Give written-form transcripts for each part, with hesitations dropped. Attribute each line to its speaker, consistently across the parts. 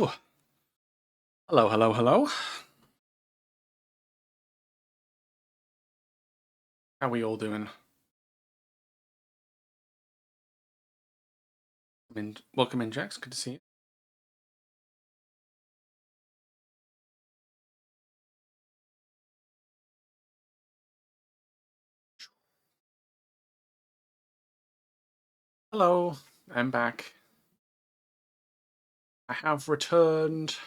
Speaker 1: Oh, hello, hello, hello. How we all doing? Welcome in, Jax. Good to see you. Hello, I'm back. I have returned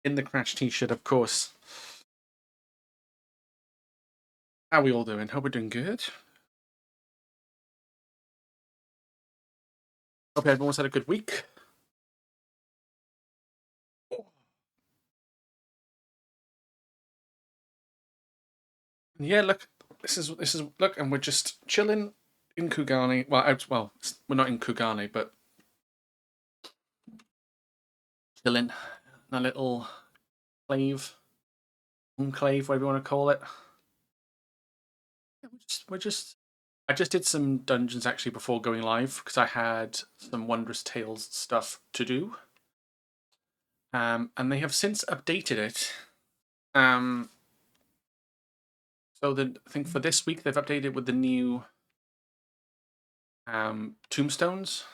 Speaker 1: in the Crash t-shirt, of course. How we all doing? Hope we're doing good. Hope everyone's had a good week. Yeah, look, this is look, and we're just chilling in Kugani. We're not in Kugani, but chilling in a little enclave, whatever you want to call it. Yeah, we're just I just did some dungeons actually before going live because I had some Wondrous Tales stuff to do. And they have since updated it. Um, I think for this week they've updated with the new tombstones.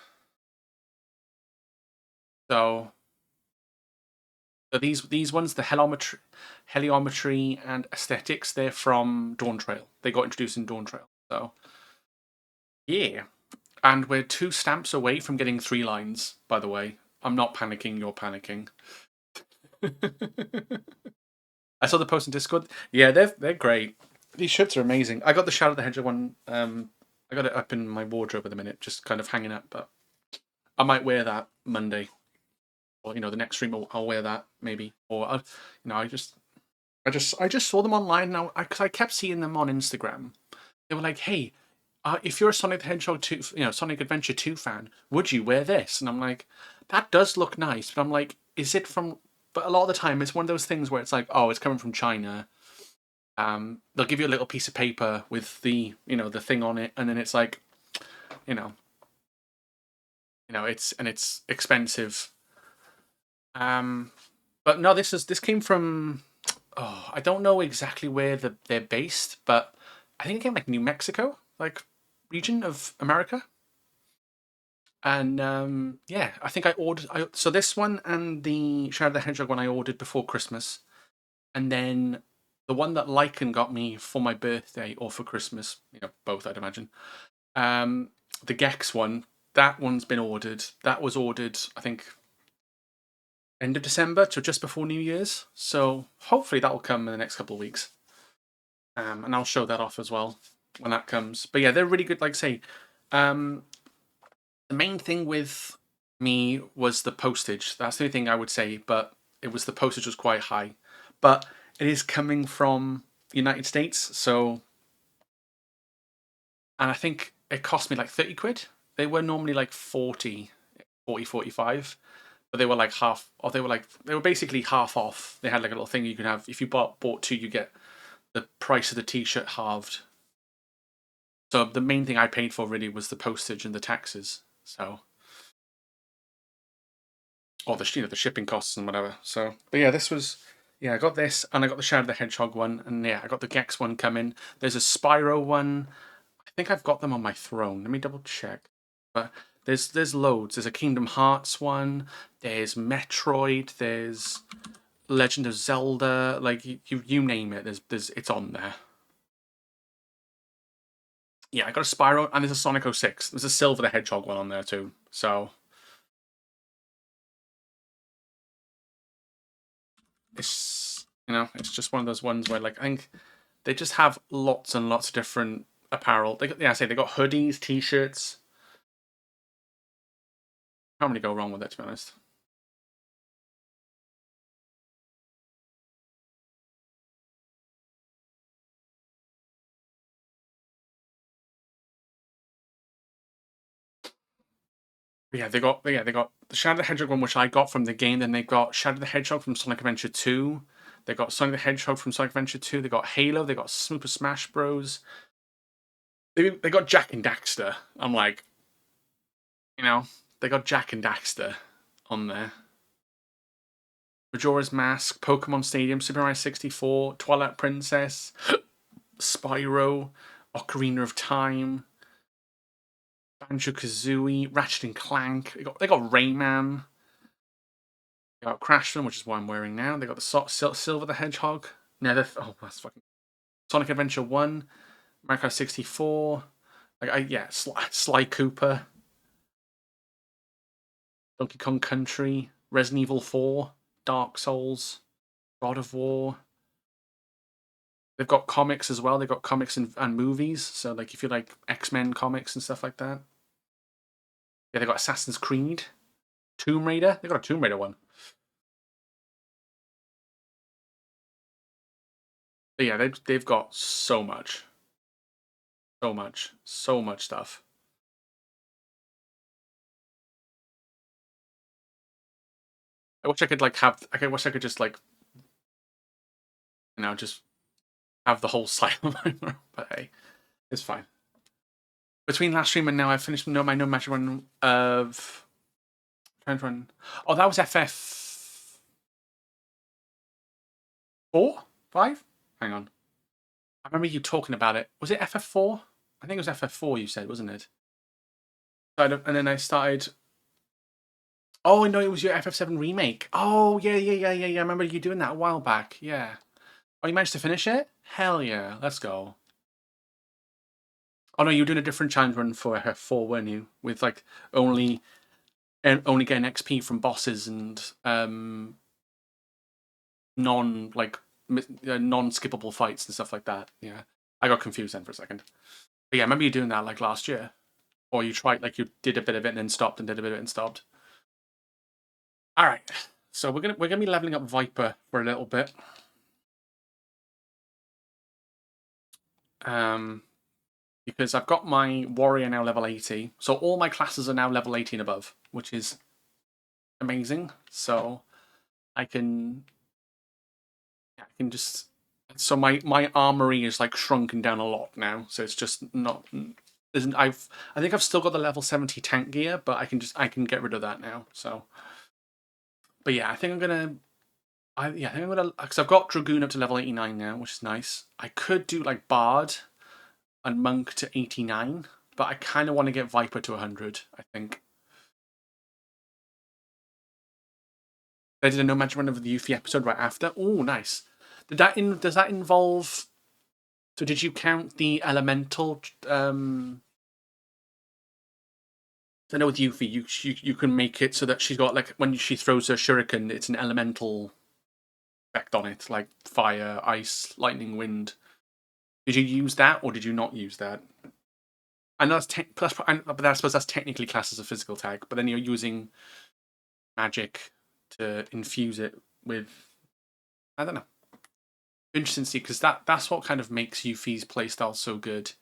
Speaker 1: So, these ones, the heliometry and aesthetics, they're from Dawntrail. They got introduced in Dawntrail. So yeah, and we're 2 stamps away from getting 3 lines. By the way, I'm not panicking. You're panicking. I saw the post in Discord. Yeah, they're great. These shirts are amazing. I got the Shadow the Hedgehog one. I got it up in my wardrobe at the minute, just kind of hanging up. But I might wear that Monday, or the next stream. I'll wear that maybe, or I just saw them online now because I kept seeing them on Instagram. They were like, "Hey, if you're a Sonic the Hedgehog 2, Sonic Adventure 2 fan, would you wear this?" And I'm like, "That does look nice," but I'm like, "Is it from?" But a lot of the time, it's one of those things where it's like, "Oh, it's coming from China." They'll give you a little piece of paper with the thing on it, and then it's like, you know, it's expensive. Um, but no, this came from. Oh, I don't know exactly where they're based, but I think it came like New Mexico, like region of America. And yeah, I think I ordered. So this one and the Shadow the Hedgehog one I ordered before Christmas, and then the one that Lycan got me for my birthday or for Christmas, both I'd imagine. Um, the Gex one, that one's been ordered. That was ordered, I think, end of December to just before New Year's. So hopefully that will come in the next couple of weeks. And I'll show that off as well when that comes. But yeah, they're really good. Like I say, um, the main thing with me was the postage. That's the only thing I would say. But the postage was quite high. But it is coming from the United States, so and I think it cost me like 30 quid. They were normally like 45, but they were like half, or they were basically half off. They had like a little thing you could have if you bought 2, you get the price of the t-shirt halved. So the main thing I paid for really was the postage and the taxes. So or the shipping costs and whatever. So but yeah, I got this and I got the Shadow the Hedgehog one, and yeah, I got the Gex one coming. There's a Spyro one. I think I've got them on my throne. Let me double check. But there's loads. There's a Kingdom Hearts one. There's Metroid. There's Legend of Zelda. Like you name it. There's it's on there. Yeah, I got a Spyro and there's a Sonic 06. There's a Silver the Hedgehog one on there too. So it's just one of those ones where like I think they just have lots and lots of different apparel. I say they got hoodies, t-shirts. Can't really go wrong with it, to be honest. They got the Shadow the Hedgehog one, which I got from the game. Then they got Shadow the Hedgehog from Sonic Adventure 2. They got Sonic the Hedgehog from Sonic Adventure 2. They got Halo. They got Super Smash Bros. They got Jack and Daxter. I'm like, you know, Jack and Daxter on there. Majora's Mask, Pokemon Stadium, Super Mario 64, Twilight Princess, Spyro, Ocarina of Time, Banjo-Kazooie, Ratchet and Clank. They got Rayman. They got Crash Them, which is what I'm wearing now. They got the Silver the Hedgehog. No, that's fucking Sonic Adventure 1, Mario 64. Sly Cooper, Donkey Kong Country, Resident Evil 4, Dark Souls, God of War. They've got comics as well. They've got comics and movies. So, like, if you like X-Men comics and stuff like that. Yeah, they've got Assassin's Creed, Tomb Raider. They've got a Tomb Raider one. But yeah, they've got so much. So much stuff. I wish I could like have. I wish I could just like, just have the whole site on my own. But hey, it's fine. Between last stream and now, I finished my No Magic run of. Trying to run. Oh, that was FF 4, 5. Hang on. I remember you talking about it. Was it FF4? I think it was FF4. You said, wasn't it? And then I started. Oh no, it was your FF7 remake. Oh yeah. I remember you doing that a while back. Yeah. Oh, you managed to finish it? Hell yeah! Let's go. Oh no, you were doing a different challenge run for FF4, weren't you? With like only getting XP from bosses and non skippable fights and stuff like that. Yeah, I got confused then for a second. But yeah, I remember you doing that like last year, or you tried like you did a bit of it and then stopped and did a bit of it and stopped. All right, so we're gonna be leveling up Viper for a little bit. Because I've got my warrior now level 80, so all my classes are now level 80 and above, which is amazing. So I can just. So my armory is like shrunken down a lot now, so it's just not. I think I've still got the level 70 tank gear, but I can get rid of that now. So, but yeah, I think I'm gonna. Because I've got Dragoon up to level 89 now, which is nice. I could do like Bard and Monk to 89, but I kind of want to get Viper to 100, I think. I did a No Magic run of the Yuffie episode right after. Oh, nice. Does that involve... So did you count the elemental... I know with Yuffie, you can make it so that she's got, like, when she throws her shuriken, it's an elemental effect on it, like fire, ice, lightning, wind. Did you use that, or did you not use that? I know but I suppose that's technically classed as a physical tag, but then you're using magic to infuse it with... I don't know. Interesting to see, because that's what kind of makes Yuffie's playstyle so good.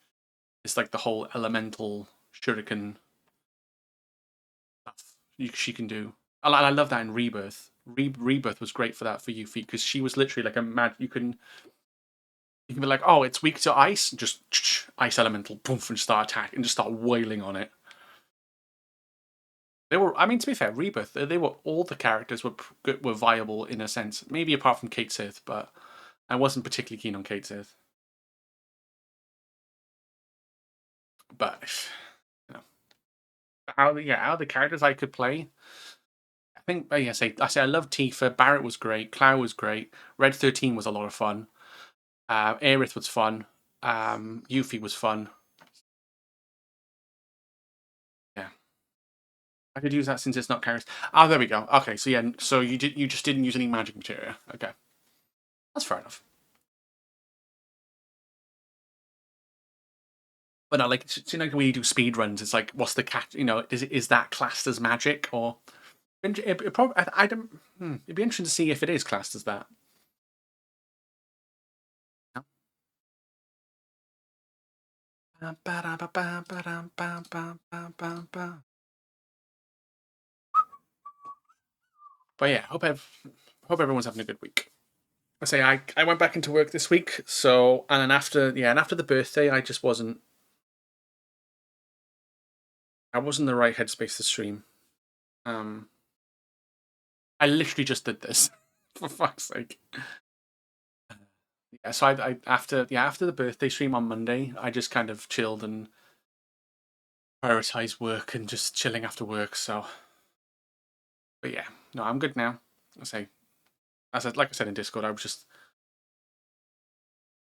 Speaker 1: It's like the whole elemental shuriken stuff she can do. I love that in Rebirth. Rebirth was great for that for Yuffie, because she was literally like a you can be like, oh, it's weak to ice, just ice elemental, poof, and start attack and just start wailing on it. They were, I mean, to be fair, Rebirth, all the characters were viable in a sense, maybe apart from Cait Sith, but I wasn't particularly keen on Cait Sith. But you know, out of the characters I could play, I think I say I love Tifa. Barrett was great. Clow was great. Red 13 was a lot of fun. Aerith was fun. Yuffie was fun. Yeah, I could use that since it's not characters. Oh, there we go. Okay, so yeah, so you just didn't use any magic materia. Okay, that's fair enough. But no, like, when you do speed runs, it's like, what's the cat? Is that classed as magic, or it probably? I don't. It'd be interesting to see if it is classed as that. But yeah, hope everyone's having a good week. I say I went back into work this week, so and then after the birthday, I just wasn't. I wasn't in the right headspace to stream. Um, I literally just did this for fuck's sake. Yeah, so I after the birthday stream on Monday, I just kind of chilled and prioritized work and just chilling after work. So, but yeah, no, I'm good now. I say, like I said in Discord, I was just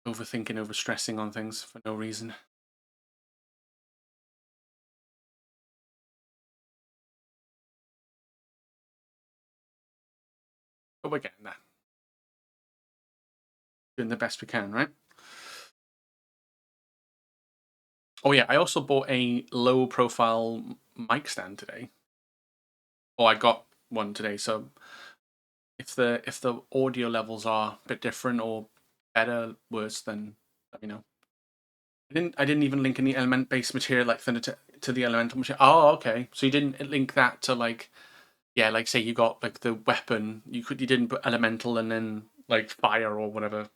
Speaker 1: overthinking, overstressing on things for no reason. But we're getting there, doing the best we can, right? Oh yeah, I also bought a low-profile mic stand today. Oh, I got one today. So if the audio levels are a bit different or better, worse, then let me know. I didn't even link any element based material like Thunder to the elemental material. Oh, okay. So you didn't link that to like, yeah, like say you got like the weapon, you didn't put elemental and then like fire or whatever.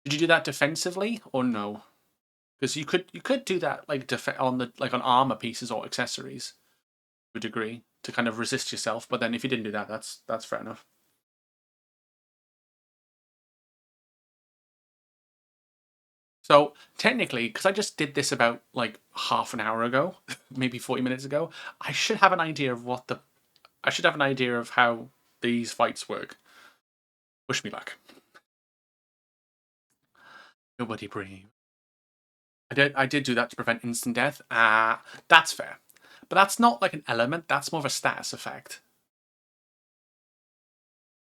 Speaker 1: Did you do that defensively or no? Because you could do that like on the like on armor pieces or accessories to a degree to kind of resist yourself. But then if you didn't do that, that's fair enough. So technically, because I just did this about like half an hour ago, maybe 40 minutes ago, I should have an idea of I should have an idea of how these fights work. Wish me luck. Nobody breathe. I did do that to prevent instant death. That's fair. But that's not like an element, that's more of a status effect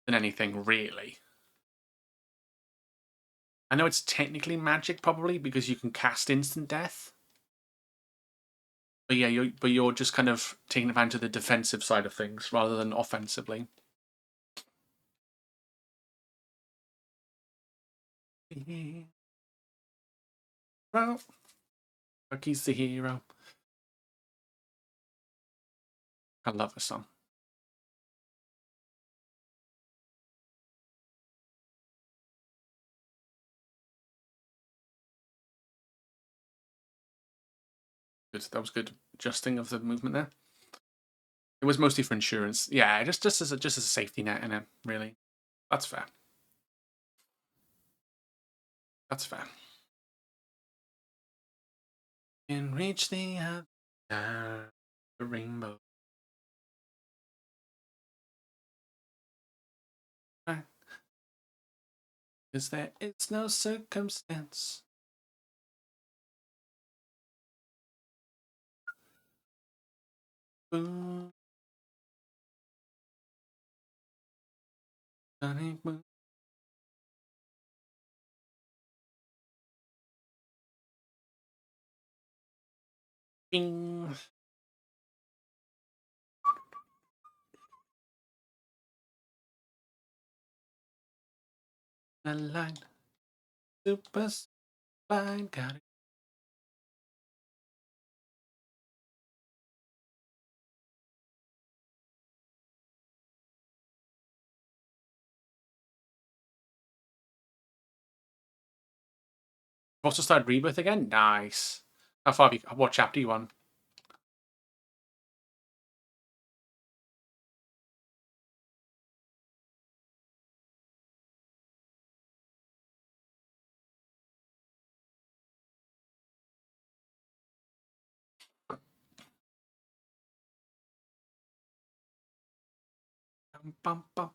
Speaker 1: than anything, really. I know it's technically magic, probably, because you can cast instant death. But yeah, you're just kind of taking advantage of the defensive side of things rather than offensively. Well, Bucky's the hero. I love this song. Good. That was good adjusting of the movement there. It was mostly for insurance. Yeah, just as a safety net in it, really. That's fair. That's fair. Can reach the other side of the rainbow. Because there is no circumstance. Ooh, sunny moon. Bing. The line. Super line. Got it. Also started Rebirth again? Nice. How far have you, what chapter are you on? Bum, bum, bum.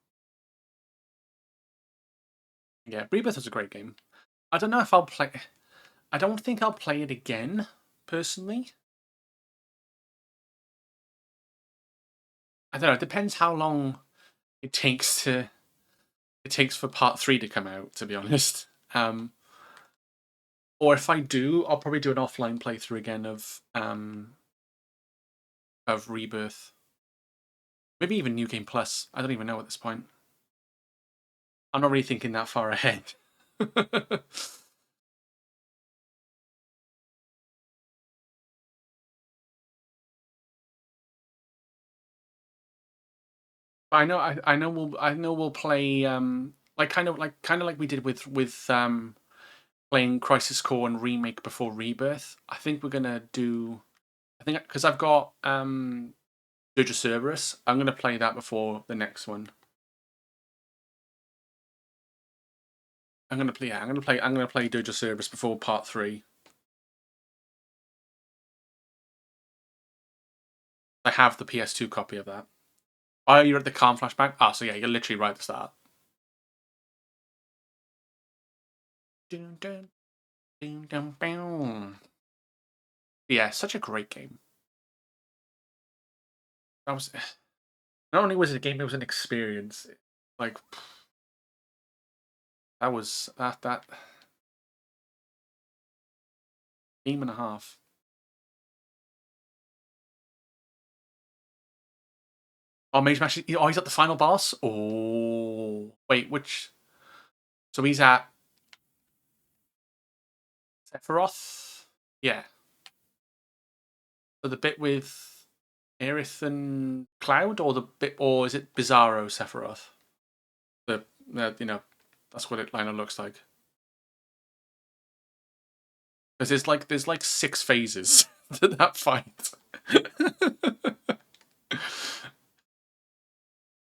Speaker 1: Yeah, Rebirth was a great game. I don't know if I'll play. I don't think I'll play it again, personally. I don't know. It depends how long it takes to it takes for part three to come out. To be honest, or if I do, I'll probably do an offline playthrough again of Rebirth. Maybe even New Game Plus. I don't even know at this point. I'm not really thinking that far ahead. I know we'll play like kind of like we did with playing Crisis Core and Remake before Rebirth. I think we're gonna do. I think because I've got Dirge Cerberus. I'm gonna play that before the next one. I'm gonna play. Yeah, I'm gonna play Dirge Cerberus before part 3. I have the PS2 copy of that. Oh, you're at the Calm flashback. Ah, so yeah, you're literally right at the start. Dun, dun, dun, dun, dun. Yeah, such a great game. That was not only was it a game, it was an experience. Like that was that game and a half. Oh, Mage Mash. Oh, he's at the final boss. Oh, wait, which? So he's at Sephiroth. Yeah. So the bit with Aerith and Cloud, or the bit, or is it Bizarro Sephiroth? The that's what it kind of looks like. Because there's like 6 phases to that fight.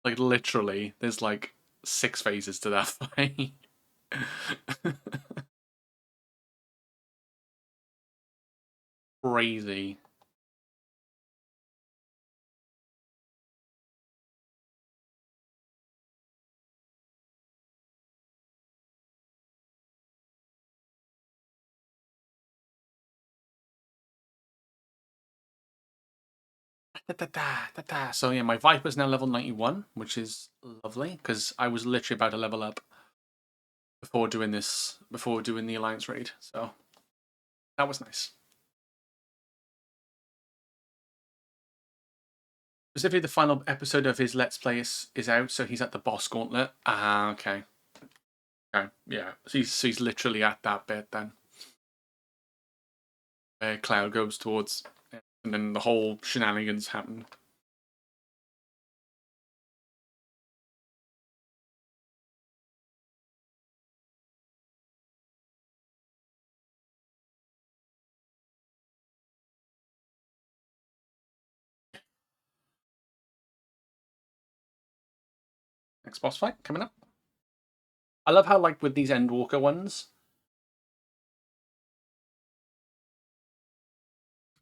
Speaker 1: Like literally, there's like 6 phases to that fight. Crazy. So yeah, my Viper's now level 91, which is lovely because I was literally about to level up before doing the Alliance raid. So that was nice. Specifically, the final episode of his Let's Play is out, so he's at the boss gauntlet. Ah, okay. Okay, yeah. So he's literally at that bit then. Where Cloud goes towards, and then the whole shenanigans happen. Next boss fight coming up. I love how, like, with these Endwalker ones,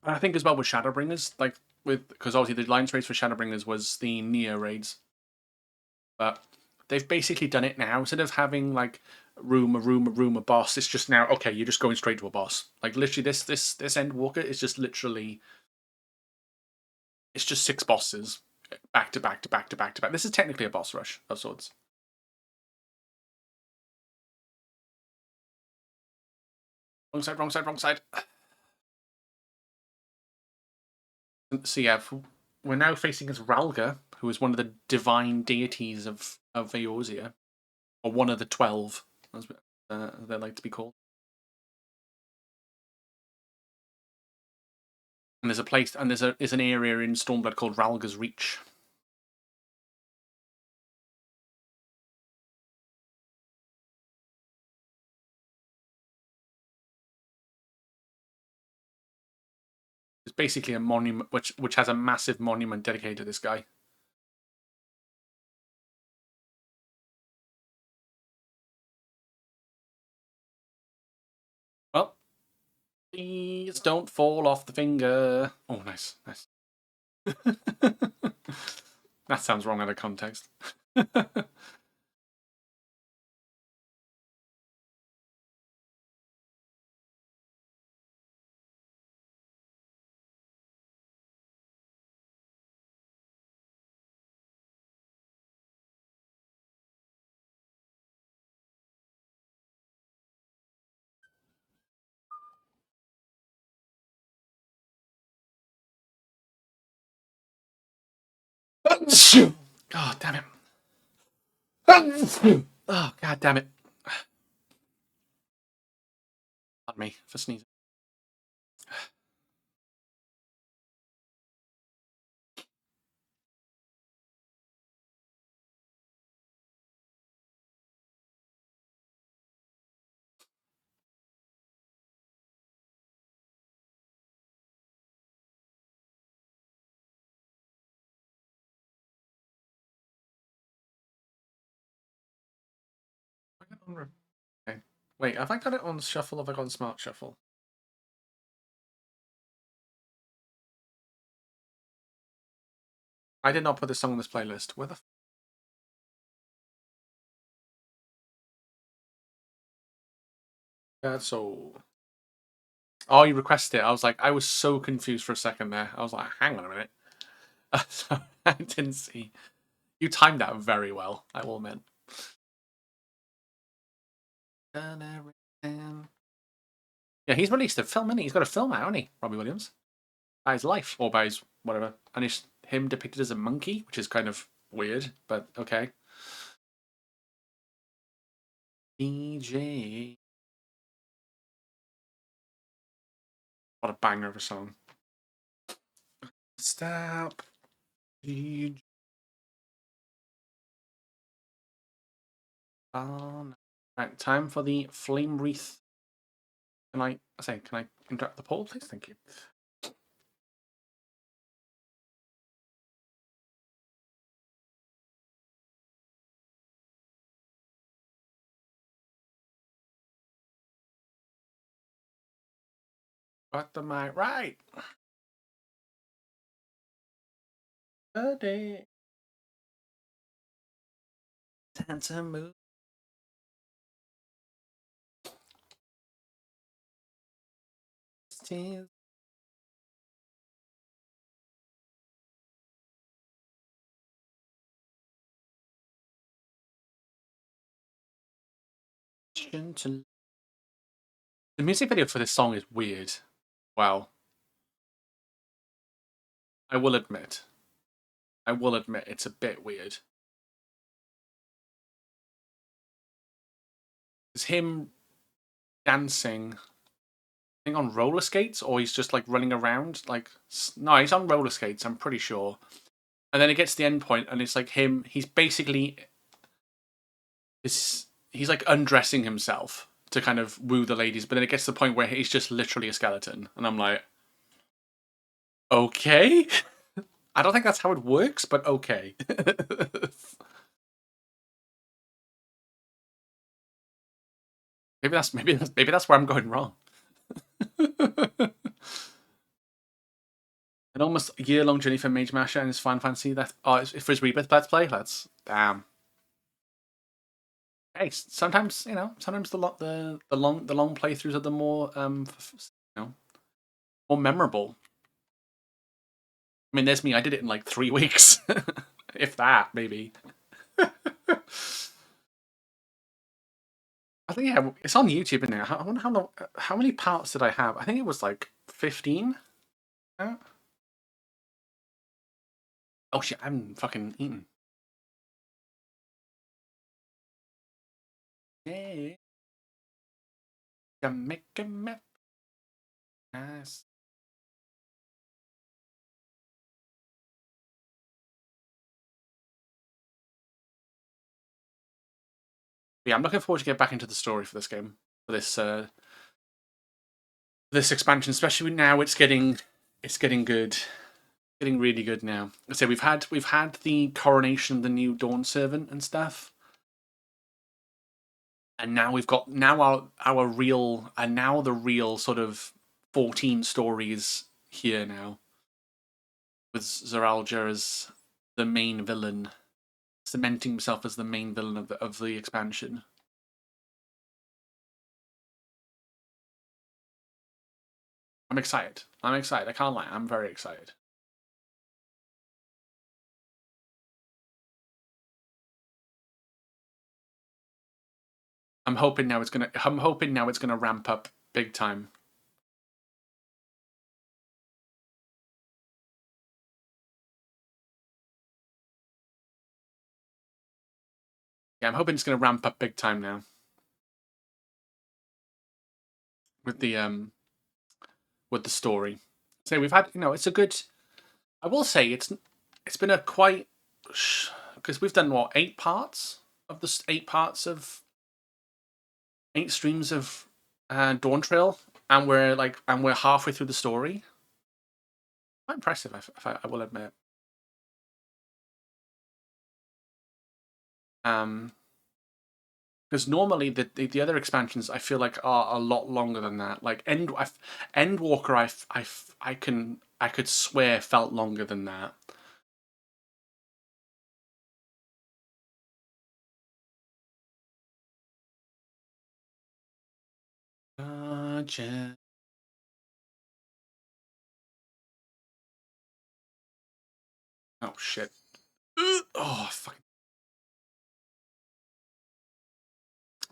Speaker 1: I think as well with Shadowbringers, like, because obviously the Alliance raids for Shadowbringers was the Neo raids, but they've basically done it now. Instead of having like a boss, it's just now okay. You're just going straight to a boss. Like literally, this Endwalker is just literally, it's just 6 bosses back to back to back to back to back. This is technically a boss rush of sorts. Wrong side, wrong side, wrong side. So yeah, we're now facing as Ralga, who is one of the divine deities of Eorzea, or one of the 12, as they like to be called. And there's a place, and there's an area in Stormblood called Ralga's Reach. It's basically a monument, which has a massive monument dedicated to this guy. Well, please don't fall off the finger. Oh, nice, nice. That sounds wrong out of context. Oh, damn it. Oh, god damn it. Pardon me for sneezing. Okay. Wait, have I got it on shuffle? Have I got on smart shuffle? I did not put this song on this playlist. Where the? So. Oh, you requested it. I was like, I was so confused for a second there. I was like, hang on a minute. I didn't see. You timed that very well, I will admit. Yeah, he's released a film, He's got a film out, hasn't he? Robbie Williams. By his life, or by his whatever. And it's him depicted as a monkey, which is kind of weird, but okay. DJ. What a banger of a song. Stop. DJ. Right, time for the flame wreath. Can I interrupt the poll, please? Thank you. What am I right? Day. Time to move. To the music video for this song is weird. Wow. I will admit. It's a bit weird. It's him dancing, I think on roller skates, or he's just like running around. Like, no, he's on roller skates, I'm pretty sure. And then it gets to the end point, and it's like him. He's basically he's like undressing himself to kind of woo the ladies, but then it gets to the point where he's just literally a skeleton, and I'm like, okay. I don't think that's how it works, but okay. maybe that's where I'm going wrong. An almost year-long journey for Mage Masher and his Final Fantasy. For his Rebirth Let's Play. That's damn. Hey, sometimes sometimes the long playthroughs are the more more memorable. I mean, there's me. I did it in like 3 weeks, if that, maybe. I think yeah, it's on YouTube now. I wonder how many parts did I have? I think it was like 15. Oh shit! I haven't fucking eaten. Yeah, make a map. Nice. Yeah, I'm looking forward to get back into the story for this game, for this expansion, especially now it's getting good, getting really good now. So we've had the coronation of the new Dawn Servant and stuff, and now we've got our real and now the real sort of 14 stories here now with Zoralja as the main villain, cementing himself as the main villain of the expansion. I'm excited. I'm excited. I can't lie. I'm very excited. I'm hoping now it's gonna ramp up big time. Yeah, I'm hoping it's gonna ramp up big time now with the story. So we've had it's a good. I will say it's been a quite because we've done what 8 parts of the 8 parts of 8 streams of Dawntrail, and we're halfway through the story. Quite impressive, I will admit. Um, Because normally the other expansions I feel like are a lot longer than that. Like Endwalker, I could swear felt longer than that. Gotcha. Oh shit. Oh fuck.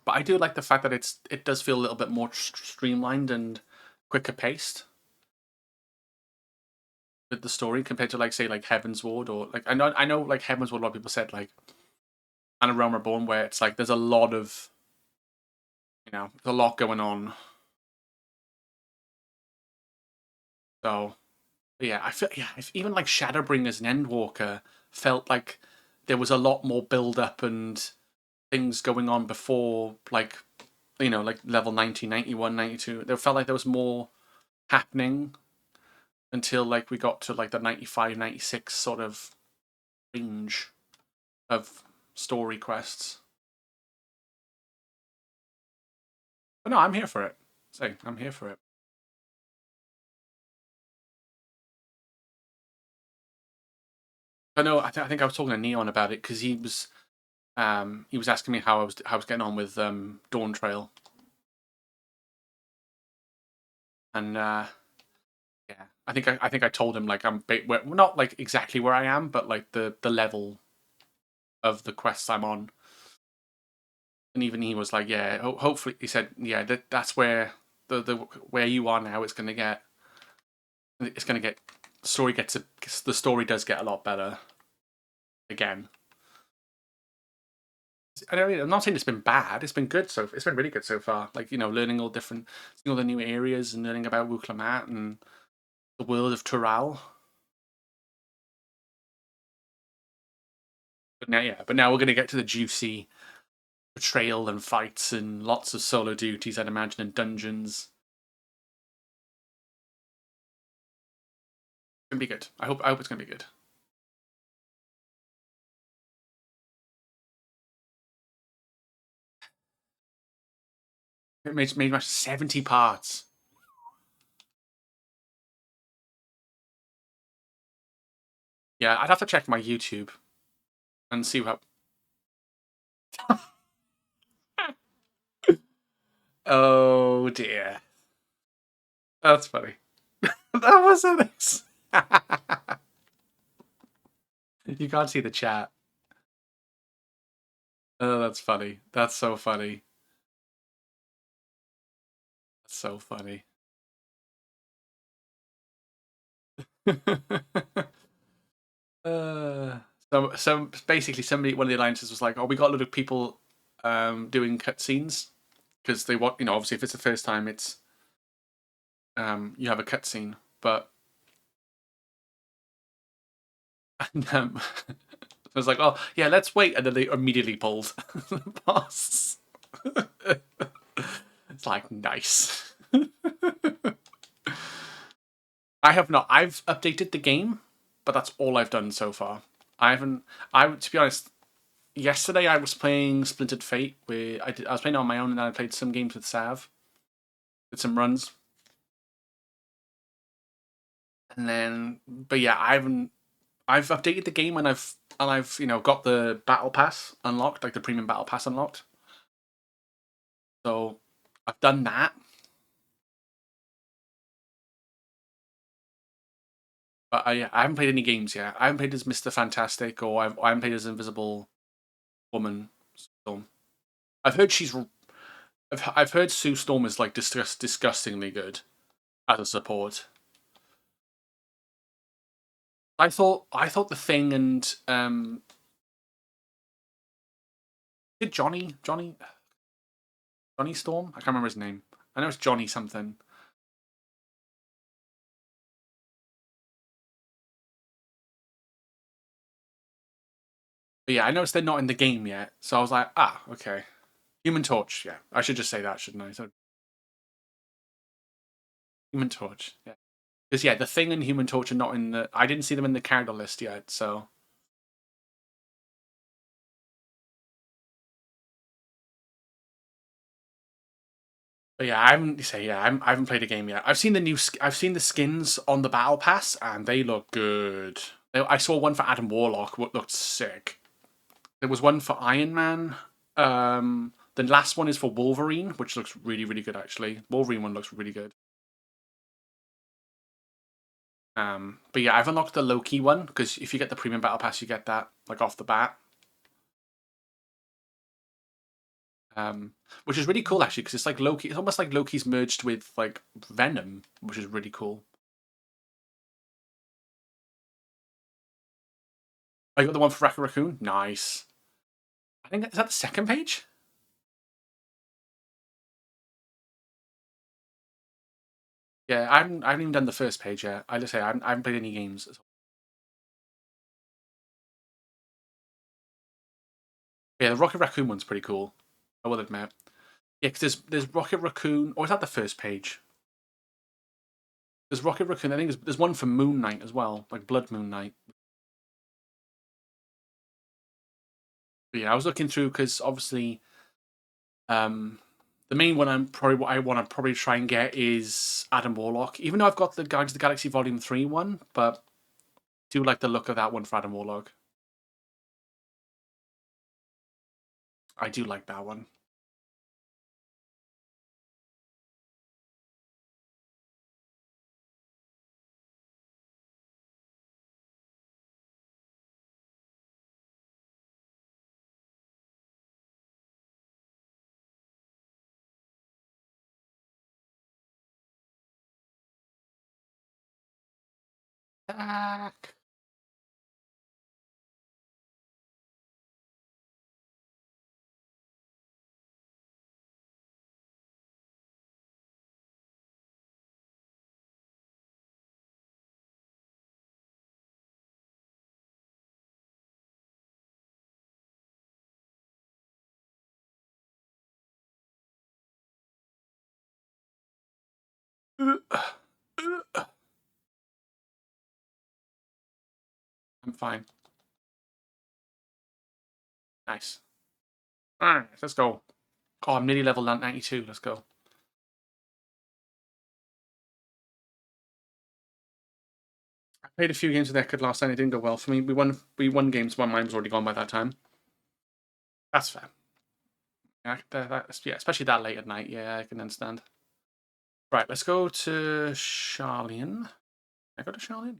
Speaker 1: But I do like the fact that it does feel a little bit more streamlined and quicker paced with the story compared to like say like Heaven's Ward or like I know like Heaven's Ward a lot of people said like and a Realm Reborn where it's like there's a lot of there's a lot going on. So yeah, I feel if even like Shadowbringers and Endwalker felt like there was a lot more build up and things going on before like like level 90, 91, 92. There felt like there was more happening until like we got to like the 95, 96 sort of range of story quests. But no, I'm here for it. Say, I'm here for it. I know. I think I was talking to Neon about it because he was asking me how I was getting on with Dawntrail, and yeah, I think I told him like not like exactly where I am, but like the level of the quests I'm on. And even he was like, yeah, hopefully he said, yeah, that's where the where you are now. It's gonna get the story does get a lot better again. I'm not saying it's been bad. It's been good it's been really good so far. Like learning seeing all the new areas and learning about Wuklamat and the world of Tural. But now we're gonna get to the juicy betrayal and fights and lots of solo duties. I'd imagine in dungeons. It's gonna be good. I hope it's gonna be good. It made 70 parts. Yeah, I'd have to check my YouTube and see how. Oh dear, that's funny. That was nice. You can't see the chat. Oh, that's funny. That's so funny. That's so funny. uh, so basically, one of the alliances was like, "Oh, we got a lot of people doing cutscenes because they want, obviously, if it's the first time, it's you have a cutscene, but." And, I was like, "Oh, yeah, let's wait," and then they immediately pulled the boss. It's like nice. I have not. I've updated the game, but that's all I've done so far. I haven't. To be honest, yesterday I was playing Splintered Fate. Where I was playing on my own, and then I played some games with Sav. Did some runs, and then. But yeah, I haven't. I've updated the game, and I've got the battle pass unlocked, like the premium battle pass unlocked. So I've done that. But I haven't played any games yet. I haven't played as Mr. Fantastic, or I haven't played as Invisible Woman. So I've heard I've heard Sue Storm is like disgustingly good as a support. I thought the Thing and did Johnny Storm? I can't remember his name. I know it's Johnny something. But yeah, I noticed they're not in the game yet. So I was like, okay. Human Torch, yeah. I should just say that, shouldn't I? So Human Torch, yeah. Because yeah, the Thing and Human Torch are not in the. I didn't see them in the character list yet, so But yeah, I haven't played a game yet. I've seen I've seen the skins on the battle pass, and they look good. I saw one for Adam Warlock, what looked sick. There was one for Iron Man. The last one is for Wolverine, which looks really, really good actually. Wolverine one looks really good. But yeah, I've unlocked the Loki one because if you get the premium battle pass, you get that like off the bat. Which is really cool actually because it's like Loki. It's almost like Loki's merged with like Venom, which is really cool. I got the one for Rocket Raccoon. Nice. I think is that the second page. Yeah, I haven't even done the first page yet. I just say I haven't played any games. Yeah, the Rocket Raccoon one's pretty cool. I will admit. Yeah, because there's Rocket Raccoon, or is that the first page? There's Rocket Raccoon. I think there's one for Moon Knight as well, like Blood Moon Knight. But yeah, I was looking through because obviously, um, the main one what I want to probably try and get is Adam Warlock. Even though I've got the Guardians of the Galaxy Volume 3 one, but I do like the look of that one for Adam Warlock. I do like that one. Attack. I'm fine. Nice. Alright, let's go. Oh, I'm nearly level 92. Let's go. I played a few games with Eckerd last night. It didn't go well for me. We won games. My mind was already gone by that time. That's fair. Yeah, yeah, especially that late at night. Yeah, I can understand. Right, let's go to Charlian. I go to Charlian.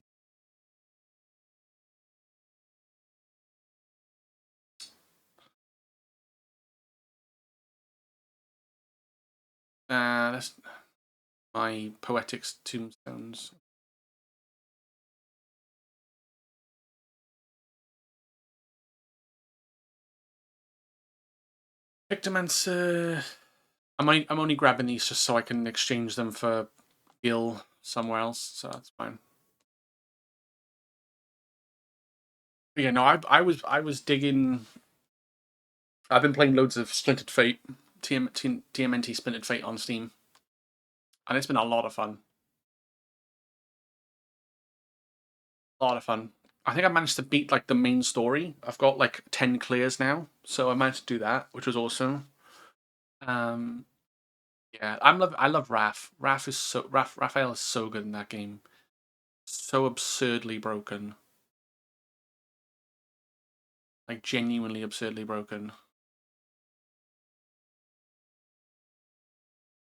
Speaker 1: That's my poetics tombstones. Pictomancer. I'm only grabbing these just so I can exchange them for Gil somewhere else, so that's fine. But yeah, no, I was digging. I've been playing loads of Splintered Fate, TMNT Splintered Fate on Steam, and it's been a lot of fun. A lot of fun. I think I managed to beat like the main story. I've got like 10 clears now, so I managed to do that, which was awesome. Um, yeah, I love Raph. Raphael is so good in that game. So absurdly broken, like genuinely absurdly broken.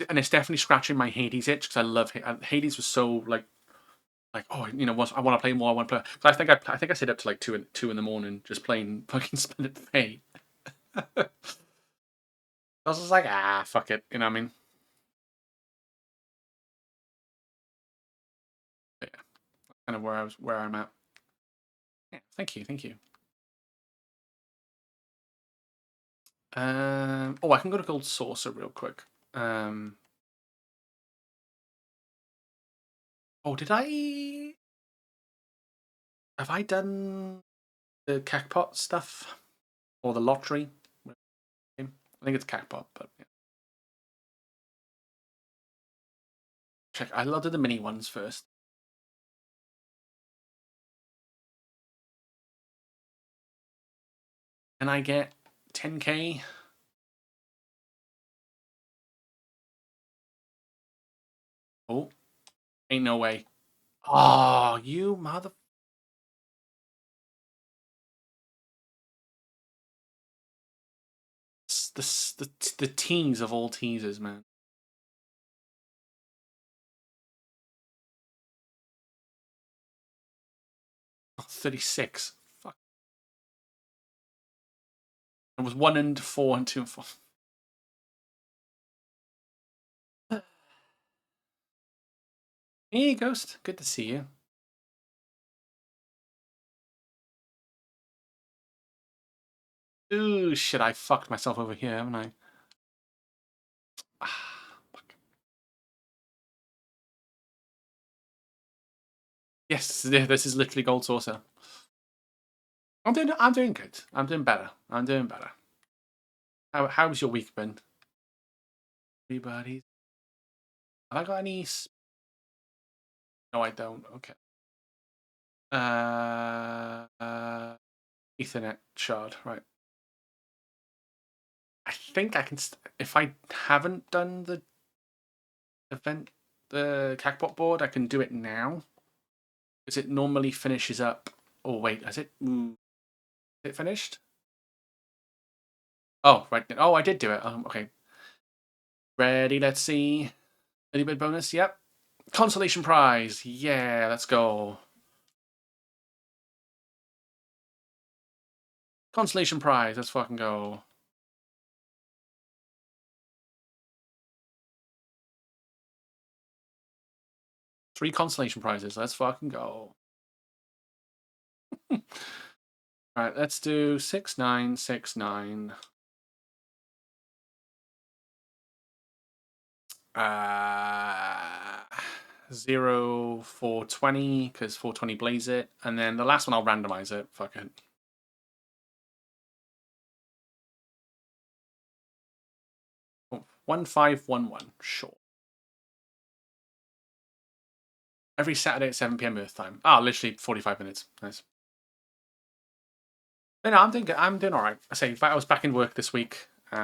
Speaker 1: And it's definitely scratching my Hades itch because I love Hades was so like oh I want to play more. I want to play. So I think I stayed up to like two in the morning just playing fucking Splintered Fate. I was just like fuck it, you know what I mean? But yeah, kind of where I'm at. Yeah, thank you. Oh, I can go to Gold Saucer real quick. Um, oh, did I have I done the Cackpot stuff or the lottery? I think it's Cackpot, but yeah. Check. I loaded the mini ones first. Can I get 10k? Oh, ain't no way. Oh, you mother. The tease of all teasers, man. 36. Fuck. It was 1 and 4 and 2 and 4. Hey, Ghost. Good to see you. Ooh, shit, I fucked myself over here, haven't I? Ah, fuck. Yes, this is literally Gold Saucer. I'm doing good. I'm doing better. I'm doing better. How's your week been? Everybody. Have I got any? No, I don't. Okay. Ethernet shard. Right. I think I can. If I haven't done the event, the Cacbot board, I can do it now. Because it normally finishes up. Oh wait, has it? Is it finished? Oh right. Oh, I did do it. Okay. Ready? Let's see. Any bit bonus? Yep. Consolation prize. Yeah, let's go. Consolation prize. Let's fucking go. Three consolation prizes. Let's fucking go. Alright, let's do 6969. Uh 0 420, because 420 blaze it. And then the last one I'll randomize it. Fuck it. Oh, 1511. Sure. Every Saturday at 7 p.m. Earth time. Ah, literally 45 minutes. Nice. But no, I'm doing all right. I was back in work this week, so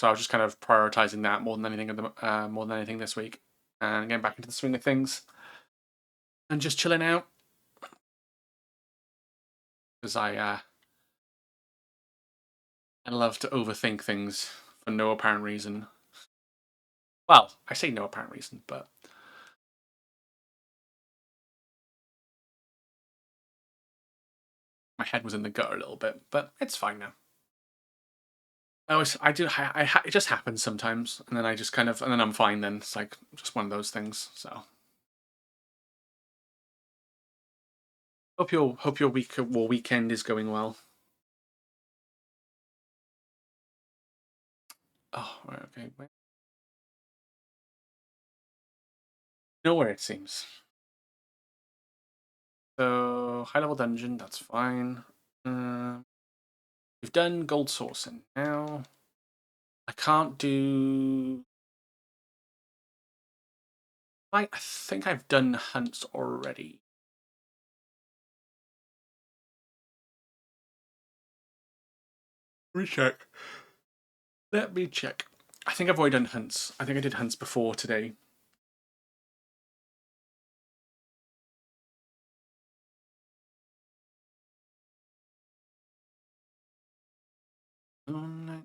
Speaker 1: I was just kind of prioritizing that more than anything this week, and getting back into the swing of things, and just chilling out because I love to overthink things for no apparent reason. Well, I say no apparent reason, but my head was in the gutter a little bit, but it's fine now. It just happens sometimes, and then I just kind of, and then I'm fine. Then it's like just one of those things. So hope your week or weekend is going well. Oh, right, okay. Nowhere it seems. So high level dungeon, that's fine. We've done gold sourcing now. I can't do. I think I've done hunts already. Recheck. Let me check. I think I've already done hunts. I think I did hunts before today. All night,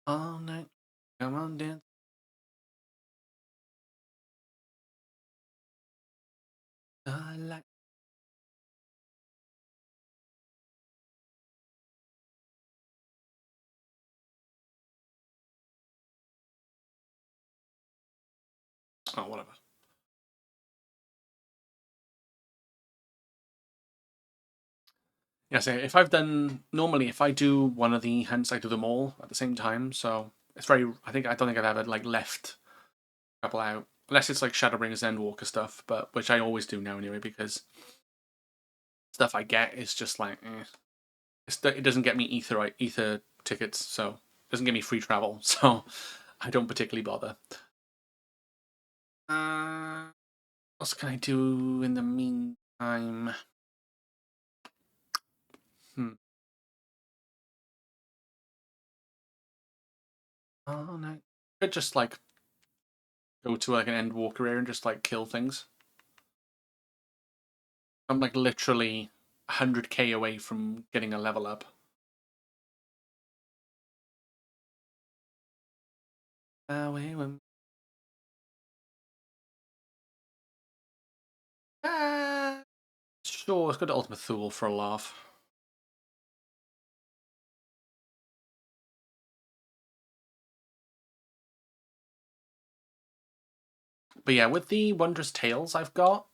Speaker 1: all night. Come on, dance. I like. Oh, whatever. Yeah, so if I've done normally, if I do one of the hunts, I do them all at the same time. So it's very. I don't think I've ever like left a couple out unless it's like Shadowbringers Endwalker stuff, but which I always do now anyway because stuff I get is just like it doesn't get me ether tickets, so it doesn't give me free travel, so I don't particularly bother. What else can I do in the meantime? Hmm. Oh no. Could just like go to like an Endwalker area and just like kill things. I'm like literally 100k away from getting a level up. Wait, sure, let's go to Ultimate Thule for a laugh. But yeah, with the Wondrous Tales I've got,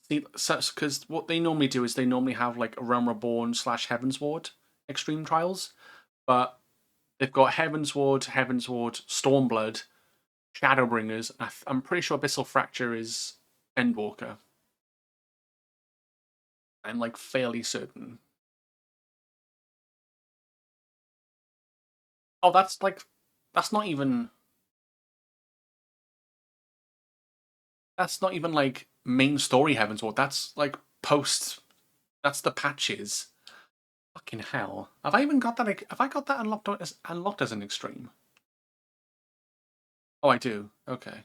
Speaker 1: see, because what they normally do is they normally have like Realm Reborn slash Heavensward extreme trials, but they've got Heavensward, Stormblood, Shadowbringers. I'm pretty sure Abyssal Fracture is Endwalker. I'm like fairly certain. Oh, that's not even that's not even like main story Heavensward. That's like post. That's the patches. Fucking hell! Have I even got that? Have I got that unlocked as an extreme? Oh, I do. Okay.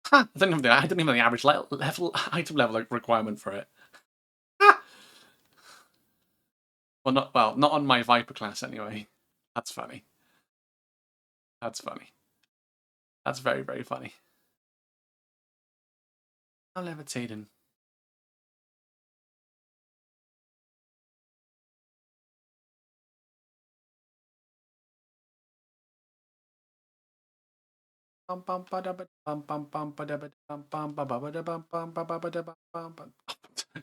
Speaker 1: Ha! I didn't even have the average level item level like, requirement for it. Ha! Not on my Viper class anyway. That's funny. That's funny. That's very very funny. I'm levitating. Bum, bum, ba, da, ba, bum, bum, bum, ba, da, ba, bum, bum, ba, ba, ba, da, bum, bum, ba, ba, ba, da, bum, bum, bum.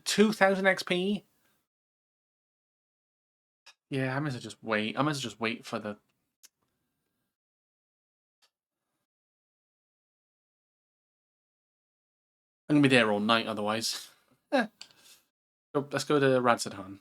Speaker 1: 2000 XP. Yeah, I must just wait. I must just wait for the. I'm gonna be there all night otherwise. Eh, let's go to Radsadhan.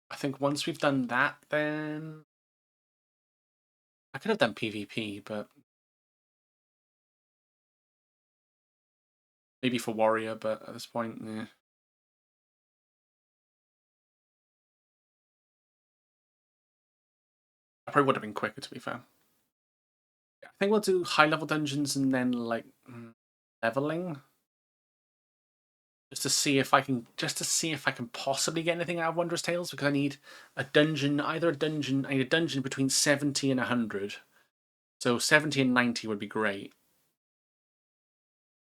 Speaker 1: I think once we've done that, then I could have done PvP, but maybe for warrior. But at this point, yeah. I probably would have been quicker, to be fair. I think we'll do high level dungeons and then like leveling, just to see if I can possibly get anything out of Wondrous Tales because I need a dungeon, I need a dungeon between 70 and 100. So 70 and 90 would be great,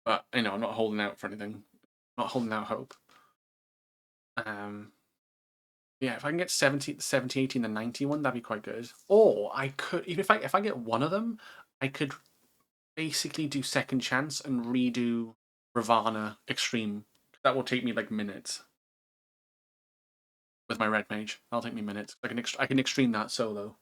Speaker 1: but I'm not holding out for anything. Not holding out hope. Um, yeah, if I can get 70, 80, and the 90 one, that'd be quite good. Or I could, even if I get one of them, I could basically do second chance and redo Ravana Extreme. That will take me like minutes with my red mage. That'll take me minutes. I can extreme that solo.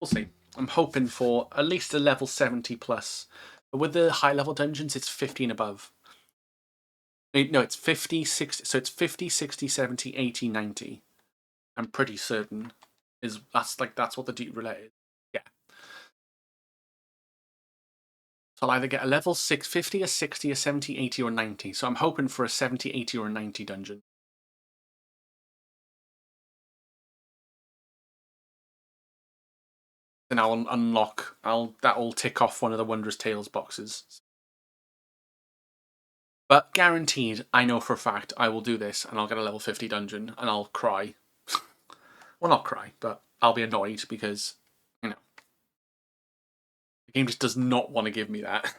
Speaker 1: We'll see. I'm hoping for at least a level 70 plus. But with the high level dungeons, it's 50 and above. No, it's 50, 60. So it's 50, 60, 70, 80, 90. I'm pretty certain that's what the deep roulette is. Yeah. So I'll either get a level 650, a 60, a 70, 80, or 90. So I'm hoping for a 70, 80, or 90 dungeon. Then I'll unlock. That'll tick off one of the Wondrous Tales boxes. But guaranteed, I know for a fact I will do this, and I'll get a level 50 dungeon, and I'll cry. Well, not cry, but I'll be annoyed because you know the game just does not want to give me that.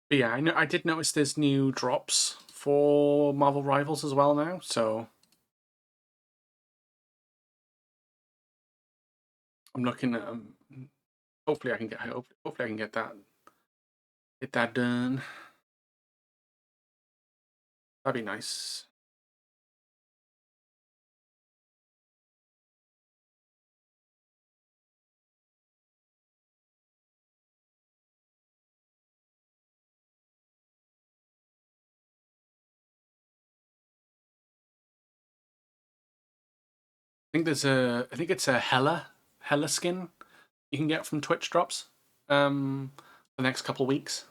Speaker 1: But yeah, I did notice there's new drops for Marvel Rivals as well now, so I'm looking at hopefully I can hopefully I can get that done. That'd be nice. I think it's a Hella skin you can get from Twitch drops. The next couple of weeks.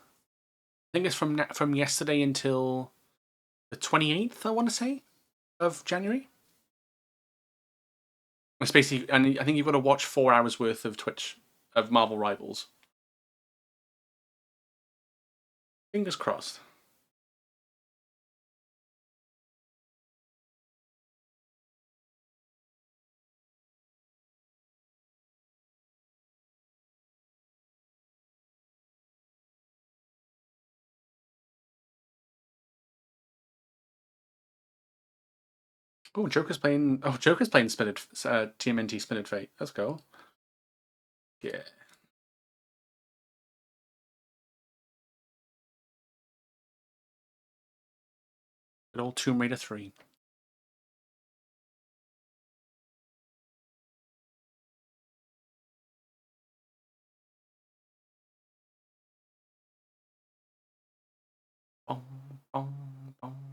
Speaker 1: I think it's from yesterday until the 28th, I want to say, of January. It's basically, and I think you've got to watch 4 hours worth of Twitch of Marvel Rivals. Fingers crossed. Oh, Joker's playing. Oh, Joker's playing TMNT Spinning Fate. Let's go. Yeah. Good old Tomb Raider 3. Bong, bong, bong.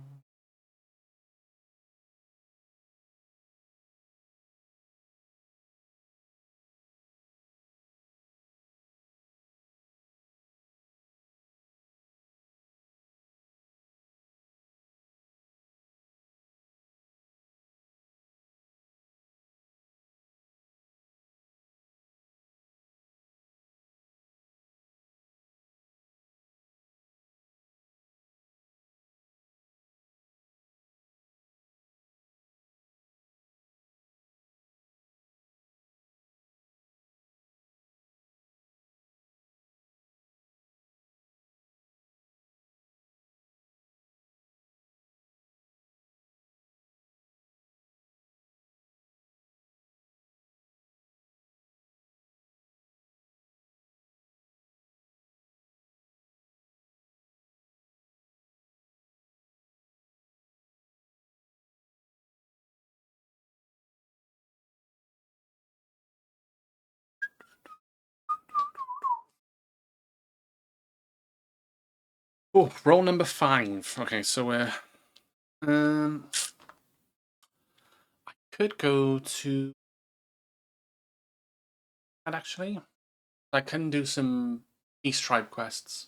Speaker 1: Oh, roll number 5. Okay, so um, I could go to that actually. I can do some East Tribe quests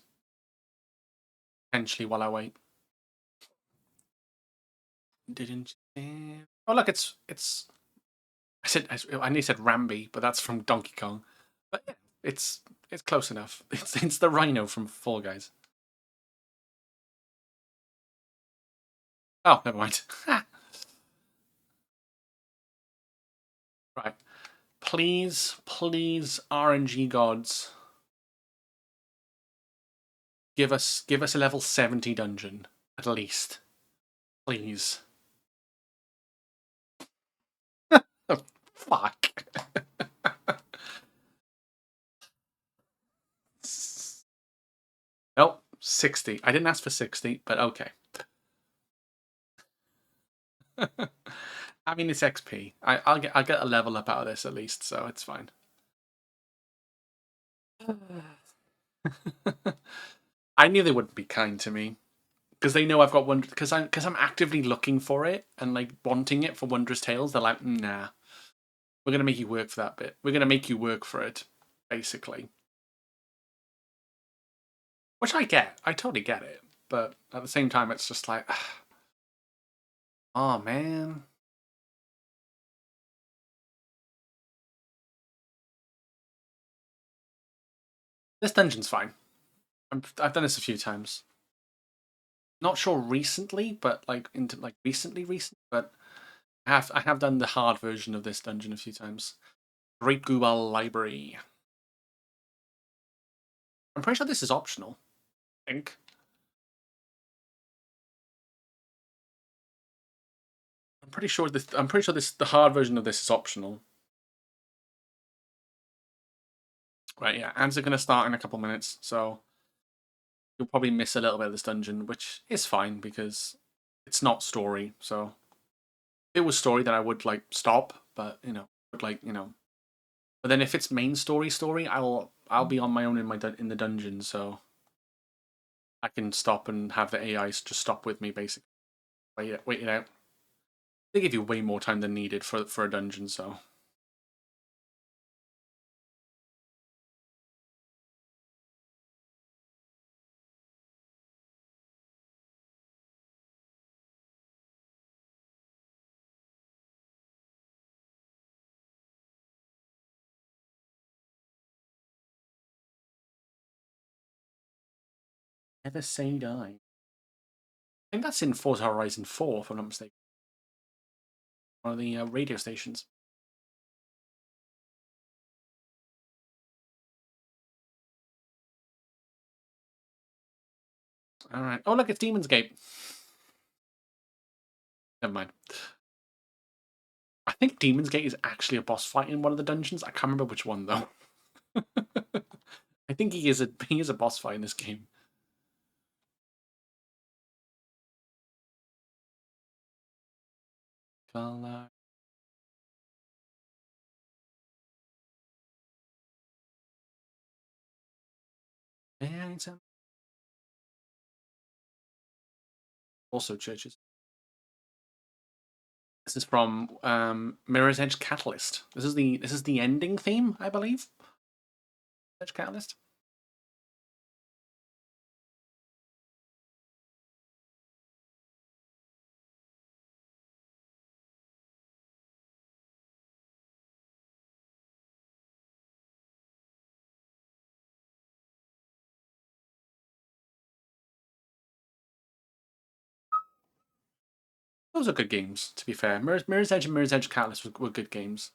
Speaker 1: potentially while I wait. Didn't you? Oh, look, it's. I nearly said Rambi, but that's from Donkey Kong. But yeah, it's close enough. It's the Rhino from Fall Guys. Oh, never mind. Right. Please, please, RNG gods, give us a level 70 dungeon at least, please. Oh, fuck. Nope, 60. I didn't ask for 60, but okay. I mean, it's XP. I'll get a level up out of this at least, so it's fine. I knew they wouldn't be kind to me because they know I've got one because I'm actively looking for it and like wanting it for Wondrous Tales. They're like, nah, we're gonna make you work for that bit. We're gonna make you work for it, basically. Which I get. I totally get it. But at the same time, it's just like, oh man, this dungeon's fine. I've done this a few times. Not sure recently, but like into like recent, but I have done the hard version of this dungeon a few times. Great Goobal Library. I'm pretty sure this is optional. I think. I'm pretty sure this. I'm pretty sure this. The hard version of this is optional. Right. Yeah. Ads are going to start in a couple minutes, so you'll probably miss a little bit of this dungeon, which is fine because it's not story. So if it was story, then I would like stop, but would like But then if it's main story, I'll be on my own in in the dungeon, so I can stop and have the AIs just stop with me, basically. Wait it out. They give you way more time than needed for a dungeon, so. Never say die. I think that's in Forza Horizon 4, if I'm not mistaken. One of the radio stations. All right. Oh, look, it's Demon's Gate. Never mind. I think Demon's Gate is actually a boss fight in one of the dungeons. I can't remember which one though. I think he is a boss fight in this game. Color. Also churches. This is from Mirror's Edge Catalyst. This is the ending theme, I believe. Edge Catalyst. Those are good games, to be fair. Mirror's Edge and Mirror's Edge Catalyst were good games.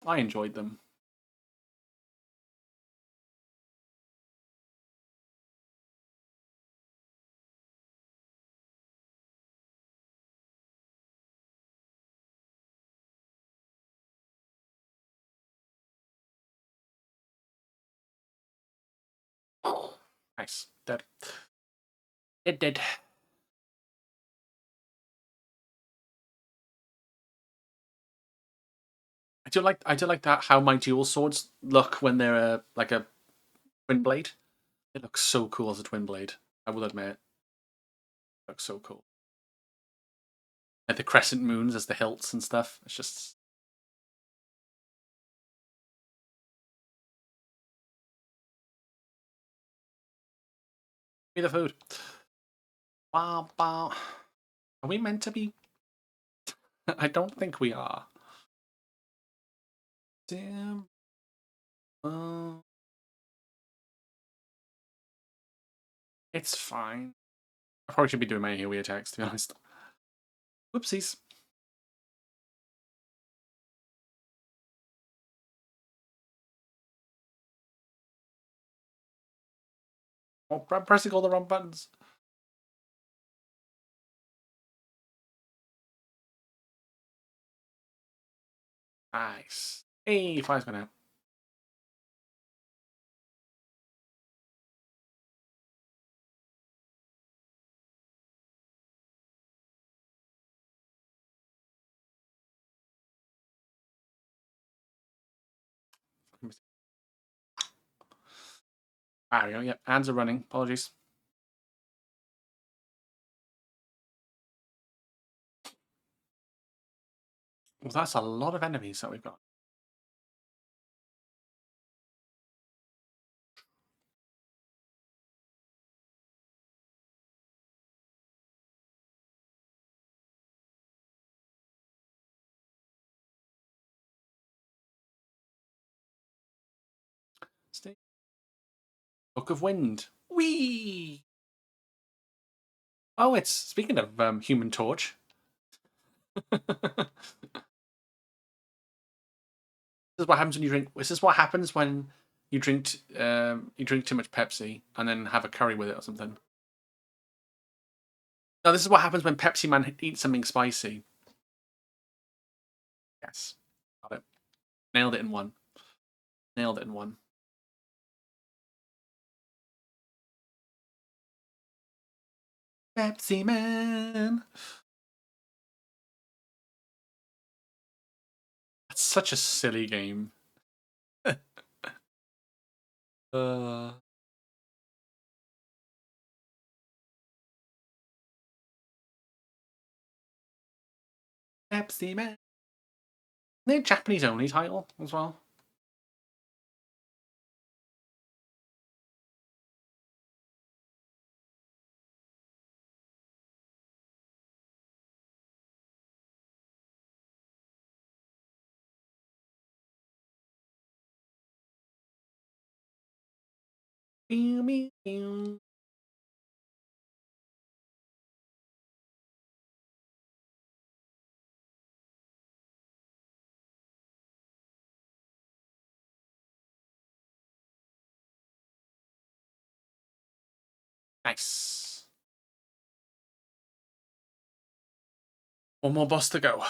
Speaker 1: I enjoyed them. Nice. Dead. It did. I do like that how my dual swords look when they're like a twin blade. It looks so cool as a twin blade. I will admit. It looks so cool. Like the crescent moons as the hilts and stuff. It's just give me the food. Wow, wow. Are we meant to be? I don't think we are. Damn. It's fine. I probably should be doing my AoE attacks, to be honest. Whoopsies. Oh, I'm pressing all the wrong buttons. Nice. Hey, fire's gone out. There we go. Yep, hands are running. Apologies. Well, that's a lot of enemies that we've got. Stay. Book of Wind. Whee! Oh, it's speaking of Human Torch. This is what happens when you drink. This is what happens when you drink too much Pepsi and then have a curry with it or something. No, this is what happens when Pepsi Man eats something spicy. Yes. Got it. Nailed it in one. Nailed it in one. Pepsi Man. That's such a silly game. uh, Pepsi Man. They're Japanese only title as well. Nice. One more boss to go.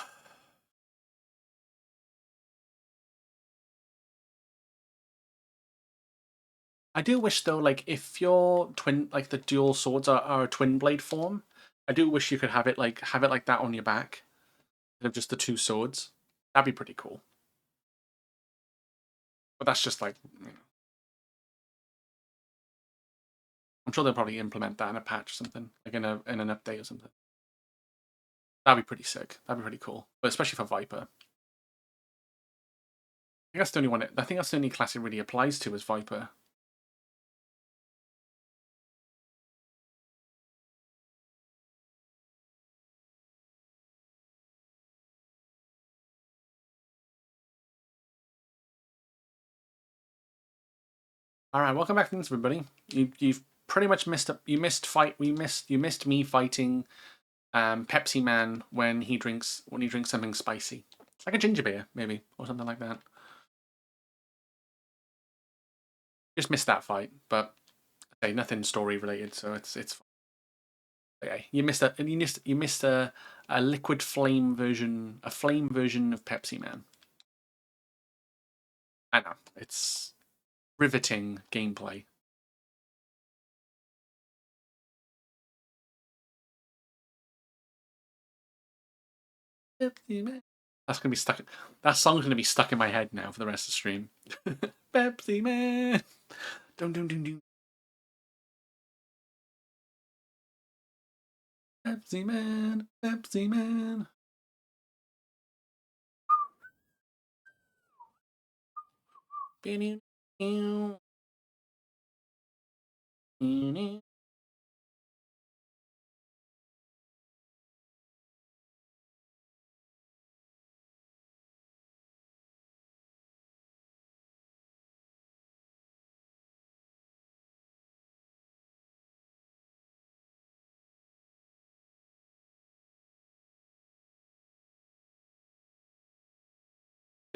Speaker 1: I do wish though, like if your twin, like the dual swords are a twin blade form, I do wish you could have it like that on your back, instead of just the two swords. That'd be pretty cool. But that's just like, I'm sure they'll probably implement that in a patch or something, like in an update or something. That'd be pretty sick. That'd be pretty cool, but especially for Viper. I think that's the only one. I think that's the only class it really applies to is Viper. All right, welcome back to this, everybody. You've pretty much missed up. You missed fight. You missed me fighting Pepsi Man when he drinks something spicy. It's like a ginger beer, maybe, or something like that. Just missed that fight, but I say nothing story related, so it's okay. You missed a liquid flame version, a flame version of Pepsi Man. I know it's riveting gameplay. Pepsi Man. That's gonna be stuck. That song's gonna be stuck in my head now for the rest of the stream. Pepsi Man. Dum dum dum dum. Pepsi Man. Pepsi Man. I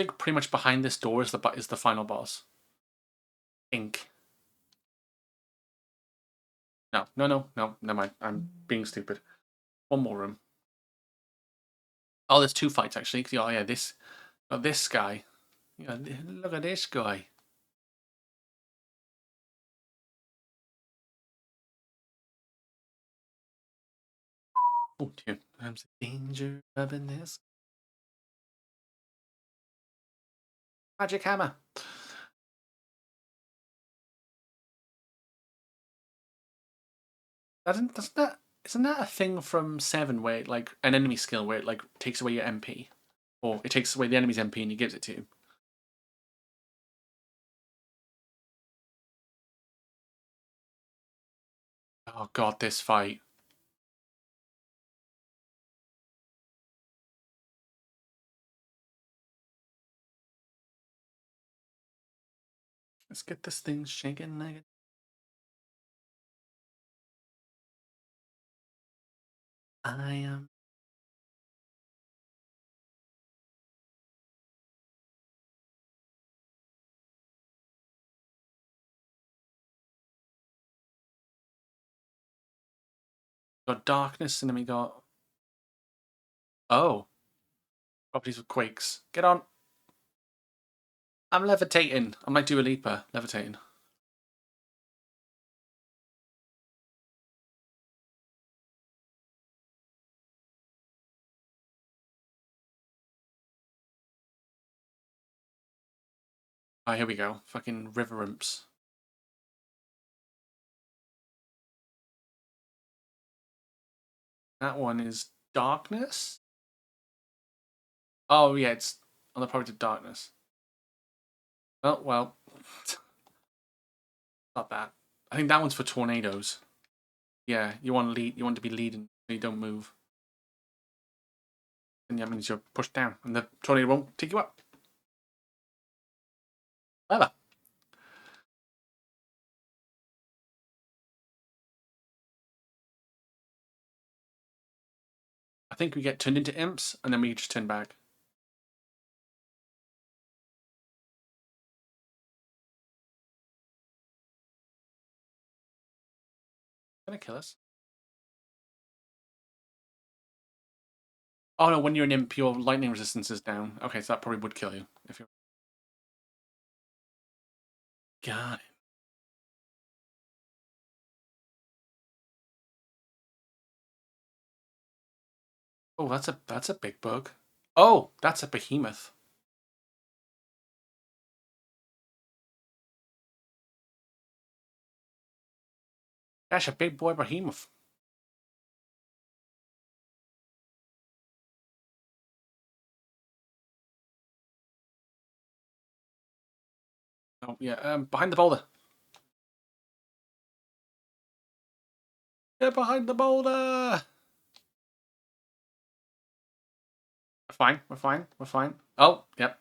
Speaker 1: think pretty much behind this door is the final boss. Ink. No, no, no, no. Never mind. I'm being stupid. One more room. Oh, there's two fights actually. Oh yeah, this guy. Yeah, look at this guy. Oh dear, I'm in danger of this magic hammer. Doesn't that isn't that a thing from Seven where it, like an enemy skill where it like takes away your MP, or it takes away the enemy's MP and he gives it to you? Oh god, this fight. Let's get this thing shaking. I am. Got darkness, and then we got... Oh. Properties of quakes. Get on. I'm levitating. I'm like Dua Lipa, levitating. Oh, here we go. Fucking river imps. That one is darkness? Oh, yeah, it's on the property of darkness. Oh, well. Not bad. I think that one's for tornadoes. Yeah, you want to lead. You want to be leading, so you don't move. And that means you're pushed down, and the tornado won't take you up. Clever. I think we get turned into imps, and then we just turn back. Gonna kill us. Oh no, when you're an imp, your lightning resistance is down. Okay, so that probably would kill you if you're. Got it. Oh, that's a big bug. Oh, that's a behemoth. That's a big boy behemoth. Oh yeah, behind the boulder. Get behind the boulder. We're fine. We're fine. We're fine. Oh, yep.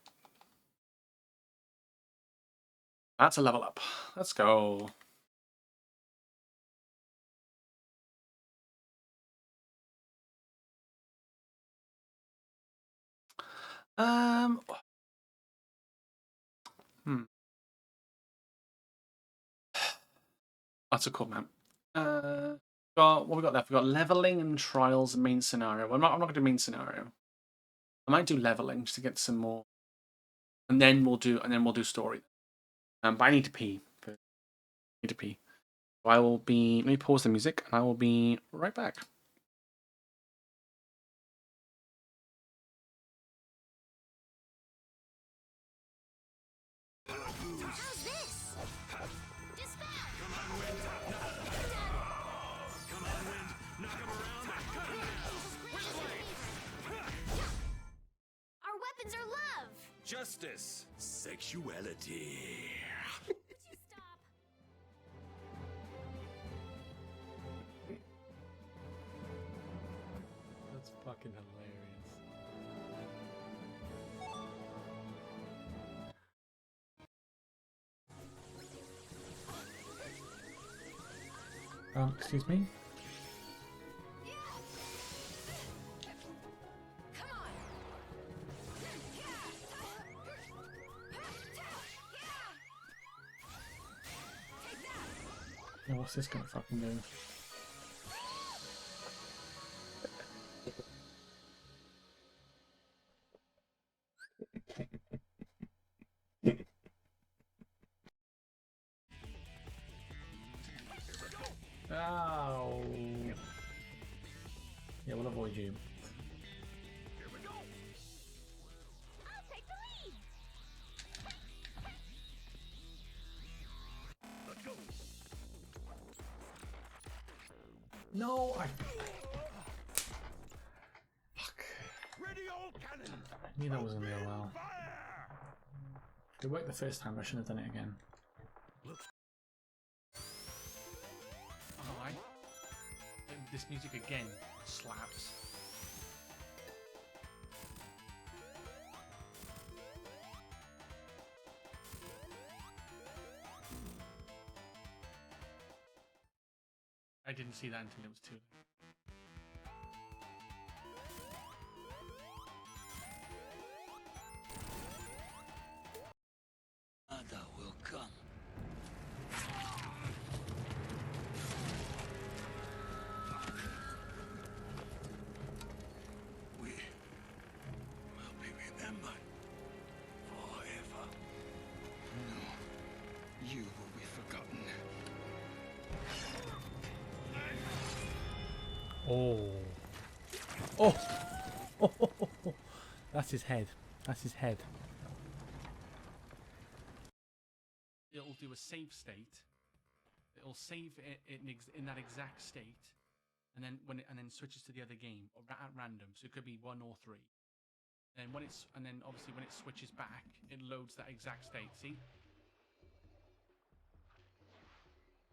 Speaker 1: That's a level up. Let's go. Um. Hmm. That's a cool map. Got what we got left. We got leveling and trials and main scenario. I'm not gonna do main scenario. I might do leveling just to get some more, and then we'll do story. But I need to pee. I need to pee. So I will be. Let me pause the music, and I will be right back.
Speaker 2: Weapons are love,
Speaker 3: justice, sexuality.
Speaker 2: Would you stop?
Speaker 1: That's fucking hilarious. Excuse me? Now what's this gonna fucking do? Ow. Yeah, we'll avoid you.
Speaker 3: Here we go.
Speaker 2: I'll take the lead.
Speaker 3: Let's go.
Speaker 1: No, I. Fuck.
Speaker 3: Ready, all cannon.
Speaker 1: I knew that wasn't gonna go well. It worked the first time, I shouldn't have done it again. Oh, this music again slaps. I didn't see that until it was too late.
Speaker 3: Other will come.
Speaker 1: Oh. Oh. Oh. That's his head. That's his head. It'll do a save state. It'll save it in that exact state, and then switches to the other game or at random. So it could be 1 or 3. And then obviously when it switches back, it loads that exact state. See?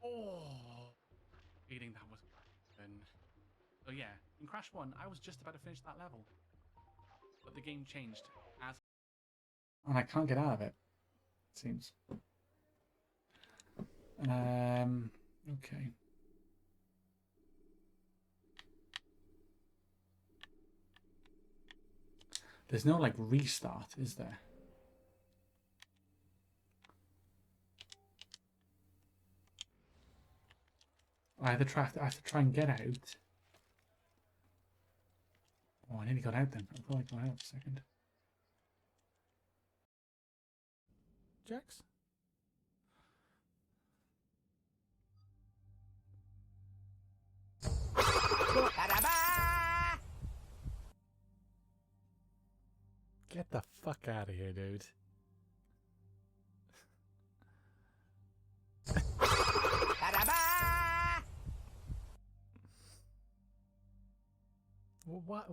Speaker 1: Oh, feeling that was. So yeah, in Crash 1, I was just about to finish that level, but the game changed as. And I can't get out of it. It seems. Okay. There's no like restart, is there? I have to try and get out. Oh, I nearly got out then. I thought I got out for a second. Jax? Get the fuck out of here, dude. What?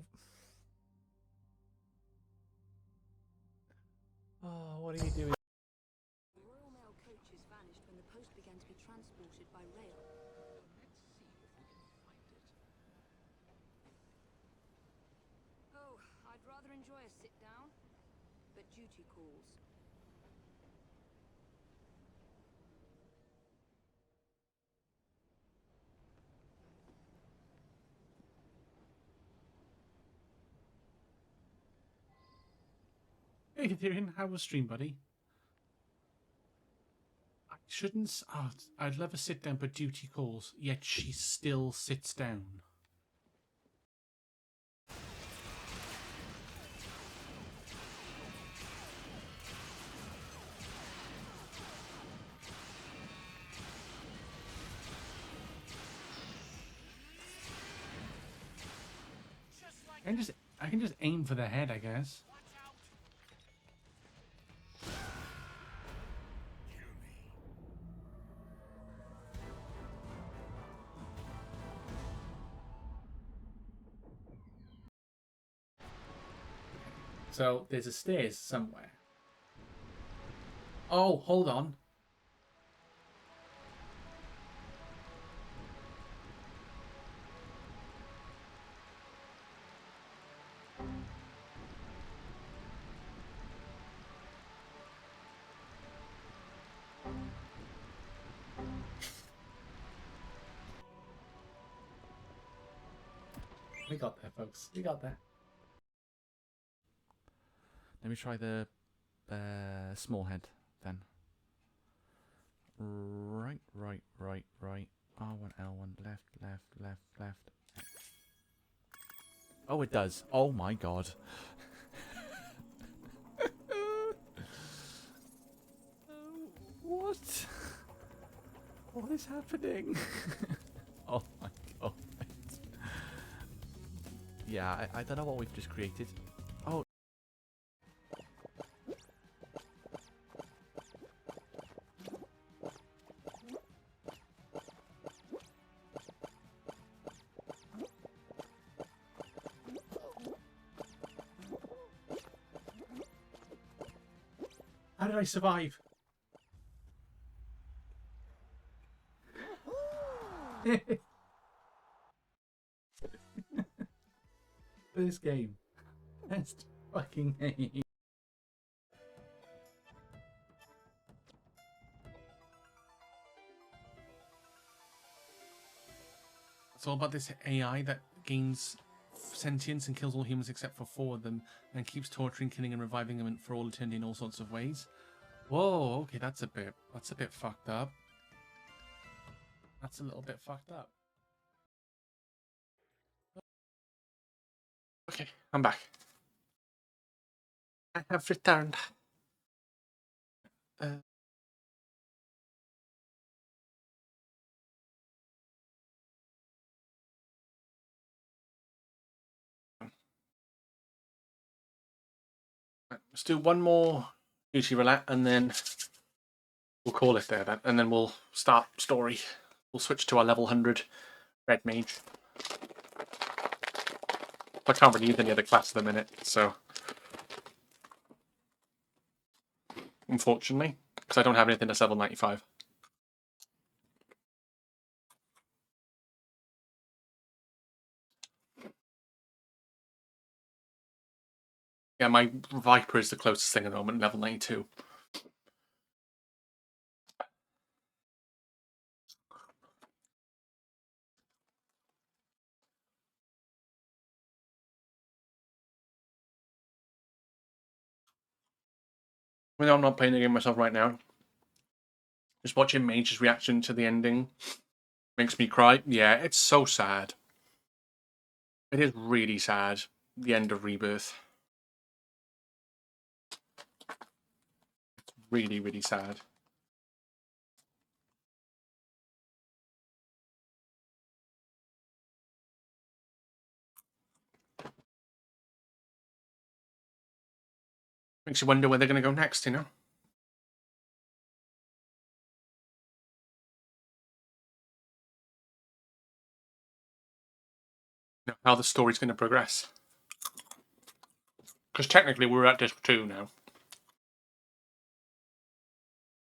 Speaker 1: Oh, what are you doing?
Speaker 4: The Royal Mail coaches vanished when the post began to be transported by rail. Oh, I'd rather enjoy a sit down, but duty calls.
Speaker 1: Hey, Tyrion, how was stream, buddy? I shouldn't. Oh, I'd love a sit down, but duty calls. Yet she still sits down. I can just aim for the head, I guess. So there's a stairs somewhere. Oh, hold on. We got there, folks. We got there. Let me try the small head then. Right. R1, L1, left. Oh, it does. Oh my god. What? What is happening? Oh my god. Yeah, I don't know what we've just created. Oh. How did I survive? This game. That's fucking game. It's all about this AI that gains sentience and kills all humans except for 4 of them, and keeps torturing, killing, and reviving them for all eternity in all sorts of ways. Whoa, okay, that's a bit fucked up. That's a little bit fucked up. Okay, I'm back. I have returned. Right, let's do one more duty roulette, and then we'll call it there. Then, and then we'll start story. We'll switch to our level 100 red mage. I can't really use any other class at the minute, so unfortunately, because I don't have anything that's level 95. Yeah, my Viper is the closest thing at the moment, level 92. I mean, I'm not playing the game myself right now. Just watching Mage's reaction to the ending makes me cry. Yeah, it's so sad. It is really sad. The end of Rebirth. Really, really sad. Makes you wonder where they're going to go next, you know? How the story's going to progress. Because technically we're at disc 2 now.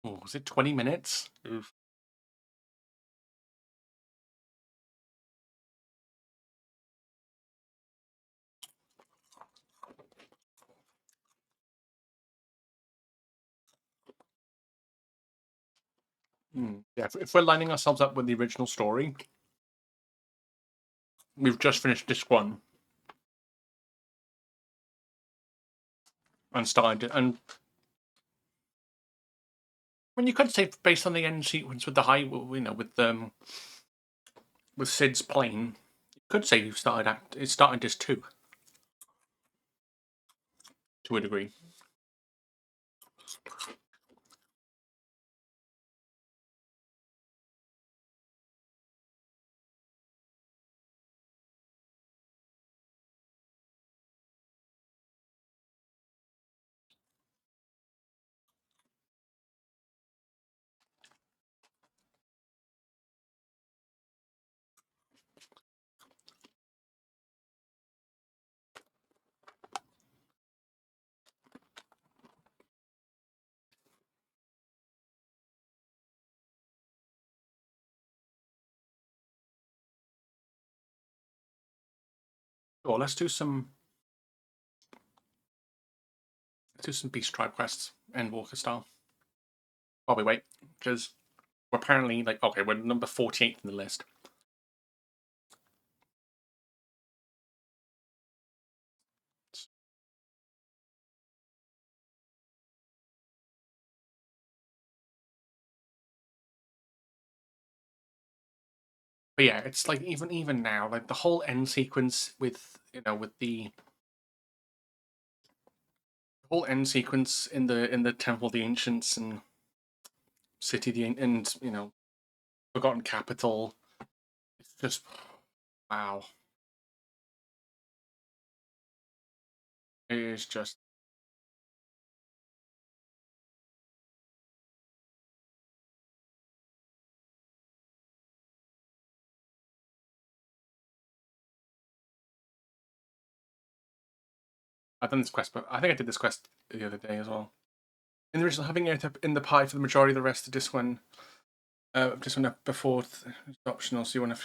Speaker 1: Oh, was it 20 minutes? Oof. Yeah, if we're lining ourselves up with the original story, we've just finished disc 1 and started. And when you could say based on the end sequence with the high, you know, with Sid's plane, you could say we've started disc 2 to a degree. So let's do some Beast Tribe quests, Endwalker style. While we wait, because we're apparently like okay, we're number 48 in the list. But yeah, it's like even now, like the whole end sequence with with the whole end sequence in the Temple of the Ancients and City of the and Forgotten Capital. It's just wow. It is just. I've done this quest, but I think I did this quest the other day as well. In the original, having it up in the pie for the majority of the rest of this one, up before it's optional. So you want to,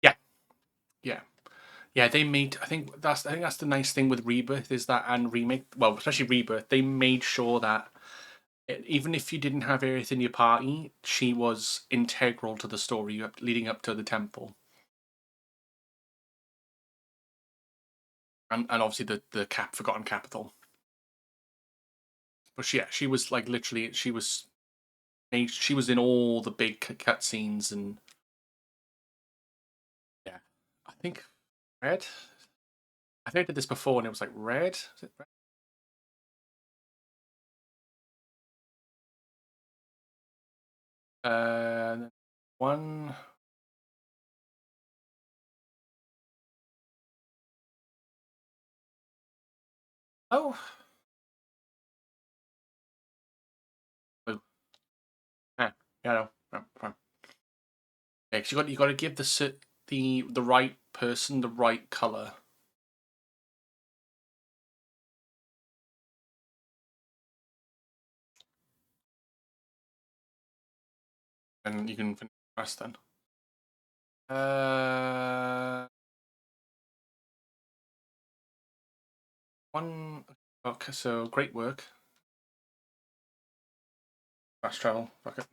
Speaker 1: yeah, yeah, yeah. They made. I think that's the nice thing with Rebirth is that and remake. Well, especially Rebirth, they made sure that even if you didn't have Aerith in your party, she was integral to the story leading up to the temple. And obviously the Forgotten Capital. But she was like literally she was in all the big cutscenes and yeah. I think Red. I think I did this before and it was like Red. Is it Red? One. Oh, Yeah, no, no, fine. Yeah, 'cause you got to give the right person the right color. And you can finish the rest then. Uh, one. Okay, so great work. Fast travel. Fuck it.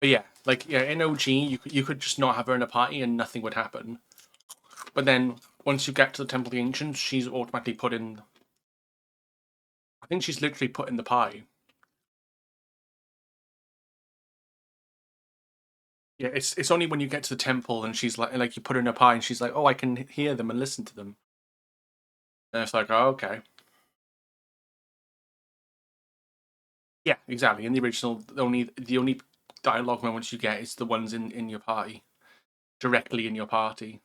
Speaker 1: But yeah, like yeah, in OG, you could just not have her in a party and nothing would happen. But then once you get to the Temple of the Ancients, she's automatically put in. I think she's literally put in the party. Yeah, it's only when you get to the temple and she's like you put her in a party and she's like, oh, I can hear them and listen to them. And it's like, oh, okay. Yeah, exactly. In the original, the only dialogue moments you get is the ones in your party, directly in your party.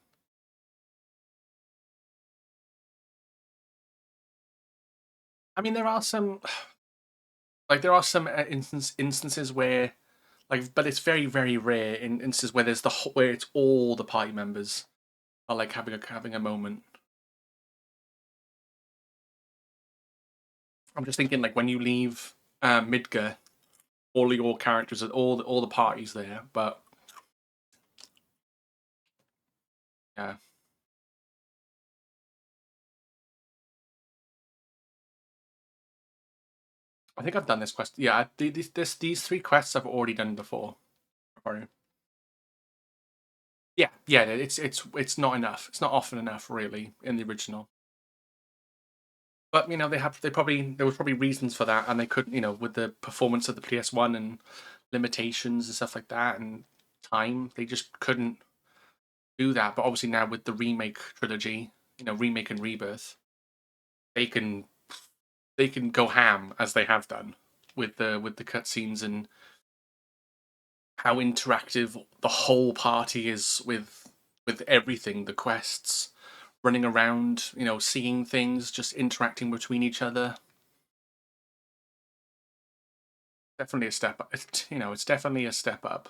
Speaker 1: I mean, there are some instances where like, but it's very very rare in instances where where it's all the party members are like having a moment. I'm just thinking like when you leave Midgar, all of your characters, all the parties there, but yeah. I think I've done this quest. Yeah, these three quests I've already done before. Sorry. Yeah, yeah. It's not enough. It's not often enough, really, in the original. But there was probably reasons for that, and they couldn't, with the performance of the PS1 and limitations and stuff like that, and time, they just couldn't do that. But obviously now with the remake trilogy, remake and rebirth, they can they can go ham as they have done with the cutscenes and how interactive the whole party is with everything, the quests, running around, seeing things, just interacting between each other. Definitely a step up. It's definitely a step up.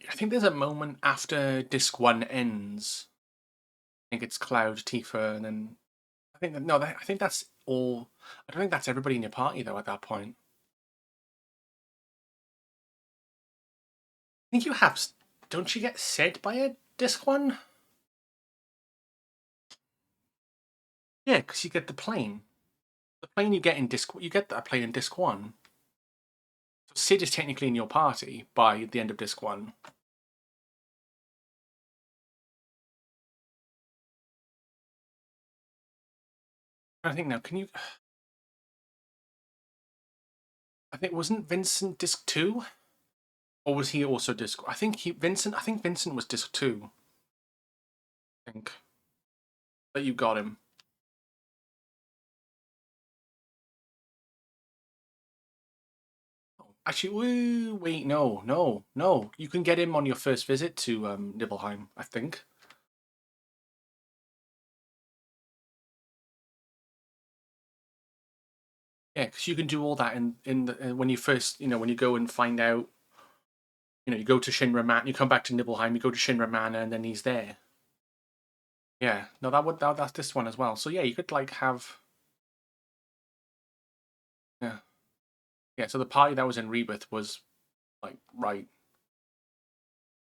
Speaker 1: I think there's a moment after disc one ends. I think it's Cloud, Tifa, and then I think that no, I think that's all. I don't think that's everybody in your party though at that point. I think you have. Don't you get set by a disc one? Yeah, because you get the plane. The plane you get in disc. You get that plane in disc one. So Sid is technically in your party by the end of disc one. I think now. Can you? I think wasn't Vincent disc two, or was he also disc? I think Vincent. I think Vincent was disc two. I think that you got him. Actually, wait, no, no, no. You can get him on your first visit to Nibelheim, I think. Yeah, because you can do all that when you first, when you go and find out, you go to Shinra Man, you come back to Nibelheim, you go to Shinra Manor, and then he's there. Yeah, no, that's this one as well. So yeah, you could like have, yeah, yeah. So the party that was in Rebirth was like right.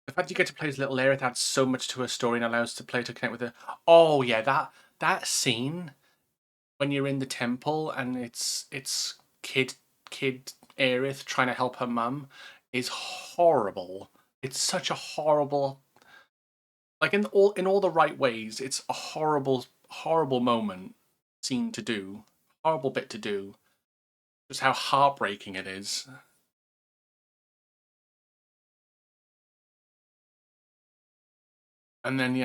Speaker 1: The fact you get to play as Little Aerith adds so much to her story and allows the player to connect with her. Oh yeah, that scene when you're in the temple and it's kid Aerith trying to help her mum is horrible. It's such a horrible, like in all the right ways. It's a horrible moment scene to do, horrible bit to do. Just how heartbreaking it is. And then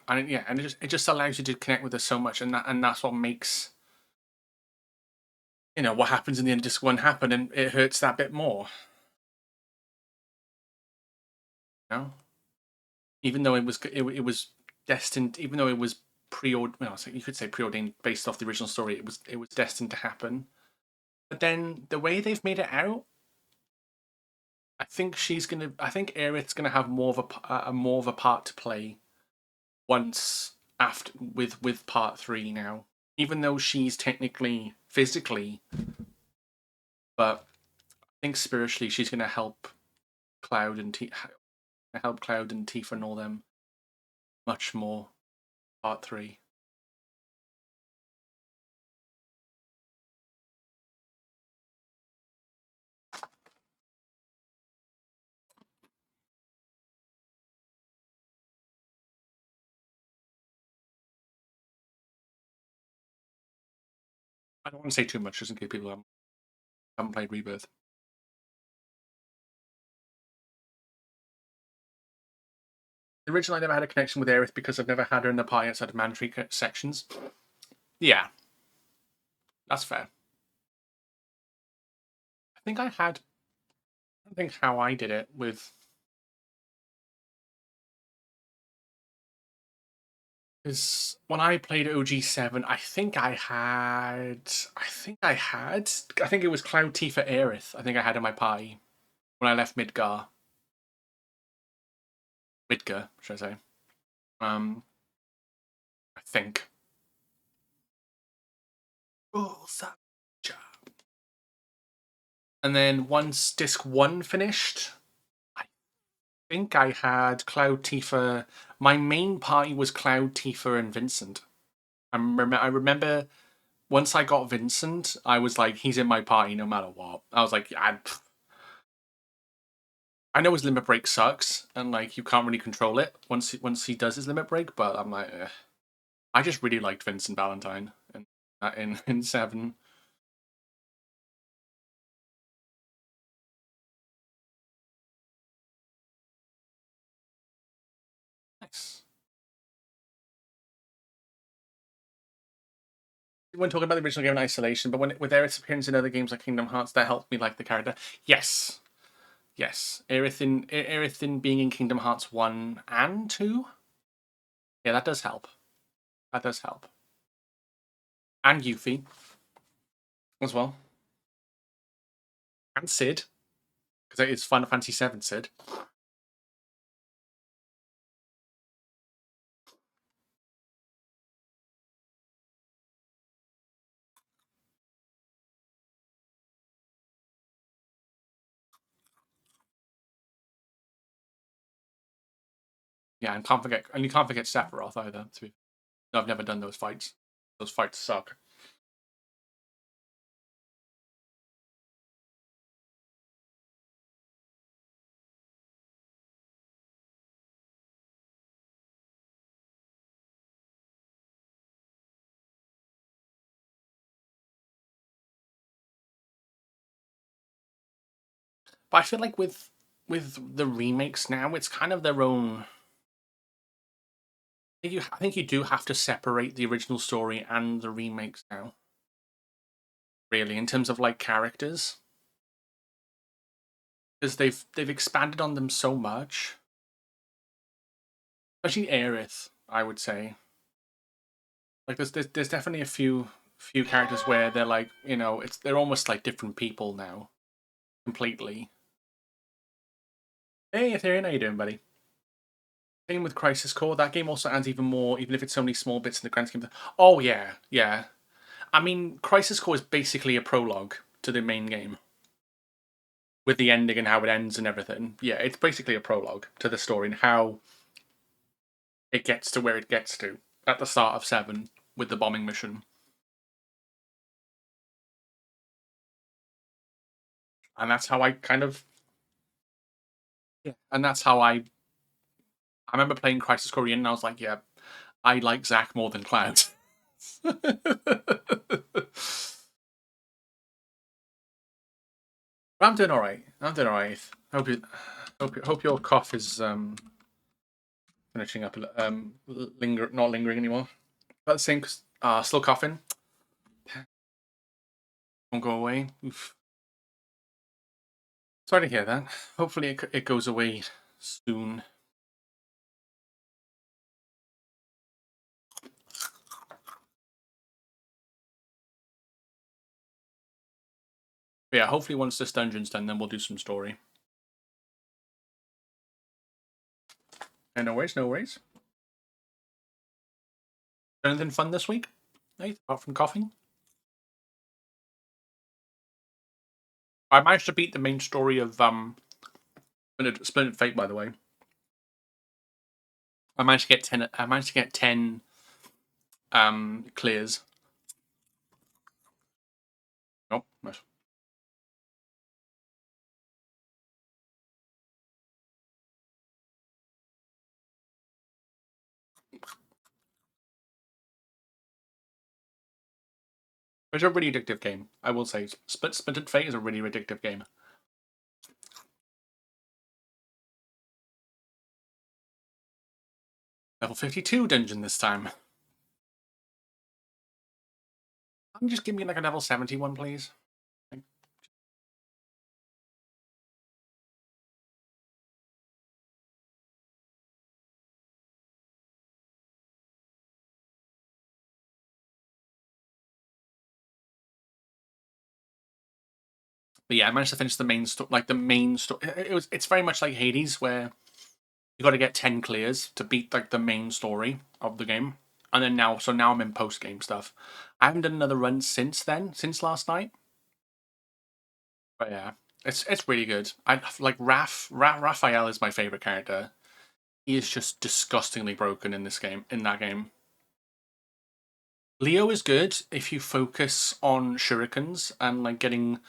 Speaker 1: and it just allows you to connect with her so much, and that's what makes what happens in the end of disc one happen, and it hurts that bit more. You know, even though it was destined, even though it was preordained, well, so you could say preordained based off the original story, it was destined to happen. But then the way they've made it out, I think Aerith's gonna have more of more of a part to play once after with part three now. Even though she's technically physically, but I think spiritually she's gonna help Cloud and Tifa and all them much more. Part three. I don't want to say too much just in case people haven't played Rebirth. The original, I never had a connection with Aerith because I've never had her in the party outside of mandatory sections. Yeah, that's fair. I think I had. I don't think how I did it with. Because when I played OG7, I think I had. I think I had. I think it was Cloud Tifa Aerith. I think I had in my party when I left Midgar. Midgar, should I say? I think. Oh, and then once disc one finished, I think I had Cloud Tifa. My main party was Cloud Tifa and Vincent. I remember once I got Vincent, I was like, he's in my party no matter what. I was like, yeah, I know his limit break sucks, and like you can't really control it once he does his limit break. But I'm like, I just really liked Vincent Valentine in seven. Nice. When talking about the original game in isolation, but with Aerith's appearance in other games like Kingdom Hearts, that helped me like the character. Yes, yes. Aerith in being in Kingdom Hearts 1 and 2. Yeah, that does help. That does help. And Yuffie as well. And Sid, because it's Final Fantasy VII Sid. Yeah, and you can't forget Sephiroth either. No, I've never done those fights. Those fights suck. But I feel like with the remakes now, it's kind of their own. I think you do have to separate the original story and the remakes now. Really, in terms of like characters, because they've expanded on them so much. Especially Aerith, I would say. Like there's definitely a few characters where they're like they're almost like different people now, completely. Hey, Ethereum, how you doing, buddy? Same with Crisis Core. That game also adds even more, even if it's so many small bits in the grand scheme. Oh yeah, yeah. I mean, Crisis Core is basically a prologue to the main game, with the ending and how it ends and everything. Yeah, it's basically a prologue to the story and how it gets to where it gets to at the start of seven with the bombing mission. And that's how I kind of yeah. And that's how I remember playing Crisis Core and I was like, yeah, I like Zack more than Cloud. I'm doing all right. I'm doing all right. Hope your cough is finishing up. Not lingering anymore. But the same. Still coughing. Won't go away. Oof. Sorry to hear that. Hopefully it goes away soon. But yeah, hopefully once this dungeon's done, then we'll do some story. And no worries, no worries. Anything fun this week? Nate, apart from coughing? I managed to beat the main story of Splintered Fate, by the way. I managed to get 10. I managed to get 10 clears. Oh, nice. It's a really addictive game, I will say. Splintered Fate is a really addictive game. Level 52 dungeon this time. Just give me like a level 71, please. But yeah, I managed to finish the main story. Like the main story, it's very much like Hades, where you got to get 10 clears to beat like the main story of the game. And then now I'm in post game stuff. I haven't done another run since then, since last night. But yeah, it's really good. I like Raphael is my favorite character. He is just disgustingly broken in this game. In that game, Leo is good if you focus on shurikens and like getting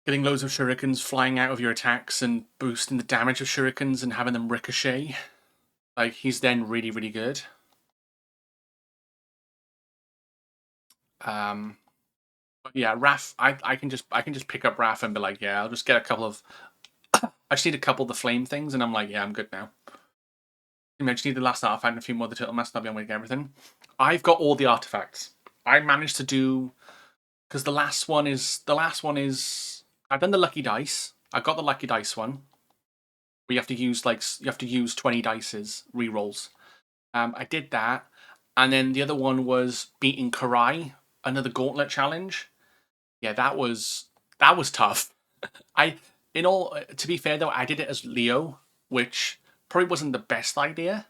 Speaker 1: loads of shurikens flying out of your attacks and boosting the damage of shurikens and having them ricochet. Like he's then really really good. But yeah, Raph, I can just pick up Raph and be like, yeah, I'll just get a couple of. I just need a couple of the flame things, and I'm like, yeah, I'm good now. I just need the last artifact and a few more of the turtle masks, and I'll be on with everything. I've got all the artifacts. I managed to do because the last one is I've done the lucky dice. I got the lucky dice one. Where you have to use 20 dices rerolls. I did that, and then the other one was beating Karai, another gauntlet challenge. Yeah, that was tough. I in all to be fair though, I did it as Leo, which probably wasn't the best idea,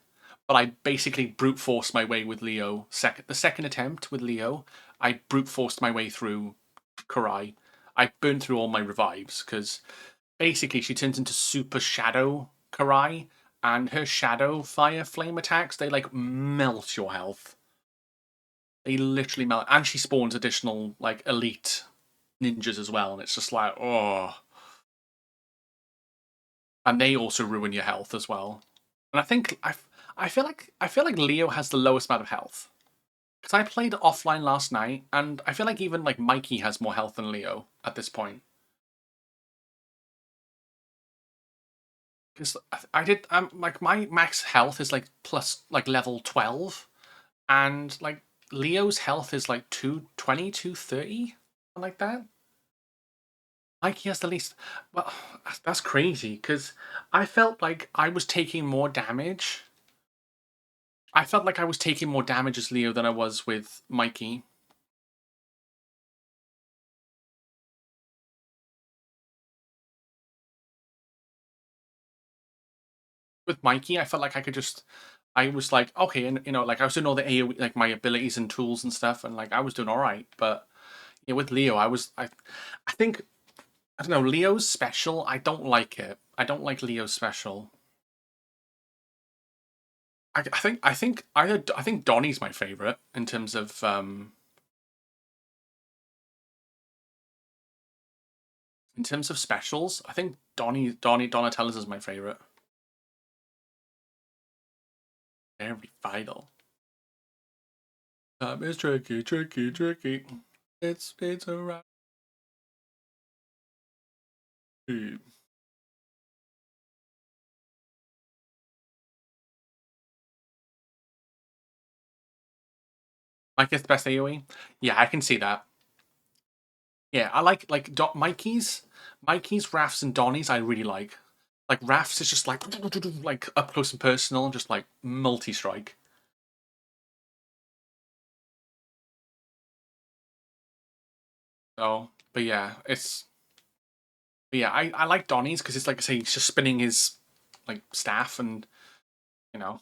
Speaker 1: but I basically brute forced my way with Leo. The second attempt with Leo, I brute forced my way through Karai. I burned through all my revives because basically she turns into Super Shadow Karai, and her Shadow Fire Flame attacks they like melt your health. They literally melt, and she spawns additional like elite ninjas as well, and it's just like oh, and they also ruin your health as well. And I feel like Leo has the lowest amount of health because I played offline last night, and I feel like even like Mikey has more health than Leo at this point. Because I did like my max health is like plus like level 12, and like Leo's health is like 220, 230, like that. Mikey has the least. Well, that's crazy because I felt like I was taking more damage. I felt like I was taking more damage as Leo than I was with Mikey. With Mikey, I felt like I could just. I was like, okay, and like I was doing all the AoE, like my abilities and tools and stuff, and like I was doing all right. But yeah, with Leo, I think I don't know. Leo's special. I don't like it. I don't like Leo's special. I think Donnie's my favorite in terms of specials. I think Donatello's is my favorite. Very vital. It's tricky, tricky, tricky. It's a right. Mike is the best AoE. Yeah, I can see that. Yeah, I like Mikey's, Raph's, and Donnie's. I really like. Like Raph's is just like up close and personal, just like multi strike. So, but yeah, but yeah, I like Donnie's because it's like I say, he's just spinning his like staff, and you know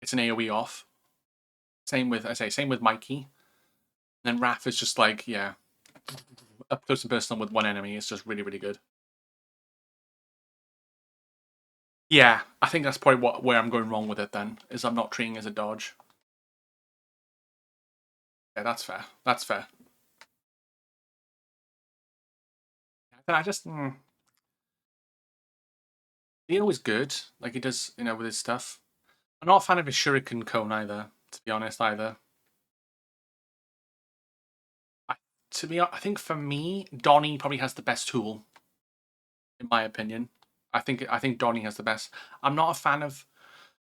Speaker 1: it's an AoE off. Same with Mikey. And then Raph is just like, yeah, up close and personal with one enemy. It's just really, really good. Yeah, I think that's probably where I'm going wrong with it then, is I'm not treating it as a dodge. Yeah, that's fair. That's fair. Then I just, Leo is good. Like he does, with his stuff. I'm not a fan of his Shuriken Cone either, to be honest, either. I, I think for me, Donnie probably has the best tool, in my opinion. I think Donnie has the best. I'm not a fan of.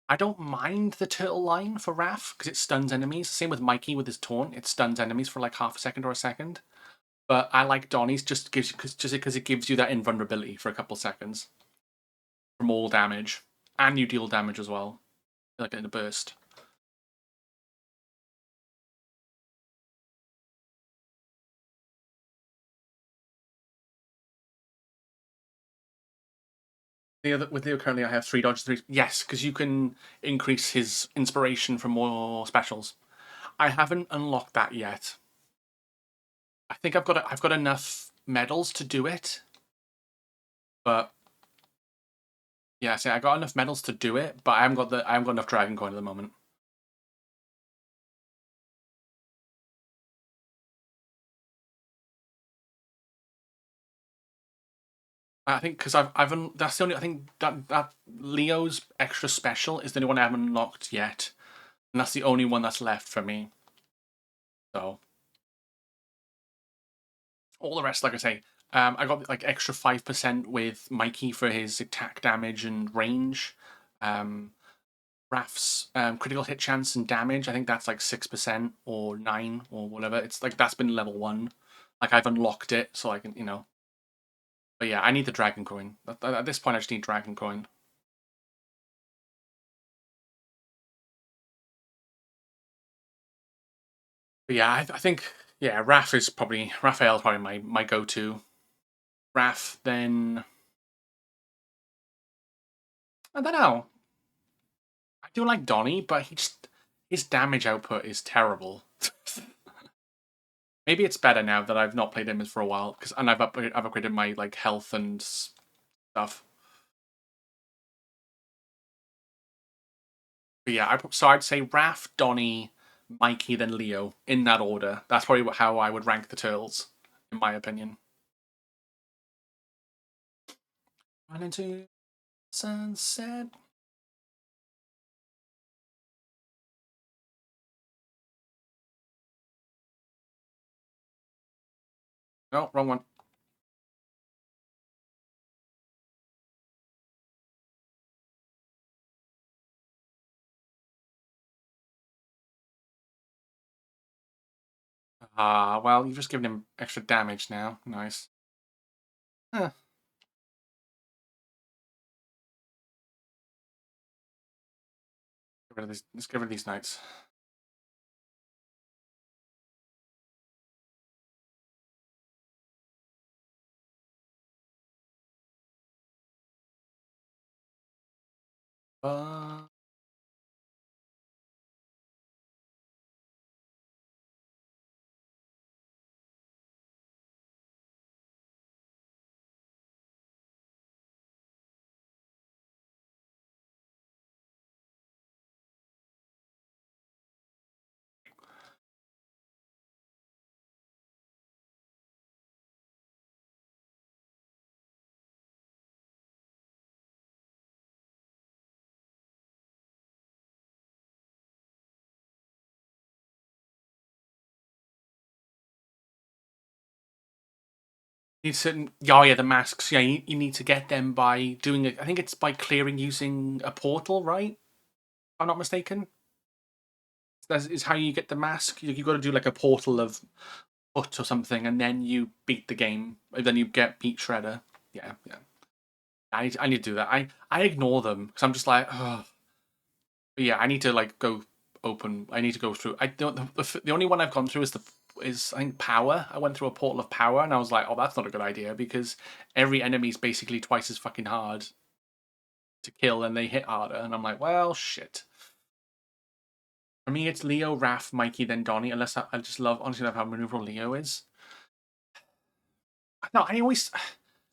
Speaker 1: I don't mind the turtle line for Raph because it stuns enemies. Same with Mikey with his taunt; it stuns enemies for like half a second or a second. But I like Donnie's just because it gives you that invulnerability for a couple seconds from all damage, and you deal damage as well, like in a burst. With Leo currently, I have 3 dodges. Yes, because you can increase his inspiration for more specials. I haven't unlocked that yet. I think I've got enough medals to do it, but yeah, I got enough medals to do it, but I haven't got enough Dragon Coin at the moment. I think because that's the only I think that Leo's extra special is the only one I haven't unlocked yet, and that's the only one that's left for me. So all the rest, like I say, I got like extra 5% with Mikey for his attack damage and range. Um, Raph's critical hit chance and damage. I think that's like 6% or 9 or whatever. It's like that's been level 1. Like I've unlocked it, so I can. But yeah, I need the Dragon Coin. At this point, I just need Dragon Coin. But yeah, I think yeah, Raphael's probably my go-to. Raph, then I don't know. I do like Donnie, but his damage output is terrible. Maybe it's better now that I've not played him for a while because and I've upgraded my like health and stuff. But yeah, so I'd say Raph, Donnie, Mikey, then Leo in that order. That's probably how I would rank the turtles, in my opinion. Run into sunset. No, wrong one. Ah, well, you've just given him extra damage now. Nice. Huh. Get rid of these. Let's get rid of these knights. Uh, need certain. Oh yeah, the masks. Yeah, you need to get them by doing it. I think it's by clearing using a portal, right? If I'm not mistaken. That is how you get the mask. You got to do like a portal of foot or something, and then you beat the game. Then you beat Shredder. Yeah, yeah. I need to do that. I ignore them because I'm just like, oh. But yeah, I need to like go open. I need to go through. I don't. The only one I've gone through is I think Power. I went through a portal of Power, and I was like, oh, that's not a good idea because every enemy is basically twice as fucking hard to kill, and they hit harder. And I'm like, well, shit. For me, it's Leo, Raph, Mikey, then Donnie. Unless I just honestly love how maneuverable Leo is. No, I always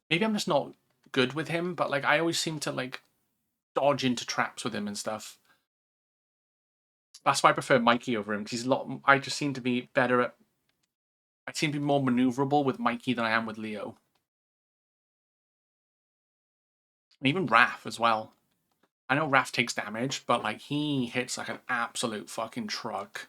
Speaker 1: maybe I'm just not good with him, but like I always seem to like dodge into traps with him and stuff. That's why I prefer Mikey over him because he's a lot. I just seem to be better at. I seem to be more maneuverable with Mikey than I am with Leo, and even Raph as well. I know Raph takes damage, but like he hits like an absolute fucking truck.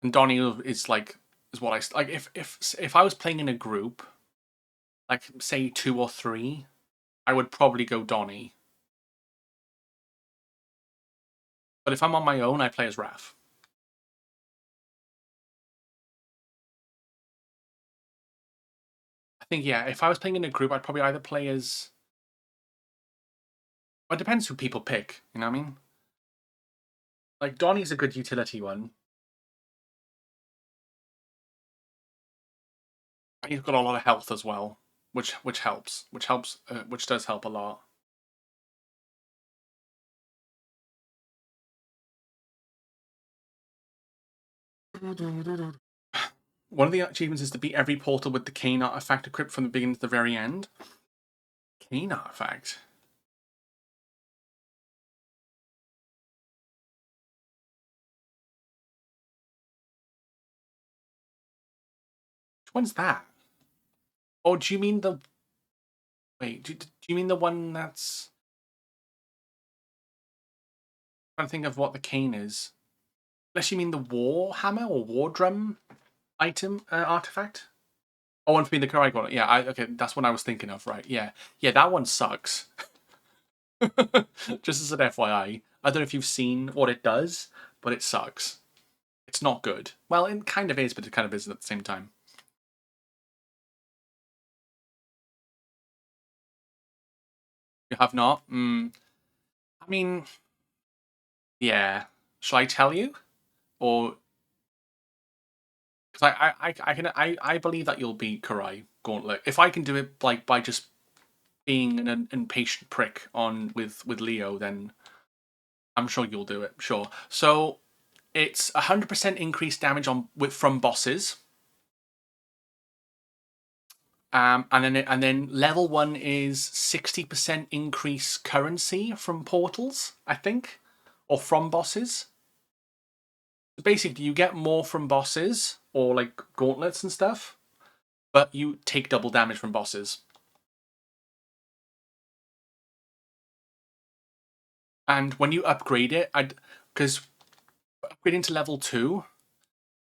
Speaker 1: And Donnie is like is what I like. If I was playing in a group, like say 2 or 3, I would probably go Donnie. But if I'm on my own, I play as Raph. I think yeah, if I was playing in a group, I'd probably either play as. Well, it depends who people pick. You know what I mean? Like Donnie's a good utility one. He's got a lot of health as well, which helps, which does help a lot. One of the achievements is to beat every portal with the Cane artifact equipped from the beginning to the very end. Cane artifact. Which one's that? Oh, do you mean the? Wait, do you mean the one that's? I'm trying to think of what the cane is. Unless you mean the war hammer or war drum item artifact. Oh, one for being the karate got it. Yeah, okay, that's what I was thinking of. Right? Yeah, yeah, that one sucks. Just as an FYI, I don't know if you've seen what it does, but it sucks. It's not good. Well, it kind of is, but it kind of isn't at the same time. You have not? I mean, yeah. Shall I tell you? Or because I believe that you'll beat Karai Gauntlet if I can do it like by just being an impatient prick on with Leo, then I'm sure you'll do it. Sure. So it's 100% increased damage from bosses. And then level 1 is 60% increase currency from portals, I think, or from bosses. So basically, you get more from bosses or like gauntlets and stuff, but you take double damage from bosses. And when you upgrade it, because upgrading to level 2,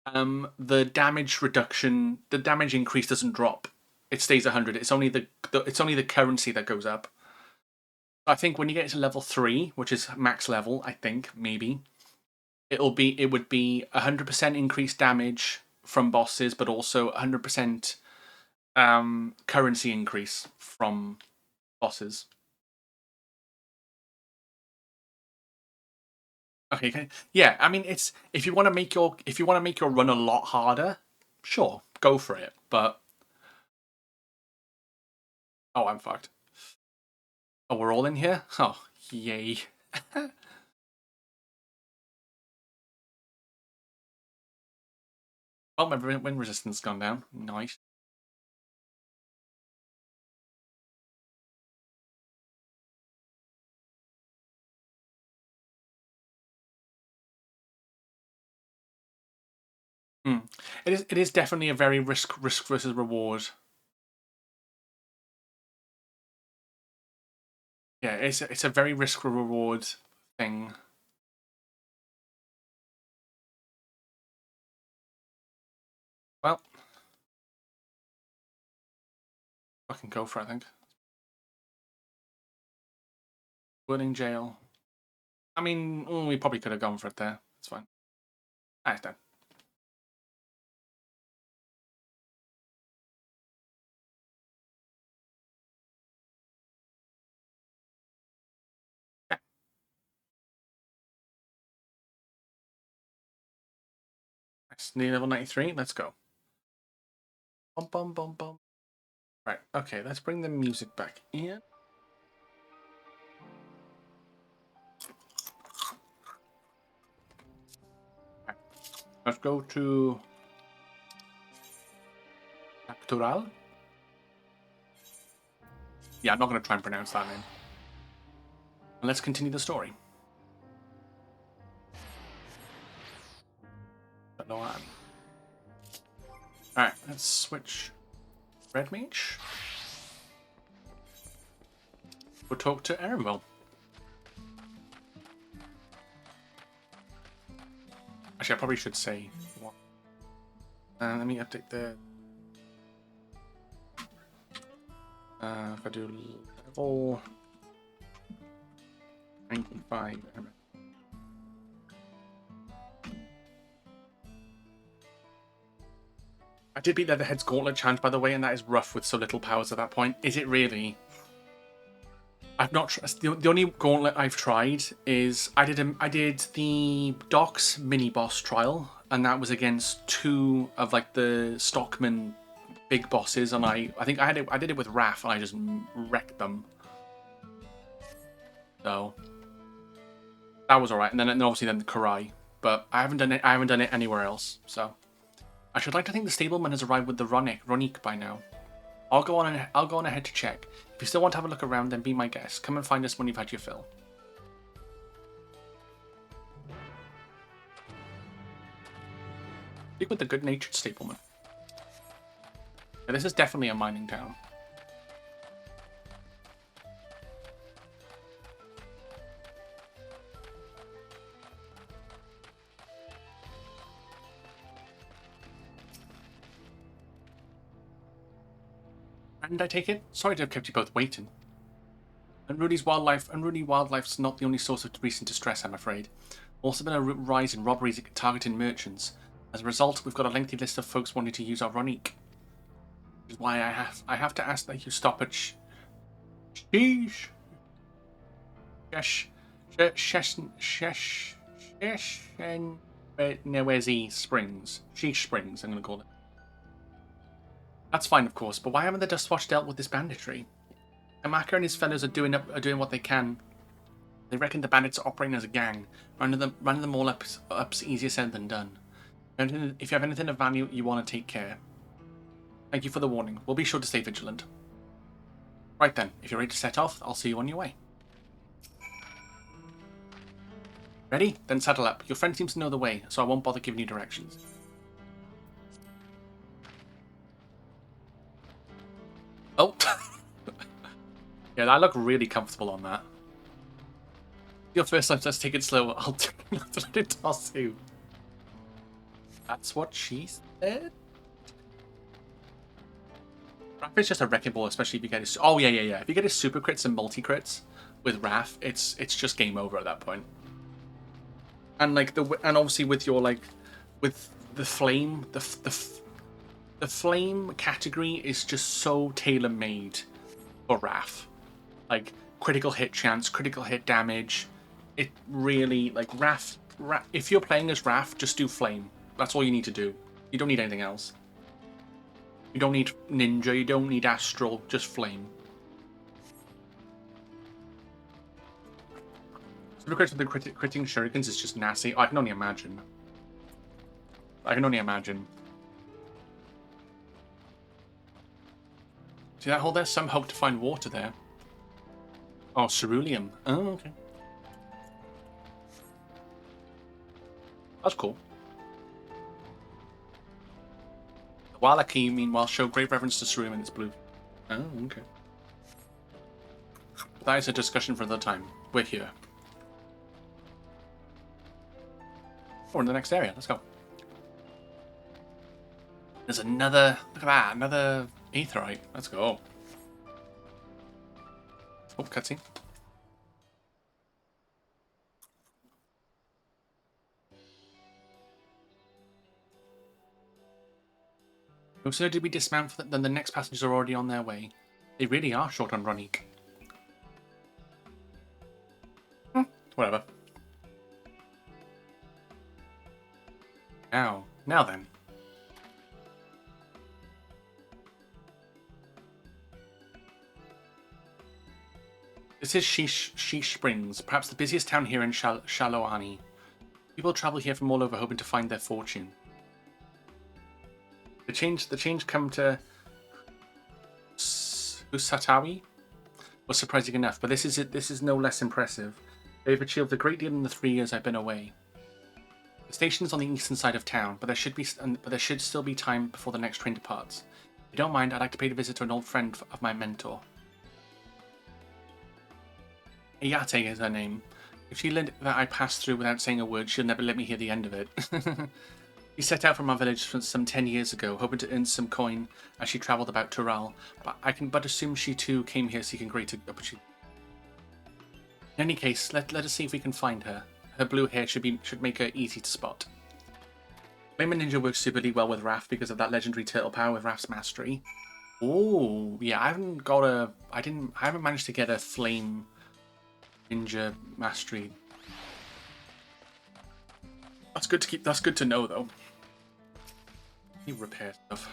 Speaker 1: the damage reduction, the damage increase doesn't drop. It stays 100. It's only the currency that goes up. I think when you get to level 3, which is max level, I think maybe it would be 100% increased damage from bosses, but also 100% currency increase from bosses. Okay. Yeah, I mean it's if you want to make your run a lot harder, sure, go for it. But oh, I'm fucked. Oh, we're all in here? Oh, yay. Oh, my wind resistance gone down. Nice. Hmm. It is definitely a very risk versus reward. Yeah, it's a very risk reward thing. Well, fucking go for it, I think. Whirling jail. I mean, we probably could have gone for it there. It's fine. Ah, it's done. Yeah. Nice. Near level 93. Let's go. Bum, bum, bum, bum. Right. Okay, let's bring the music back in. Okay. Let's go to Natural. Yeah, I'm not going to try and pronounce that name. And let's continue the story. But no, alright, let's switch. Red Mage. We'll talk to Erenville. Actually, I probably should say what. Let me update the. If I do level 95. I did beat Leatherhead's Gauntlet Challenge, by the way, and that is rough with so little powers at that point. Is it really? I've not. The only gauntlet I've tried is I did the Doc's mini boss trial, and that was against 2 of like the Stockman big bosses, and I think I did it with Raph, and I just wrecked them. So that was alright, and then obviously the Karai, but I haven't done it anywhere else. So I should like to think the stableman has arrived with the Ronique by now. I'll go on ahead to check. If you still want to have a look around, then be my guest. Come and find us when you've had your fill. Speak with the good-natured stableman. Yeah, this is definitely a mining town. And I take it? Sorry to have kept you both waiting. Unruly wildlife's not the only source of recent distress, I'm afraid. Also been a rise in robberies targeting merchants. As a result, we've got a lengthy list of folks wanting to use our Ronique. Which is why I have to ask that you stop at Sheesh. Newezi Springs. Sheesh Springs, I'm going to call it. That's fine, of course, but why haven't the Dustwatch dealt with this banditry? Amaka and his fellows are doing what they can. They reckon the bandits are operating as a gang. Running them all up's easier said than done. If you have anything of value, you want to take care. Thank you for the warning. We'll be sure to stay vigilant. Right then, if you're ready to set off, I'll see you on your way. Ready? Then saddle up. Your friend seems to know the way, so I won't bother giving you directions. Oh! Yeah, I look really comfortable on that. Your first time, let's take it slow. I'll let it toss you. That's what she said? Raph is just a wrecking ball, especially if you get his... Oh, yeah. If you get his super crits and multi-crits with Raph, it's just game over at that point. And like and obviously with your like with the flame, the flame category is just so tailor-made for Raph. Like critical hit chance, critical hit damage. It really like Raph. If you're playing as Raph, just do flame. That's all you need to do. You don't need anything else. You don't need ninja. You don't need astral. Just flame. Super crits with the critting shurikens is just nasty. I can only imagine. See that hole there? Some hope to find water there. Oh, ceruleum. Oh, okay. That's cool. The Wallaki, meanwhile, show great reverence to ceruleum in its blue. Oh, okay. But that is a discussion for another time. We're here. We're in the next area. Let's go. There's another... Look at that. Another aetheryte. Let's go. Oh, cutscene. No sooner did we dismount than the next passengers are already on their way. They really are short on Ronique. Whatever. Now then. This is Sheesh Springs, perhaps the busiest town here in Shalawani. People travel here from all over hoping to find their fortune. The change come to Usatawi was surprising enough, but this is no less impressive. They've achieved a great deal in the 3 years I've been away. The station is on the eastern side of town, but there should still be time before the next train departs. If you don't mind, I'd like to pay a visit to an old friend of my mentor. Ayate is her name. If she let that I pass through without saying a word, she'll never let me hear the end of it. She set out from our village some 10 years ago, hoping to earn some coin as she travelled about Tural, but I can but assume she too came here seeking greater opportunity. In any case, let us see if we can find her. Her blue hair should make her easy to spot. Flame and Ninja works superly well with Raph because of that legendary turtle power with Raph's mastery. Oh, yeah, I haven't managed to get a Flame Ninja mastery. That's good to know though. You repair stuff.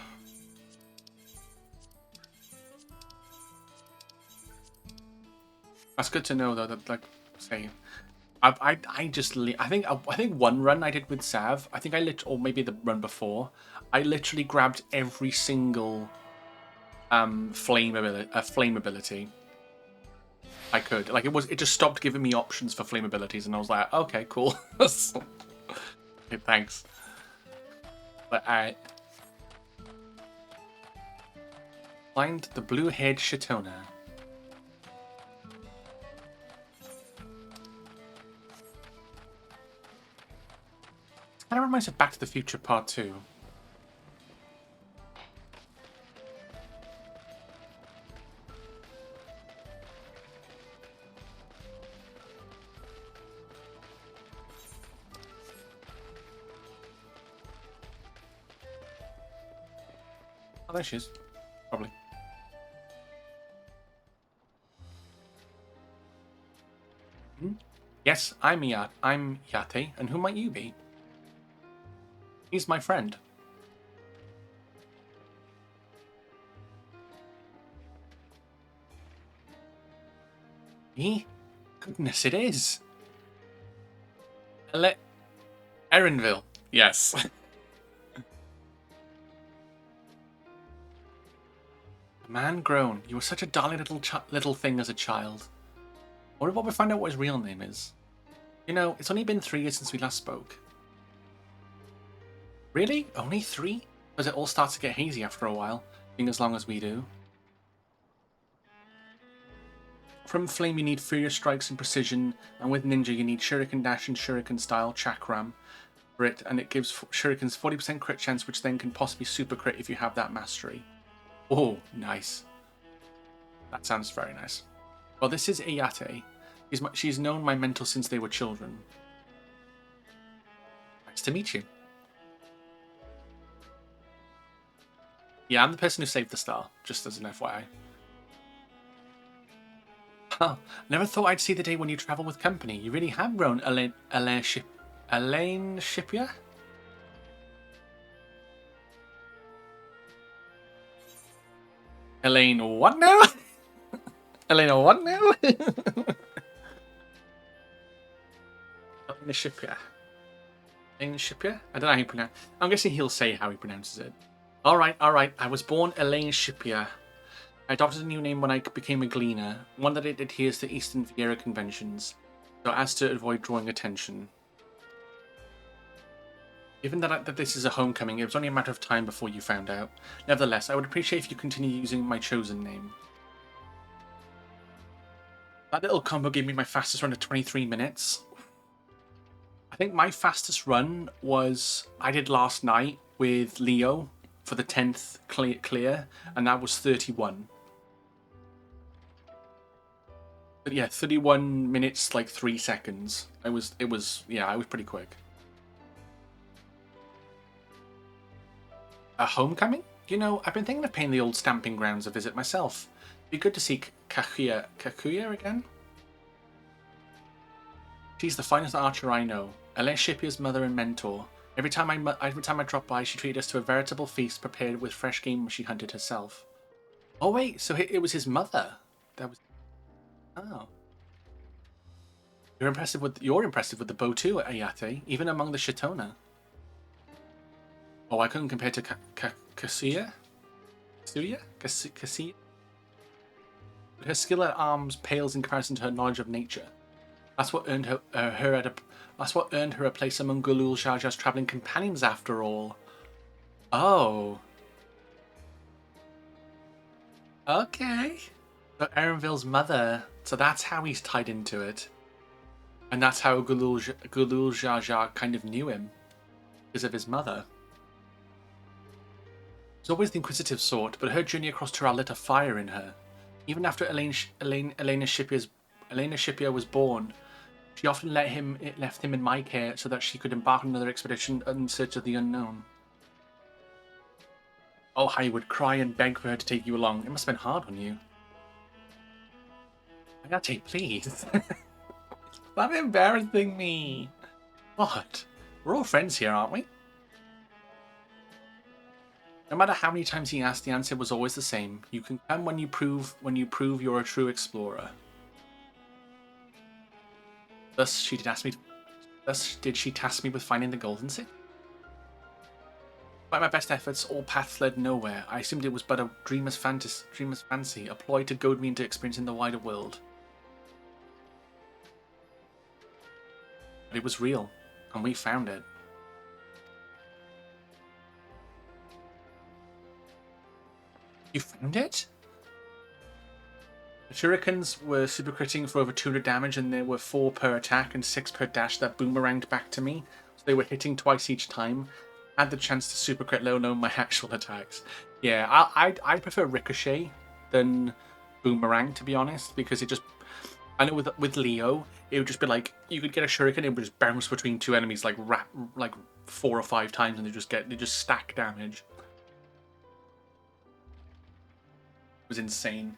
Speaker 1: That's good to know though, that like say I think one run I did with Sav, or maybe the run before, I literally grabbed every single flame ability I could. Like it just stopped giving me options for flame abilities and I was like, okay, cool. Okay, thanks. But I find the blue-haired Shatona. Kind of reminds me of Back to the Future Part 2. Oh, there she is. Probably. Yes, I'm Yate, and who might you be? He's my friend. Me? Goodness, it is. Erenville. Yes. Man grown. You were such a darling little thing as a child. What about we find out what his real name is? You know, it's only been 3 years since we last spoke. Really? Only 3? Because it all starts to get hazy after a while, being as long as we do. From Flame you need Furious Strikes and Precision, and with Ninja you need Shuriken Dash and Shuriken Style Chakram for it, and it gives Shurikens 40% crit chance, which then can possibly super crit if you have that mastery. Oh, nice. That sounds very nice. Well, this is Ayate. She's known my mentor since they were children. Nice to meet you. Yeah, I'm the person who saved the star, just as an FYI. Huh, never thought I'd see the day when you travel with company. You really have grown, Elaine Shipia? Elaine what now? Elaine what now? Elaine Shipia. Elaine Shipia? I don't know how you pronounce it. I'm guessing he'll say how he pronounces it. Alright. I was born Elaine Shipia. I adopted a new name when I became a gleaner, one that it adheres to Eastern Viera conventions, so as to avoid drawing attention. Given that this is a homecoming, it was only a matter of time before you found out. Nevertheless, I would appreciate if you continue using my chosen name. That little combo gave me my fastest run of 23 minutes. I think my fastest run was I did last night with Leo for the 10th clear, and that was 31. But yeah, 31 minutes, like 3 seconds. I was pretty quick. A homecoming? You know, I've been thinking of paying the old stamping grounds a visit myself. It'd be good to see Kakuya again. She's the finest archer I know. Elaine Shipier's mother and mentor. Every time I drop by, she treated us to a veritable feast prepared with fresh game she hunted herself. Oh wait, so it was his mother. That was. Oh. You're impressive with the bow too, Ayate, even among the Shitona. Oh, I couldn't compare to Kasuya? Kasuya? But her skill at arms pales in comparison to her knowledge of nature. That's what earned her a place among Gulul Jar Jar's traveling companions after all. Oh. Okay. So Erenville's mother, so that's how he's tied into it. And that's how Gulul Jar Jar kind of knew him. Because of his mother. She's always the inquisitive sort, but her journey across Tural lit a fire in her. Even after Elena Shipier was born, she often left him in my care so that she could embark on another expedition in search of the unknown. Oh, how you would cry and beg for her to take you along. It must have been hard on you. Ayate, please. Stop embarrassing me. What? We're all friends here, aren't we? No matter how many times he asked, the answer was always the same. You can come when you prove you're a true explorer. Thus did she task me with finding the Golden City? By my best efforts, all paths led nowhere. I assumed it was but a dreamer's fancy, a ploy to goad me into experiencing the wider world. But it was real, and we found it. You found it? The shurikens were supercritting for over 200 damage, and there were 4 per attack and 6 per dash that boomeranged back to me. So they were hitting twice each time. I had the chance to supercrit, let alone my actual attacks. Yeah, I prefer Ricochet than Boomerang, to be honest, because it just... I know with Leo, it would just be like, you could get a shuriken, it would just bounce between 2 enemies like 4 or 5 times, and they just stack damage. It was insane.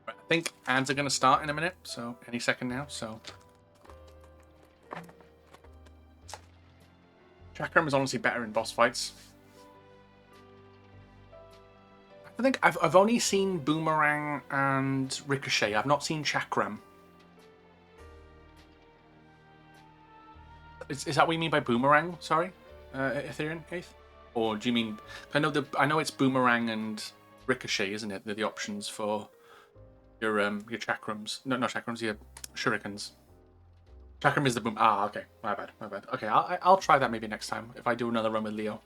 Speaker 1: Right, I think ads are going to start in a minute, so any second now, so... Chakram is honestly better in boss fights. I think I've only seen Boomerang and Ricochet. I've not seen Chakram. Is that what you mean by Boomerang? Sorry, Ethereum Keith? Or do you mean? I know it's Boomerang and Ricochet, isn't it? They're the options for your Chakrams. No, not Chakrams. Your Shurikens. Chakram is the boom. Ah, okay. My bad. Okay, I'll try that maybe next time if I do another run with Leo.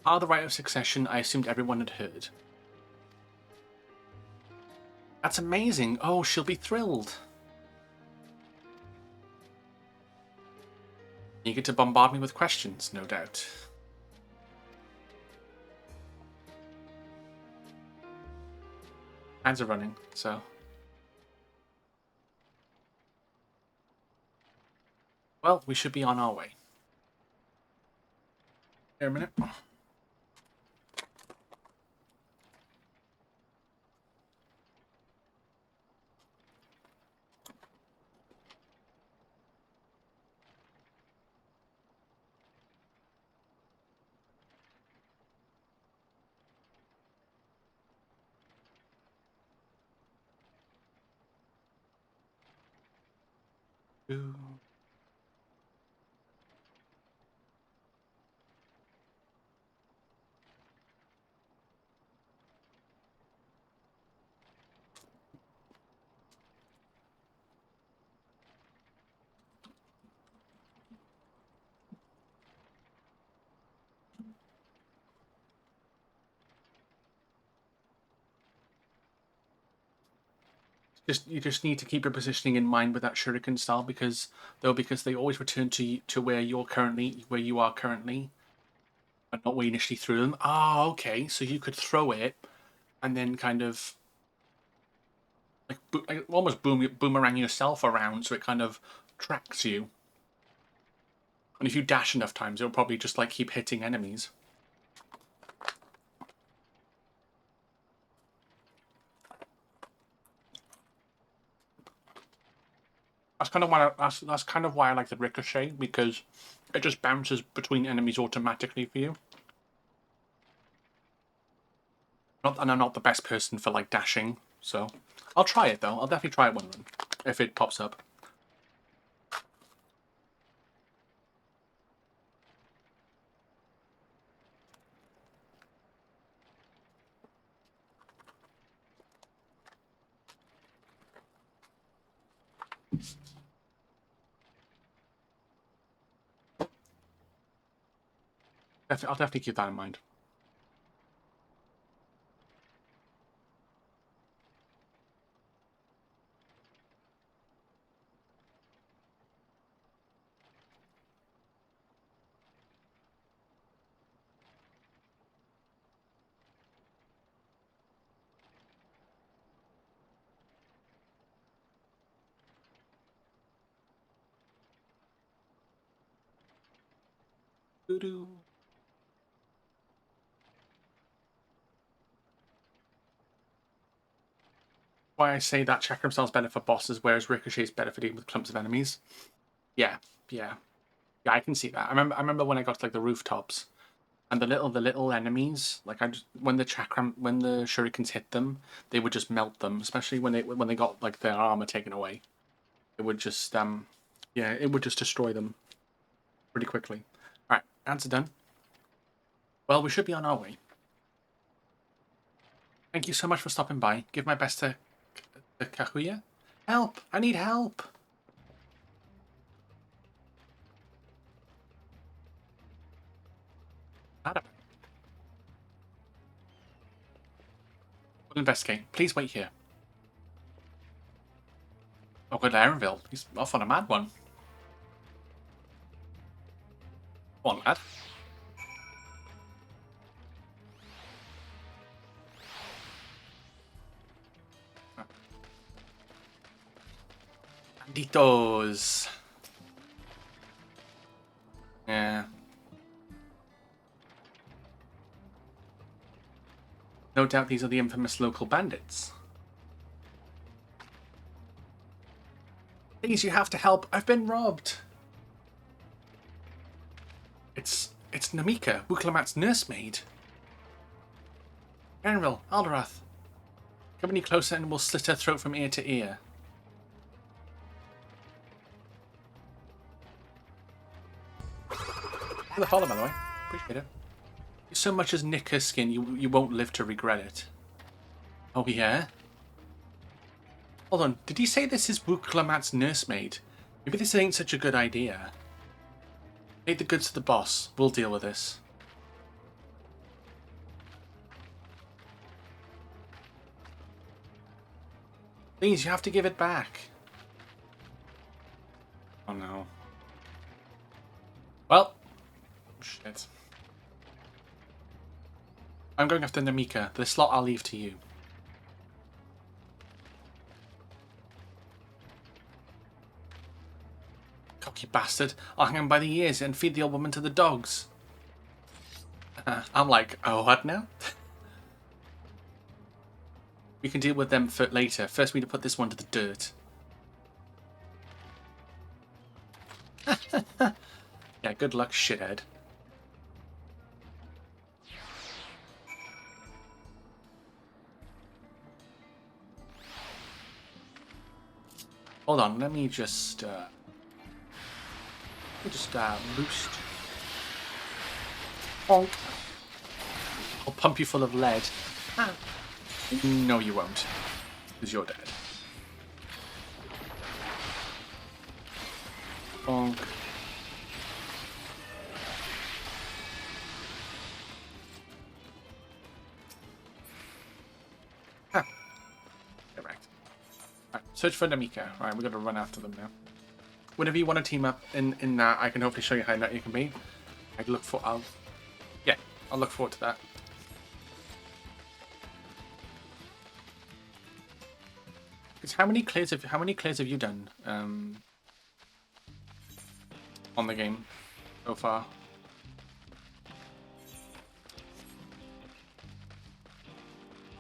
Speaker 1: Part of the rite of succession I assumed everyone had heard. That's amazing. Oh, she'll be thrilled. Eager to bombard me with questions, no doubt. Hands are running, so... Well, we should be on our way. Here a minute. Ooh. You just need to keep your positioning in mind with that shuriken style because they always return to where you are currently, but not where you initially threw them. Ah, okay. So you could throw it, and then kind of like almost boomerang yourself around, so it kind of tracks you. And if you dash enough times, it'll probably just like keep hitting enemies. That's kind of why that's kind of why I like the ricochet, because it just bounces between enemies automatically for you. And I'm not the best person for like dashing, so I'll try it though. I'll definitely try it one run if it pops up. I'll definitely keep that in mind. Doo-doo. Why I say that Chakram Style's better for bosses, whereas Ricochet is better for dealing with clumps of enemies. Yeah, yeah, yeah. I can see that. I remember when I got to, like the rooftops, and the little enemies. Like when the shurikens hit them, they would just melt them. Especially when they got like their armor taken away, it would just yeah, it would just destroy them pretty quickly. All right, ads are done. Well, we should be on our way. Thank you so much for stopping by. Give my best to Kaguya. Help! I need help! Adam. We'll investigate. Please wait here. Oh, good Aaronville. He's off on a mad one. Come on, lad. Banditos. Yeah. No doubt these are the infamous local bandits. Please, you have to help. I've been robbed. It's Namika, Wuklamat's nursemaid. Aaronville, Alderath. Come any closer and we'll slit her throat from ear to ear. For the follow, by the way. Appreciate it. If so much as nick her skin, you won't live to regret it. Oh, yeah? Hold on, did he say this is Wuklamat's nursemaid? Maybe this ain't such a good idea. Take the goods to the boss. We'll deal with this. Please, you have to give it back. Oh no. Well. Shit. I'm going after Namika. The slot I'll leave to you. Cocky bastard. I'll hang him by the ears and feed the old woman to the dogs. I'm like, oh, what now? We can deal with them later. First, we need to put this one to the dirt. Yeah, good luck, shithead. Hold on, let me just boost. Bonk. I'll pump you full of lead. Ah. No, you won't, because you're dead. Bonk. Ah. Correct. Right, search for Namika. Alright, we're gonna run after them now. Whenever you want to team up in that, I can hopefully show you how nut you can be. I'll look forward to that. Because how many clears have you done on the game? so far.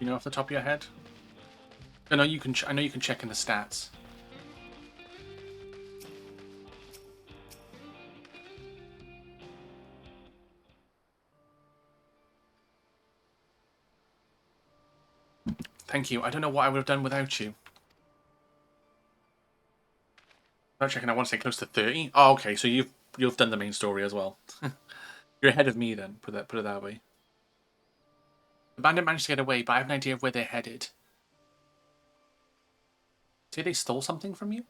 Speaker 1: You know off the top of your head? I know you can. I know you can check in the stats. Thank you. I don't know what I would have done without you. I'm checking. I want to say close to 30. Oh, okay. So you've done the main story as well. You're ahead of me then. Put it that way. The bandit managed to get away, but I have an idea of where they're headed. Say they stole something from you?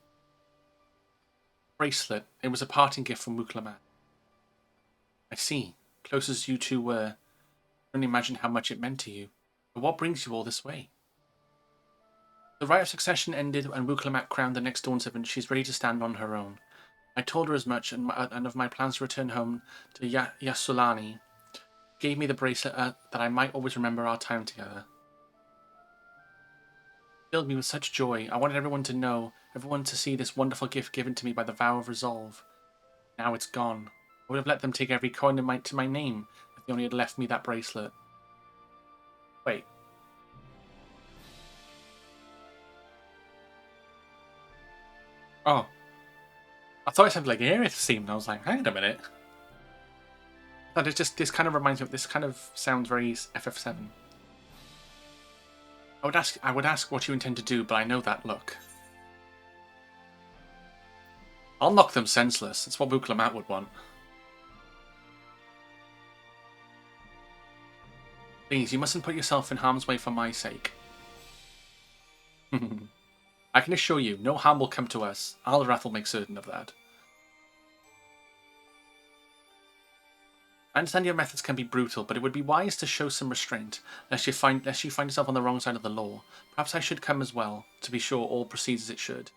Speaker 1: Bracelet. It was a parting gift from Muklamat. I see. Close as you two were, I can only imagine how much it meant to you. But what brings you all this way? The right of succession ended and Muklamat crowned the next Dawnservant. She's ready to stand on her own. I told her as much and of my plans to return home to Yasulani. Gave me the bracelet that I might always remember our time together. It filled me with such joy. I wanted everyone to know, everyone to see this wonderful gift given to me by the vow of resolve. Now it's gone. I would have let them take every coin to my name if they only had left me that bracelet. Wait. Oh. I thought it sounded like Aerith seemed. I was like, hang on a minute. But it's just, this kind of reminds me of, this kind of sounds very FF7. I would ask what you intend to do, but I know that look. I'll knock them senseless. That's what Muklamat would want. Please, you mustn't put yourself in harm's way for my sake. I can assure you, no harm will come to us. Alrath will make certain of that. I understand your methods can be brutal, but it would be wise to show some restraint, lest you find yourself on the wrong side of the law. Perhaps I should come as well, to be sure all proceeds as it should.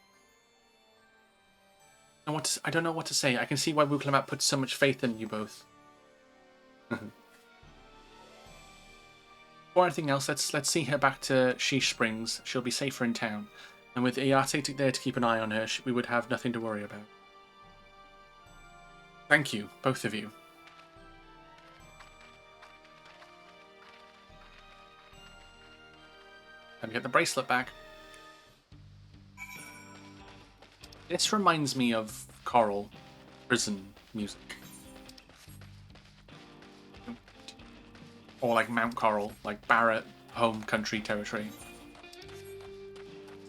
Speaker 1: I don't know what to say. I can see why Muklamat puts so much faith in you both. Before anything else, let's see her back to Sheesh Springs. She'll be safer in town. And with Iate there to keep an eye on her, we would have nothing to worry about. Thank you, both of you. Let me get the bracelet back. This reminds me of Coral prison music. Or like Mount Coral, like Barrett home country territory.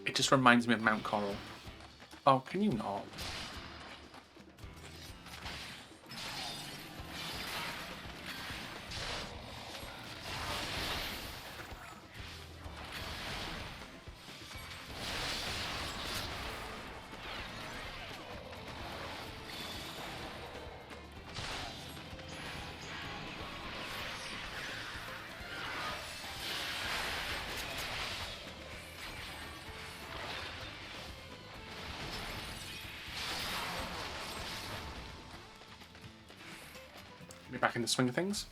Speaker 1: It just reminds me of Mount Coral. Oh, can you not? Be back in the swing of things.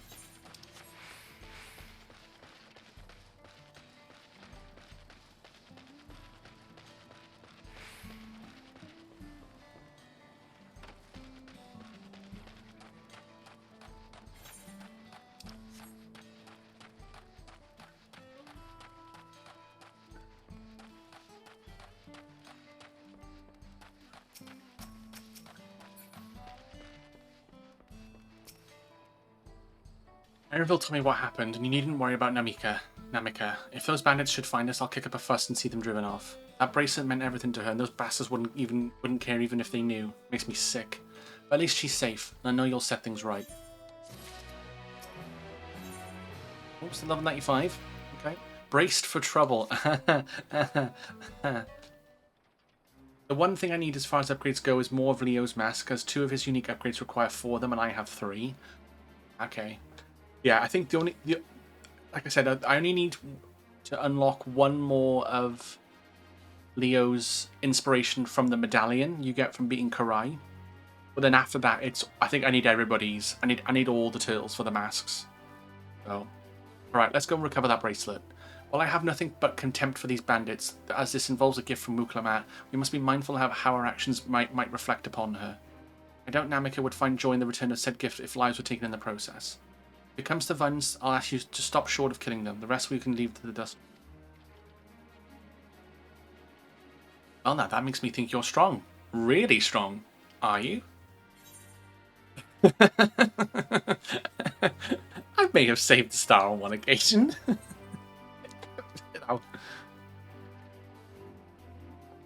Speaker 1: Erenville told me what happened, and you needn't worry about Namika. If those bandits should find us, I'll kick up a fuss and see them driven off. That bracelet meant everything to her, and those bastards wouldn't care even if they knew. Makes me sick. But at least she's safe, and I know you'll set things right. Oops, level 95. Okay. Braced for trouble. The one thing I need as far as upgrades go is more of Leo's mask, as 2 of his unique upgrades require 4 of them, and I have 3. Okay. Yeah, I think like I said, I only need to unlock 1 more of Leo's inspiration from the medallion you get from beating Karai. But then after that, I think I need everybody's. I need all the turtles for the masks. So, alright, let's go and recover that bracelet. While I have nothing but contempt for these bandits, as this involves a gift from Muklamat, we must be mindful of how our actions might reflect upon her. I doubt Namika would find joy in the return of said gift if lives were taken in the process. If it comes to Vuns, I'll ask you to stop short of killing them. The rest we can leave to the dust. Well, now that makes me think you're strong. Really strong. Are you? I may have saved the star on one occasion.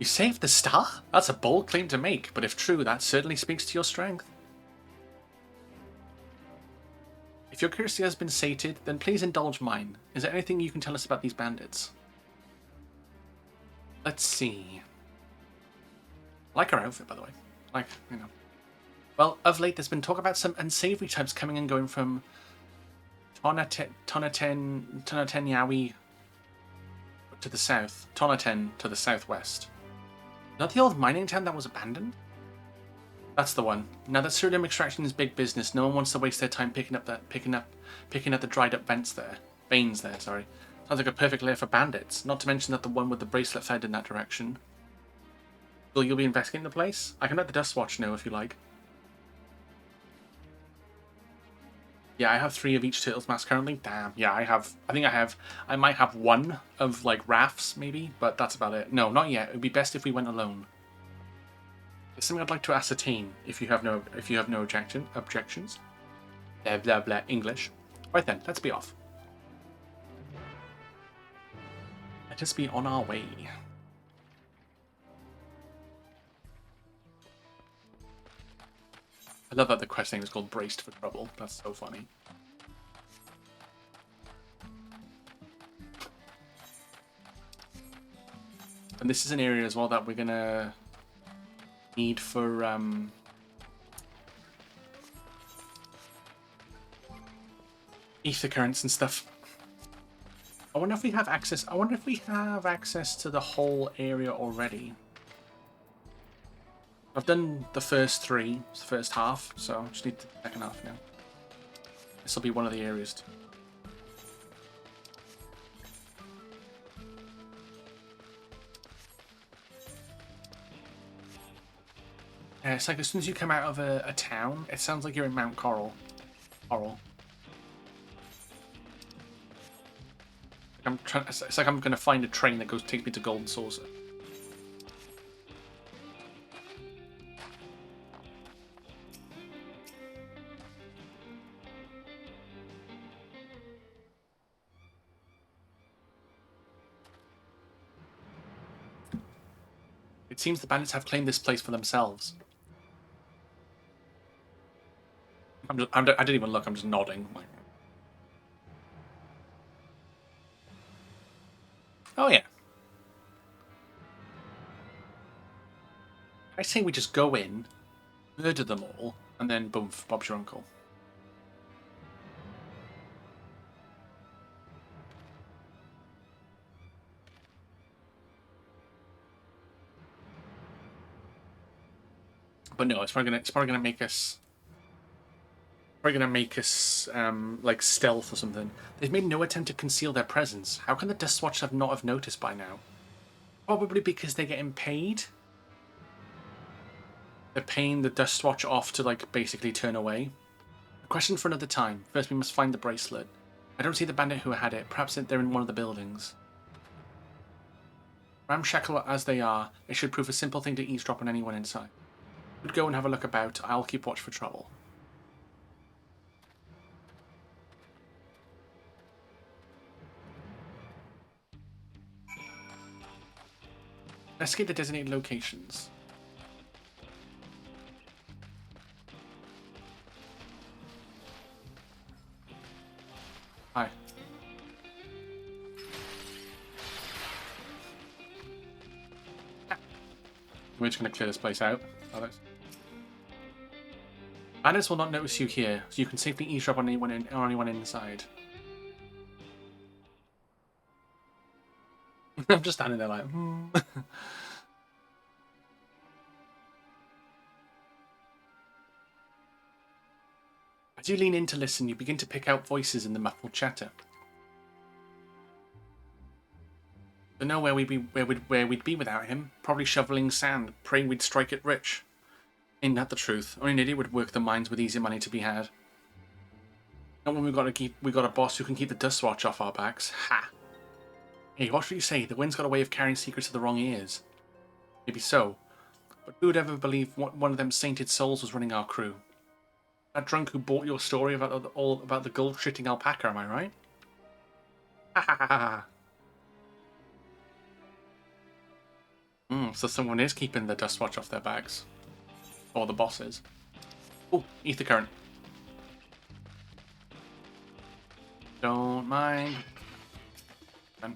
Speaker 1: You saved the star? That's a bold claim to make, but if true, that certainly speaks to your strength. If your curiosity has been sated, then please indulge mine. Is there anything you can tell us about these bandits? Let's see. I like her outfit, by the way. Like, you know. Well, of late, there's been talk about some unsavory types coming and going from Tonaten Yawi to the south. Tonaten to the southwest. Not the old mining town that was abandoned? That's the one. Now that ceruleum extraction is big business, no one wants to waste their time picking up the dried up veins there. Sorry. Sounds like a perfect lair for bandits. Not to mention that the one with the bracelet fed in that direction. So you'll be investigating the place? I can let the Dust Watch know if you like. Yeah, I have 3 of each turtle's mask currently. Damn. Yeah, I might have 1 of like Raph's maybe, but that's about it. No, not yet. It would be best if we went alone. It's something I'd like to ascertain if you have no objections. Blah blah blah English. Right then, let's be off. Let us be on our way. I love that the quest name is called Braced for Trouble. That's so funny. And this is an area as well that we're gonna need for ether currents and stuff. I wonder if we have access. I wonder if we have access to the whole area already. I've done the first 3, the first half, so I just need the second half now. This will be one of the areas. It's like as soon as you come out of a town, it sounds like you're in Mount Coral. It's like I'm going to find a train that takes me to Golden Saucer. It seems the bandits have claimed this place for themselves. I didn't even look, I'm just nodding. Oh yeah. I say we just go in, murder them all, and then boom, Bob's your uncle. But no, it's probably gonna make us. Probably gonna make us like stealth or something. They've made no attempt to conceal their presence. How can the Dust Watch not have noticed by now? Probably because they're getting paid. They're paying the Dust Watch off to like basically turn away. A question for another time. First, we must find the bracelet. I don't see the bandit who had it. Perhaps they're in one of the buildings. Ramshackle as they are, it should prove a simple thing to eavesdrop on anyone inside. We'd go and have a look about. I'll keep watch for trouble. Investigate the designated locations. Hi. We're just going to clear this place out. Bandits will not notice you here, so you can safely eavesdrop on anyone inside. I'm just standing there like, As you lean in to listen, you begin to pick out voices in the muffled chatter. Don't know where we'd be without him. Probably shoveling sand, praying we'd strike it rich. Ain't that the truth? Only an idiot would work the mines with easy money to be had. Not when we got a boss who can keep the dust watch off our backs. Ha! Hey, what should you say? The wind's got a way of carrying secrets to the wrong ears. Maybe so. But who would ever believe one of them sainted souls was running our crew? That drunk who bought your story all about the gold-shitting alpaca, am I right? Ha ha ha ha! So someone is keeping the dust watch off their bags. Or the bosses. Oh, ether current. Don't mind. I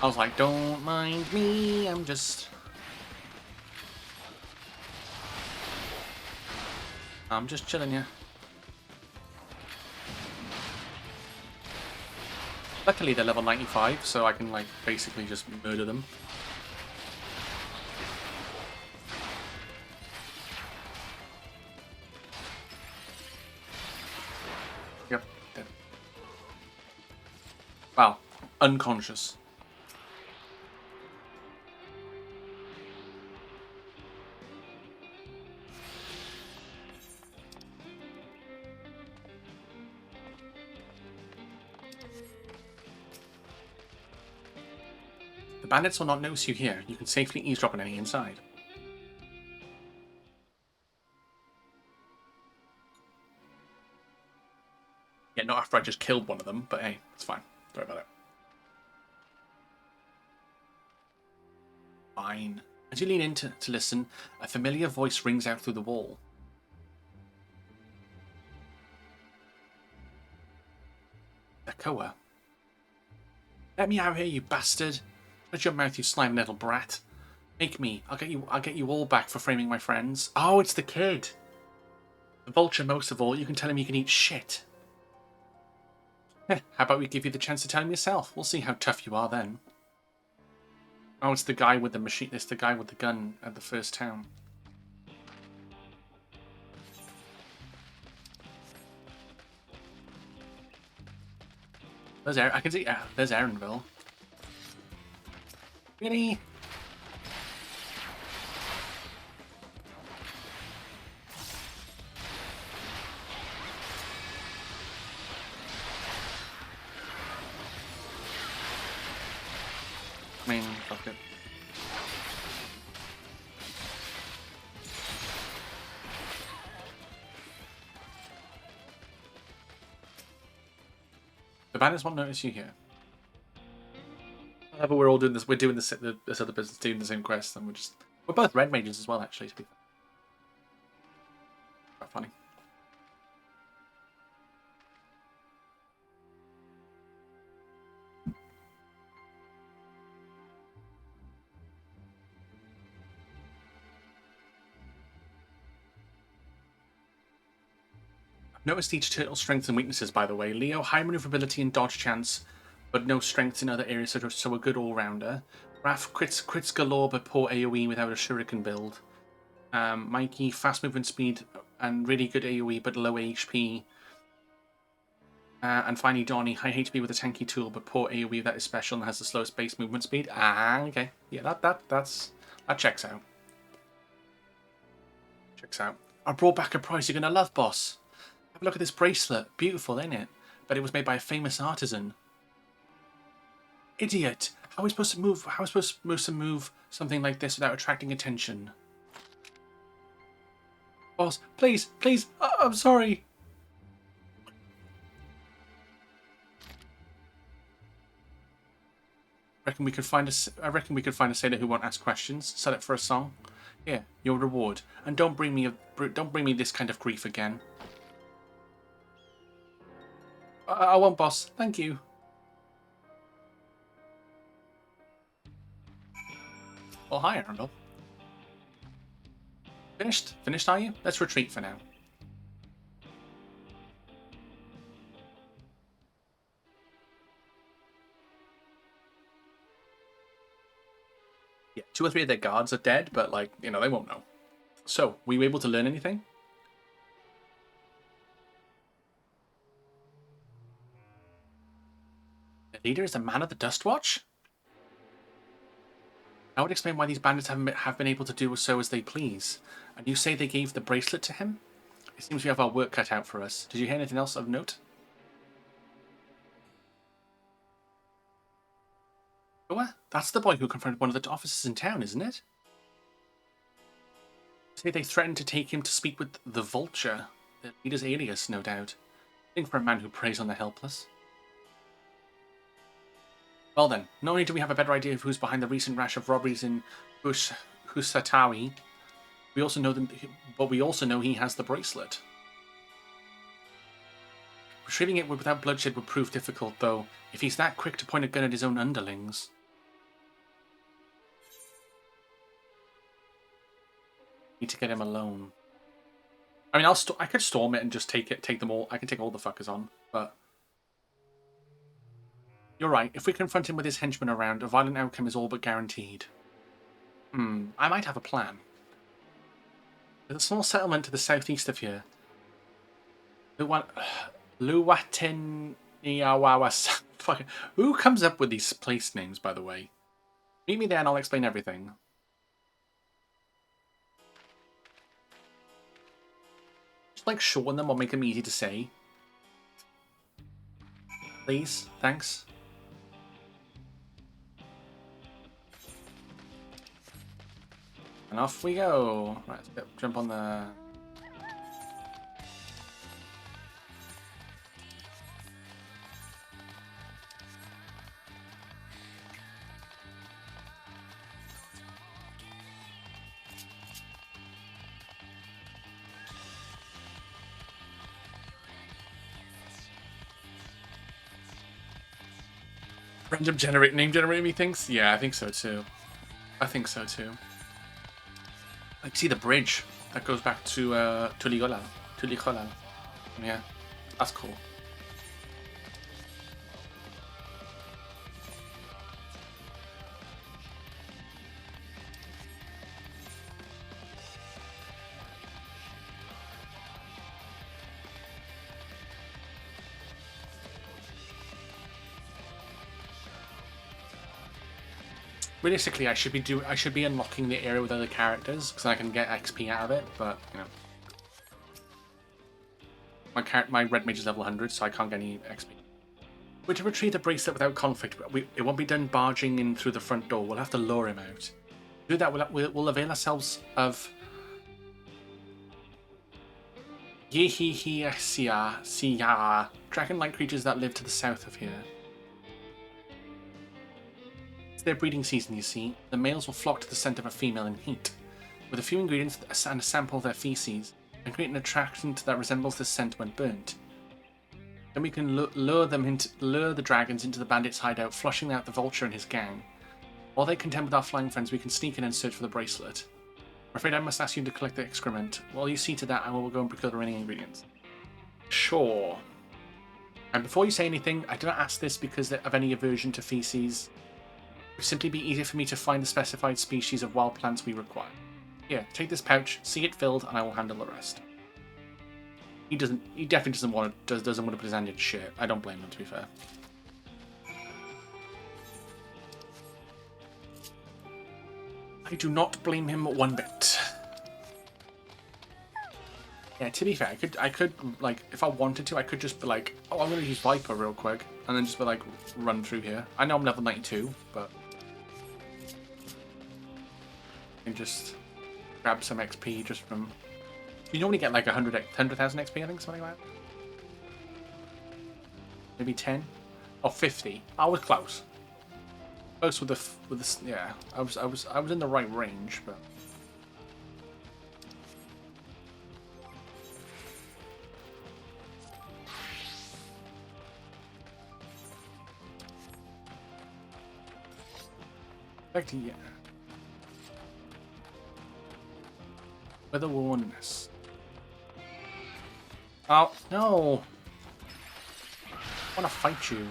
Speaker 1: was like, don't mind me, I'm just chilling here. Luckily they're level 95, so I can like basically just murder them. Yep, dead. Wow, unconscious. The bandits will not notice you here. You can safely eavesdrop on any inside. Yeah, not after I just killed one of them, but hey, it's fine. Don't worry about it. Fine. As you lean in to listen, a familiar voice rings out through the wall. Echoa. Let me out here, you bastard! Shut your mouth, you slime little brat. Make me. I'll get you all back for framing my friends. Oh, it's the kid. The vulture most of all, you can tell him you can eat shit. Heh, how about we give you the chance to tell him yourself? We'll see how tough you are then. Oh, it's the guy with the machine. It's the guy with the gun at the first town. There's I can see. There's Aaronville. Really? I mean, fuck it. The bandits won't notice you here. But we're all doing this. We're doing this other business, doing the same quest, and we're both red mages as well. Actually, to be fair. Quite funny. Noticed each turtle's strengths and weaknesses, by the way. Leo, high maneuverability and dodge chance, but no strengths in other areas, so a good all-rounder. Raph, crits galore, but poor AoE without a shuriken build. Mikey, fast movement speed and really good AoE, but low HP. And finally, Donnie, high HP with a tanky tool, but poor AoE without his special and has the slowest base movement speed. Ah, okay. Yeah, that checks out. Checks out. I brought back a prize you're gonna love, boss. Have a look at this bracelet. Beautiful, ain't it? But it was made by a famous artisan. Idiot! How are we supposed to move something like this without attracting attention? Boss, please, please! I'm sorry. I reckon we could find a sailor who won't ask questions. Sell it for a song. Here, your reward, and don't bring me this kind of grief again. I won't, boss. Thank you. Well, hi, Arnold. Finished? Finished, are you? Let's retreat for now. Yeah, 2 or 3 of their guards are dead, but, like, you know, they won't know. So, were you able to learn anything? The leader is a man of the Dust Watch? That would explain why these bandits have been able to do so as they please. And you say they gave the bracelet to him? It seems we have our work cut out for us. Did you hear anything else of note? What? That's the boy who confronted one of the officers in town, isn't it? Say they threatened to take him to speak with the Vulture, the leader's alias, no doubt. Think for a man who preys on the helpless. Well then, not only do we have a better idea of who's behind the recent rash of robberies in Husatawi, we also know he has the bracelet. Retrieving it without bloodshed would prove difficult, though, if he's that quick to point a gun at his own underlings. Need to get him alone. I mean, I could storm it and just take them all. I can take all the fuckers on, but you're right. If we confront him with his henchmen around, a violent outcome is all but guaranteed. I might have a plan. There's a small settlement to the southeast of here. Luwateniawawas. Who comes up with these place names, by the way? Meet me there and I'll explain everything. Just like shorten them or make them easy to say. Please, thanks. And off we go. Right, let's jump on the... Random name generate me thinks? Yeah, I think so too. I see the bridge that goes back to Tuligola. Yeah, that's cool. Realistically, I should be unlocking the area with other characters because I can get XP out of it. But you know, my red mage is level 100, so I can't get any XP. We're to retrieve the bracelet without conflict. It won't be done barging in through the front door. We'll have to lure him out. To do that, we'll avail ourselves of Siya, dragon-like creatures that live to the south of here. Their breeding season, you see. The males will flock to the scent of a female in heat. With a few ingredients and a sample of their feces, and create an attractant that resembles this scent when burnt. Then we can lure the dragons into the bandits' hideout, flushing out the Vulture and his gang. While they contend with our flying friends, we can sneak in and search for the bracelet. I'm afraid I must ask you to collect the excrement. While you see to that, I will go and procure the remaining ingredients. Sure. And before you say anything, I do not ask this because of any aversion to feces. It would simply be easier for me to find the specified species of wild plants we require. Here, take this pouch, see it filled, and I will handle the rest. He definitely doesn't want to put his hand in shit. I don't blame him, to be fair. I do not blame him one bit. Yeah, to be fair, I could like, if I wanted to, I could just be like, oh, I'm gonna use Viper real quick, and then just be like, run through here. I know I'm level 92, but and just grab some XP just from. You normally get like 100,000 XP, I think, something like that. Maybe 10 or 50. I was close. Close with the yeah. I was in the right range, but. Yeah. With a wilderness. Oh no! I want to fight you.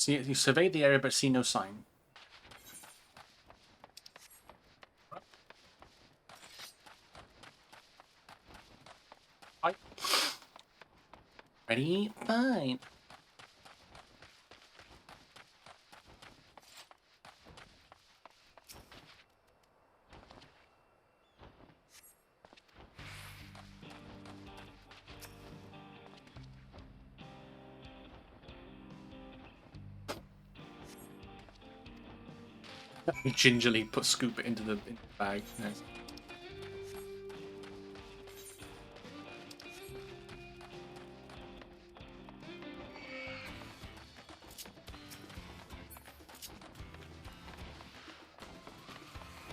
Speaker 1: See, you surveyed the area but see no sign. Right. Ready? Fine. You gingerly scoop it into the bag. Nice.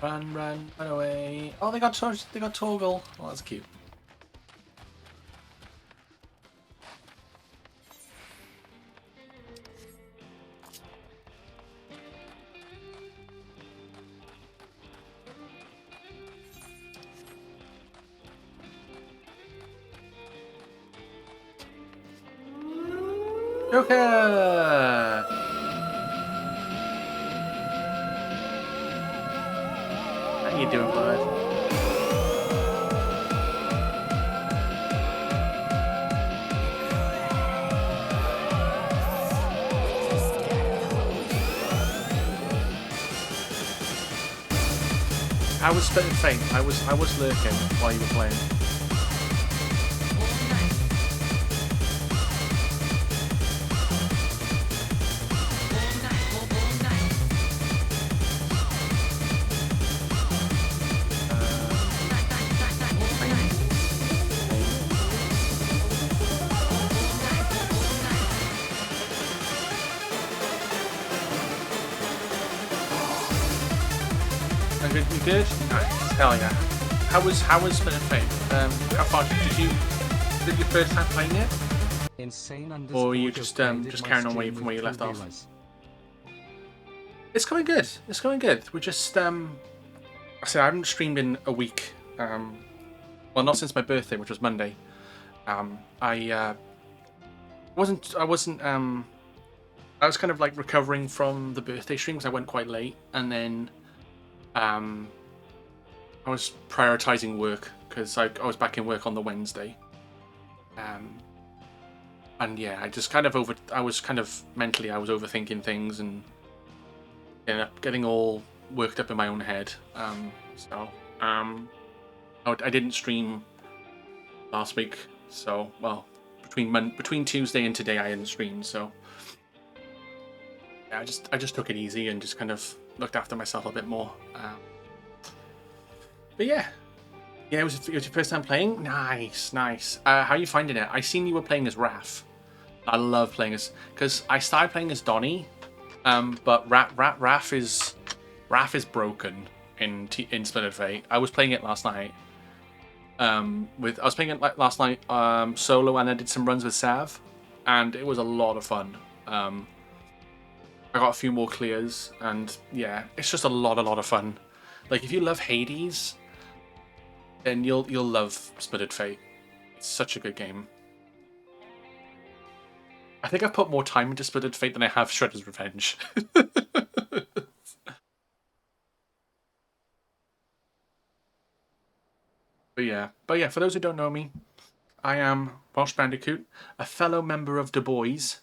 Speaker 1: Run, run, run away! Oh, they got Torgal. Oh, that's cute. Joker! How you doing, bud? I was spitting faint. I was lurking while you were playing. You good? Nice. Hell yeah. How was Spin and Fate? How far did you your first time playing it?
Speaker 5: Insane
Speaker 1: Or were you just carrying on from where you left off? It's going good. It's going good. We're just I said I haven't streamed in a week. Well, not since my birthday, which was Monday. I wasn't I was kind of like recovering from the birthday stream because I went quite late, and then I was prioritizing work because I was back in work on the Wednesday. And yeah, I was kind of mentally I was overthinking things and getting all worked up in my own head. I didn't stream last week, so well between Tuesday and today I hadn't streamed, so yeah, I just took it easy and just kind of looked after myself a bit more. But yeah, it was your first time playing. Nice. How are you finding it? I seen you were playing as Raph. I love playing as because I started playing as Donnie, but Raph is broken in Splinter Fate. I was playing it last night. I was playing it last night solo, and I did some runs with Sav, and it was a lot of fun. I got a few more clears, and yeah, it's just a lot of fun. Like if you love Hades, then you'll love Splinter Fate. It's such a good game. I think I've put more time into Splinter Fate than I have Shredder's Revenge. But yeah, for those who don't know me, I am Welsh Bandicoot, a fellow member of the Boys.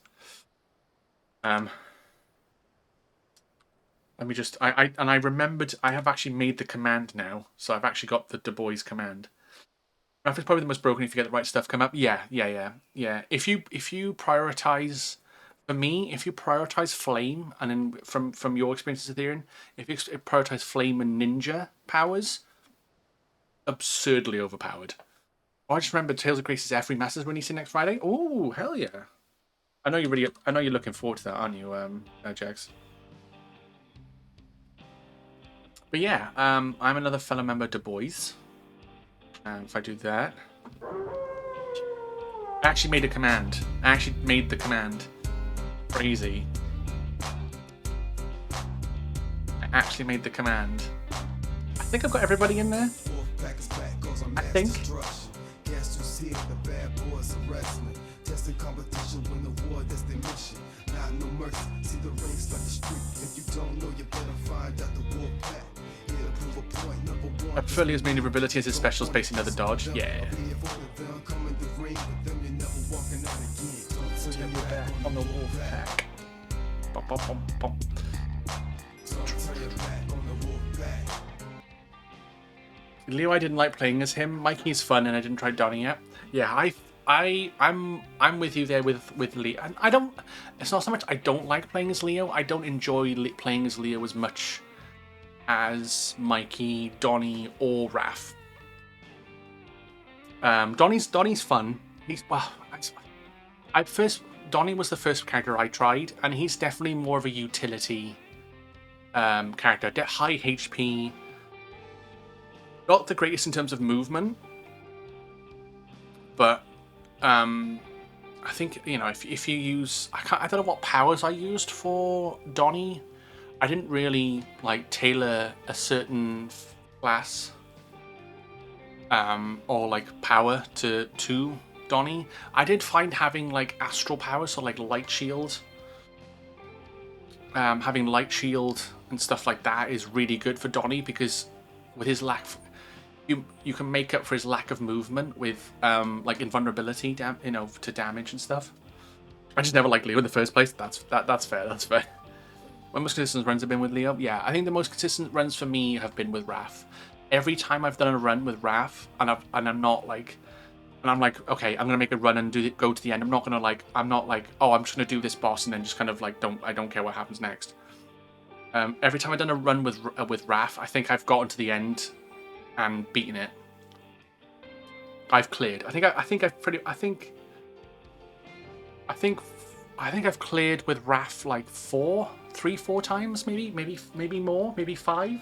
Speaker 1: Let me just I remembered I have actually made the command now, so I've actually got the Du Bois command. Raph is probably the most broken if you get the right stuff come up. Yeah. If you prioritize, for me, if you prioritize Flame, and then from your experiences with Ethereum, if you prioritize Flame and Ninja powers, absurdly overpowered. Oh, I just remember Tales of Grace's Every Masters releasing next Friday. Oh, hell yeah! I know you're looking forward to that, aren't you, Jax? But yeah, I'm another fellow member of Du Bois. If I do that, I actually made a command. Crazy. I actually made the command. I think I've got everybody in there. I think.
Speaker 5: just a competition, win the war, that's their mission. Not no mercy, see the ring start the street. If you don't know, you better find out the war pack. It'll prove a point, number one.
Speaker 1: I prefer Leo's maneuverability as his special space another dodge. Yeah. Turn your back on the wolf pack. Bum, bum, bum, bum. Leo, I didn't like playing as him. Mikey's fun, and I didn't try Donnie yet. Yeah, I'm with you there with Leo. And I don't. It's not so much I don't like playing as Leo. I don't enjoy playing as Leo as much as Mikey, Donnie, or Raph. Donnie's fun. He's Donnie was the first character I tried, and he's definitely more of a utility character. High HP. Not the greatest in terms of movement, but I think, you know, if you use, I don't know what powers I used for Donnie. I didn't really like tailor a certain class or like power to Donnie. I did find having like astral powers, so like light shield, having light shield and stuff like that is really good for Donnie, because with his lack you can make up for his lack of movement with like invulnerability, to damage and stuff. I just never liked Leo in the first place. That's fair. That's fair. When most consistent runs have been with Leo, yeah, I think the most consistent runs for me have been with Raph. Every time I've done a run with Raph, and I'm like, okay, I'm gonna make a run and go to the end. I'm not like, oh, I'm just gonna do this boss and then just kind of like I don't care what happens next. Every time I've done a run with Raph, I think I've gotten to the end and beaten it. I've cleared. I think I've cleared with Raph like 3-4 times, maybe more, maybe 5.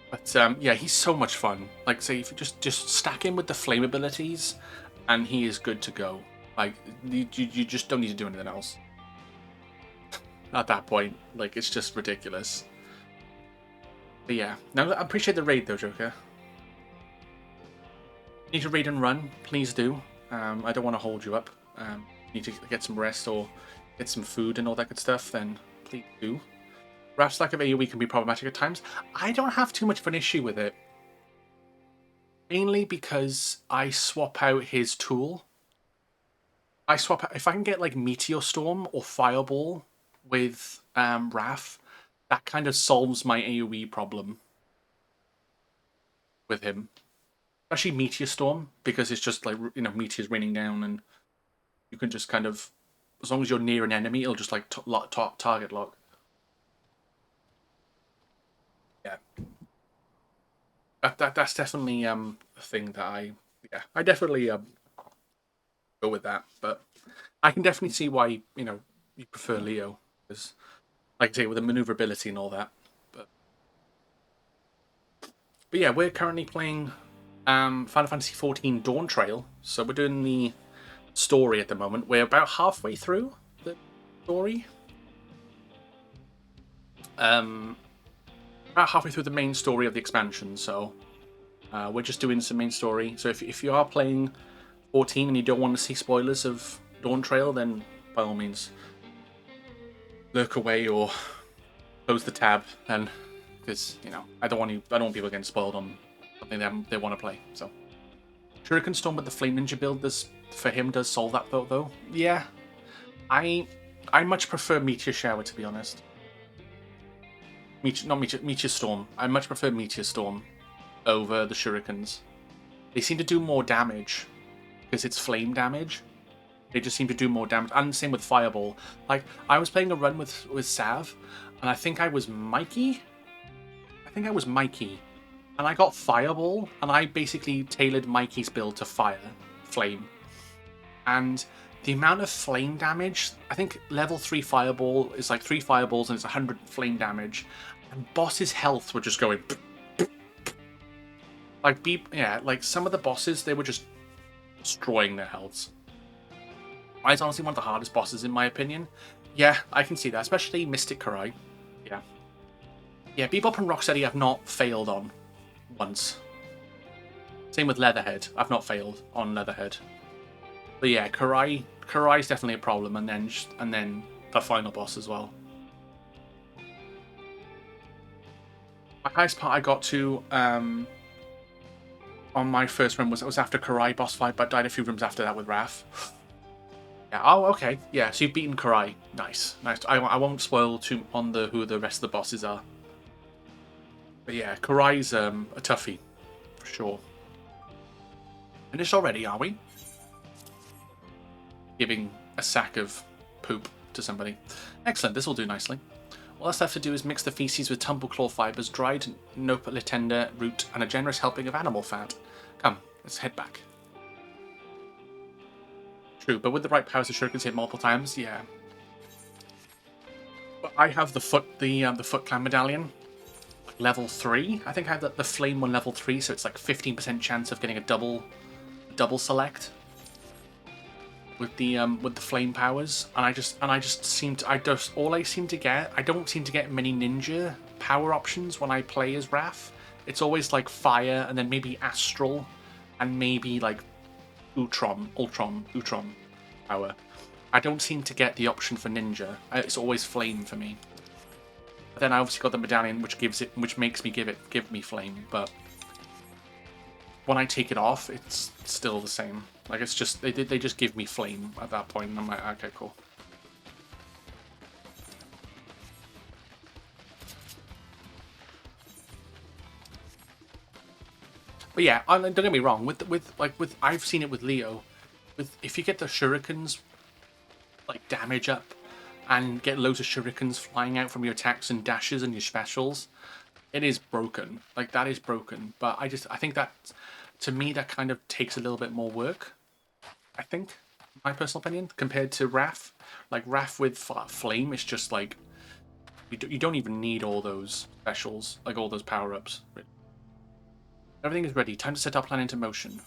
Speaker 1: But yeah, he's so much fun. Like, say, if you just stack him with the flame abilities, and he is good to go. Like, you just don't need to do anything else. At that point, like, it's just ridiculous. But yeah, now I appreciate the raid though, Joker. Need to raid and run? Please do. I don't want to hold you up. Need to get some rest or get some food and all that good stuff, then please do. Raph's lack of AoE can be problematic at times. I don't have too much of an issue with it. Mainly because I swap out his tool. If I can get like Meteor Storm or Fireball with Raph, that kind of solves my AoE problem with him. Especially Meteor Storm, because it's just like, meteors raining down, and you can just kind of, as long as you're near an enemy, it'll just like target lock. Yeah. That's definitely a thing that I definitely go with that. But I can definitely see why, you prefer Leo, because, like I say, with the maneuverability and all that. But yeah, we're currently playing Final Fantasy XIV Dawntrail, so we're doing the story at the moment. We're about halfway through the story. About halfway through the main story of the expansion, so we're just doing some main story. So if you are playing 14 and you don't want to see spoilers of Dawntrail, then by all means lurk away or close the tab, and because I don't want people getting spoiled on something they want to play. So Shuriken Storm with the Flame Ninja build does solve that though. Yeah, I much prefer Meteor Shower, to be honest. Meteor Storm. I much prefer Meteor Storm over the Shurikens. They seem to do more damage because it's flame damage. They just seem to do more damage. And same with Fireball. Like, I was playing a run with Sav, and I think I was Mikey. And I got Fireball, and I basically tailored Mikey's build to flame. And the amount of flame damage, I think level 3 Fireball is like 3 Fireballs and it's 100 flame damage. And boss's health were just going... like some of the bosses, they were just destroying their healths. It's honestly one of the hardest bosses, in my opinion. Yeah, I can see that, especially Mystic Karai. Yeah. Yeah, Bebop and Rocksteady I've not failed on once. Same with Leatherhead. I've not failed on Leatherhead. But yeah, Karai's definitely a problem, and then the final boss as well. My highest part I got to on my first run was after Karai boss fight, but died a few rooms after that with Wrath. Yeah. Oh, okay. Yeah. So you've beaten Karai. Nice, nice. I won't spoil too on who the rest of the bosses are. But yeah, Karai's a toughie for sure. Finished already, are we? Giving a sack of poop to somebody. Excellent. This will do nicely. All that's left to do is mix the feces with tumbleclaw fibres, dried nope litenda root, and a generous helping of animal fat. Come, let's head back. True, but with the right powers, the shurikens hit multiple times. Yeah. But I have the Foot Clan medallion, level 3. I think I have the flame one level 3, so it's like 15% chance of getting a double select with the flame powers. And I don't seem to get many ninja power options when I play as Wrath. It's always like fire and then maybe astral and maybe like Ultron power. I don't seem to get the option for ninja. It's always flame for me. But then I obviously got the medallion, which makes me give me flame. But when I take it off, it's still the same. Like it's just they just give me flame at that point, and I'm like, okay, cool. But yeah, don't get me wrong. With I've seen it with Leo. If you get the shurikens like damage up and get loads of shurikens flying out from your attacks and dashes and your specials, it is broken. Like that is broken. But I think that to me that kind of takes a little bit more work. I think, my personal opinion, compared to Wrath. Like Wrath with flame is just like you don't even need all those specials, like all those power ups. Everything is ready. Time to set our plan into motion.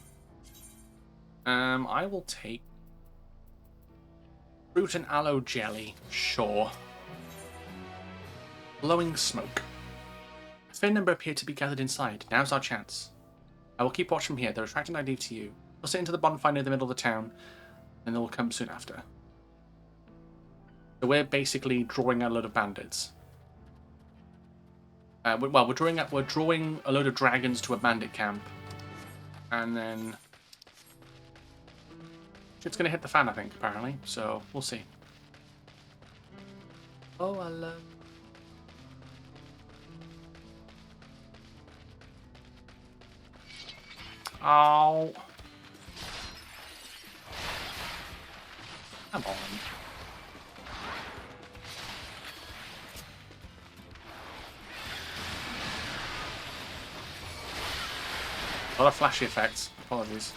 Speaker 1: I will take fruit and aloe jelly. Sure. Blowing smoke. A fair number appear to be gathered inside. Now's our chance. I will keep watch from here. They're attracting ID to you. We'll sit into the bonfire near the middle of the town, and they will come soon after. So we're basically drawing a load of bandits. We're drawing a load of dragons to a bandit camp, and then it's going to hit the fan, I think, apparently. So we'll see. Oh, I love. Oh. Come on. A lot of flashy effects. Apologies.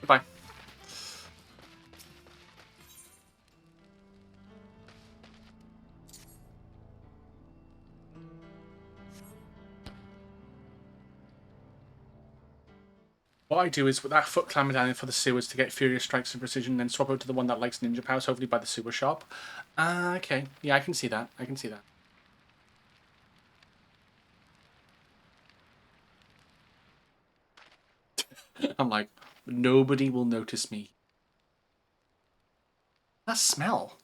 Speaker 1: Goodbye. What I do is with that Foot Clan medallion for the sewers to get Furious Strikes and Precision, then swap over to the one that likes Ninja Powers, hopefully by the sewer shop. Okay. Yeah, I can see that. I can see that. I'm like, nobody will notice me. That smell.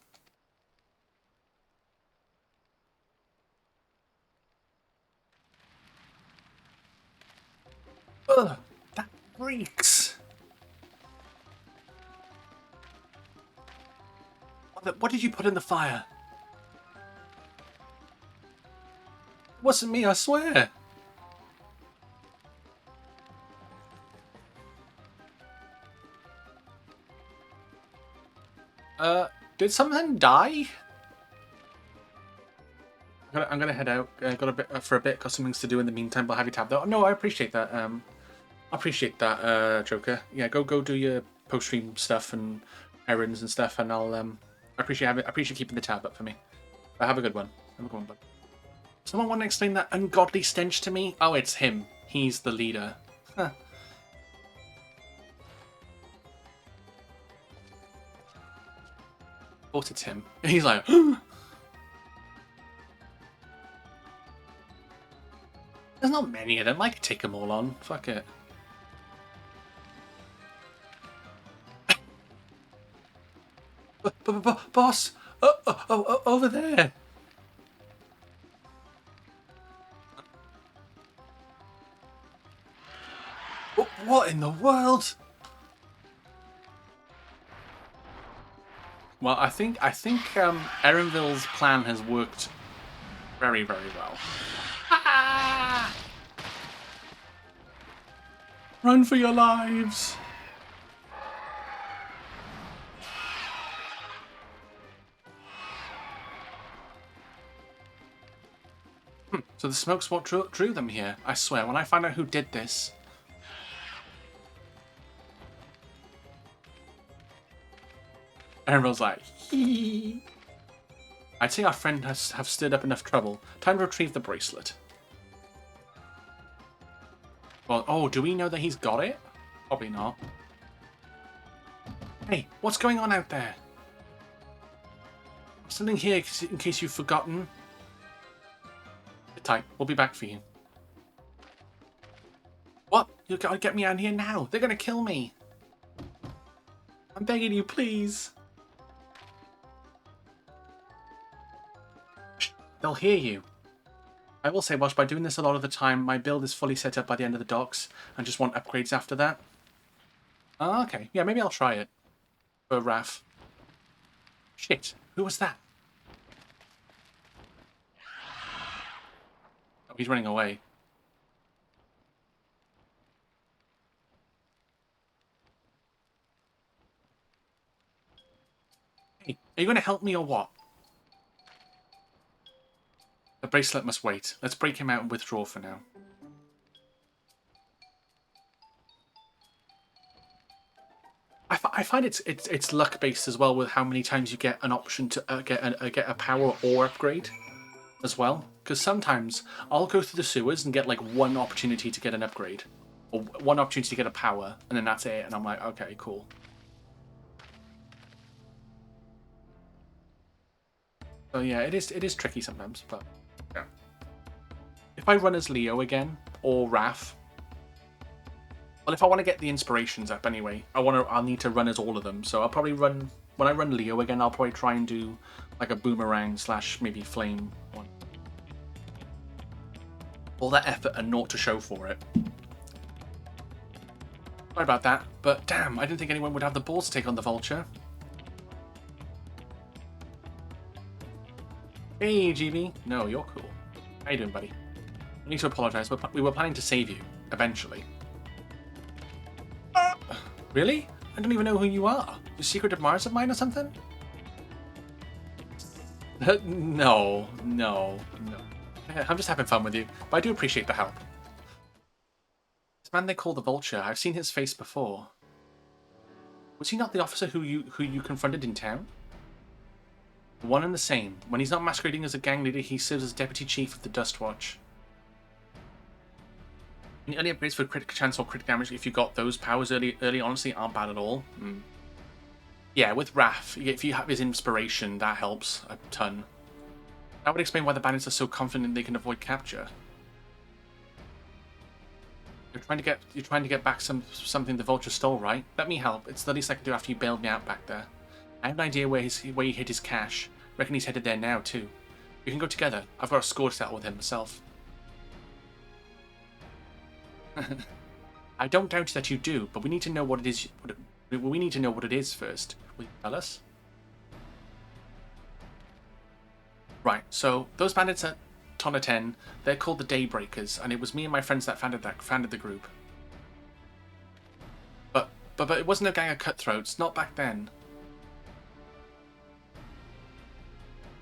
Speaker 1: Ugh, that reeks. What did you put in the fire? It wasn't me, I swear. Did something die? I'm gonna head out. Got a bit for a bit. Got some things to do in the meantime. But I'll have you tab though. No, I appreciate that. I appreciate that, Joker. Yeah, go do your post stream stuff and errands and stuff, and I'll I appreciate keeping the tab up for me. But have a good one. Have a good one, bud. Someone want to explain that ungodly stench to me? Oh, it's him. He's the leader. Huh. Thought it's him. And he's like, there's not many of them. I could take them all on. Fuck it. Boss! Over there! What in the world? Well, I think Erenville's plan has worked very, very well. Run for your lives! So the smoke's what drew them here. I swear, when I find out who did this... Everyone's like, hee. I'd say our friend have stirred up enough trouble. Time to retrieve the bracelet. Well, oh, do we know that he's got it? Probably not. Hey, what's going on out there? I'm standing here in case you've forgotten. Sit tight, we'll be back for you. What? You gotta get me out of here now. They're gonna kill me. I'm begging you, please. Shh, they'll hear you. I will say, Wash, by doing this a lot of the time, my build is fully set up by the end of the docks and just want upgrades after that. Oh, okay. Yeah, maybe I'll try it. For Raph. Shit, who was that? Oh, he's running away. Hey, are you going to help me or what? The bracelet must wait. Let's break him out and withdraw for now. I find it's luck based as well with how many times you get an option to get a power or upgrade as well. Because sometimes I'll go through the sewers and get like one opportunity to get an upgrade or one opportunity to get a power, and then that's it. And I'm like, okay, cool. So yeah, it is tricky sometimes, but yeah. If I run as Leo again or Raph. Well, if I want to get the inspirations up anyway, I'll need to run as all of them. So I'll probably run, when I run Leo again, I'll probably try and do like a boomerang / maybe flame one. All that effort and naught to show for it. Sorry about that, but damn, I didn't think anyone would have the balls to take on the Vulture. Hey, GB. No, you're cool. How you doing, buddy? I need to apologize, we were planning to save you, eventually. Really? I don't even know who you are. You secret admirers of mine or something? No. I'm just having fun with you, but I do appreciate the help. This man they call the Vulture, I've seen his face before. Was he not the officer who you confronted in town? One and the same. When he's not masquerading as a gang leader, he serves as deputy chief of the Dust Watch. Any early upgrades for crit chance or crit damage if you got those powers early honestly aren't bad at all. Yeah, with Raph, if you have his inspiration, that helps a ton. That would explain why the bandits are so confident they can avoid capture. You're trying to get back something the Vulture stole, right? Let me help. It's the least I can do after you bailed me out back there. I have an idea where he hid his cash. Reckon he's headed there now too. We can go together. I've got a score to settle with him myself. I don't doubt that you do, but we need to know what it is. We need to know what it is first. Will you tell us? Right. So those bandits at Tonna 10, they're called the Daybreakers, and it was me and my friends that founded the group. But it wasn't a gang of cutthroats. Not back then.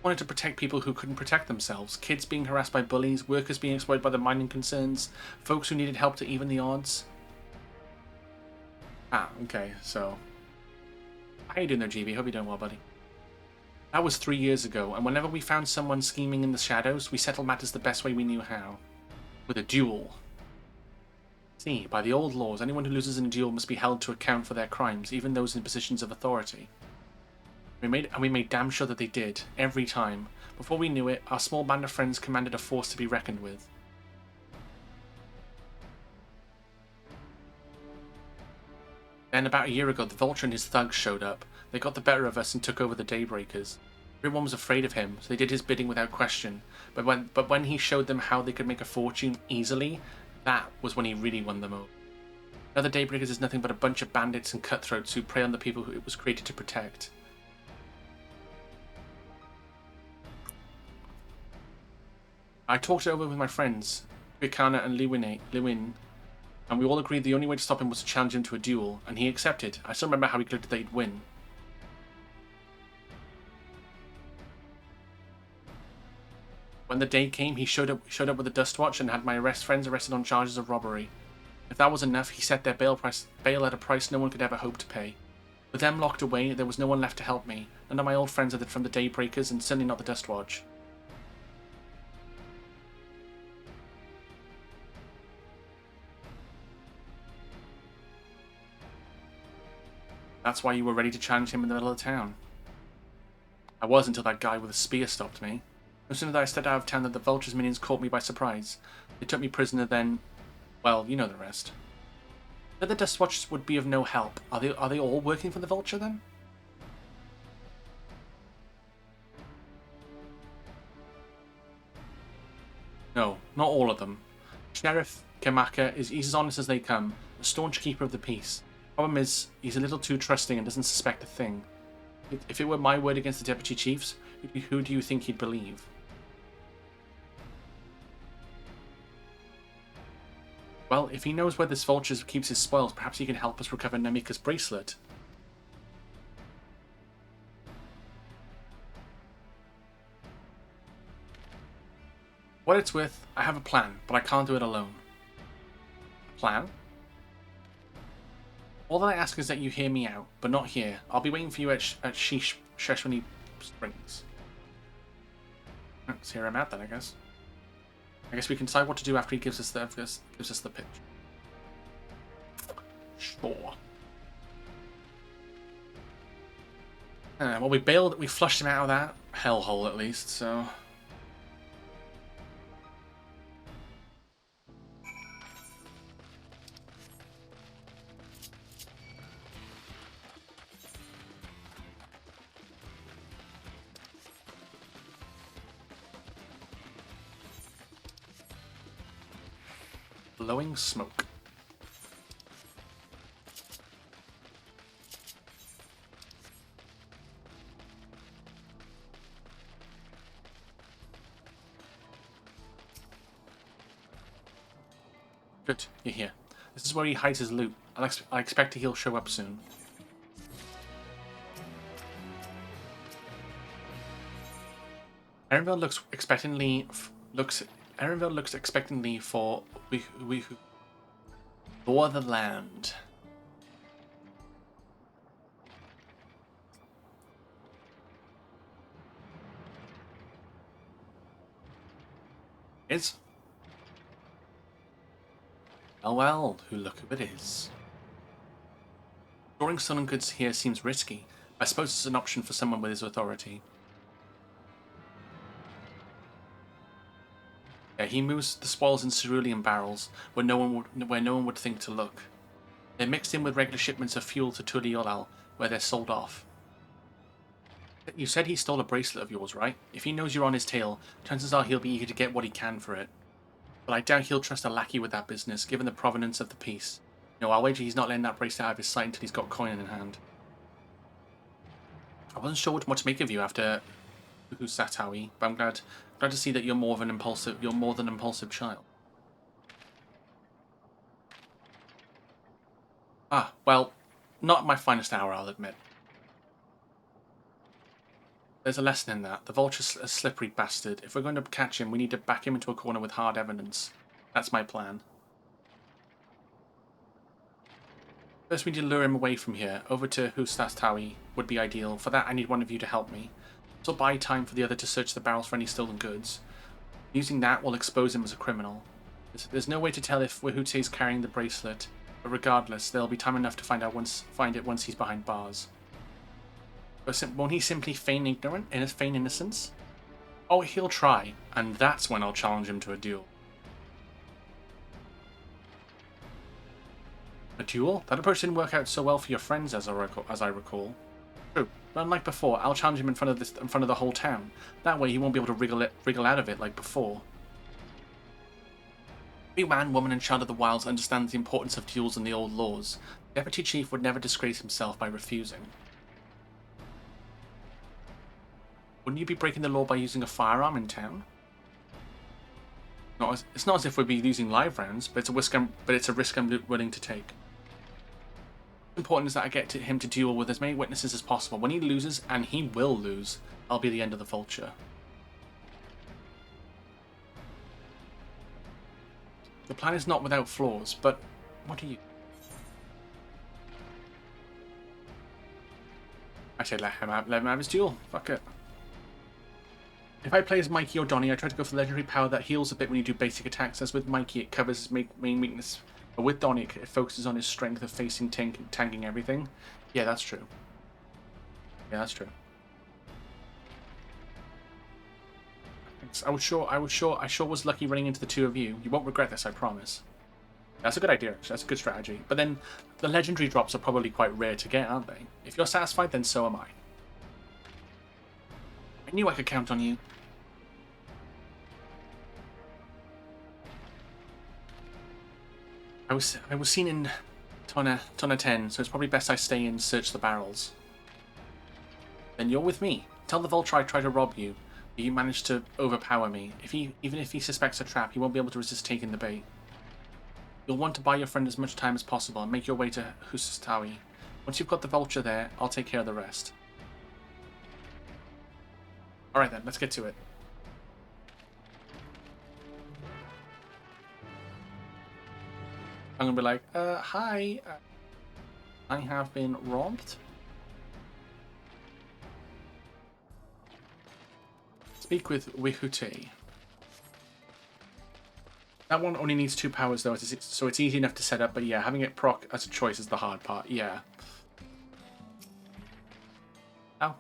Speaker 1: Wanted to protect people who couldn't protect themselves. Kids being harassed by bullies, workers being exploited by the mining concerns, folks who needed help to even the odds. Ah, okay, so... How you doing there, GB? Hope you're doing well, buddy. That was 3 years ago, and whenever we found someone scheming in the shadows, we settled matters the best way we knew how. With a duel. See, by the old laws, anyone who loses in a duel must be held to account for their crimes, even those in positions of authority. We made damn sure that they did, every time. Before we knew it, our small band of friends commanded a force to be reckoned with. Then, about a year ago, the Vulture and his thugs showed up. They got the better of us and took over the Daybreakers. Everyone was afraid of him, so they did his bidding without question. But when he showed them how they could make a fortune easily, that was when he really won them over. Now the Daybreakers is nothing but a bunch of bandits and cutthroats who prey on the people who it was created to protect. I talked it over with my friends, Bikana and Lewin, and we all agreed the only way to stop him was to challenge him to a duel, and he accepted. I still remember how he claimed that he'd win. When the day came, he showed up with a dust watch and had my friends arrested on charges of robbery. If that was enough, he set their bail at a price no one could ever hope to pay. With them locked away, there was no one left to help me. None of my old friends are from the Daybreakers, and certainly not the Dust Watch. That's why you were ready to challenge him in the middle of town. I was until that guy with a spear stopped me. No sooner did I stepped out of town than the Vulture's minions caught me by surprise. They took me prisoner then... well, you know the rest. But the Dust Watch would be of no help. Are they all working for the Vulture then? No, not all of them. Sheriff Kamaka is he's as honest as they come, a staunch keeper of the peace. Problem is, he's a little too trusting and doesn't suspect a thing. If it were my word against the deputy chiefs, who do you think he'd believe? Well, if he knows where this vulture keeps his spoils, perhaps he can help us recover Namika's bracelet. What it's worth, I have a plan, but I can't do it alone. A plan? All that I ask is that you hear me out, but not here. I'll be waiting for you at Sheshwani Springs. Let's hear him out then, I guess. I guess we can decide what to do after he gives us the pitch. Sure. Well, we flushed him out of that hellhole at least, so... Blowing smoke. Good, you're here. This is where he hides his loot. I expect he'll show up soon. Erenville looks expectantly for the land. Is? Well, who look who it is. Storing stolen goods here seems risky. I suppose it's an option for someone with his authority. Yeah, he moves the spoils in cerulean barrels where no one would think to look. They're mixed in with regular shipments of fuel to Tuliolal, where they're sold off. You said he stole a bracelet of yours, right? If he knows you're on his tail, chances are he'll be eager to get what he can for it. But I doubt he'll trust a lackey with that business, given the provenance of the piece. No, I'll wager he's not letting that bracelet out of his sight until he's got coin in hand. I wasn't sure what to make of you after Satawi, but I'm glad to see that you're more than an impulsive child. Ah, well, not my finest hour, I'll admit. There's a lesson in that. The Vulture's a slippery bastard. If we're going to catch him, we need to back him into a corner with hard evidence. That's my plan. First, we need to lure him away from here. Over to Hustastawi would be ideal. For that, I need one of you to help me. This will buy time for the other to search the barrels for any stolen goods. Using that will expose him as a criminal. There's no way to tell if Wahute is carrying the bracelet, but regardless, there'll be time enough to find it once he's behind bars. But won't he simply feign ignorant in his feign innocence? Oh, he'll try, and that's when I'll challenge him to a duel. A duel? That approach didn't work out so well for your friends, as I recall. True, but unlike before, I'll challenge him in front of the whole town. That way, he won't be able to wriggle out of it like before. Every man, woman, and child of the wilds understands the importance of duels and the old laws. The deputy chief would never disgrace himself by refusing. Wouldn't you be breaking the law by using a firearm in town? It's not as if we'd be using live rounds, but it's a risk I'm willing to take. Important is that I get him to duel with as many witnesses as possible. When he loses, and he will lose, I'll be the end of the vulture. The plan is not without flaws, but what do you... I say let him have his duel. Fuck it. If I play as Mikey or Donnie, I try to go for the legendary power that heals a bit when you do basic attacks. As with Mikey, it covers his main weakness. But with Donnie, it focuses on his strength of facing, tanking everything. Yeah, that's true. Yeah, that's true. Thanks. I sure was lucky running into the two of you. You won't regret this, I promise. That's a good idea. That's a good strategy. But then, the legendary drops are probably quite rare to get, aren't they? If you're satisfied, then so am I. I knew I could count on you. I was seen in Tonna 10, so it's probably best I stay and search the barrels. Then you're with me. Tell the vulture I tried to rob you. You managed to overpower me. Even if he suspects a trap, he won't be able to resist taking the bait. You'll want to buy your friend as much time as possible and make your way to Husastawi. Once you've got the vulture there, I'll take care of the rest. Alright then, let's get to it. I'm gonna be like, hi, I have been robbed. Speak with Wihute. That one only needs 2 powers though, so it's easy enough to set up, but yeah, having it proc as a choice is the hard part, yeah. Ow.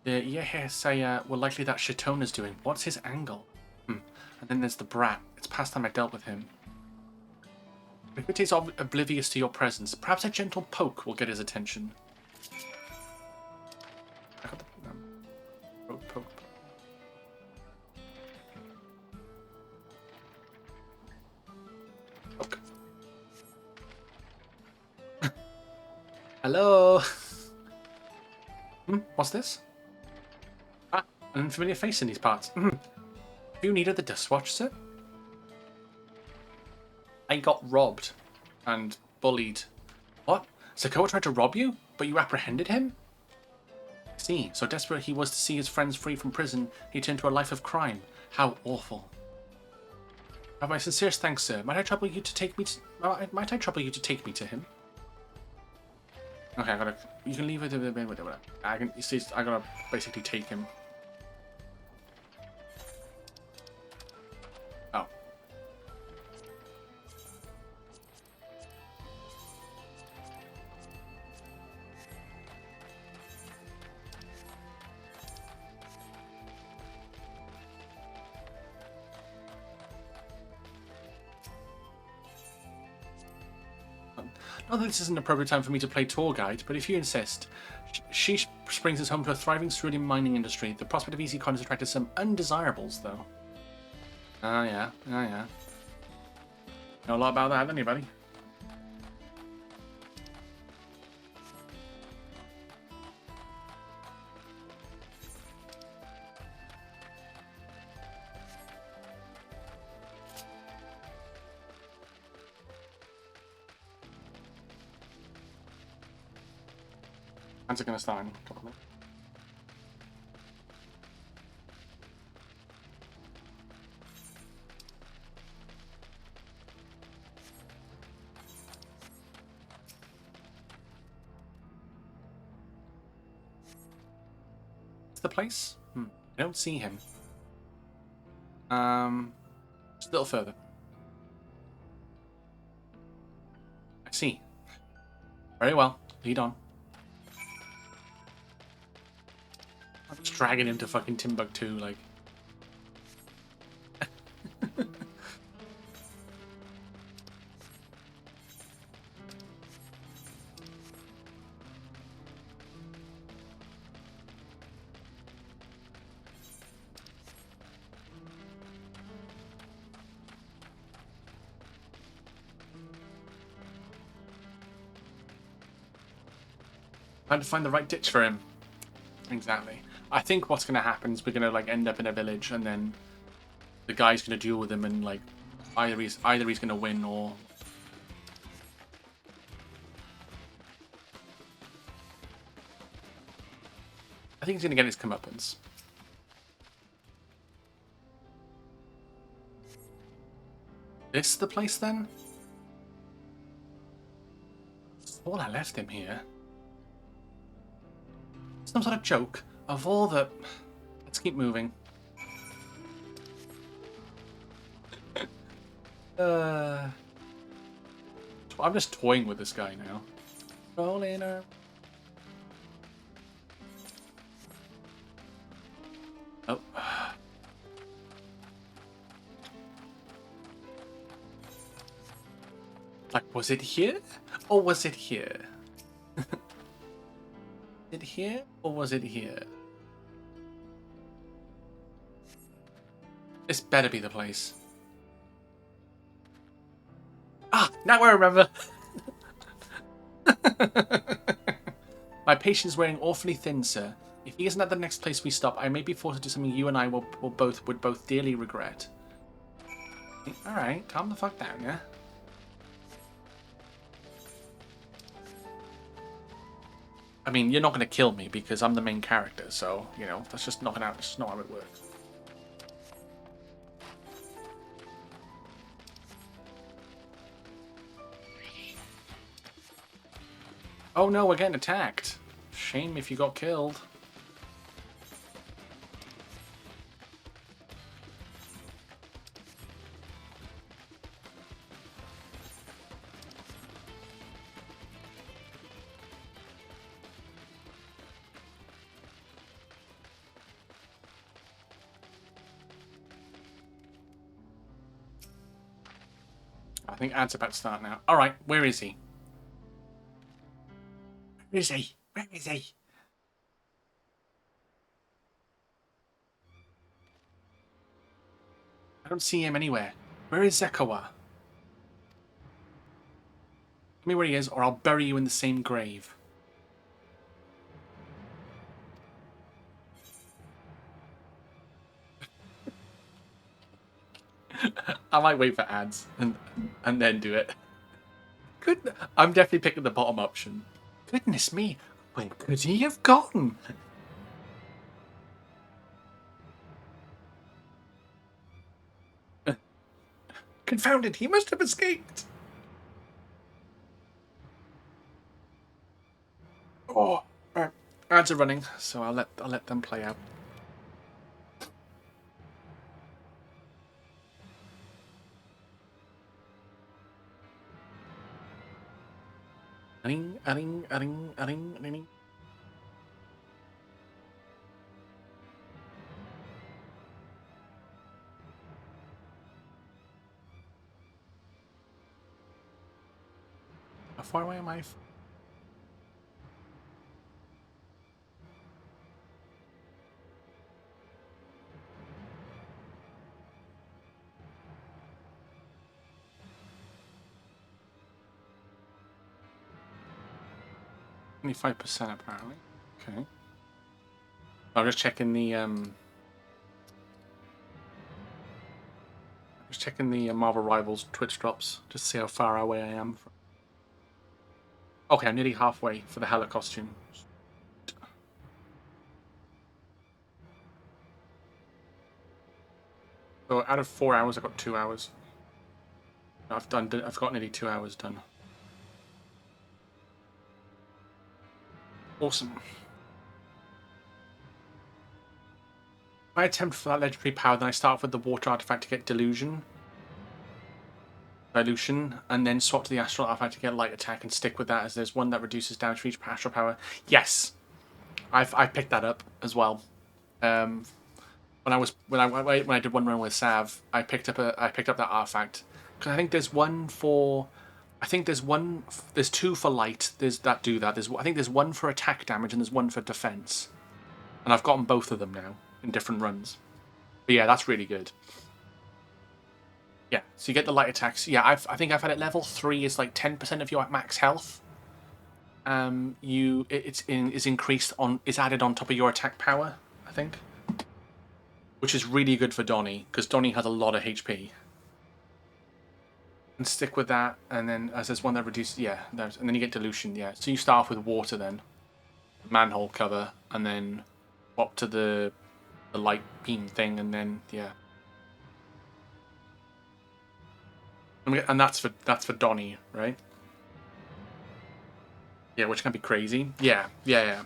Speaker 1: The Yehesaya were likely that Shatona's doing. What's his angle? And then there's the brat. It's past time I dealt with him. Wihute's oblivious to your presence. Perhaps a gentle poke will get his attention. I got the poke. Hello. What's this? Ah, an unfamiliar face in these parts. You needed the dust watch, sir? I got robbed and bullied. What? Sakoa tried to rob you, but you apprehended him? I see. So desperate he was to see his friends free from prison, he turned to a life of crime. How awful. My sincerest thanks, sir. Might I trouble you to take me to him? Okay, I gotta. You can leave it. Whatever. You see, I gotta basically take him. Oh. Not that this isn't an appropriate time for me to play tour guide, but if you insist. She springs us home to a thriving cerulean mining industry. The prospect of easy con has attracted some undesirables, though. Ah, yeah. Know a lot about that, don't you, buddy? Hands are going to start in a couple of minutes. The place? I don't see him. Just a little further. I see. Very well. Lead on. I'm just dragging him to fucking Timbuktu, like. Trying to find the right ditch for him. Exactly. I think what's going to happen is we're going to like end up in a village, and then the guy's going to duel with him, and like either he's going to win or. I think he's going to get his comeuppance. This the place then? All I left him here. Some sort of joke of all the. Let's keep moving. I'm just toying with this guy now. Rolling her. Oh. Like, was it here? Or was it here? It here or was it here? This better be the place. Ah, now I remember. My patience is wearing awfully thin, sir. If he isn't at the next place we stop, I may be forced to do something you and I would both dearly regret. All right, calm the fuck down, yeah. I mean, you're not going to kill me because I'm the main character, so, you know, that's just not how it works. Oh no, we're getting attacked. Shame if you got killed. I think ad's about to start now. Alright, where is he? Where is he? Where is he? I don't see him anywhere. Where is Zekawa? Tell me where he is, or I'll bury you in the same grave. I might wait for ads and then do it. Good. I'm definitely picking the bottom option. Goodness me, where could he have gone? Confounded, he must have escaped. Oh, right. Ads are running, so I'll let them play out. Aring, aring, aring, aring, aring. How far away am I? 25% apparently. Okay. I'm just checking the Marvel Rivals Twitch drops just to see how far away I am from. Okay, I'm nearly halfway for the Hela costume. So out of 4 hours, I got 2 hours. I've got nearly 2 hours done. Awesome. If I attempt for that legendary power, then I start off with the water artifact to get delusion. dilution, and then swap to the astral artifact to get light attack and stick with that, as there's one that reduces damage for each astral power. Yes, I picked that up as well. When I did one run with Sav, I picked up that artifact because I think there's one for. I think there's two for light. There's that do that. I think there's one for attack damage and there's one for defense, and I've gotten both of them now in different runs. But yeah, that's really good. Yeah, so you get the light attacks. Yeah, I think I've had it level 3 is like 10% of your max health. Is increased on is added on top of your attack power, I think, which is really good for Donnie because Donnie has a lot of HP. And stick with that, and then as there's one that reduces, and then you get dilution. Yeah, so you start off with water, then manhole cover, and then swap to the light beam thing, and then and that's for Donnie, right? Yeah, which can be crazy. Yeah. Yeah,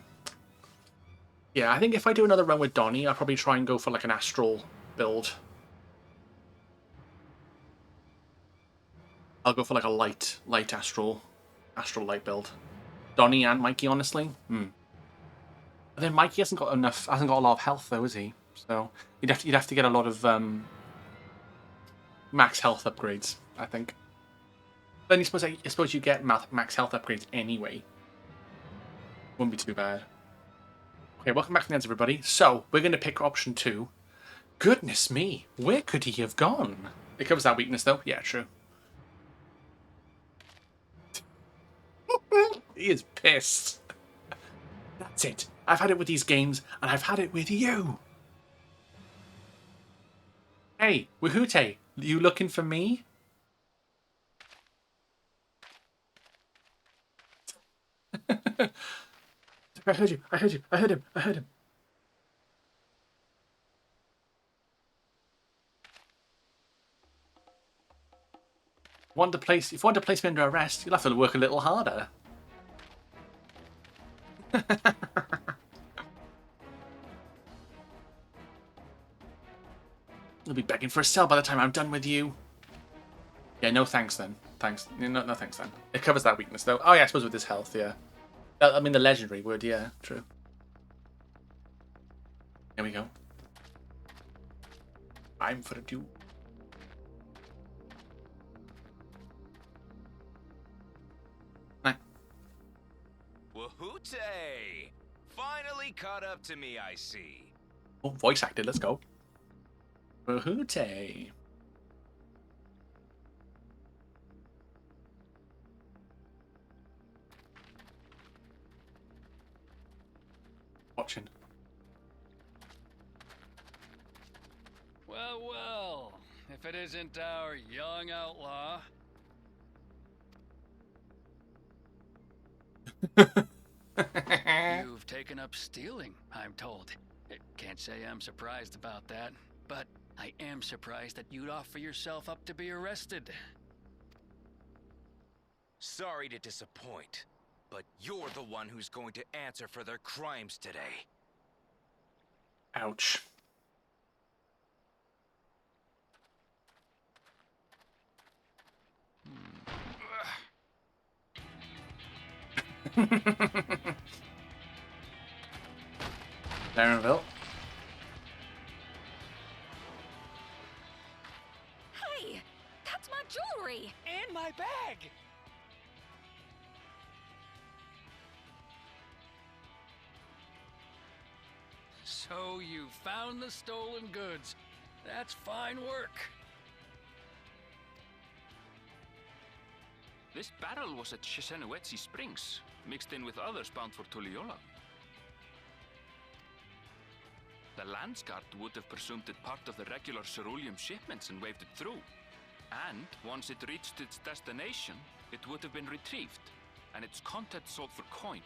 Speaker 1: I think if I do another run with Donnie, I'll probably try and go for like an astral build. I'll go for like a light astral light build. Donnie and Mikey, honestly. But then Mikey hasn't got a lot of health though, is he? So you'd have to get a lot of max health upgrades, I think. Then I suppose you get max health upgrades anyway. Wouldn't be too bad. Okay, welcome back to the ends, everybody. So we're going to pick option 2. Goodness me, where could he have gone? It covers that weakness though. Yeah, true. He is pissed. That's it. I've had it with these games, and I've had it with you. Hey, Wahute, you looking for me? I heard you. I heard him. If you want to place me under arrest, you'll have to work a little harder. You'll be begging for a cell by the time I'm done with you. Yeah, no thanks then. Thanks. No thanks then. It covers that weakness though. Oh yeah, I suppose with his health, yeah. I mean the legendary would, yeah, true. Here we go. I'm for a duel.
Speaker 6: Wahute! Finally caught up to me, I see.
Speaker 1: Oh, voice acted, let's go. Wahute. Watching.
Speaker 7: Well, if it isn't our young outlaw. You've taken up stealing, I'm told. Can't say I'm surprised about that, but I am surprised that you'd offer yourself up to be arrested.
Speaker 6: Sorry to disappoint, but you're the one who's going to answer for their crimes today.
Speaker 1: Ouch. Darrenville.
Speaker 2: Hey, that's my jewelry.
Speaker 7: And my bag! So you found the stolen goods. That's fine work.
Speaker 8: This barrel was at Shisenuetsi Springs, mixed in with others bound for Tuliola. The Landsguard would have presumed it part of the regular ceruleum shipments and waved it through. And once it reached its destination, it would have been retrieved, and its contents sold for coin.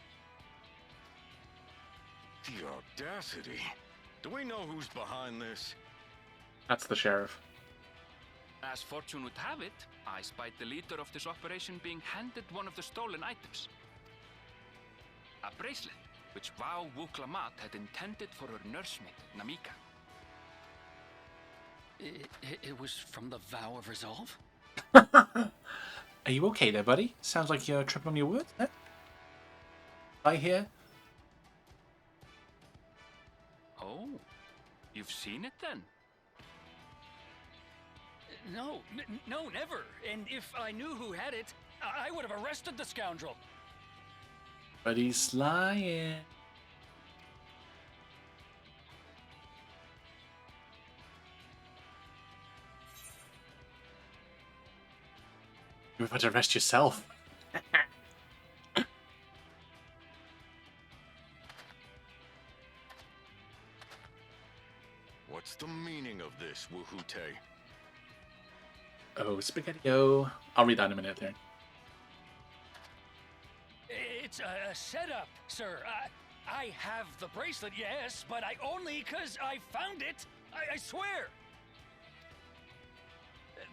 Speaker 3: The audacity. Do we know who's behind this?
Speaker 1: That's the sheriff.
Speaker 8: As fortune would have it, I spied the leader of this operation being handed one of the stolen items. A bracelet, which Vau Wuklamat had intended for her nursemaid, Namika.
Speaker 7: It was from the Vow of Resolve?
Speaker 1: Are you okay there, buddy? Sounds like you're tripping on your words there. I hear.
Speaker 8: Oh, you've seen it then?
Speaker 7: No, no, never. And if I knew who had it, I would have arrested the scoundrel.
Speaker 1: But he's lying. You're about to arrest yourself.
Speaker 3: What's the meaning of this, Woohoote?
Speaker 1: Oh, Spaghetti-O. I'll read that in a minute there.
Speaker 7: It's a setup, sir. I have the bracelet, yes, but I only 'cause I found it. I swear.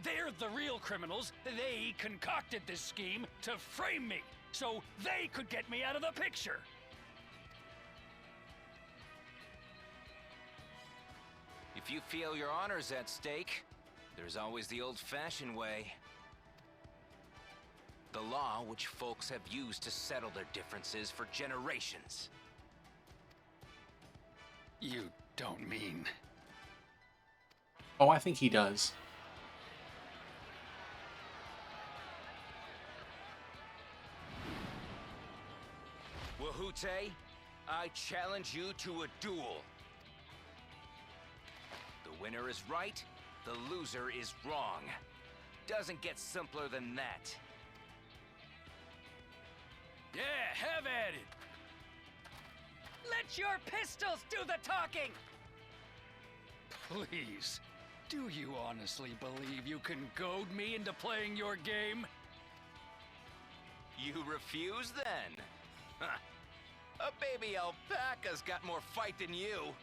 Speaker 7: They're the real criminals. They concocted this scheme to frame me, so they could get me out of the picture.
Speaker 6: If you feel your honor's at stake, there's always the old-fashioned way. The law which folks have used to settle their differences for generations.
Speaker 7: You don't mean...
Speaker 1: Oh, I think he does.
Speaker 6: Woohoote, I challenge you to a duel. The winner is right, the loser is wrong. Doesn't get simpler than that.
Speaker 7: Yeah, have at it.
Speaker 2: Let your pistols do the talking!
Speaker 7: Please, do you honestly believe you can goad me into playing your game?
Speaker 6: You refuse then? Huh. A baby alpaca's got more fight than you.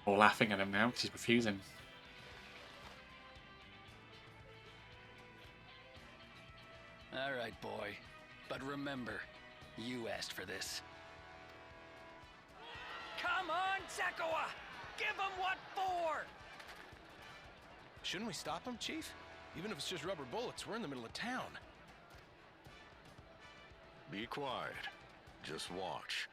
Speaker 1: We're laughing at him now because he's refusing.
Speaker 7: All right, boy. But remember, you asked for this.
Speaker 2: Come on, Zakawa! Give him what for!
Speaker 9: Shouldn't we stop him, Chief? Even if it's just rubber bullets, we're in the middle of town.
Speaker 3: Be quiet. Just watch.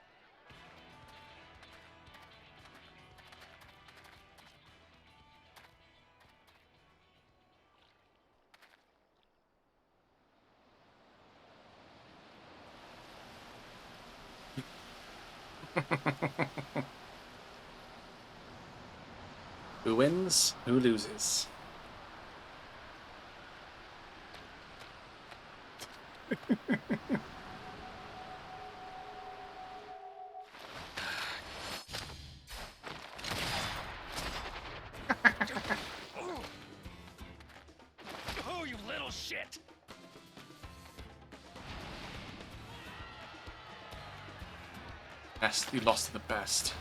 Speaker 1: Who wins? Who loses?
Speaker 7: Oh, you little shit!
Speaker 1: Best. You lost to the best.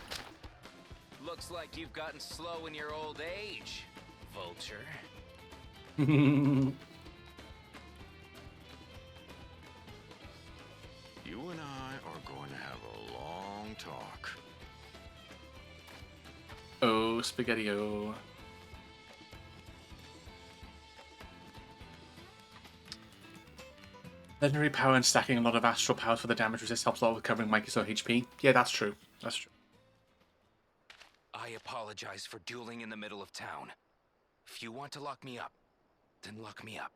Speaker 6: Looks like you've gotten slow in your old age, Vulture.
Speaker 3: You and I are going to have a long talk.
Speaker 1: Oh, Spaghetti-O. Legendary power and stacking a lot of astral powers for the damage resist helps a lot with covering Mikey's low HP. Yeah, that's true. That's true.
Speaker 6: I apologize for dueling in the middle of town. If you want to lock me up, then lock me up.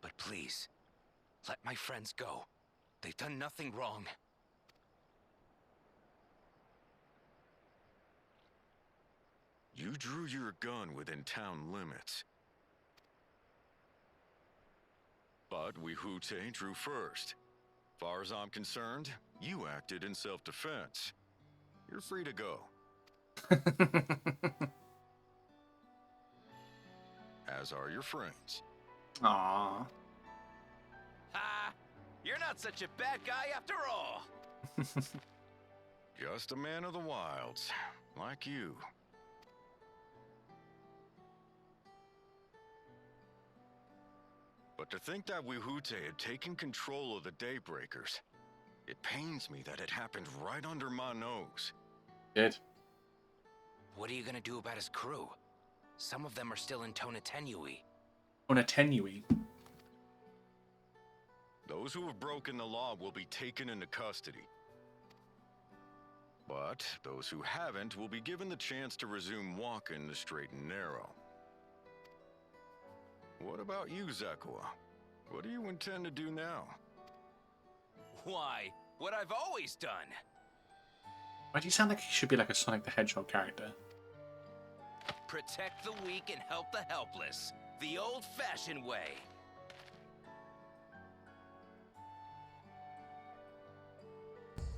Speaker 6: But please, let my friends go. They've done nothing wrong.
Speaker 3: You drew your gun within town limits. But Woohoote drew first. Far as I'm concerned, you acted in self-defense. You're free to go. As are your friends.
Speaker 1: Aww.
Speaker 6: Ha! You're not such a bad guy after all!
Speaker 3: Just a man of the wilds, like you. But to think that Woohoote had taken control of the Daybreakers, it pains me that it happened right under my nose.
Speaker 1: Did.
Speaker 6: What are you gonna do about his crew? Some of them are still in Tonatenui.
Speaker 1: Tonatenui.
Speaker 3: Those who have broken the law will be taken into custody. But those who haven't will be given the chance to resume walking the straight and narrow. What about you, Zekua? What do you intend to do now?
Speaker 6: Why? What I've always done.
Speaker 1: Why do you sound like he should be like a Sonic the Hedgehog character?
Speaker 6: Protect the weak and help the helpless. The old-fashioned way.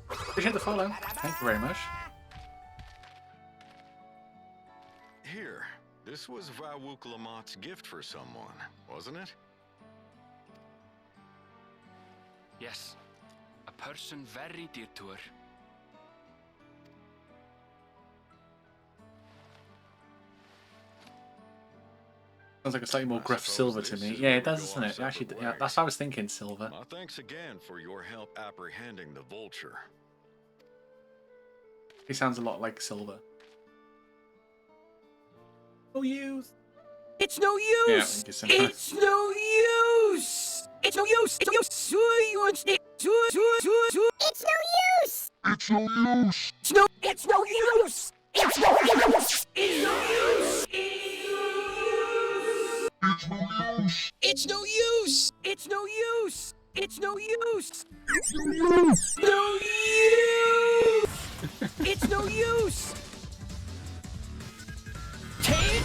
Speaker 1: Appreciate the follow. Thank you very much.
Speaker 3: Here, this was Vawuk Lamott's gift for someone, wasn't it?
Speaker 8: Yes. A person very dear to her.
Speaker 1: Sounds like a slightly more gruff Silver to me. Yeah, it does, doesn't it? Actually, yeah, that's what I was thinking, Silver.
Speaker 3: My thanks again for your help apprehending the vulture.
Speaker 1: He sounds a lot like Silver. No use.
Speaker 2: It's no use!
Speaker 1: Yeah, I think it's similar.
Speaker 2: It's no use! It's no use! It's no use! It's no use! It's no use!
Speaker 5: It's no use!
Speaker 2: It's no use! It's no use! It's no use!
Speaker 5: It's no use!
Speaker 2: It's no use! It's no use! It's no use!
Speaker 5: It's no use!
Speaker 2: No use! It's no use! Take.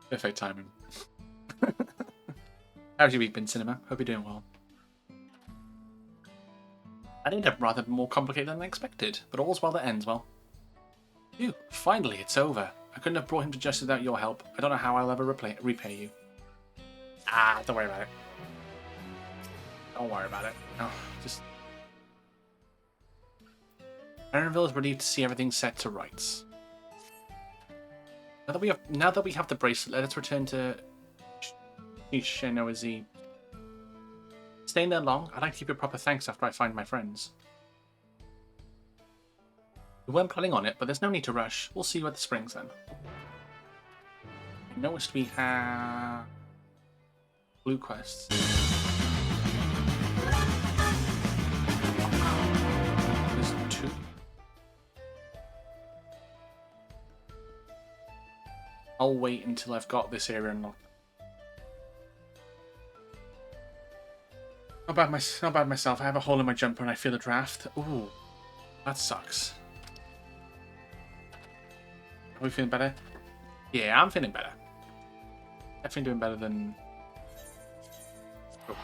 Speaker 1: Perfect timing. How's your week been, Cinema? Hope you're doing well. I ended up rather more complicated than I expected, but all's well that ends well. Phew, finally it's over. I couldn't have brought him to justice without your help. I don't know how I'll ever repay you. Don't worry about it. Don't worry about it. No, just... Ironville is relieved to see everything set to rights. Now that we have the bracelet, let us return to Shinoazi. Staying there long? I'd like to give you proper thanks after I find my friends. We weren't planning on it, but there's no need to rush. We'll see you at the springs then. I noticed we have blue quests. There's 2. I'll wait until I've got this area unlocked. Not bad myself. I have a hole in my jumper and I feel a draft. Ooh, that sucks. Are we feeling better? Yeah, I'm feeling better. Definitely doing better than... Oh.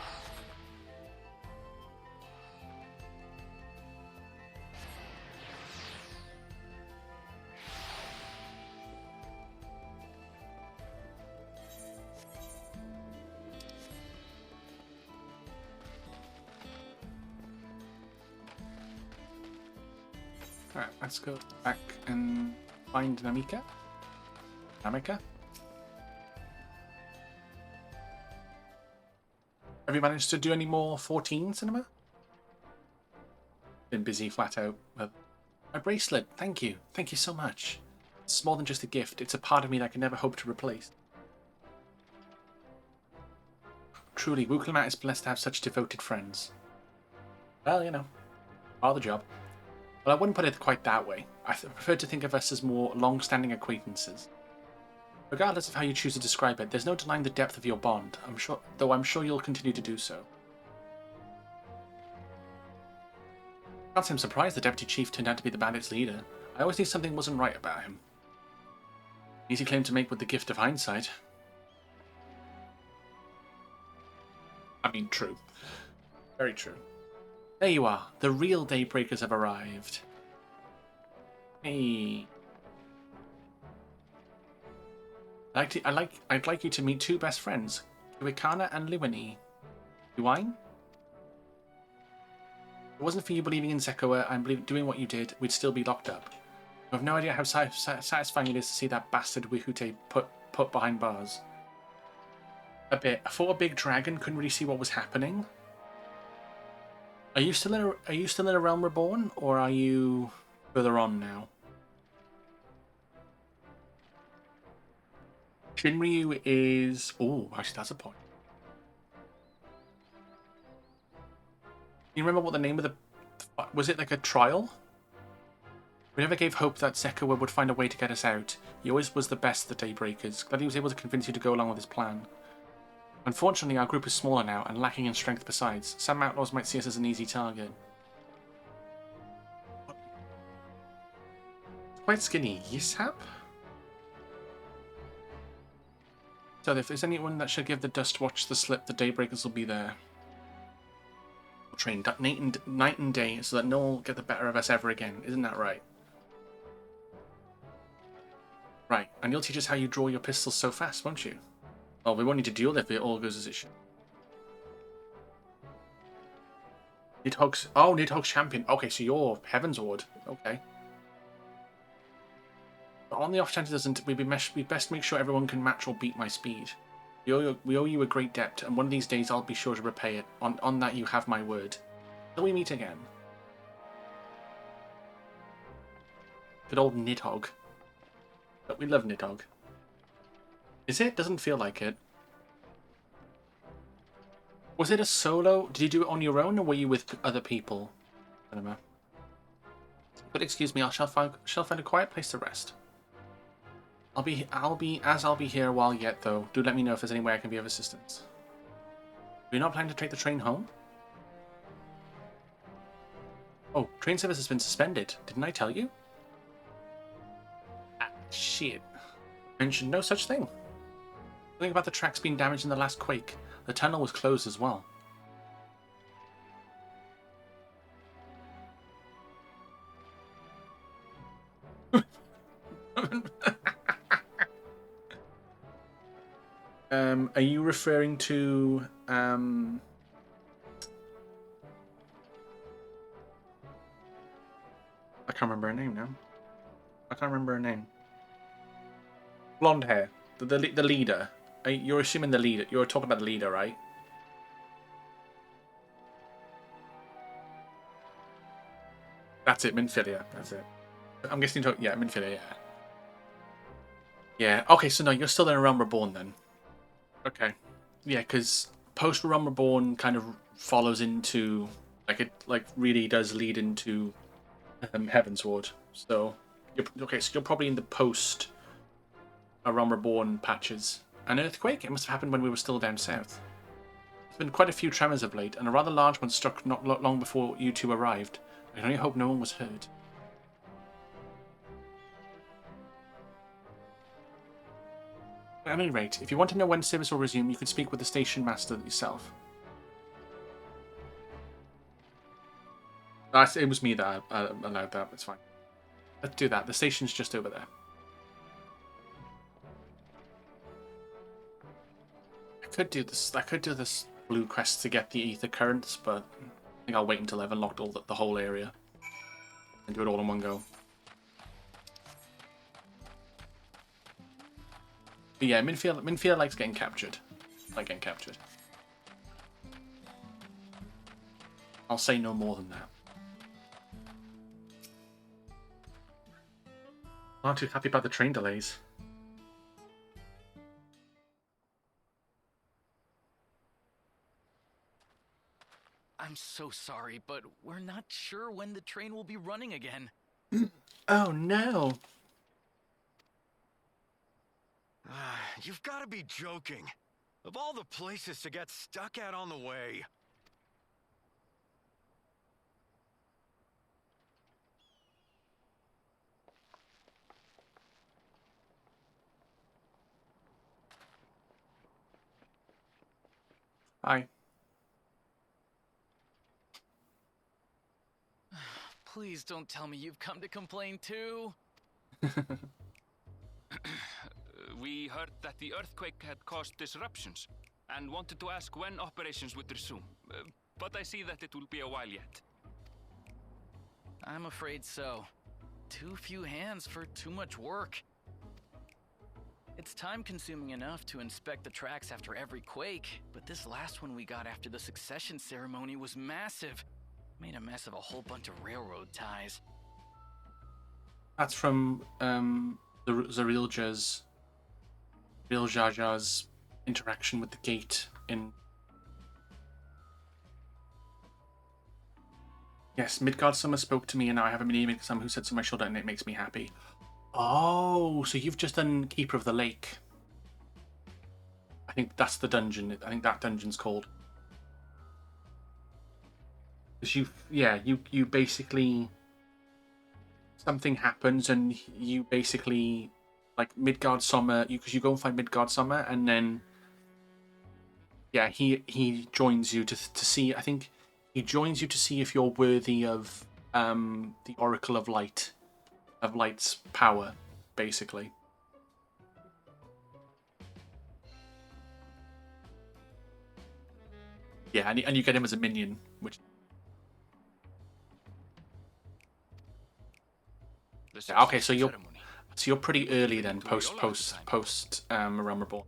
Speaker 1: Alright, let's go back and find Namika. Have you managed to do any more 14 cinema? Been busy flat out. My bracelet, thank you. Thank you so much. It's more than just a gift. It's a part of me that I can never hope to replace. Truly, Wuklamat is blessed to have such devoted friends. Well, you know, part of the job. Well, I wouldn't put it quite that way. I prefer to think of us as more long-standing acquaintances. Regardless of how you choose to describe it, there's no denying the depth of your bond, I'm sure you'll continue to do so. Can't say I'm surprised the Deputy Chief turned out to be the bandits' leader. I always knew something wasn't right about him. Easy claim to make with the gift of hindsight. I mean, true. Very true. There you are. The real Daybreakers have arrived. Hey. I'd like you to meet 2 best friends, Kiwikana and Liwini. Liwine? If it wasn't for you believing in Zekua and doing what you did, we'd still be locked up. You have no idea how satisfying it is to see that bastard Wihute put behind bars. A bit. I thought a big dragon couldn't really see what was happening. Are you still in a Realm Reborn, or are you further on now? Shinryu is... Oh, actually, that's a point. You remember what the name of the... Was it like a trial? We never gave hope that Sekua would find a way to get us out. He always was the best of the Daybreakers. Glad he was able to convince you to go along with his plan. Unfortunately, our group is smaller now, and lacking in strength besides. Some outlaws might see us as an easy target. Quite skinny. Yishap? So if there's anyone that should give the Dust Watch the slip, the Daybreakers will be there. We'll train night and day so that no one will get the better of us ever again. Isn't that right? Right, and you'll teach us how you draw your pistols so fast, won't you? Well, we won't need to duel if it all goes as it should. Nidhogg's... Oh, Nidhogg's champion. Okay, so you're Heaven's Ward. Okay. But on the off chance it doesn't, we best make sure everyone can match or beat my speed. We owe you a great debt, and one of these days I'll be sure to repay it. On that you have my word. Till we meet again. Good old Nidhogg. But we love Nidhogg. Is it? Doesn't feel like it. Was it a solo? Did you do it on your own, or were you with other people? I don't know. But excuse me, I shall find a quiet place to rest. I'll be here a while yet, though. Do let me know if there's any way I can be of assistance. We're not planning to take the train home? Oh, train service has been suspended. Didn't I tell you? Ah, shit. Mentioned no such thing. Something about the tracks being damaged in the last quake. The tunnel was closed as well. Are you referring to I can't remember her name now. I can't remember her name. Blonde hair. The leader. You're assuming the leader. You're talking about the leader, right? That's it, Minfilia. That's it. I'm guessing you're talking... Yeah, Minfilia, yeah. Yeah, okay, so no, you're still in A Realm Reborn then. Okay. Yeah, because post Realm Reborn kind of follows into... it really does lead into Heavensward. So, you're probably in the post A Realm Reborn patches. An earthquake? It must have happened when we were still down south. There's been quite a few tremors of late, and a rather large one struck not long before you two arrived. I can only hope no one was hurt. At any rate, if you want to know when service will resume, you can speak with the station master yourself. It was me that allowed that. It's fine. Let's do that. The station's just over there. I could do this blue quest to get the ether currents, but I think I'll wait until I've unlocked the whole area and do it all in one go. But yeah, Minfield likes getting captured. I'll say no more than that. I'm not too happy about the train delays.
Speaker 6: I'm so sorry, but we're not sure when the train will be running again.
Speaker 1: Oh no.
Speaker 3: You've got to be joking. Of all the places to get stuck at on the way.
Speaker 1: Hi.
Speaker 6: Please don't tell me you've come to complain too.
Speaker 8: We heard that the earthquake had caused disruptions and wanted to ask when operations would resume. But I see that it will be a while yet.
Speaker 6: I'm afraid so. Too few hands for too much work. It's time-consuming enough to inspect the tracks after every quake, but this last one we got after the succession ceremony was massive. Made a mess of a whole bunch of railroad ties.
Speaker 1: That's from the Zarilja's real Jar Jar's interaction with the gate in. Yes, Midgard Summer spoke to me, and now I have a mini someone who sits on my shoulder, and it makes me happy. Oh, so you've just done Keeper of the Lake. I think that's the dungeon. I think that dungeon's called. Because you basically, something happens, and you basically, like, Midgard Summer, because you go and find Midgard Summer, and then he joins you to see. I think he joins you to see if you're worthy of the Oracle of Light, of Light's power, basically. Yeah, and you get him as a minion, which. Yeah, okay, so you're pretty early then, post Realm Reborn.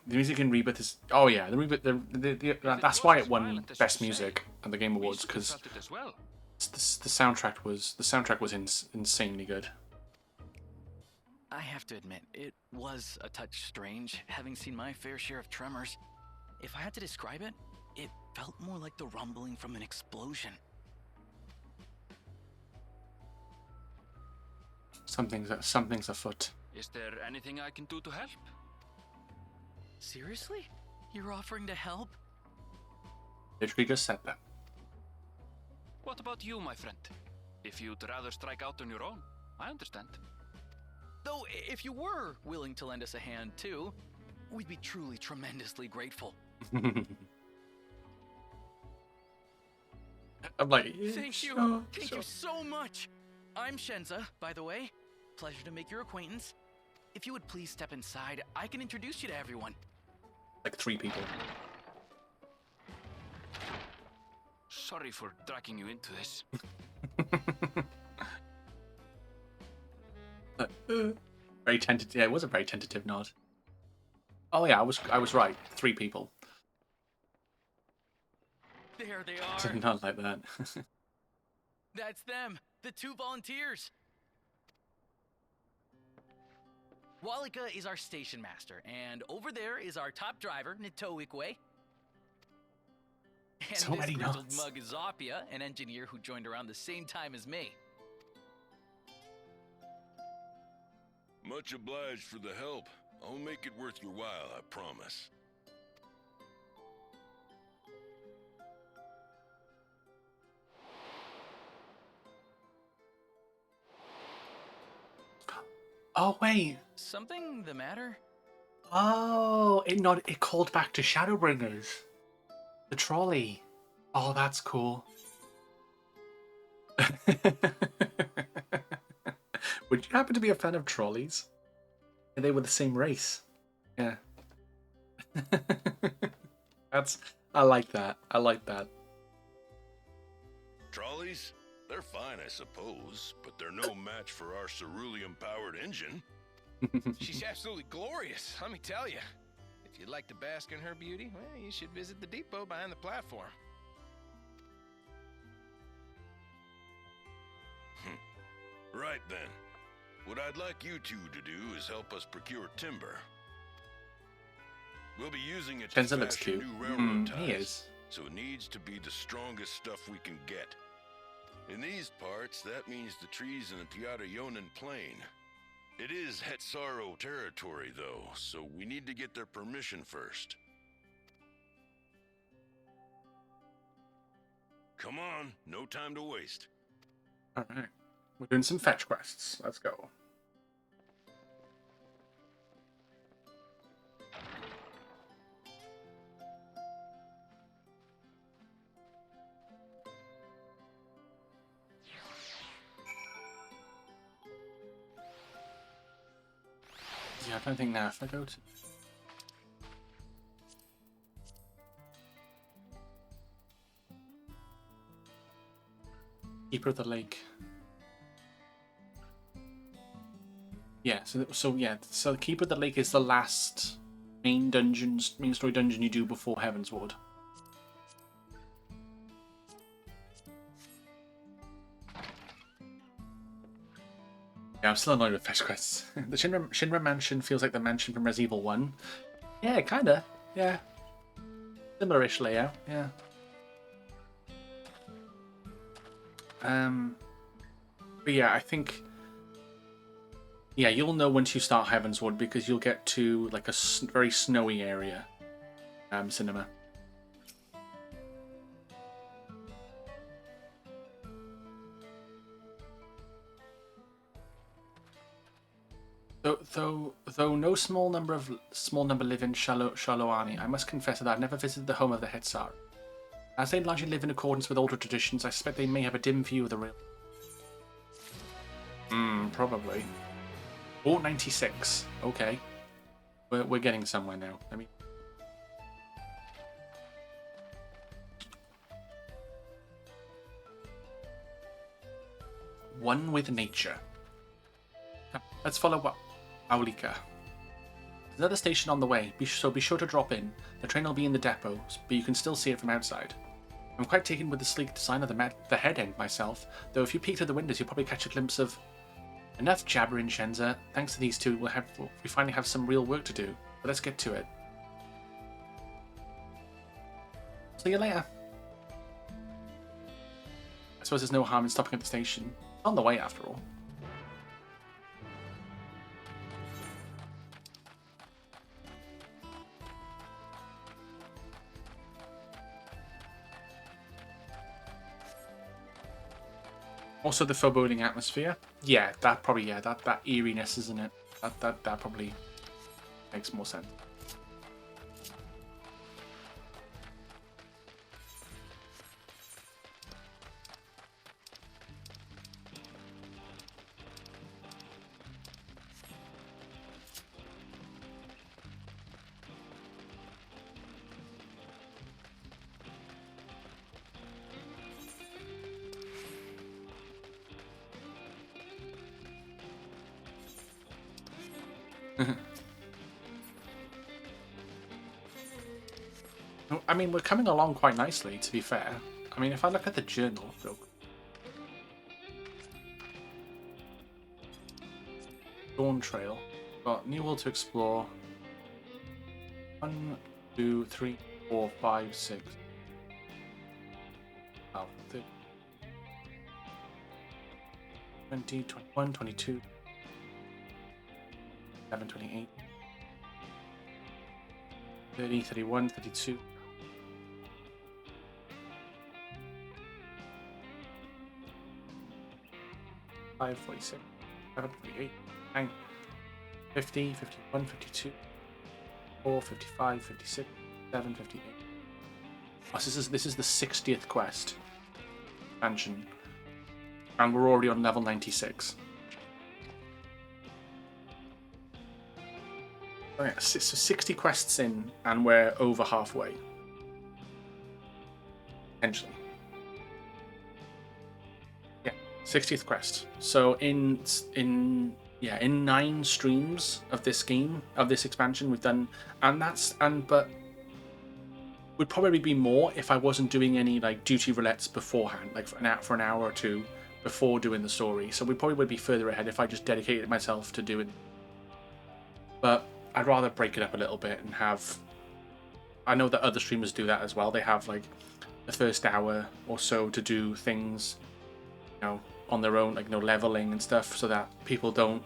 Speaker 1: The music in Rebirth is the Rebirth. That's why it won Best Music at the Game Awards, because the soundtrack was insanely good.
Speaker 10: I have to admit, it was a touch strange, having seen my fair share of tremors. If I had to describe it, it felt more like the rumbling from an explosion.
Speaker 1: Something's afoot.
Speaker 8: Is there anything I can do to help?
Speaker 10: Seriously? You're offering to help?
Speaker 1: Literally just said that.
Speaker 8: What about you, my friend? If you'd rather strike out on your own, I understand.
Speaker 10: Though, if you were willing to lend us a hand too, we'd be truly tremendously grateful.
Speaker 1: I'm like,
Speaker 10: thank you so much. I'm Shenza, by the way. Pleasure to make your acquaintance. If you would please step inside, I can introduce you to everyone.
Speaker 1: Like 3 people.
Speaker 8: Sorry for dragging you into this.
Speaker 1: Very tentative. Yeah, it was a very tentative nod. Oh yeah, I was right. 3 people.
Speaker 10: There they are.
Speaker 1: Not like that.
Speaker 10: That's them, the 2 volunteers. Walika is our station master, and over there is our top driver, Nitoikwe. And
Speaker 1: So
Speaker 10: this
Speaker 1: many
Speaker 10: grizzled
Speaker 1: nods.
Speaker 10: mug is Zapia, an engineer who joined around the same time as me.
Speaker 3: Much obliged for the help. I'll make it worth your while, I promise.
Speaker 1: Oh wait.
Speaker 10: Something the matter?
Speaker 1: Oh, it called back to Shadowbringers. The trolley. Oh, that's cool. Would you happen to be a fan of trolleys? And they were the same race. Yeah. I like that. I like that.
Speaker 3: Trolleys? They're fine, I suppose, but they're no match for our cerulean-powered engine.
Speaker 9: She's absolutely glorious, let me tell you. If you'd like to bask in her beauty, well, you should visit the depot behind the platform.
Speaker 3: Right then. What I'd like you two to do is help us procure timber. We'll be using it to
Speaker 1: Kenza looks
Speaker 3: fashion
Speaker 1: cute.
Speaker 3: new railroad
Speaker 1: He
Speaker 3: ties,
Speaker 1: is.
Speaker 3: so it needs to be the strongest stuff we can get. In these parts, that means the trees in the Tiara-Yonan Plain. It is Hetsaro territory, though, so we need to get their permission first. Come on, no time to waste.
Speaker 1: Alright. We're doing some fetch quests. Let's go. Yeah, I don't think now if I go to... Keeper of the Lake. Yeah, so the Keeper of the Lake is the last main story dungeon you do before Heaven's Ward. Yeah, I'm still annoyed with fetch quests. The Shinra Mansion feels like the mansion from Resident Evil 1. Yeah, kinda. Yeah. Similar-ish layout, yeah. But yeah, I think... Yeah, you'll know once you start Heavensward because you'll get to like a very snowy area. Cinema. Though no small number live in Shaloani, I must confess that I've never visited the home of the Hetsar. As they largely live in accordance with older traditions, I suspect they may have a dim view of the real. Probably. Oh, 96. Okay. We're getting somewhere now. Let me... One with nature. Let's follow what? Aulika. There's another station on the way, so be sure to drop in. The train will be in the depot, but you can still see it from outside. I'm quite taken with the sleek design of the head end myself, though if you peek through the windows you'll probably catch a glimpse of... Enough jabbering, Shenza. Thanks to these two, we finally have some real work to do. But let's get to it. See you later. I suppose there's no harm in stopping at the station. On the way, after all. Also, the foreboding atmosphere. Yeah, that probably, yeah, that eeriness, isn't it? That probably makes more sense. I mean, we're coming along quite nicely, to be fair. I mean, if I look at the journal, Dawntrail, got new world to explore. 1, 2, 3, 4, 5, 6. Oh, 20, 21, 22, 7, 28, 30, 31, 32. 46, 7, 48, 9, 50, 51, 52, 4, 55, 56, 7, 58. Oh, this is the 60th quest. Mansion. And we're already on level 96. Okay, so 60 quests in, and we're over halfway. Potentially. 60th quest. So in 9 streams of this game, of this expansion, we've done, but would probably be more if I wasn't doing any like duty roulettes beforehand, like for an hour or two before doing the story. So we probably would be further ahead if I just dedicated myself to doing. But I'd rather break it up a little bit and have. I know that other streamers do that as well. They have like the first hour or so to do things, on their own, like leveling and stuff, so that people don't.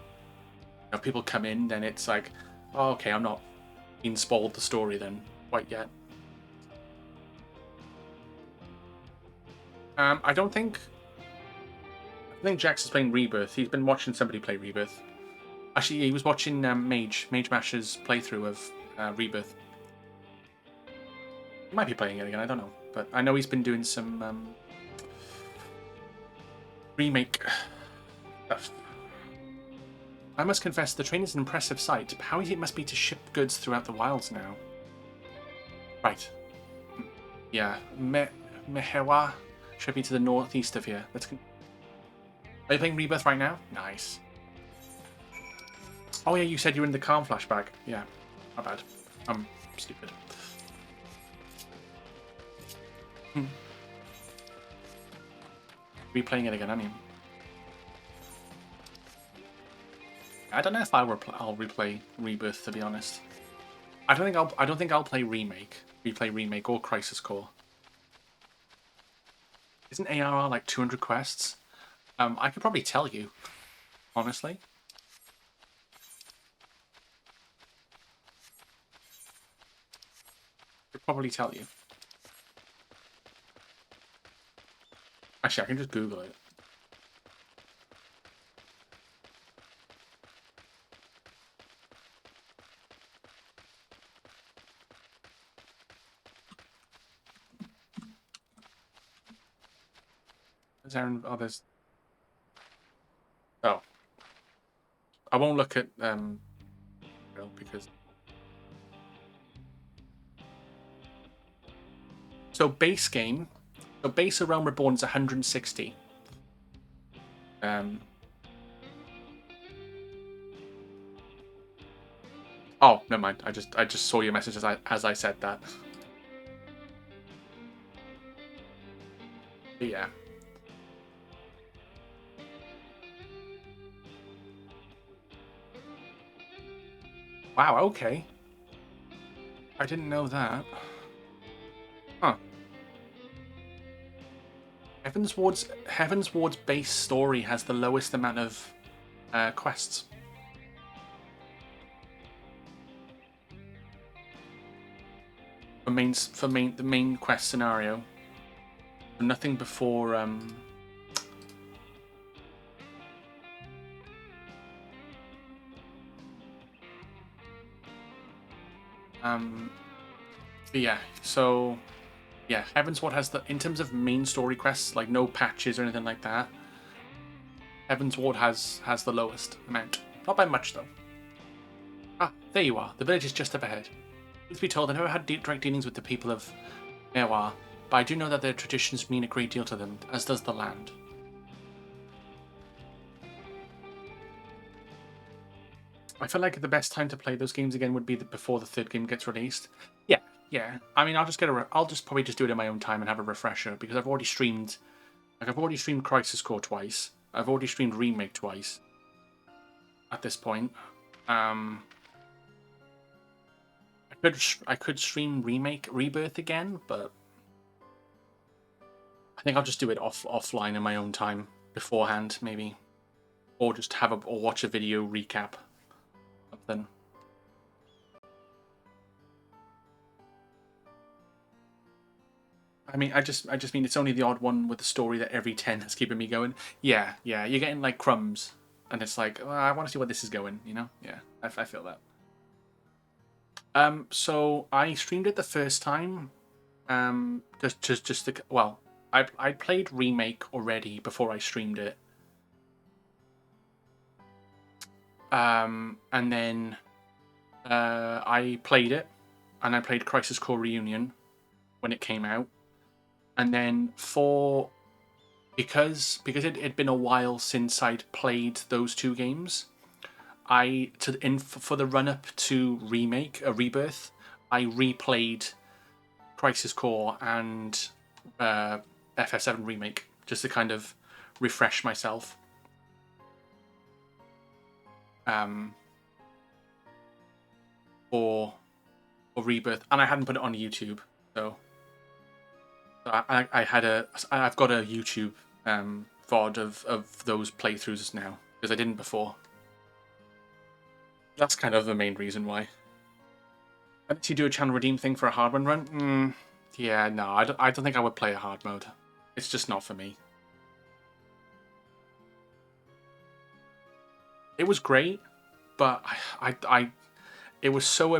Speaker 1: If people come in, then it's like, oh, okay, I'm not being spoiled the story then quite yet. I think Jax is playing Rebirth. He's been watching somebody play Rebirth. Actually, he was watching Mage Masher's playthrough of Rebirth. He might be playing it again, I don't know. But I know he's been doing some remake stuff. I must confess, the train is an impressive sight, but how easy it must be to ship goods throughout the wilds now. Right. Yeah, Mehewa should be to the northeast of here. Are you playing Rebirth right now? Nice. Oh yeah, you said you were in the Calm flashback. Yeah, not bad. I'm stupid. Replaying it again, aren't you? I don't know if I'll replay Rebirth, to be honest. I don't think I'll play replay remake or Crisis Core. Isn't ARR like 200 quests? I could probably tell you, honestly. I could probably tell you. Actually, I can just Google it. Is there others? Oh. I won't look at because so base game, so base of Realm Reborn is 160. Oh, never mind. I just saw your message as I said that. But yeah. Wow, okay. I didn't know that. Huh. Heaven's Ward's base story has the lowest amount of quests. The main quest scenario. Nothing before but yeah, so yeah, Heaven's Ward has in terms of main story quests, like no patches or anything like that. Heaven's Ward has the lowest amount. Not by much though. Ah, there you are. The village is just up ahead. Truth be told, I never had direct dealings with the people of Erwa, but I do know that their traditions mean a great deal to them, as does the land. I feel like the best time to play those games again would be before the third game gets released. Yeah. I mean, I'll just probably just do it in my own time and have a refresher because I've already streamed. Like I've already streamed Crisis Core twice. I've already streamed Remake twice. At this point, I could stream Rebirth again, but I think I'll just do it offline in my own time beforehand, maybe, or just or watch a video recap. Something. I mean, I just mean it's only the odd one with the story that every 10 is keeping me going. Yeah, you're getting like crumbs, and it's like, I want to see where this is going, you know? Yeah, I feel that. So I streamed it the first time, I played Remake already before I streamed it. And then I played it, and I played Crisis Core Reunion when it came out. And then because it had been a while since I'd played those two games, for the run up to Rebirth, I replayed Crisis Core and FF7 Remake just to kind of refresh myself. For Rebirth, and I hadn't put it on YouTube, so I've got a YouTube VOD of those playthroughs now because I didn't before. That's kind of the main reason why. Unless you do a channel redeem thing for a hard one run, yeah, no, I don't think I would play a hard mode. It's just not for me. It was great, but it was so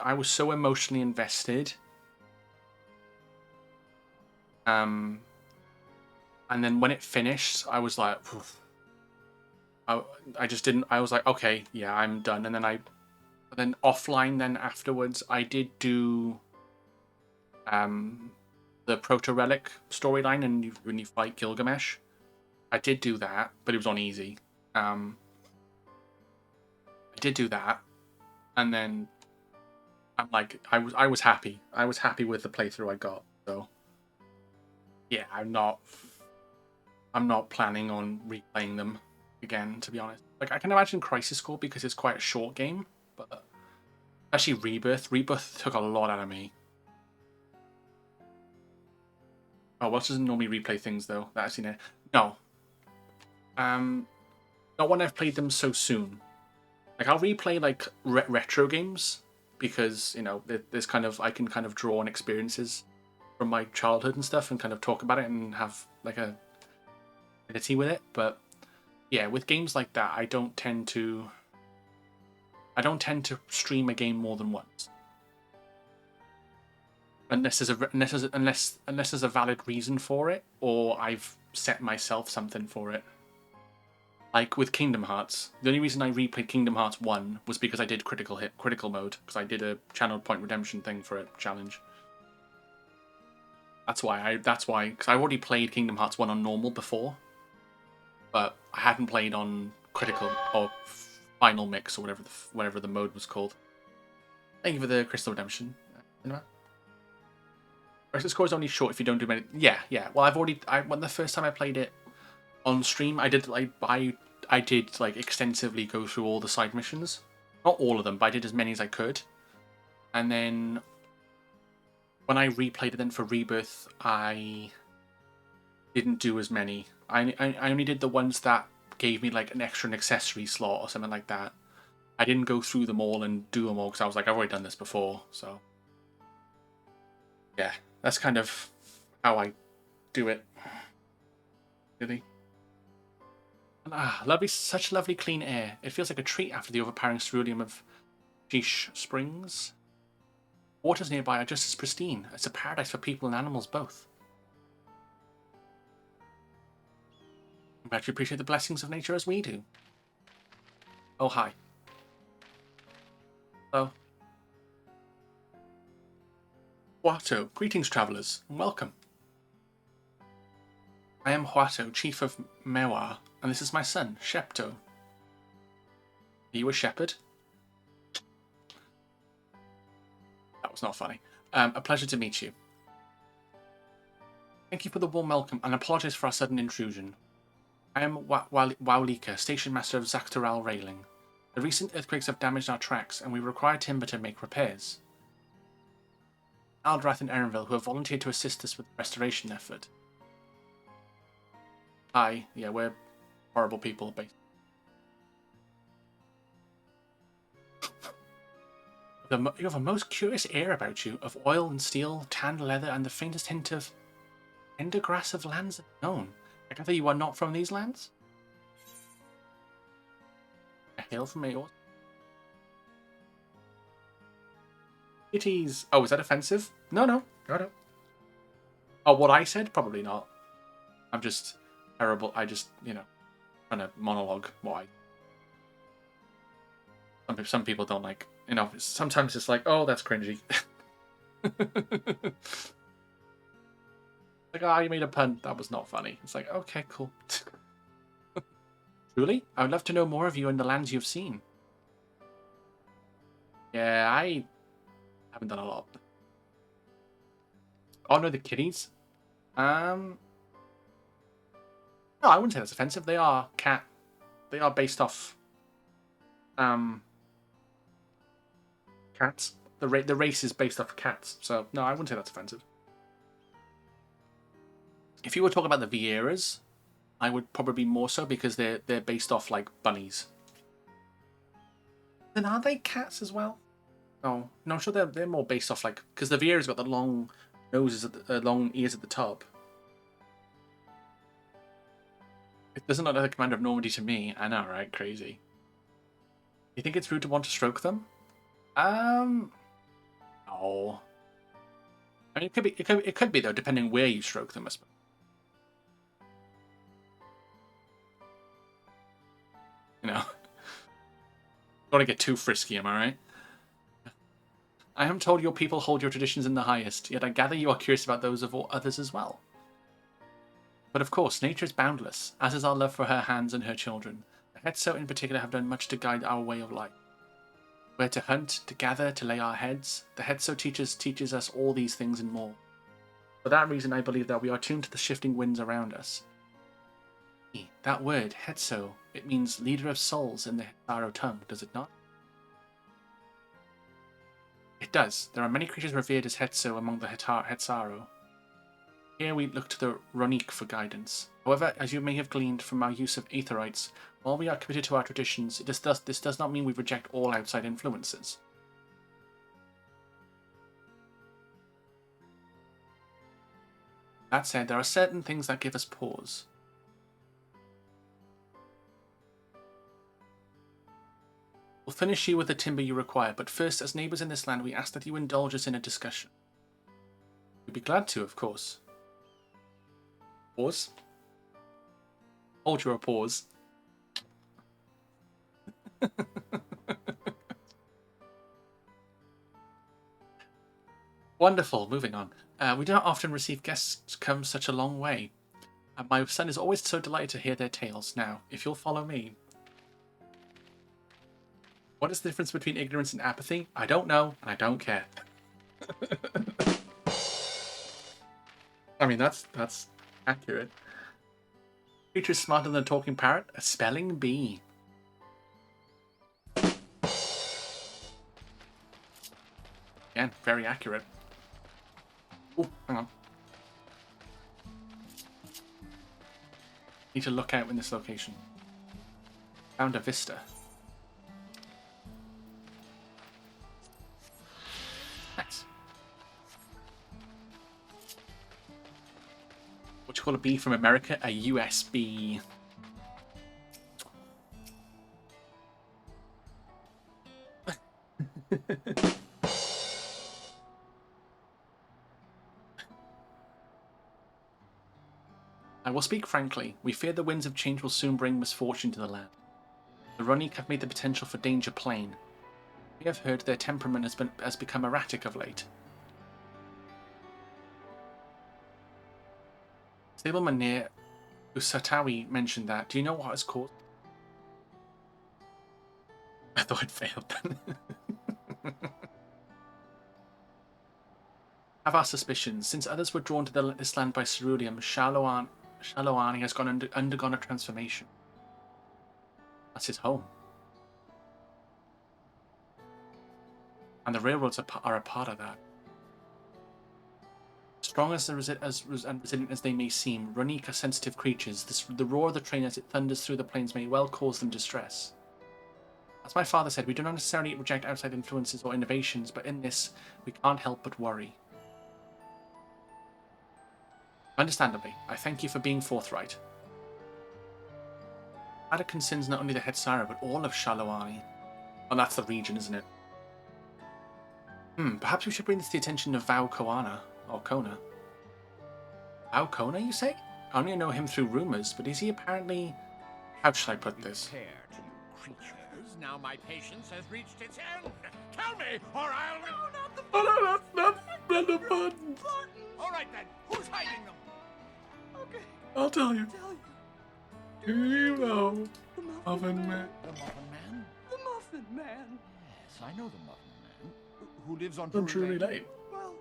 Speaker 1: I was so emotionally invested. And then when it finished, I was like, I just didn't. I was like, okay, yeah, I'm done. And then offline, then afterwards, I did do the Proto Relic storyline, and when you fight Gilgamesh, I did do that, but it was on easy. I did do that, and then I'm like, I was happy. I was happy with the playthrough I got. So yeah, I'm not planning on replaying them again, to be honest. Like, I can imagine Crisis Core because it's quite a short game, but actually Rebirth. Rebirth took a lot out of me. Oh, Welsh doesn't normally replay things though. That's in it. No. Not when I've played them so soon. Like, I'll replay like retro games because, you know, there's kind of, I can kind of draw on experiences from my childhood and stuff and kind of talk about it and have like a affinity with it. But yeah, with games like that, I don't tend to stream a game more than once. Unless there's a valid reason for it, or I've set myself something for it. Like with Kingdom Hearts, the only reason I replayed Kingdom Hearts 1 was because I did critical mode, because I did a channeled point redemption thing for a challenge. That's why, because I already played Kingdom Hearts 1 on normal before, but I hadn't played on critical or final mix or whatever the mode was called. Thank you for the crystal redemption. Crisis Core is only short if you don't do many. Yeah. Well, when the first time I played it on stream, I did like extensively go through all the side missions. Not all of them, but I did as many as I could. And then when I replayed it then for Rebirth, I didn't do as many. I only did the ones that gave me like an extra accessory slot or something like that. I didn't go through them all and do them all because I was like, I've already done this before. So yeah, that's kind of how I do it. Really. Lovely, such lovely clean air. It feels like a treat after the overpowering ceruleum of Sheesh Springs. Waters nearby are just as pristine. It's a paradise for people and animals both. I'm glad you appreciate the blessings of nature as we do. Oh, hi. Hello. Huato, greetings travellers, and welcome. I am Huato, chief of Mewar, and this is my son, Shepto. Are you a shepherd? That was not funny. A pleasure to meet you. Thank you for the warm welcome, and apologies for our sudden intrusion. I am Waulika, station master of Zaktaral Railing. The recent earthquakes have damaged our tracks, and we require timber to make repairs. Aldrath and Erenville, who have volunteered to assist us with the restoration effort. Hi, yeah, we're horrible people, basically. You have a most curious air about you, of oil and steel, tanned leather, and the faintest hint of tender grass of lands unknown. I gather you are not from these lands? I hail from Mayor. Kitties. Oh, is that offensive? No. Oh, what I said? Probably not. I'm just terrible. I just, trying to monologue what some people don't like. Sometimes it's like, oh, that's cringy. Like, you made a pun. That was not funny. It's like, okay, cool. Truly? I would love to know more of you and the lands you've seen. Yeah, I haven't done a lot. Oh, no, the kitties? No, I wouldn't say that's offensive. They are based off cats. The race is based off cats. So, no, I wouldn't say that's offensive. If you were talking about the Vieiras, I would probably more so because they're based off like bunnies. Then are they cats as well? No, I'm sure they're more based off like, because the Vieiras got the long noses, long ears at the top. It doesn't look like the Commander of Normandy to me. I know, right? Crazy. You think it's rude to want to stroke them? No. I mean, it could be though, depending where you stroke them, I suppose. Don't want to get too frisky, am I right? I am told your people hold your traditions in the highest, yet I gather you are curious about those of all others as well. But of course, nature is boundless, as is our love for her hands and her children. The Hetso in particular have done much to guide our way of life. Where to hunt, to gather, to lay our heads, the Hetso teaches us all these things and more. For that reason, I believe that we are tuned to the shifting winds around us. That word, Hetso, it means leader of souls in the Hetsaro tongue, does it not? It does. There are many creatures revered as Hetso among the Hetsaro. Here we look to the Runique for guidance. However, as you may have gleaned from our use of aetherites, while we are committed to our traditions, this does not mean we reject all outside influences. That said, there are certain things that give us pause. We'll finish you with the timber you require, but first, as neighbours in this land, we ask that you indulge us in a discussion. We'd be glad to, of course. Pause. Hold your applause. Wonderful, moving on. We do not often receive guests come such a long way. My son is always so delighted to hear their tales. Now, if you'll follow me. What is the difference between ignorance and apathy? I don't know, and I don't care. I mean, that's accurate. Creature smarter than a talking parrot? A spelling bee. Again, very accurate. Oh, hang on. Need to look out in this location. Found a vista. Nice. What you call a bee from America? A USB. I will speak frankly. We fear the winds of change will soon bring misfortune to the land. The Runique have made the potential for danger plain. We have heard their temperament has become erratic of late. Stableman near Usatawi mentioned that. Do you know what has caused? I thought I'd failed then. Have our suspicions. Since others were drawn to this land by ceruleum, Shaloani has undergone a transformation. That's his home. And the railroads are a part of that. Strong and resilient as they may seem, Runique are sensitive creatures. The roar of the train as it thunders through the plains may well cause them distress. As my father said, we do not necessarily reject outside influences or innovations, but in this, we can't help but worry. Understandably, I thank you for being forthright. Matter concerns not only the Hetsara, but all of Shaloani. Well, that's the region, isn't it? Perhaps we should bring this to the attention of Vau Koana, or Kona. Vau Kona, you say? I only know him through rumours, but is he apparently... How shall I put this?
Speaker 2: Prepare to you creatures. Now my patience has reached its end. Tell me, or I'll... No, not the
Speaker 1: Oh, no, not the buttons.
Speaker 2: All right, then. Who's hiding them? Okay.
Speaker 1: I'll tell you. Do you know
Speaker 2: The
Speaker 1: Muffin Man?
Speaker 2: The Muffin Man? The Muffin Man. Yes, I know the Muffin Man. Who lives on
Speaker 1: Drury Lane.
Speaker 2: Well,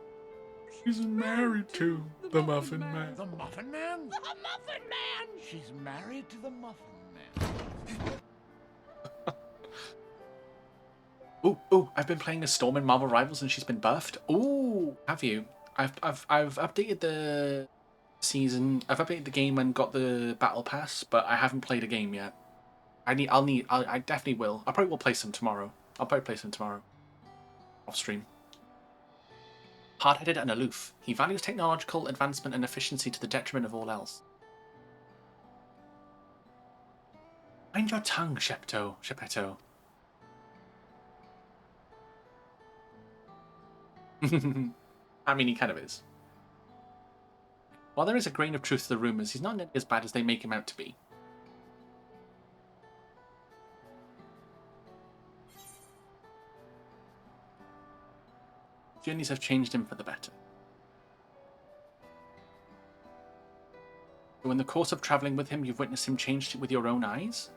Speaker 1: She's married to the Muffin Man.
Speaker 2: The Muffin Man? The Muffin Man! She's married to the Muffin Man.
Speaker 1: Ooh, I've been playing a Storm in Marvel Rivals and she's been buffed. Ooh, have you? I've updated the season. I've updated the game and got the battle pass, but I haven't played a game yet. I definitely will. I probably will play some tomorrow. I'll probably play some tomorrow. Off stream. Hard-headed and aloof. He values technological advancement and efficiency to the detriment of all else. Mind your tongue, Shepeto. I mean, he kind of is. While there is a grain of truth to the rumours, he's not nearly as bad as they make him out to be. Journeys have changed him for the better. So in the course of travelling with him, you've witnessed him change with your own eyes?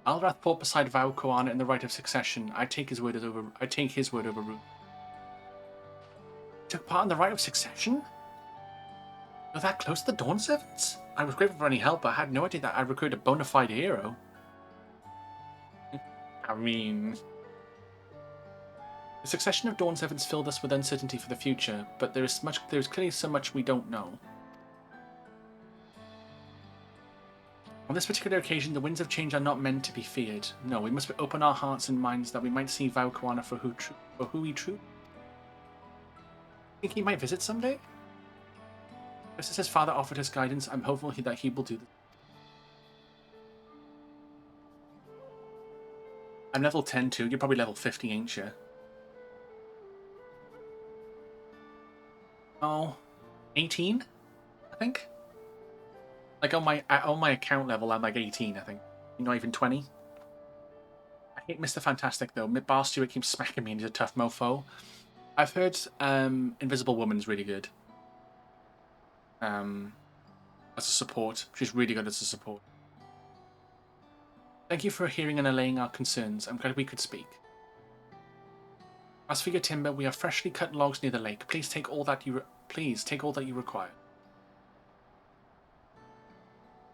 Speaker 1: Alrath fought beside Vau Koana in the right of succession. I take his word over Rune. Took part in the right of succession? You're that close to the Dawn Servants? I was grateful for any help, but I had no idea that I recruited a bona fide hero. I mean... The succession of Dawn's events filled us with uncertainty for the future, but there is clearly so much we don't know. On this particular occasion, the winds of change are not meant to be feared. No, we must open our hearts and minds that we might see Valkoana for who he truly. Think he might visit someday? Just as his father offered his guidance, I'm hopeful that he will do this. I'm level 10 too. You're probably level 50, ain't you? Oh, 18, I think. Like on my account level, I'm like 18, I think. Not even 20. I hate Mr. Fantastic though. Bar Stewart keeps smacking me and he's a tough mofo. I've heard Invisible Woman's really good. As a support. She's really good as a support. Thank you for hearing and allaying our concerns. I'm glad we could speak. As for your timber, we have freshly cut logs near the lake. Please take all that you require.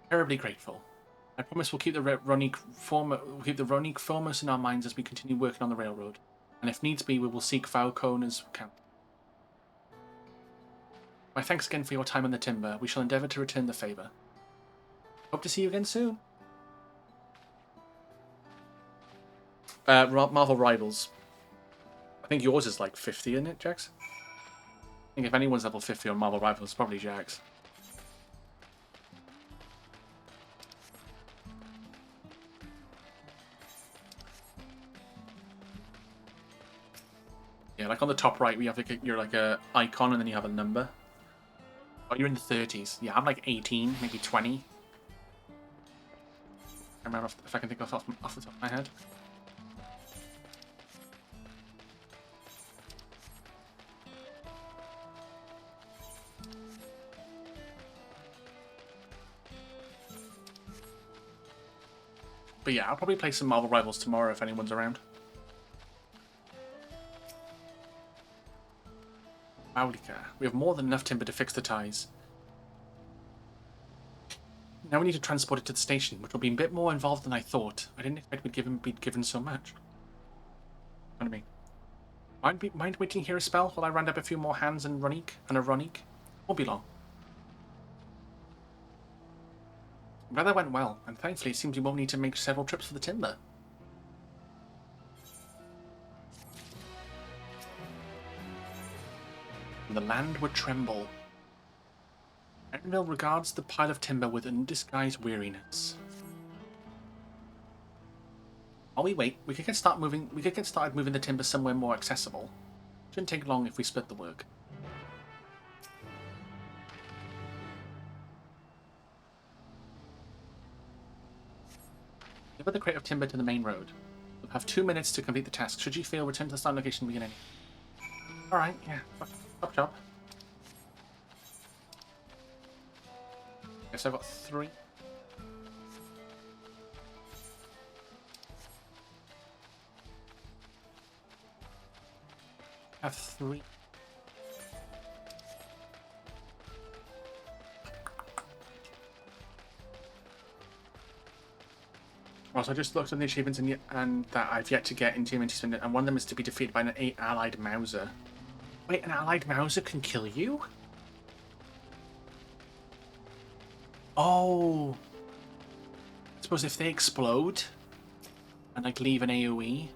Speaker 1: Terribly grateful. I promise we'll keep the Ronique foremost in our minds as we continue working on the railroad. And if needs be, we will seek Valkoana's account. My thanks again for your time on the timber. We shall endeavour to return the favour. Hope to see you again soon. Marvel Rivals. I think yours is like 50, isn't it, Jax? I think if anyone's level 50 on Marvel Rivals, it's probably Jax. Yeah, like on the top right, we have like you're like a icon, and then you have a number. Oh, you're in the 30s. Yeah, I'm like 18, maybe 20. I remember if I can think off the top of my head. But yeah, I'll probably play some Marvel Rivals tomorrow if anyone's around. Audica. We have more than enough timber to fix the ties. Now we need to transport it to the station, which will be a bit more involved than I thought. I didn't expect we'd given so much. What do you mean? Mind waiting here a spell while I round up a few more hands and a Ronique? Won't be long. Well, that went well, and thankfully it seems we won't need to make several trips for the timber. The land would tremble. Erenville regards the pile of timber with undisguised weariness. While we wait, we could get started moving the timber somewhere more accessible. Shouldn't take long if we split the work. Deliver the crate of timber to the main road. You'll have 2 minutes to complete the task. Should you fail, return to the start location and begin any. Alright, yeah. Top job. Guess I've got 3. I have 3. Also, I just looked on the achievements and that I've yet to get in Team Anti-Spin, and one of them is to be defeated by an 8 allied Mauser. Wait, an allied Mauser can kill you? Oh. I suppose if they explode and like leave an AoE,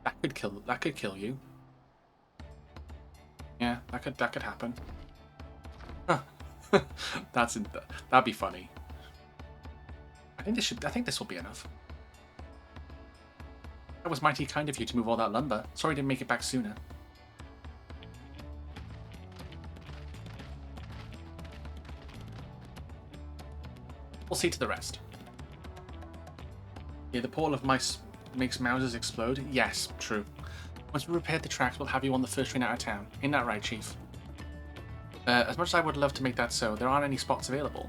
Speaker 1: that could kill you. Yeah, that could happen. Huh. That'd be funny. I think this will be enough. That was mighty kind of you to move all that lumber. Sorry I didn't make it back sooner. We'll see to the rest. Yeah, the portal of mice makes Mausers explode. Yes, true. Once we repaired the tracks, we'll have you on the first train out of town. Ain't that right, Chief? As much as I would love to make that so, there aren't any spots available.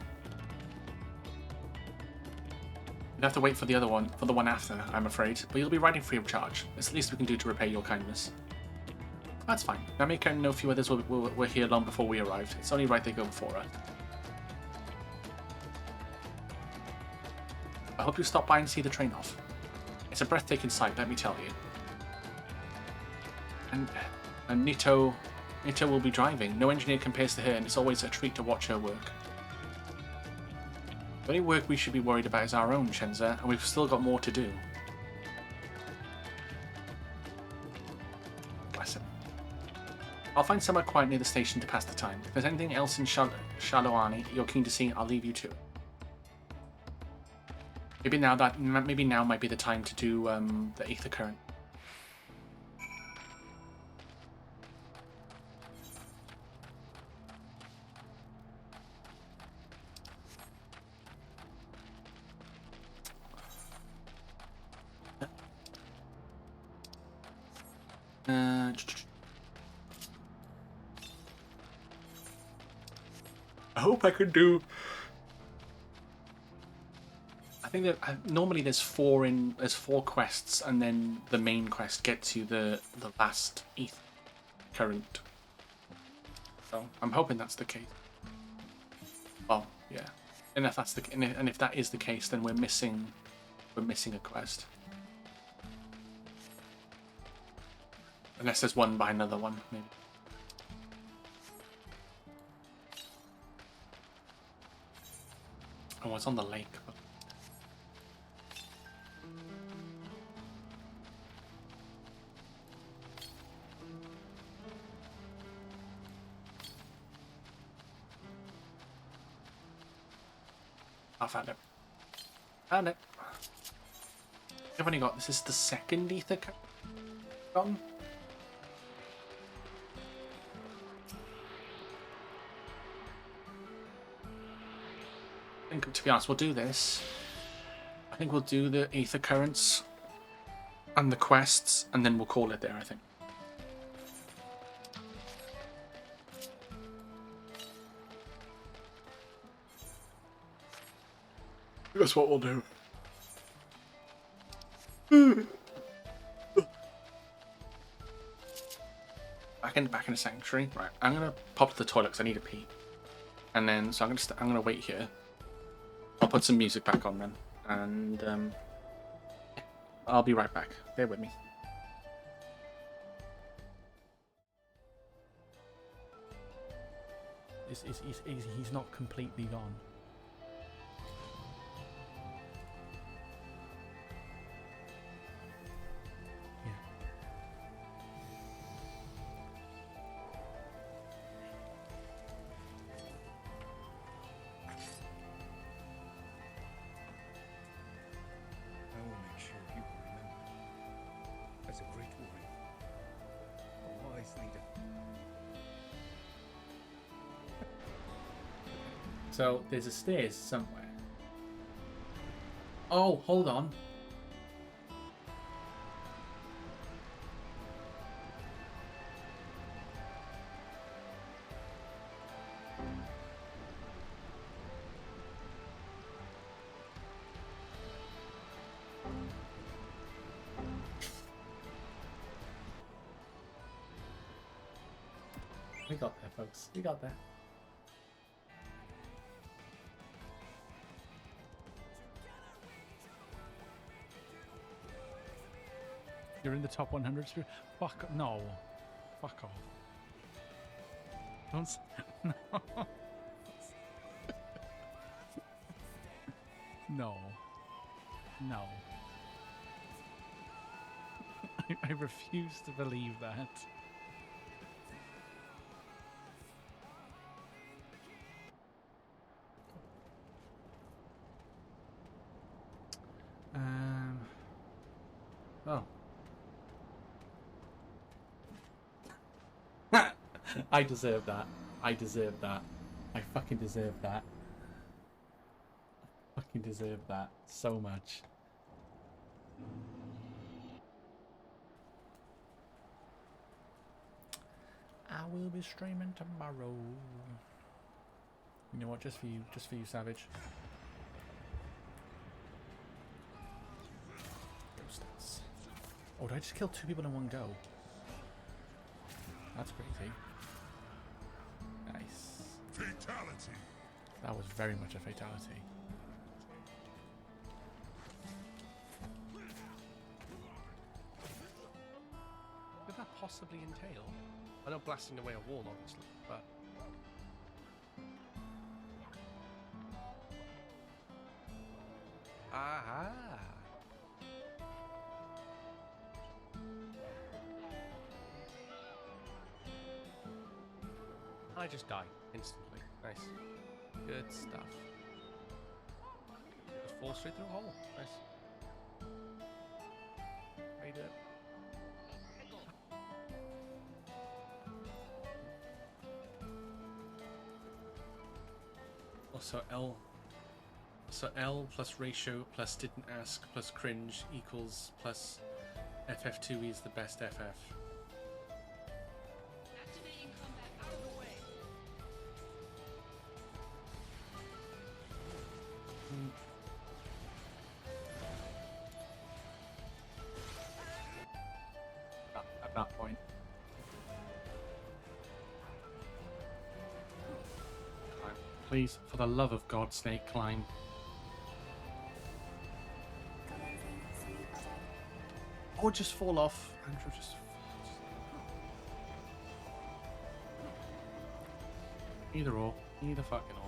Speaker 1: You'd have to wait for the one after, I'm afraid, but you'll be riding free of charge. It's the least we can do to repay your kindness. That's fine. Now make sure no few others were here long before we arrived. It's only right they go before us. hope you stop by and see the train off. It's a breathtaking sight, let me tell you. And Nito will be driving. No engineer compares to her, and it's always a treat to watch her work. The only work we should be worried about is our own, Shenza, and we've still got more to do. Bless him. I'll find somewhere quiet near the station to pass the time. If there's anything else in Shaloani you're keen to see, I'll leave you to it. Maybe now might be the time to do the ether current. I hope I could do. I think that normally there's four quests, and then the main quest gets you the last ETH current. So I'm hoping that's the case. Well, yeah. And if that's if that is the case, then we're missing a quest. Unless there's one by another one, maybe. Oh, it's on the lake. But... I found it. Found it. I've only got, this is the second ether gone. I think, to be honest, we'll do this. I think we'll do the ether currents and the quests, and then we'll call it there, I think. That's what we'll do. Back in the sanctuary. Right, I'm gonna pop to the toilet because I need a pee, and then so I'm gonna wait here. I'll put some music back on then, and I'll be right back. Bear with me.
Speaker 11: He's not completely gone. So there's a stairs somewhere. Oh, hold on. We got there, folks. We got there. You're in the top 100. Fuck no. Fuck off. Don't. No. No. No. I refuse to believe that. Oh. I deserve that. I deserve that. I fucking deserve that. I fucking deserve that so much. I will be streaming tomorrow. You know what? Just for you, Savage. Oh, did I just kill 2 people in one go? That's crazy. Nice. Fatality. That was very much a fatality.
Speaker 9: possibly entail? I know blasting away a wall, obviously, but... Aha! I just die instantly. Nice. Good stuff. Just fall straight through a hole. Nice. How you doing? Also L plus ratio plus didn't ask plus cringe equals plus FF2 is the best FF.
Speaker 4: Activating combat out of the way.
Speaker 1: At that point. Please, for the love of God, Snake, climb. Or just fall off. Andrew, just... Either or. Either fucking or.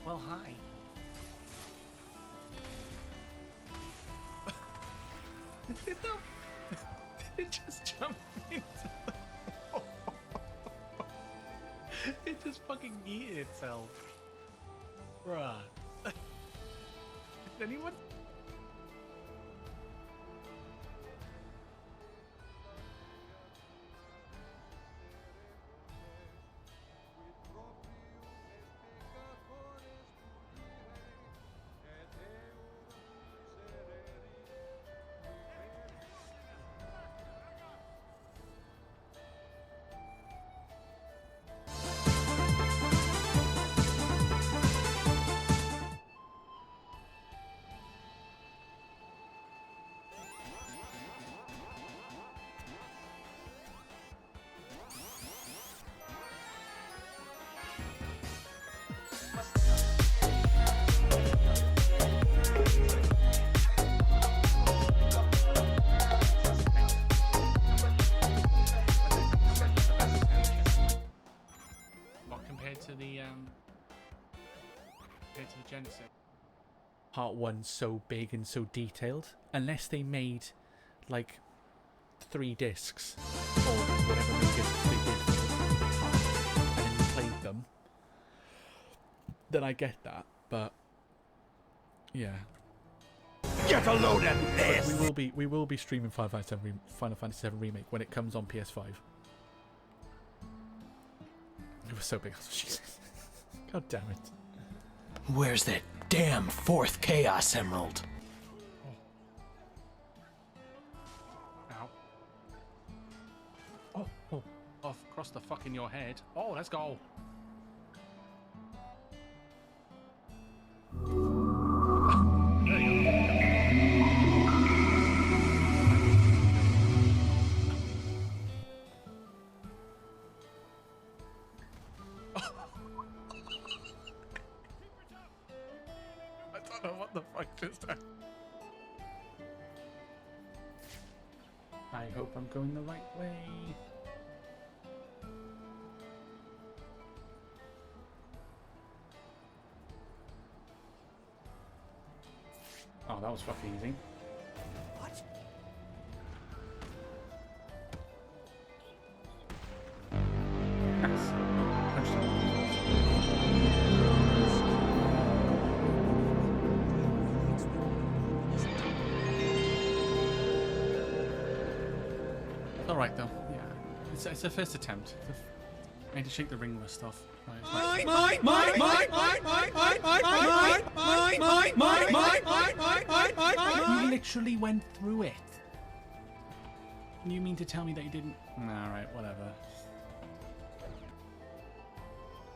Speaker 1: Well, hi. It just jumped into the... It just fucking yeeted itself. Bruh. Did anyone... Genesis. Part 1 so big and so detailed, unless they made like 3 discs or whatever many discs they did for the part, and then you played them, then I get that. But yeah,
Speaker 2: Get a load of this!
Speaker 1: we will be streaming Final Fantasy VII Remake when it comes on PS5. It was so big. God damn it.
Speaker 2: Where's that damn 4th Chaos Emerald?
Speaker 1: Ow. Oh, off across the fucking your head. Oh, let's go. There you go. I don't know what the fuck just happened. I hope I'm going the right way. Oh, that was fucking easy.
Speaker 2: What?
Speaker 1: Nice. Punch them. It's alright though, yeah. It's a first attempt. I need to shake the ring rust off. You literally went through it. And you mean to tell me that you didn't? Alright, whatever.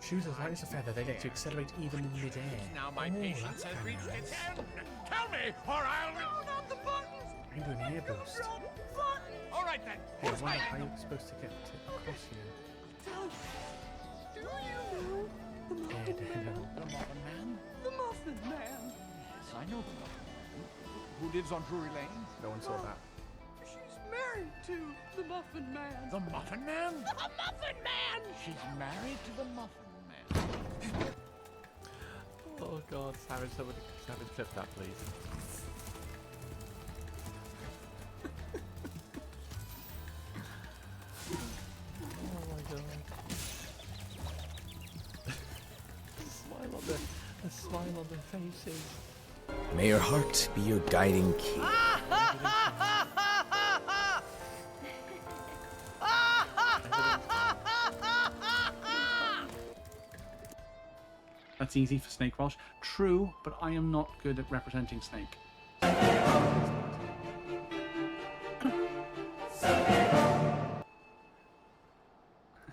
Speaker 1: Shoes as light as a feather, they like to accelerate even in midair.
Speaker 2: Now my patience has reached its end. Tell me, or I'll... No, not the buttons!
Speaker 1: I'm doing an air boost.
Speaker 2: All right.
Speaker 9: right then.
Speaker 11: Hey, I
Speaker 9: Who's
Speaker 11: wonder
Speaker 9: my...
Speaker 11: how you're supposed to get across here.
Speaker 2: Do you know the Muffin Man?
Speaker 11: The Muffin Man?
Speaker 2: The Muffin Man.
Speaker 11: Yes, I know the Muffin Man.
Speaker 2: Who lives on Drury Lane?
Speaker 11: No one saw that.
Speaker 2: She's married to the Muffin Man.
Speaker 11: The Muffin Man?
Speaker 2: The Muffin Man!
Speaker 11: She's married to the Muffin Man. Oh God, Savage, flip that, please. Oh my God. The smile on their faces.
Speaker 12: May your heart be your guiding key.
Speaker 11: That's easy for Snake Welsh. True, but I am not good at representing Snake.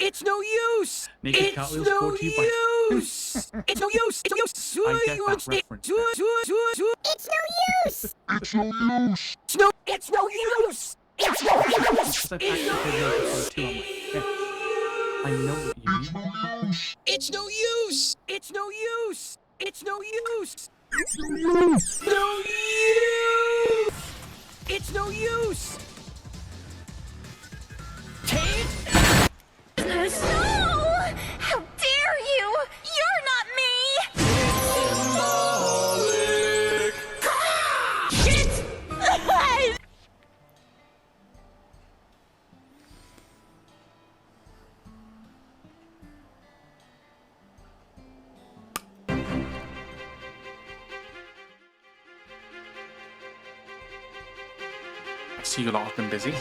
Speaker 2: It's no use!
Speaker 11: Naked
Speaker 2: It's
Speaker 11: Cartwheels
Speaker 2: no
Speaker 11: brought to you by...
Speaker 2: use! It's no use! It's no use!
Speaker 11: I get that reference.
Speaker 2: It's no use! It's no use! It's no use! It's no use!
Speaker 11: Because I've actually played Naked Cartwheels 2, I'm like, yeah, I know what you mean.
Speaker 2: It's no use! It's no use! It's no use! It's no use! No use! It's no use!
Speaker 13: No! How dare you! You're not me! Shit!
Speaker 1: I see you lot have been busy.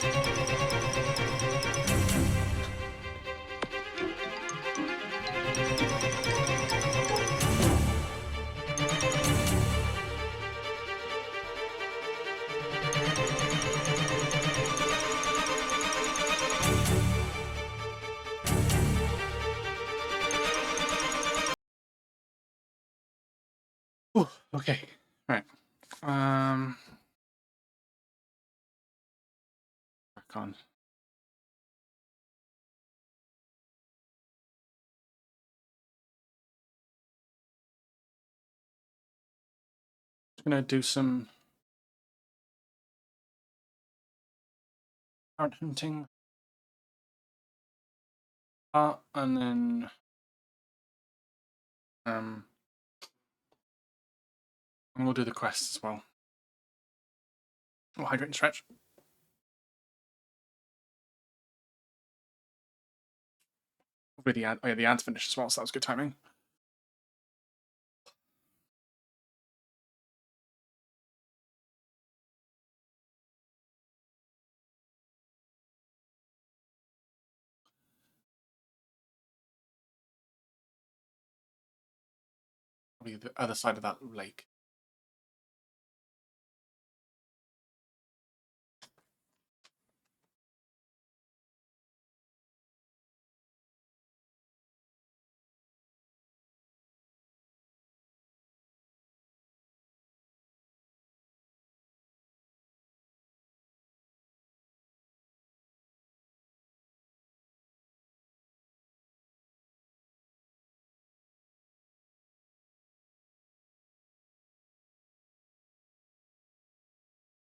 Speaker 1: Ooh, okay, right. Back on. Just gonna do some art hunting. And then and we'll do the quests as well. Oh, hydrate and stretch. With the ad, oh yeah, the ads finished as well, so that was good timing. Probably the other side of that lake.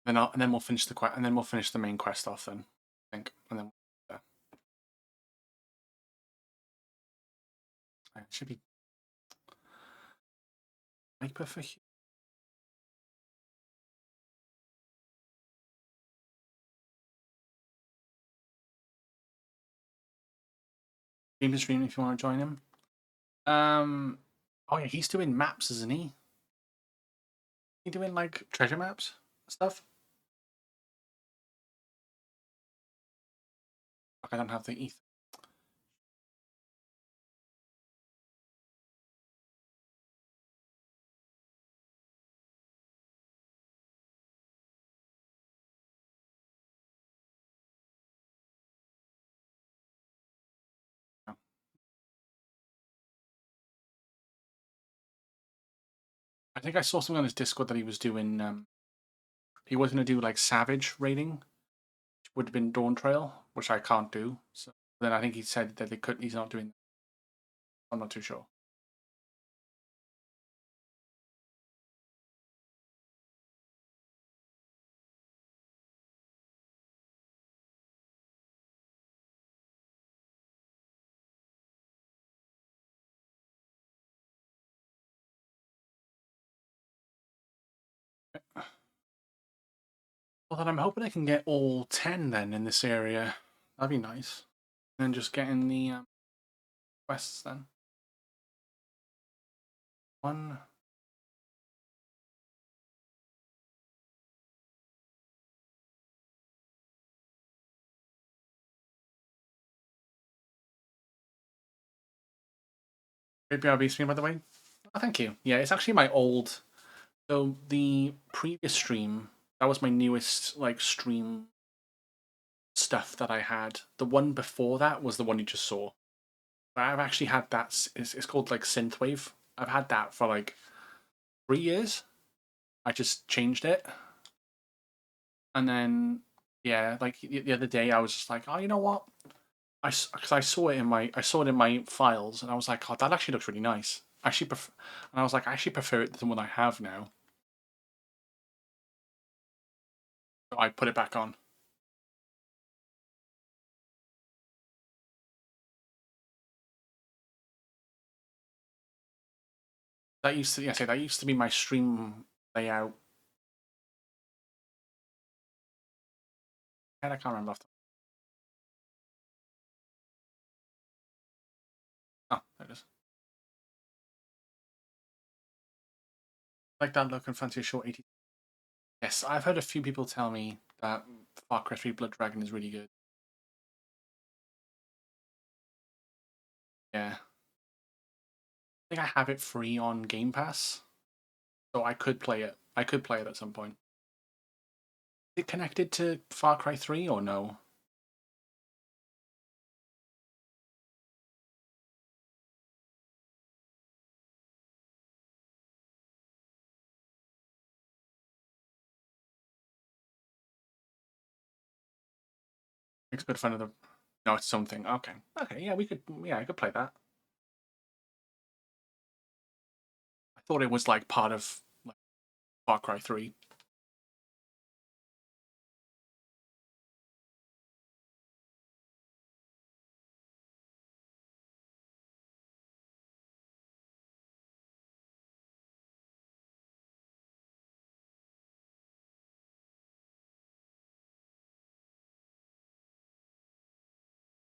Speaker 1: And then we'll finish the quest, and then we'll finish the main quest off. Then I think, and then it should be hyper for you. Stream if you want to join him. Oh yeah, he's doing maps, isn't he? He doing like treasure maps stuff. Fuck, I don't have the ether. I think I saw something on his Discord that he was doing. He was going to do like Savage raiding, would have been Dawntrail, which I can't do. So then I think he said that they could. He's not doing. I'm not too sure. Well, then I'm hoping I can get all 10 then in this area. That'd be nice. And then just getting the quests then. One. Great BRB stream, by the way. Oh, thank you. Yeah, it's actually my old. So the previous stream, that was my newest like stream stuff that I had. The one before that was the one you just saw. I've actually had that. It's called like Synthwave. I've had that for like 3 years. I just changed it, and then yeah, like the other day I was just like, oh, you know what? Because I saw it in my files, and I was like, oh, that actually looks really nice. And I was like, I actually prefer it to the one I have now. So I put it back on. That used to, that used to be my stream layout. And I can't remember. Oh, there it is. Like that look in Fantasy Short 80. Yes, I've heard a few people tell me that Far Cry 3 Blood Dragon is really good. Yeah. I think I have it free on Game Pass, so I could play it. I could play it at some point. Is it connected to Far Cry 3 or no? It's good for another. No, it's its own thing. Okay. Okay, yeah, we could. Yeah, I could play that. I thought it was like part of like, Far Cry 3.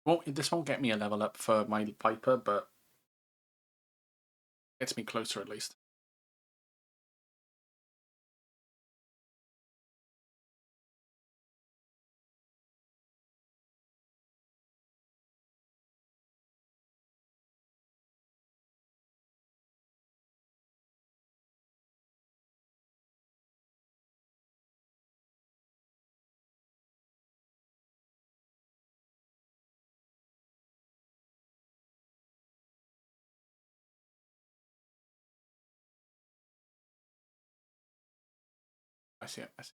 Speaker 1: Well, this won't get me a level up for my Viper, but gets me closer at least. I see it. I see.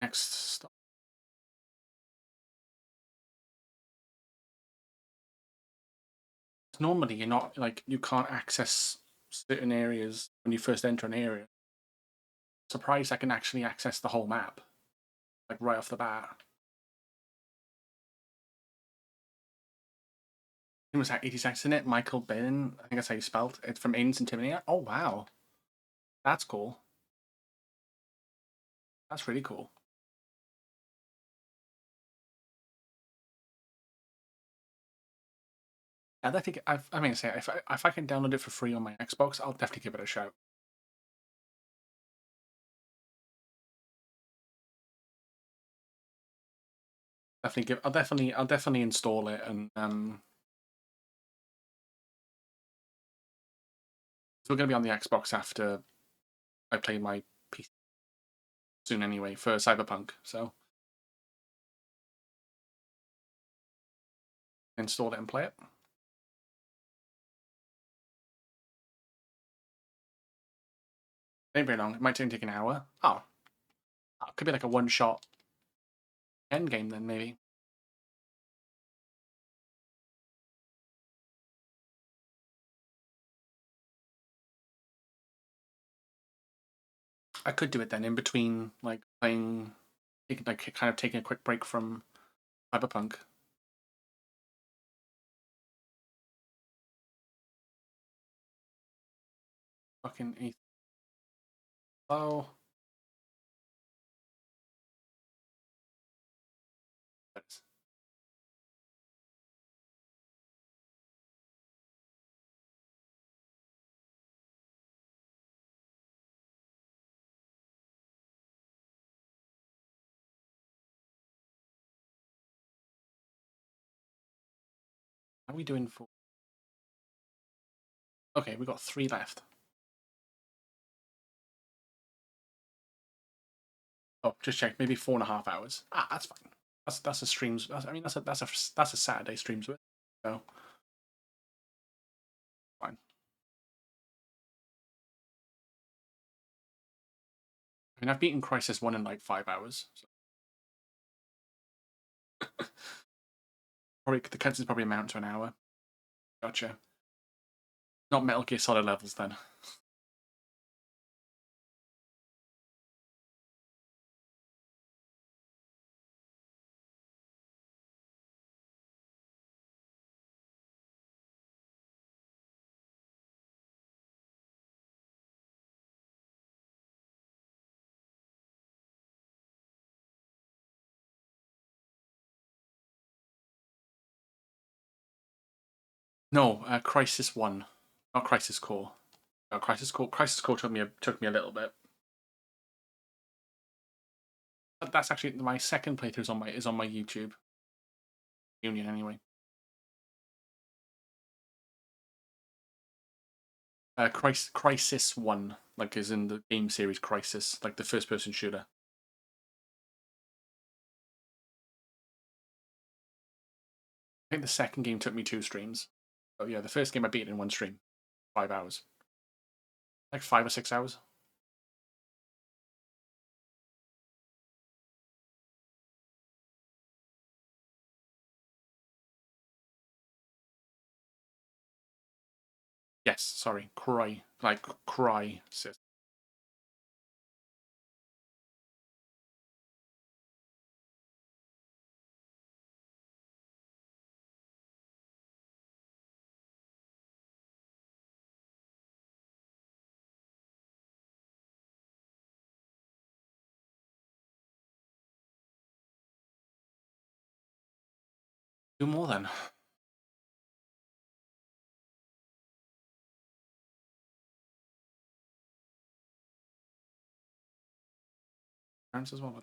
Speaker 1: Next stop. Normally, you're not like you can't access certain areas when you first enter an area. Surprised I can actually access the whole map, like right off the bat. It was at 80 seconds in it. Michael Bain, I think that's how you spelled it, from Ains and Terminator. Oh wow, that's cool. That's really cool. I think I mean, say if I can download it for free on my Xbox, I'll definitely give it a shout. I'll definitely install it and so we're gonna be on the Xbox after I play my PC soon anyway for Cyberpunk, so install it and play it. Ain't very long. It might only take an hour. Oh, it could be like a one-shot end game then, maybe. I could do it then in between, like playing, like kind of taking a quick break from Cyberpunk. Fucking eighth. Oh. How are we doing for? Okay, we got 3 left. Oh, just check. Maybe 4.5 hours. Ah, that's fine. That's a streams. I mean, that's a Saturday streams with. So fine. I mean, I've beaten Crisis 1 in like 5 hours. So. Probably the cutscenes probably amount to an hour. Gotcha. Not Metal Gear Solid levels then. No, Crisis 1, not Crisis Core. No, Crisis Core. Crisis Core took me a little bit. But that's actually my second playthrough is on my YouTube. Union anyway. Crisis 1, like is in the game series Crisis, like the first person shooter. I think the second game took me 2 streams. Oh yeah, the first game I beat in 1 stream. 5 hours. Like 5 or 6 hours. Yes, sorry. Cry. Like cry, sis. Do more then. Parents as well.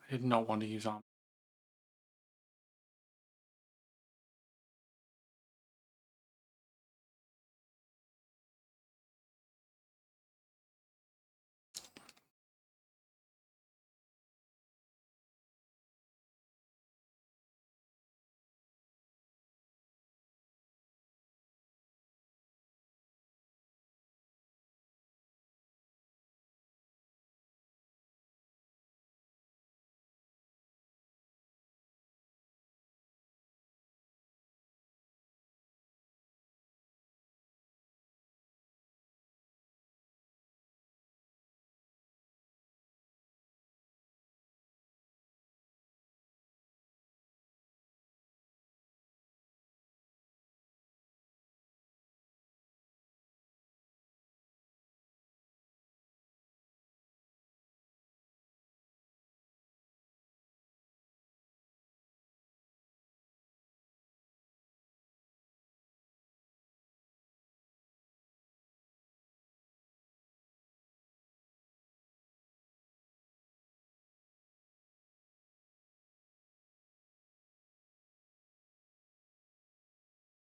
Speaker 1: I did not want to use arm.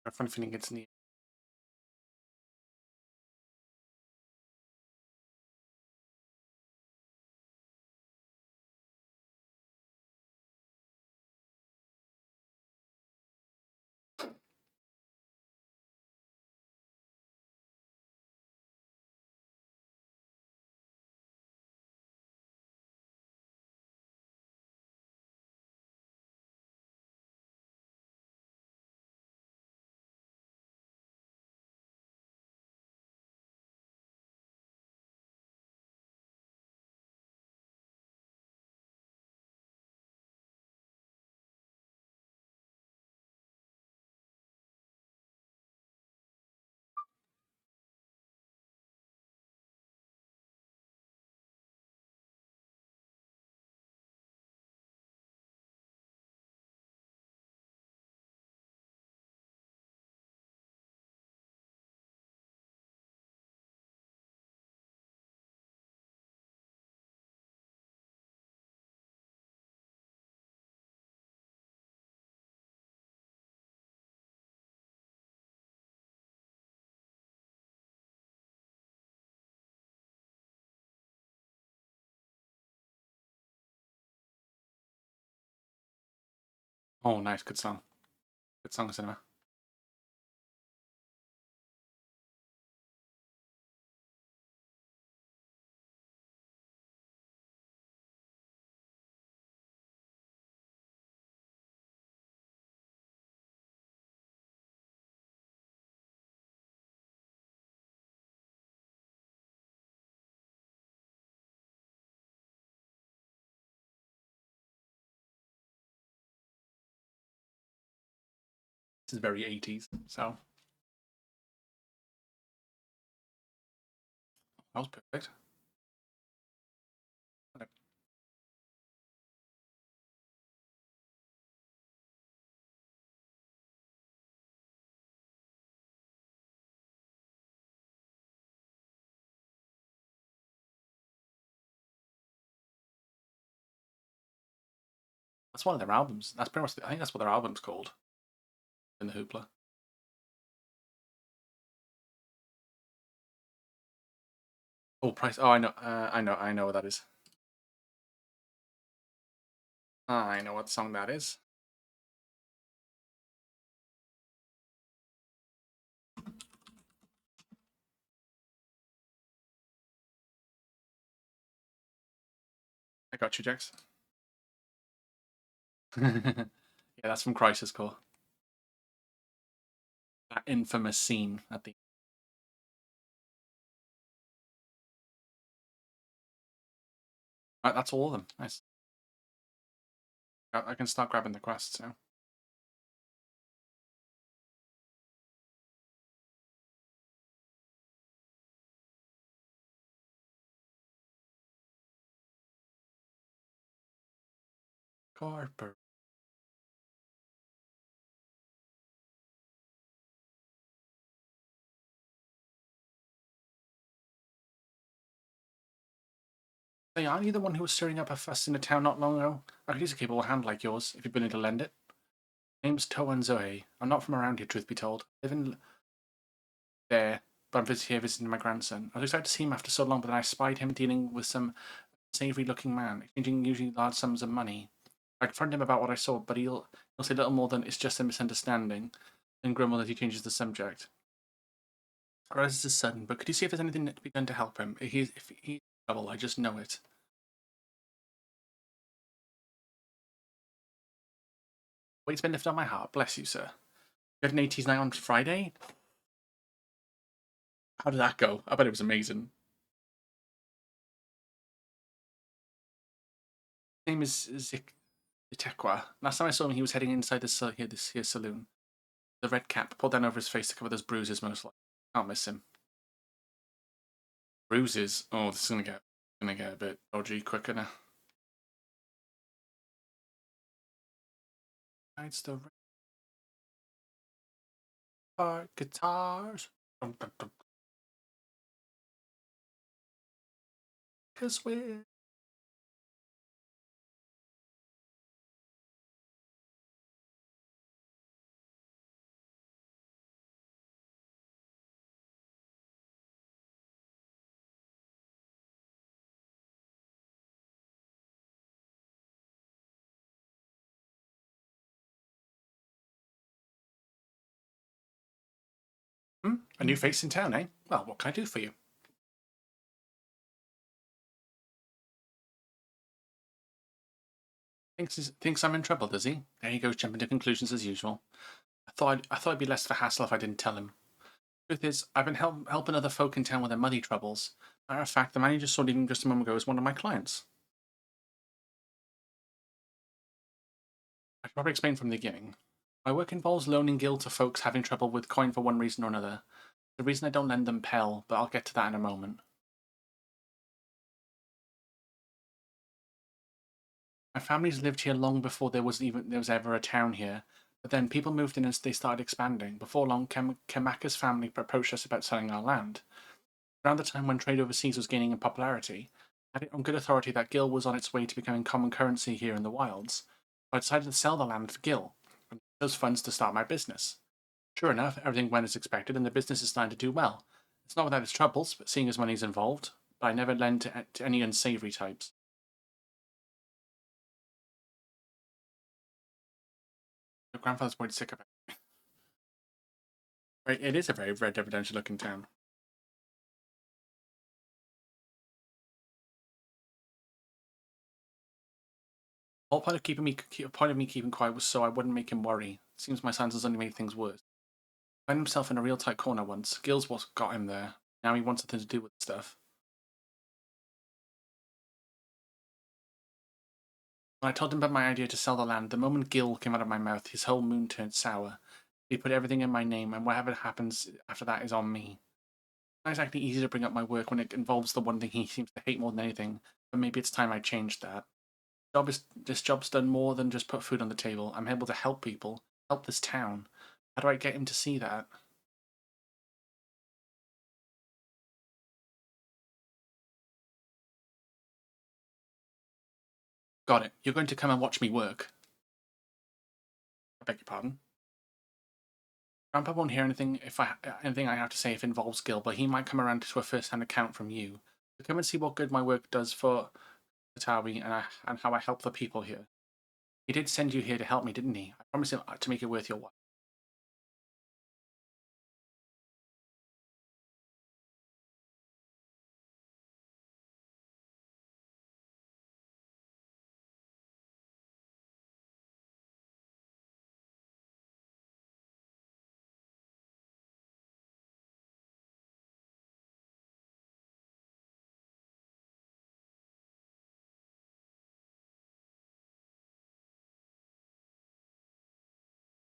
Speaker 1: I have a funny feeling it's near. Oh, nice, good song. Good song, cinema. This is very 80s, so that was perfect. That's one of their albums. That's pretty much. I think that's what their album's called. In the Hoopla. Oh, Price. Oh, I know. I know what that is. I know what song that is. I got you, Jax. Yeah, that's from Crisis Core. That infamous scene at the. Right, that's all of them. Nice. I can start grabbing the quests now. Carper. Hey, aren't you the one who was stirring up a fuss in the town not long ago? I could use a capable hand like yours, if you're willing to lend it. Name's Toan Zoe. I'm not from around here, truth be told. I live in there, but I'm here visiting my grandson. I was excited to see him after so long, but then I spied him dealing with some savoury-looking man, exchanging usually large sums of money. I confronted him about what I saw, but he'll say little more than it's just a misunderstanding, and grumble as he changes the subject. I realize this is sudden, but could you see if there's anything that can be done to help him? If he's in trouble, I just know it. Weight's been lifted on my heart. Bless you, sir. You had an 80s night on Friday? How did that go? I bet it was amazing. His name is Zitekwa. Last time I saw him, he was heading inside this here saloon. The red cap pulled down over his face to cover those bruises, most likely. Can't miss him. Bruises? Oh, this is gonna get a bit dodgy quicker now. It's the guitars. Cause we're A new face in town, eh? Well, what can I do for you? Thinks I'm in trouble, does he? There he goes, jumping to conclusions as usual. I thought it'd be less of a hassle if I didn't tell him. Truth is, I've been helping other folk in town with their money troubles. Matter of fact, the man you just saw leaving just a moment ago is one of my clients. I should probably explain from the beginning. My work involves loaning gil to folks having trouble with coin for one reason or another. The reason I don't lend them Pell, but I'll get to that in a moment. My family's lived here long before there was ever a town here, but then people moved in and they started expanding. Before long, Kemaka's family approached us about selling our land. Around the time when trade overseas was gaining in popularity, I had it on good authority that gil was on its way to becoming common currency here in the wilds. So I decided to sell the land for gil, and those funds to start my business. Sure enough, everything went as expected, and the business is starting to do well. It's not without its troubles, but seeing as money's involved, but I never lend to any unsavory types. Your grandfather's worried sick about it. Right, it is a very red residential looking town. The whole point of me keeping quiet was so I wouldn't make him worry. It seems my silence has only made things worse. He found himself in a real tight corner once. Gil's what got him there. Now he wants nothing to do with stuff. When I told him about my idea to sell the land, the moment Gil came out of my mouth, his whole mood turned sour. He put everything in my name, and whatever happens after that is on me. It's not exactly easy to bring up my work when it involves the one thing he seems to hate more than anything, but maybe it's time I changed that. This job's done more than just put food on the table. I'm able to help people, help this town. How do I get him to see that? Got it. You're going to come and watch me work. I beg your pardon. Grandpa won't hear anything I have to say if it involves Gil, but he might come around to a first-hand account from you. So come and see what good my work does for Katawi and how I help the people here. He did send you here to help me, didn't he? I promised him to make it worth your while.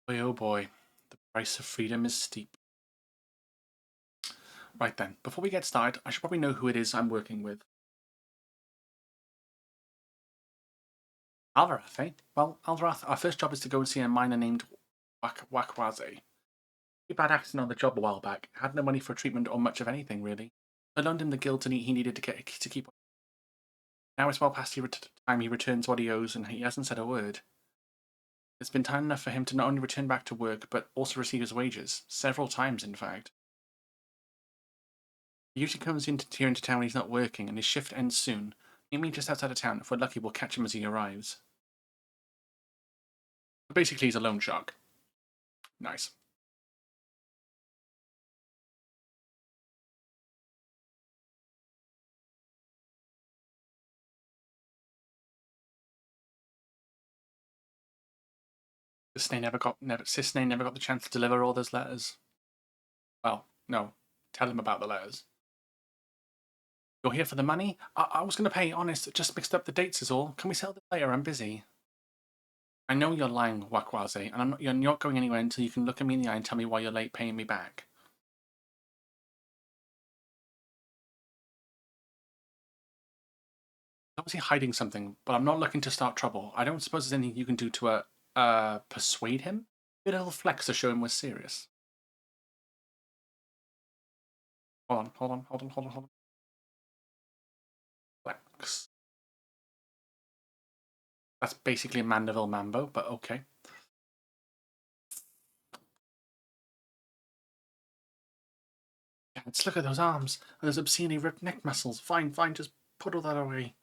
Speaker 1: Boy, oh boy, the price of freedom is steep. Right then, before we get started, I should probably know who it is I'm working with. Alvarath, eh? Well, Alvarath, our first job is to go and see a miner named Wakwaze. He bad accident on the job a while back. Had no money for treatment or much of anything, really. I loaned him the guild he needed to keep. Now it's well past the time he returns what he owes, and he hasn't said a word. It's been time enough for him to not only return back to work, but also receive his wages. Several times, in fact. He usually comes here into town when he's not working, and his shift ends soon. Meet me just outside of town. If we're lucky, we'll catch him as he arrives. But basically, he's a loan shark. Nice. Cisne never got the chance to deliver all those letters. Well, no. Tell him about the letters. You're here for the money? I was going to pay, honest. Just mixed up the dates is all. Can we sell this later? I'm busy. I know you're lying, Wakwaze, and you're not going anywhere until you can look at me in the eye and tell me why you're late paying me back. Obviously hiding something, but I'm not looking to start trouble. I don't suppose there's anything you can do to persuade him? A little flex to show him we're serious. Hold on. Flex. That's basically a Mandeville Mambo, but okay. Let's look at those arms and those obscenely ripped neck muscles. Fine, just put all that away.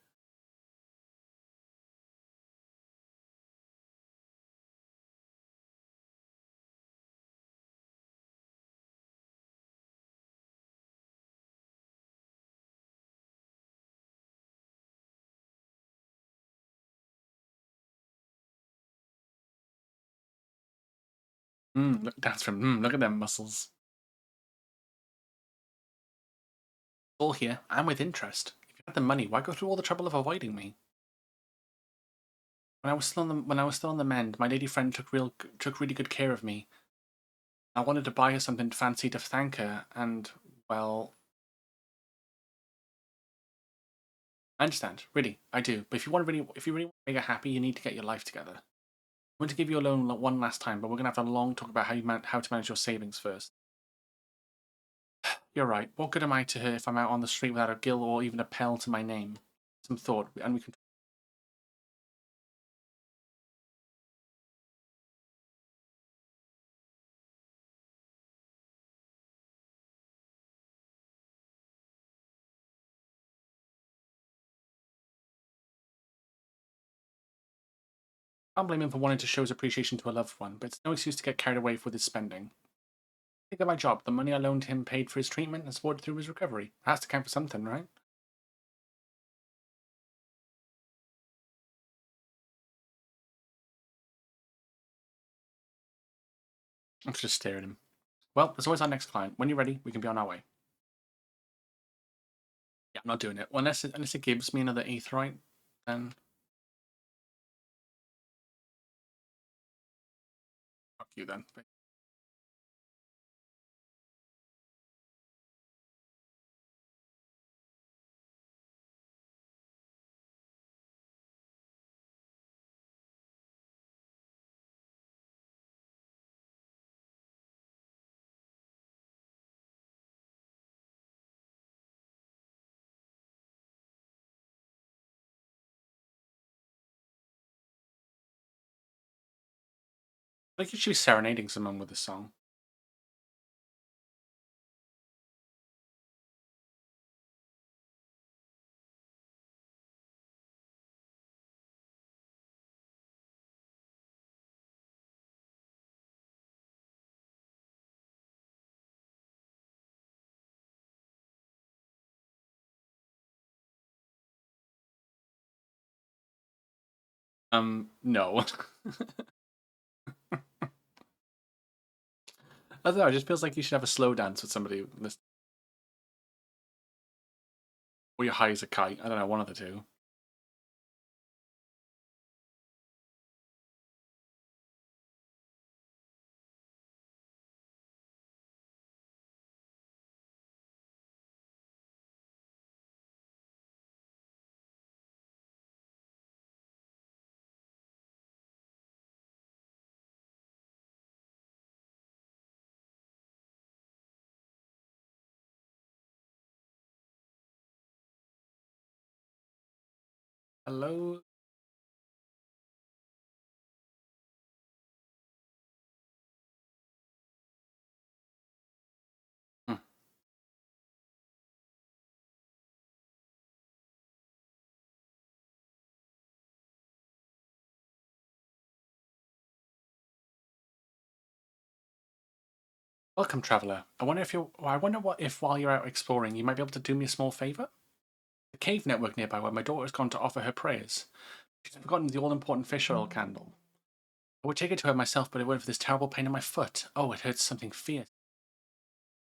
Speaker 1: Look, that's from. Look at them muscles. All here, and with interest. If you had the money, why go through all the trouble of avoiding me? When I was still on the mend, my lady friend took really good care of me. I wanted to buy her something fancy to thank her, and well, I understand, really, I do. But if you really want to make her happy, you need to get your life together. I want to give you a loan one last time, but we're gonna have a long talk about how to manage your savings first. You're right. What good am I to her if I'm out on the street without a gill or even a pell to my name? Some thought, and we can. I can't blame him for wanting to show his appreciation to a loved one, but it's no excuse to get carried away with his spending. Think of my job. The money I loaned him paid for his treatment and supported through his recovery. It has to count for something, right? I'm just staring at him. Well, there's always our next client. When you're ready, we can be on our way. Yeah, I'm not doing it. Well, unless it gives me another aetheryte, then fuck you then. Like you should be serenading someone with this song. No. I don't know. It just feels like you should have a slow dance with somebody, or you're high as a kite. I don't know, one of the two. Hello. Hmm. Welcome, traveler. I wonder if you. I wonder what if while you're out exploring, you might be able to do me a small favor. The cave network nearby where my daughter's gone to offer her prayers. She's forgotten the all-important fish oil candle. I would take it to her myself, but it went for this terrible pain in my foot. Oh, it hurts something fierce.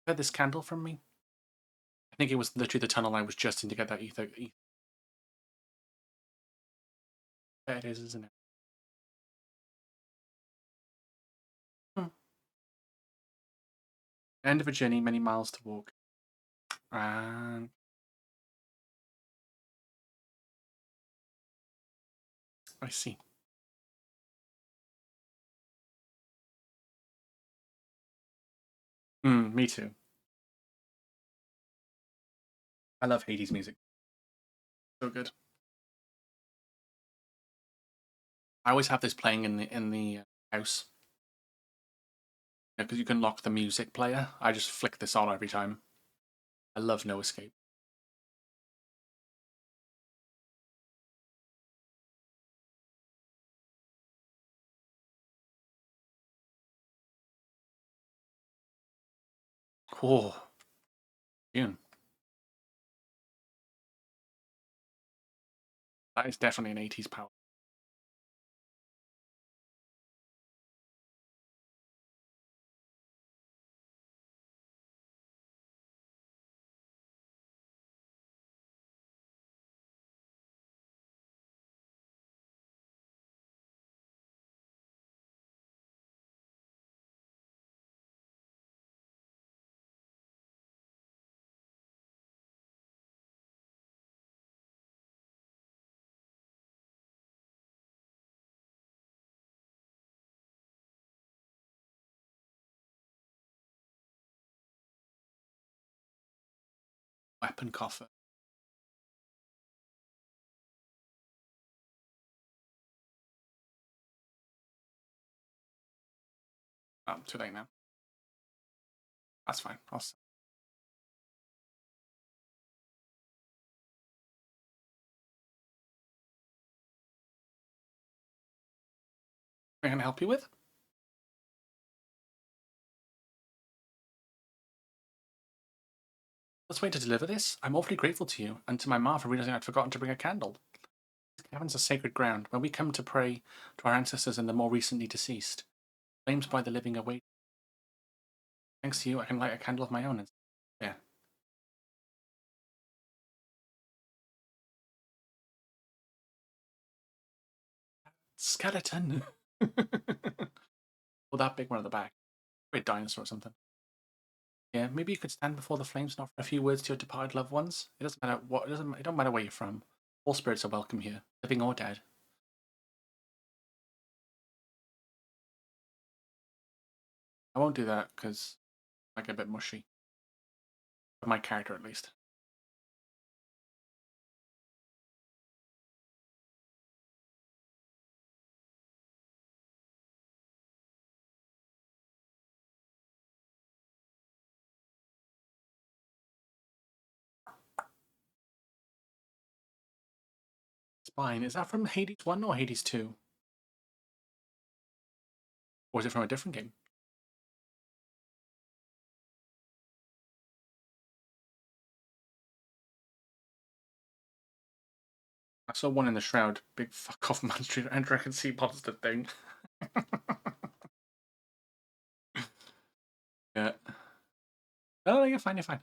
Speaker 1: You heard this candle from me? I think it was literally the tunnel I was just in to get that ether. There it is, isn't it? Hmm. End of a journey, many miles to walk. And I see. Me too. I love Hades music. So good. I always have this playing in the house because you can lock the music player. I just flick this on every time. I love No Escape. Oh, June. That is definitely an 80s power. Weapon coffer. Oh, too late now. That's fine. Can I help you with? Let's wait to deliver this. I'm awfully grateful to you and to my ma for realizing I'd forgotten to bring a candle. These caverns are sacred ground where we come to pray to our ancestors and the more recently deceased. Flames by the living await. Thanks to you, I can light a candle of my own. Yeah. Skeleton. Or that big one at the back. Maybe a dinosaur or something. Yeah, maybe you could stand before the flames and offer a few words to your departed loved ones. It doesn't matter what. It don't matter where you're from. All spirits are welcome here, living or dead. I won't do that because I get a bit mushy. For my character, at least. Spine. Is that from Hades 1 or Hades 2? Or is it from a different game? I saw one in the Shroud. Big fuck off monster and I can see monster thing. Yeah. Oh, you're fine, you're fine.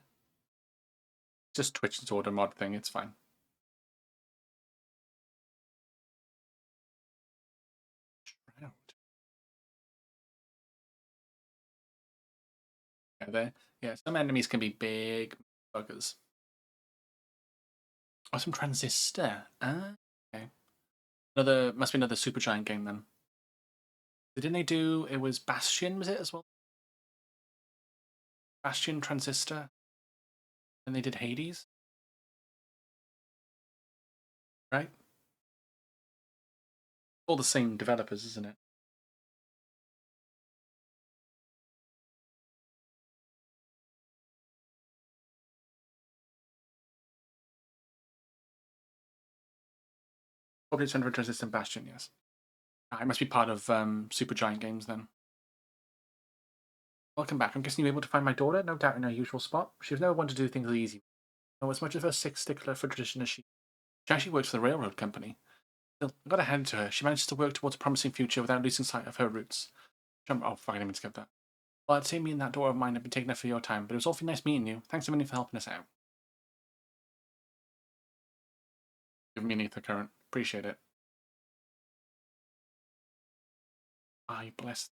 Speaker 1: Just Twitch disorder mod thing, it's fine. Shroud. Yeah, some enemies can be big buggers. Oh, some transistor. Ah, okay. Must be another Supergiant game then. Didn't they do? It was Bastion, was it as well? Bastion, Transistor, and they did Hades, right? All the same developers, isn't it? Probably Center Transistor and Bastion, yes. It must be part of Supergiant Games then. Welcome back. I'm guessing you're able to find my daughter, no doubt in her usual spot. She was never one to do things easy. No, as much of a stickler for tradition as she actually works for the railroad company. Still, I've got to hand it to her. She manages to work towards a promising future without losing sight of her roots. Oh, fuck, I didn't mean to skip that. Well, I'd say me and that daughter of mine have been taking up for your time, but it was awfully nice meeting you. Thanks a million for helping us out. Give me an ether current. Appreciate it. I bless.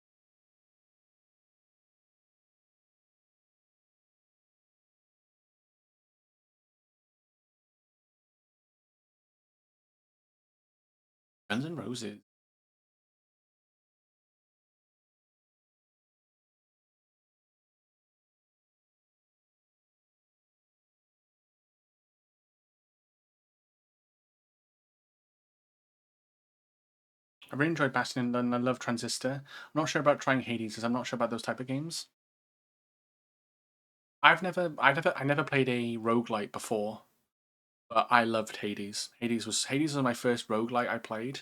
Speaker 1: Guns N' Roses. I really enjoyed Bastion and I love Transistor. I'm not sure about trying Hades because I'm not sure about those type of games. I never played a roguelite before, but I loved Hades. Hades was my first roguelite I played.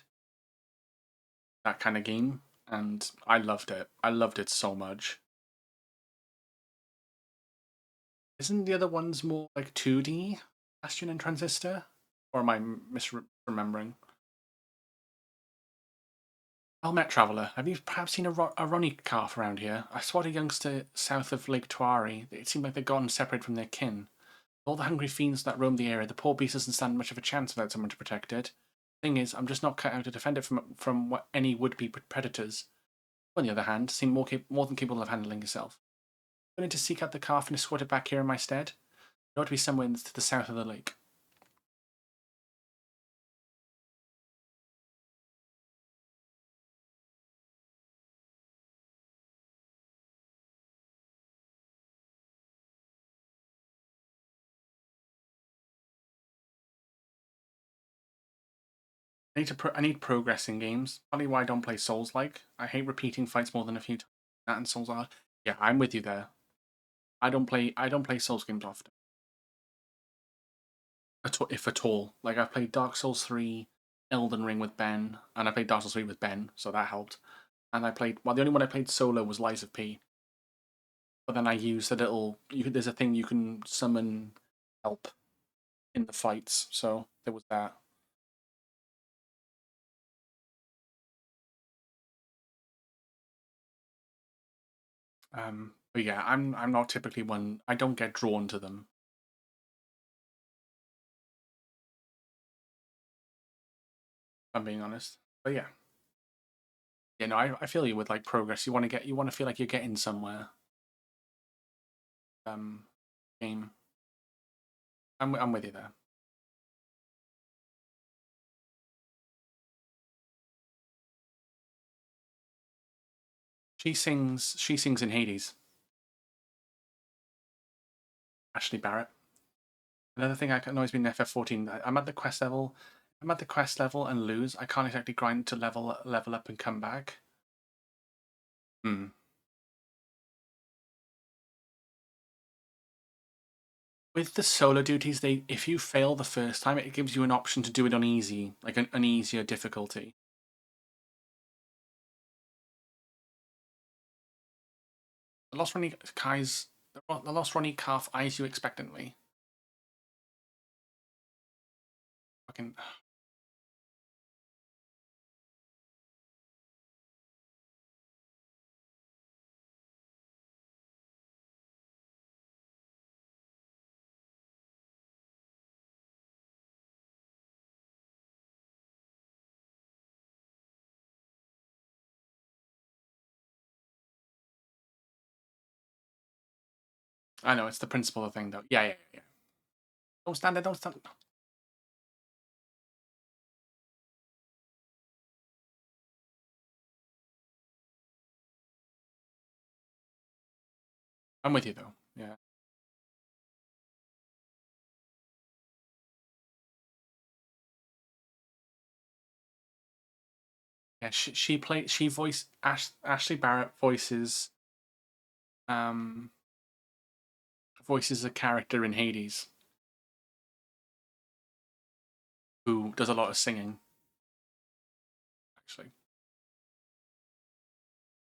Speaker 1: That kind of game, and I loved it. I loved it so much. Isn't the other ones more like 2D? Bastion and Transistor? Or am I misremembering? Helmet Traveller, have you perhaps seen a Ronnie calf around here? I spotted a youngster south of Lake Tuari. It seemed like they'd gotten separated from their kin. All the hungry fiends that roam the area, the poor beast doesn't stand much of a chance without someone to protect it. Thing is, I'm just not cut out to defend it from any would-be predators. On the other hand, seem more than capable of handling yourself. Willing to seek out the calf and escort it back here in my stead? It ought to be somewhere to the south of the lake. I need progress in games. Probably why I don't play Souls like. I hate repeating fights more than a few times. That and Souls are. Yeah, I'm with you there. I don't play Souls games often. If at all. Like I've played Dark Souls 3, Elden Ring with Ben, and I played Dark Souls 3 with Ben, so that helped. And I played the only one I played solo was Lies of P. But then I used a little there's a thing you can summon help in the fights, so there was that. But yeah, I'm not typically one. I don't get drawn to them. If I'm being honest. But yeah, I feel you with like progress. You want to feel like you're getting somewhere. Um, Game. I'm with you there. She sings in Hades. Ashley Barrett. Another thing I can always be in FF14. I'm at the quest level. I'm at the quest level and lose. I can't exactly grind to level up and come back. Hmm. With the solo duties, if you fail the first time, it gives you an option to do it on easy, like an easier difficulty. The Lost Ronnie calf eyes you expectantly. Fucking. I know, it's the principle of the thing, though. Yeah. Don't stand there, don't stand. I'm with you, though. Yeah. Yeah, Ashley Barrett um voices a character in Hades who does a lot of singing, actually.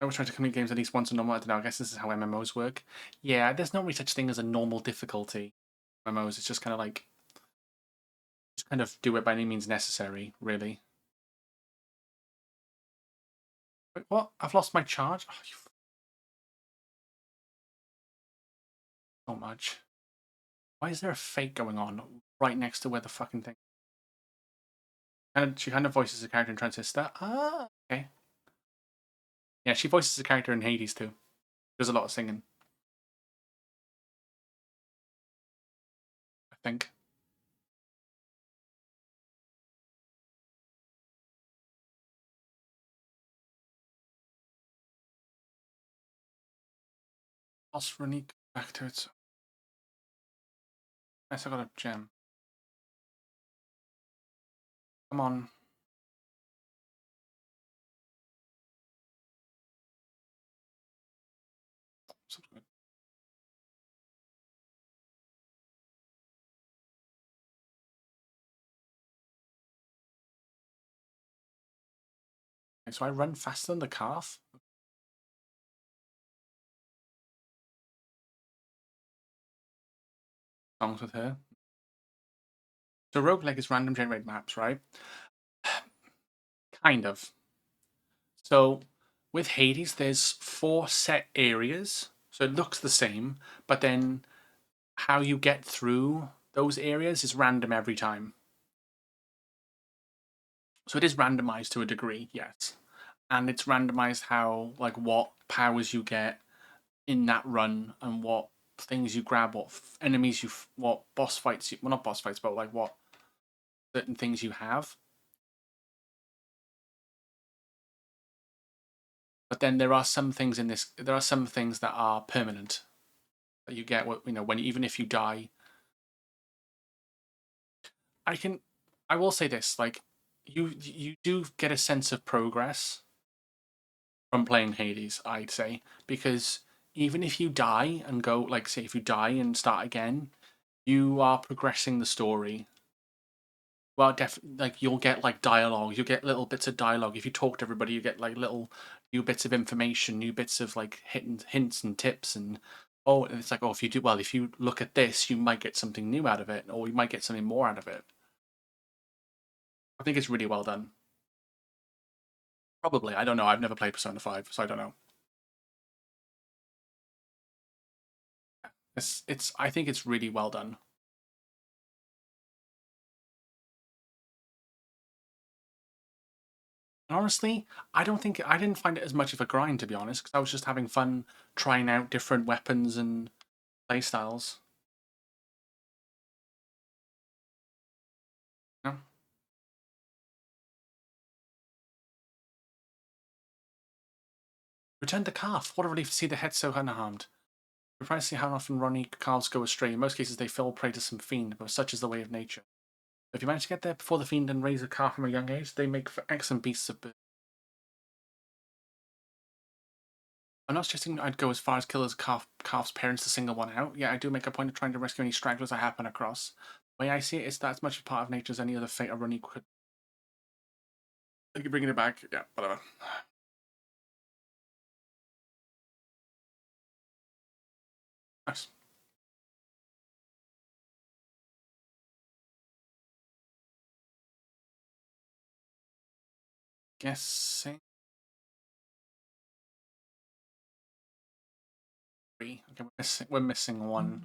Speaker 1: I was trying to complete games at least once a normal. I don't know. I guess this is how MMOs work. Yeah, there's not really such thing as a normal difficulty. MMOs, it's just kind of like, just kind of do it by any means necessary, really. Wait, what? I've lost my charge? Oh, so much. Why is there a fake going on right next to where the fucking thing? And she kind of voices a character in Transistor. Ah, okay. Yeah, she voices a character in Hades too. There's a lot of singing. I think. Lost Runique back to its. Yes, I got a gem. Come on. Something. Okay, so I run faster than the calf. Songs with her. So roguelike is random generate maps, right? Kind of. So with Hades, there's 4 set areas. So it looks the same, but then how you get through those areas is random every time. So it is randomized to a degree, yes. And it's randomized how, like, what powers you get in that run and what things you grab, enemies what boss fights well, not boss fights, but like what certain things you have. But then there are some things that are permanent that you get, when even if you die. I will say this, like, you do get a sense of progress from playing Hades, I'd say, because even if you die and go, like, say, if you die and start again, you are progressing the story. Well, like you'll get like dialogue, you'll get little bits of dialogue. If you talk to everybody, you get like little new bits of information, new bits of like hints and tips, and oh, and it's like, oh, if you do well, if you look at this, you might get something new out of it, or you might get something more out of it. I think it's really well done. Probably, I don't know. I've never played Persona 5, so I don't know. It's I think it's really well done. And honestly, I didn't find it as much of a grind, to be honest, because I was just having fun trying out different weapons and playstyles. Yeah. Return to calf. What a relief to see the head so unharmed. Surprised to see how often Ronnie calves go astray. In most cases, they fall prey to some fiend, but such is the way of nature. If you manage to get there before the fiend and raise a calf from a young age, they make for excellent beasts of burden. I'm not suggesting I'd go as far as kill as calf's parents to single one out. Yeah, I do make a point of trying to rescue any stragglers I happen across. The way I see it is that as much a part of nature as any other fate a Ronnie could. Like, you're bringing it back. Yeah, whatever. Nice. Guessing. 3. Okay, we're missing 1.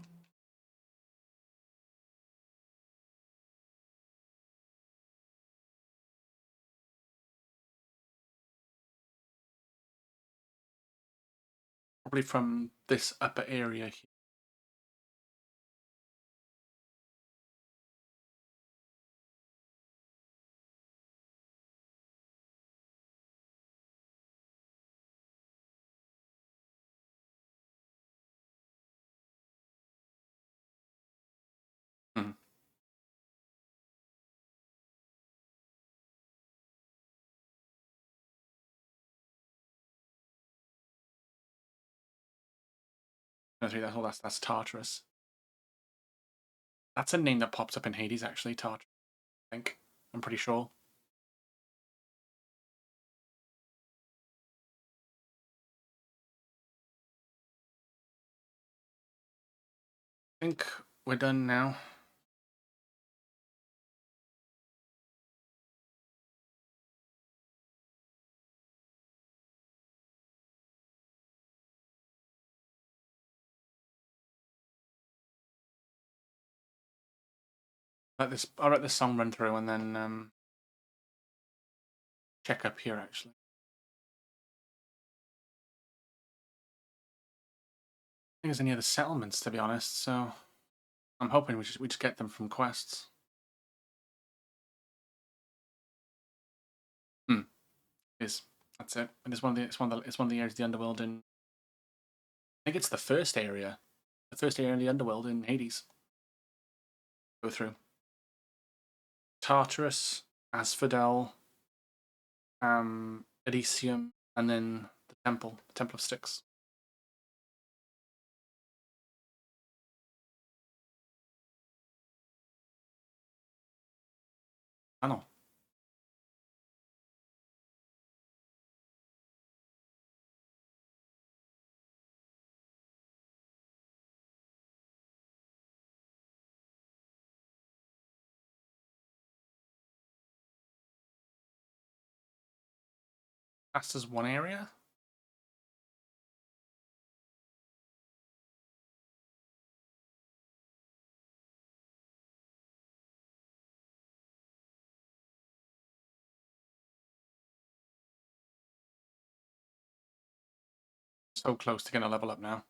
Speaker 1: Probably from this upper area here. Hmm. That's Tartarus. That's a name that pops up in Hades, actually, Tartarus, I think. I'm pretty sure. I think we're done now. I'll let this song run through and then check up here, actually. I think there's any other settlements, to be honest, so I'm hoping we just get them from quests. Hmm. That's it. And it's one of the areas of the underworld in. I think it's the first area. The first area in the underworld in Hades. Go through. Tartarus, Asphodel, Elysium, and then the Temple of Styx. Tunnel. That's as one area. So close to getting a level up now.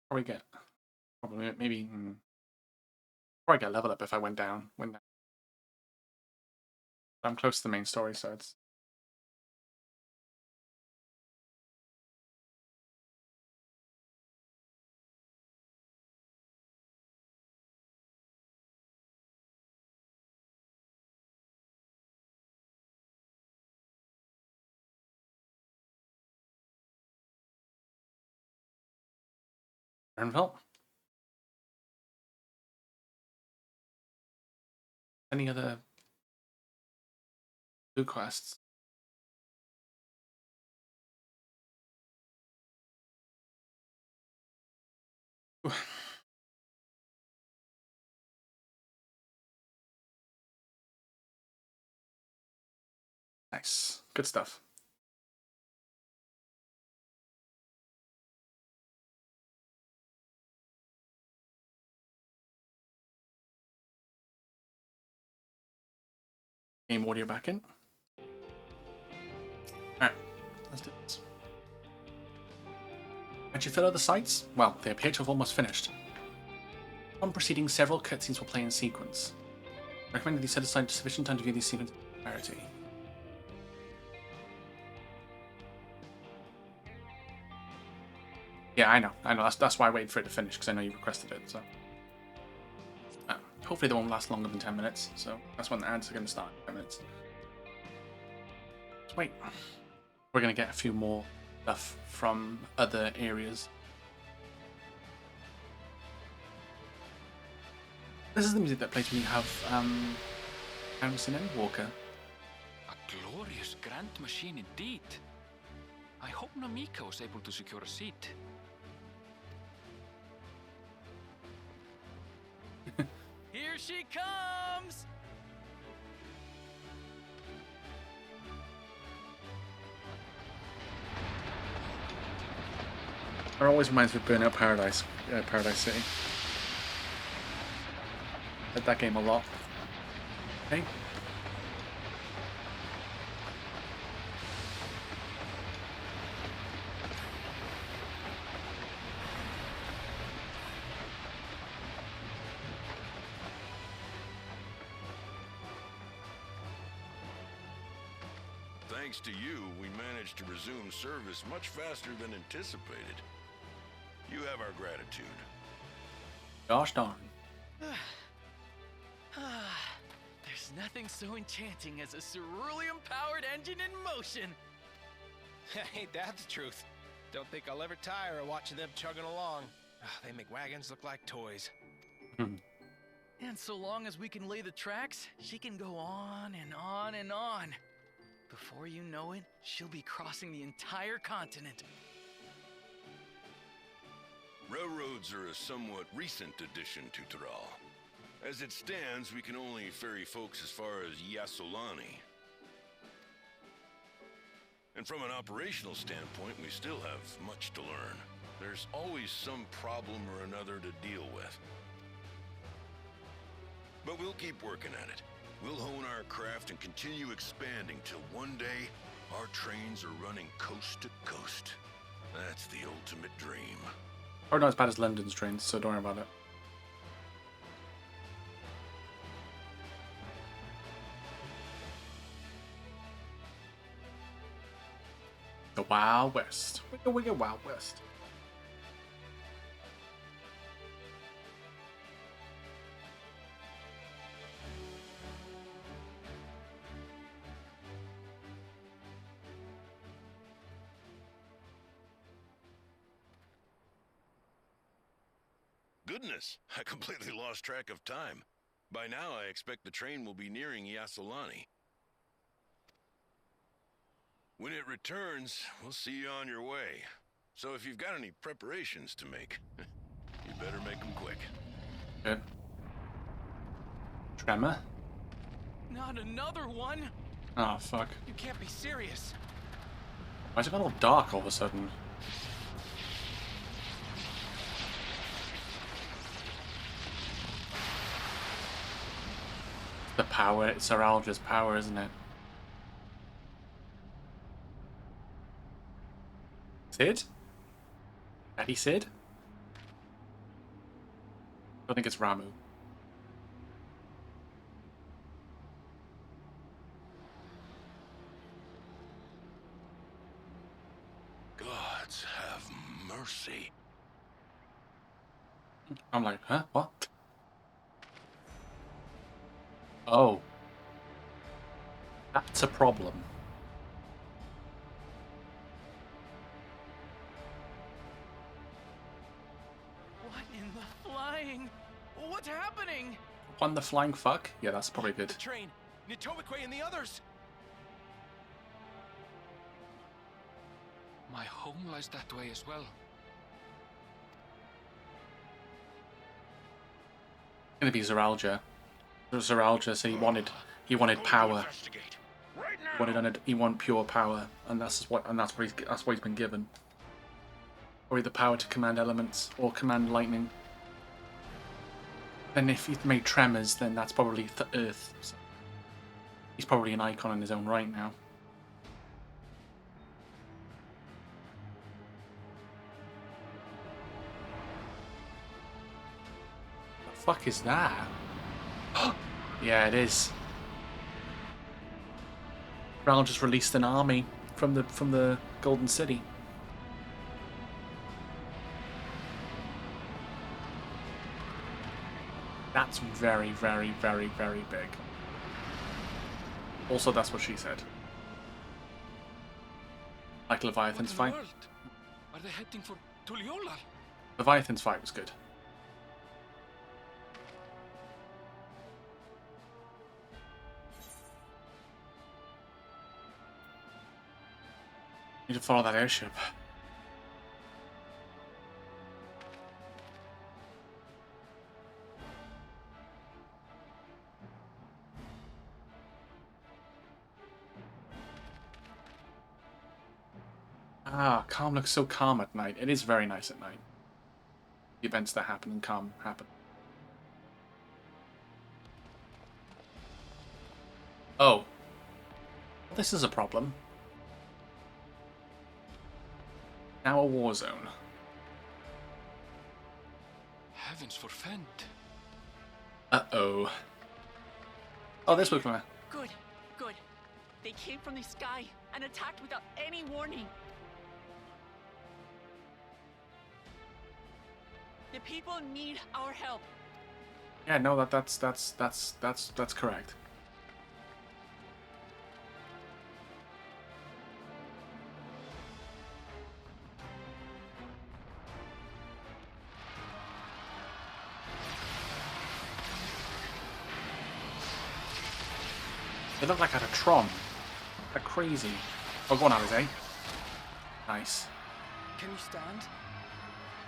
Speaker 1: Probably maybe probably get a level up if I went down. I'm close to the main story, so it's Ernville. Any other blue quests? Ooh. Nice. Good stuff. Game audio back in. Alright, let's do this. Had you fill out the sites? Well, they appear to have almost finished. On proceeding, several cutscenes will play in sequence. I recommend that you set aside sufficient time to view these sequences in clarity. Yeah, I know. That's why I waited for it to finish, because I know you requested it. So, hopefully they won't last longer than 10 minutes. So that's when the ads are going to start. 10 minutes. Let's wait. We're going to get a few more stuff from other areas. This is the music that plays when you have Harrison Endwalker.
Speaker 8: A glorious grand machine indeed. I hope Namika was able to secure a seat.
Speaker 10: Here she comes!
Speaker 1: It always reminds me of Burnout Paradise, Paradise City. Played that game a lot. Okay.
Speaker 3: Thanks to you, we managed to resume service much faster than anticipated. You have our gratitude.
Speaker 1: Gosh darn.
Speaker 10: There's nothing so enchanting as a cerulean-powered engine in motion.
Speaker 9: Ain't that the truth? Don't think I'll ever tire of watching them chugging along. They make wagons look like toys.
Speaker 10: And so long as we can lay the tracks, she can go on and on and on. Before you know it, she'll be crossing the entire continent.
Speaker 3: Railroads are a somewhat recent addition to Tyrol. As it stands, we can only ferry folks as far as Yasolani. And from an operational standpoint, we still have much to learn. There's always some problem or another to deal with. But we'll keep working at it. We'll hone our craft and continue expanding till one day our trains are running coast to coast. That's the ultimate dream.
Speaker 1: Probably not as bad as London's trains, so don't worry about it. The Wild West. Wigga wigga Wild West.
Speaker 3: Goodness, I completely lost track of time. By now, I expect the train will be nearing Yasolani. When it returns, we'll see you on your way. So if you've got any preparations to make, you better make them quick.
Speaker 1: Good. Tremor?
Speaker 10: Not another one!
Speaker 1: Oh, fuck.
Speaker 9: You can't be serious.
Speaker 1: Why's it got all dark all of a sudden? The power, it's Sir Alger's power, isn't it? Sid? Daddy Sid? I think it's Ramu.
Speaker 3: Gods have mercy.
Speaker 1: I'm like, huh? What? Oh. That's a problem.
Speaker 2: flying. What's happening?
Speaker 1: Won the flying fuck? Yeah, that's probably good.
Speaker 2: The train, Nitobekwe and the others.
Speaker 8: My home lies that way as well.
Speaker 1: Gonna be Zeralja. Zeralja, so he wanted power. He wanted pure power, and that's what he's been given. Or the power to command elements or command lightning. And if he's made tremors, then that's probably the Earth. So he's probably an icon in his own right now. What the fuck is that? Yeah, it is. Ral just released an army from the Golden City. That's very, very, very, very big. Also, that's what she said. Like Leviathan's fight.
Speaker 8: Are they heading for Tuliyollal?
Speaker 1: Leviathan's fight was good. Need to follow that airship. Ah, calm looks so calm at night. It is very nice at night. The events that happen in calm happen. Oh. This is a problem. Now a war zone.
Speaker 8: Heavens forfend.
Speaker 1: Uh-oh. Oh, this was my...
Speaker 14: Good, good. They came from the sky and attacked without any warning. The people need our help.
Speaker 1: Yeah, no, that's correct. They look like out of Tron. They're crazy. Oh, go on, Alize. Nice.
Speaker 2: Can you stand?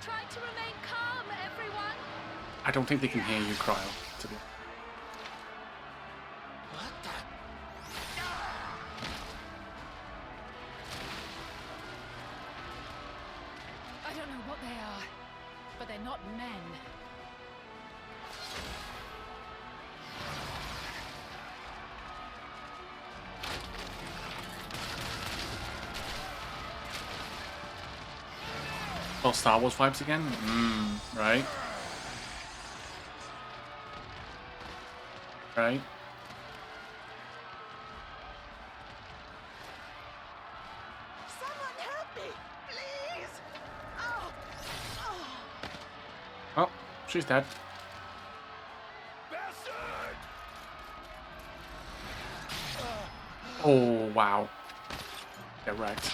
Speaker 13: Try to remain calm, everyone.
Speaker 1: I don't think they can hear you, Cryo. To be...
Speaker 2: What the?
Speaker 4: I don't know what they are, but they're not men.
Speaker 1: Oh, Star Wars vibes again? Right. Right.
Speaker 2: Someone help me, please!
Speaker 1: Oh, she's dead.
Speaker 2: Bastard!
Speaker 1: Oh, wow. Get wrecked.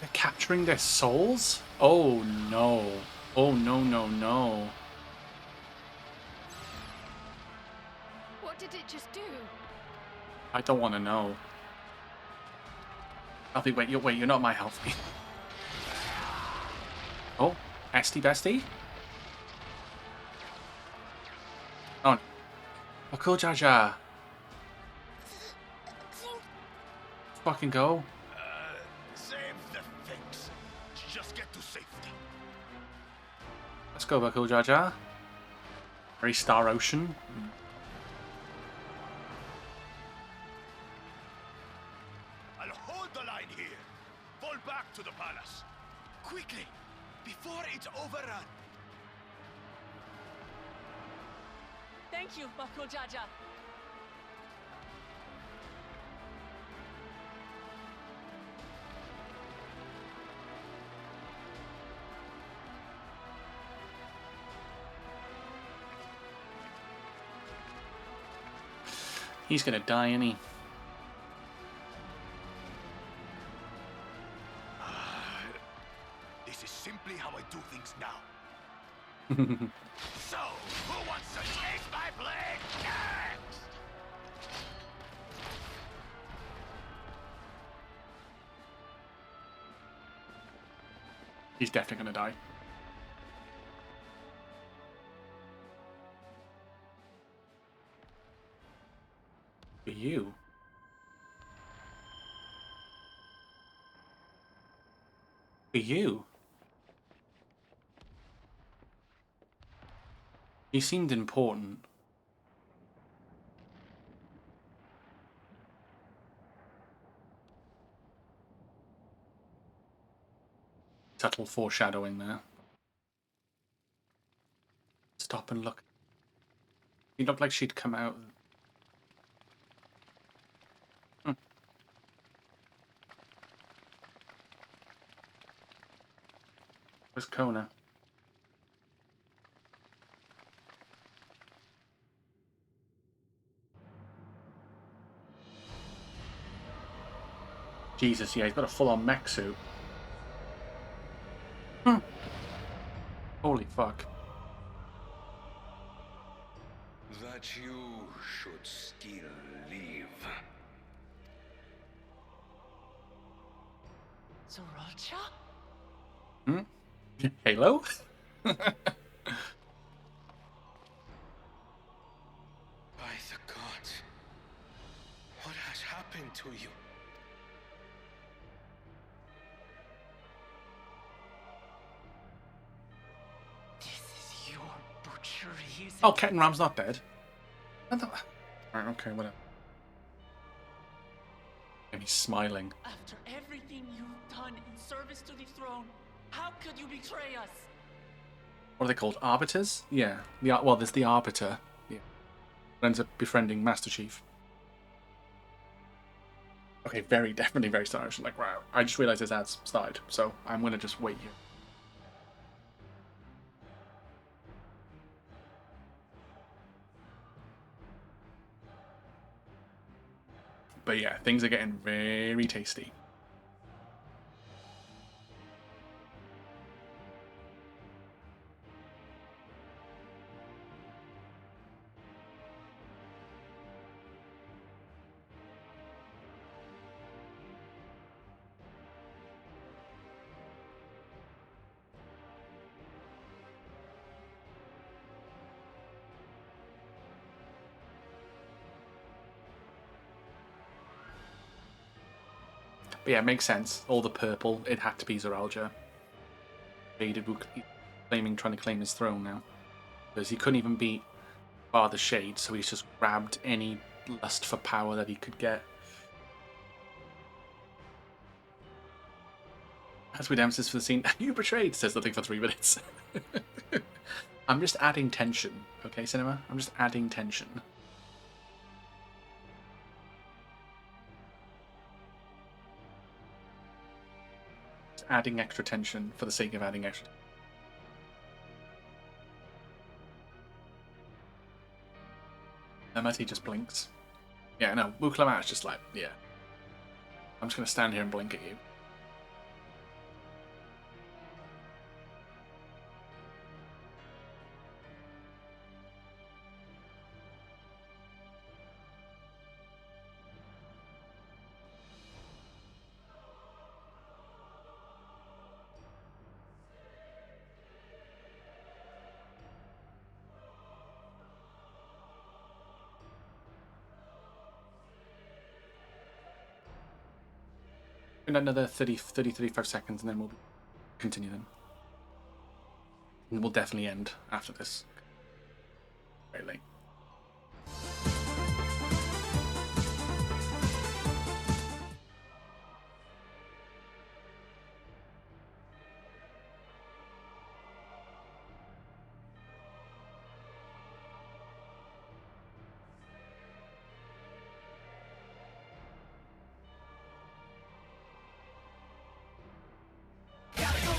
Speaker 1: They're capturing their souls? Oh no. Oh no, no, no.
Speaker 4: What did it just do?
Speaker 1: I don't want to know. Alfie, wait, you're not my Alfie. Oh, Esty Bestie? Oh, oh, cool, Jaja. Fucking go.
Speaker 3: Save the things. Just get to safety.
Speaker 1: Let's go, Bakul Jaja. Very Star Ocean.
Speaker 3: I'll hold the line here. Fall back to the palace.
Speaker 2: Quickly, before it's overrun.
Speaker 14: Thank you, Bakul Jaja.
Speaker 1: He's gonna die, isn't he?
Speaker 5: This is simply how I do things now.
Speaker 2: So, who wants to taste my blade next?
Speaker 1: He's definitely gonna die. For you. For you. He seemed important. Subtle foreshadowing there. Stop and look. It looked like she'd come out. Where's Kona? Jesus, yeah, he's got a full-on mech suit. Holy fuck.
Speaker 3: That you should still live.
Speaker 14: Sriracha?
Speaker 1: Halo?
Speaker 3: By the gods, what has happened to you?
Speaker 14: This is your butchery, is
Speaker 1: Oh,
Speaker 14: it?
Speaker 1: Ketten Ram's not dead. Right, okay, whatever. And he's smiling.
Speaker 14: After everything you've done in service to the throne, how could you betray us?
Speaker 1: What are they called? Arbiters? Yeah. Well, there's the Arbiter. Yeah. Who ends up befriending Master Chief. Okay, definitely very stylish. Like, wow. I just realized this ad's started, so I'm gonna just wait here. But yeah, things are getting very tasty. But yeah, it makes sense. All the purple, it had to be Zeralja. Trying to claim his throne now. Because he couldn't even beat Father Shade, so he's just grabbed any lust for power that he could get. As we emphasis for the scene, you betrayed, says nothing for 3 minutes. I'm just adding tension, okay, cinema? I'm just adding tension. Adding extra tension for the sake of adding extra. He just blinks. Yeah, no, Wuklamat's just like, yeah. I'm just gonna stand here and blink at you. In another 35 seconds, and then we'll continue them. And we'll definitely end after this. Very late.
Speaker 2: Gotta go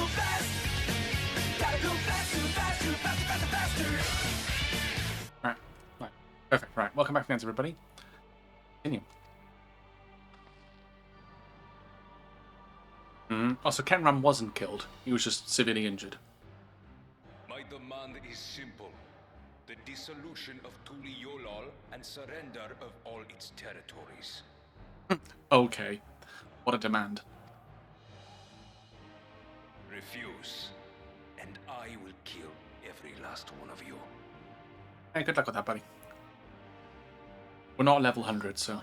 Speaker 2: fast, too fast, too fast, too faster.
Speaker 1: welcome back again, everybody. Continue. Also, Kenram wasn't killed. He was just severely injured.
Speaker 6: My demand is simple. The dissolution of Tuli Yolal and surrender of all its territories.
Speaker 1: Okay. What a demand.
Speaker 6: Refuse, and I will kill every last one of you.
Speaker 1: Hey, good luck with that, buddy. We're not level 100, so...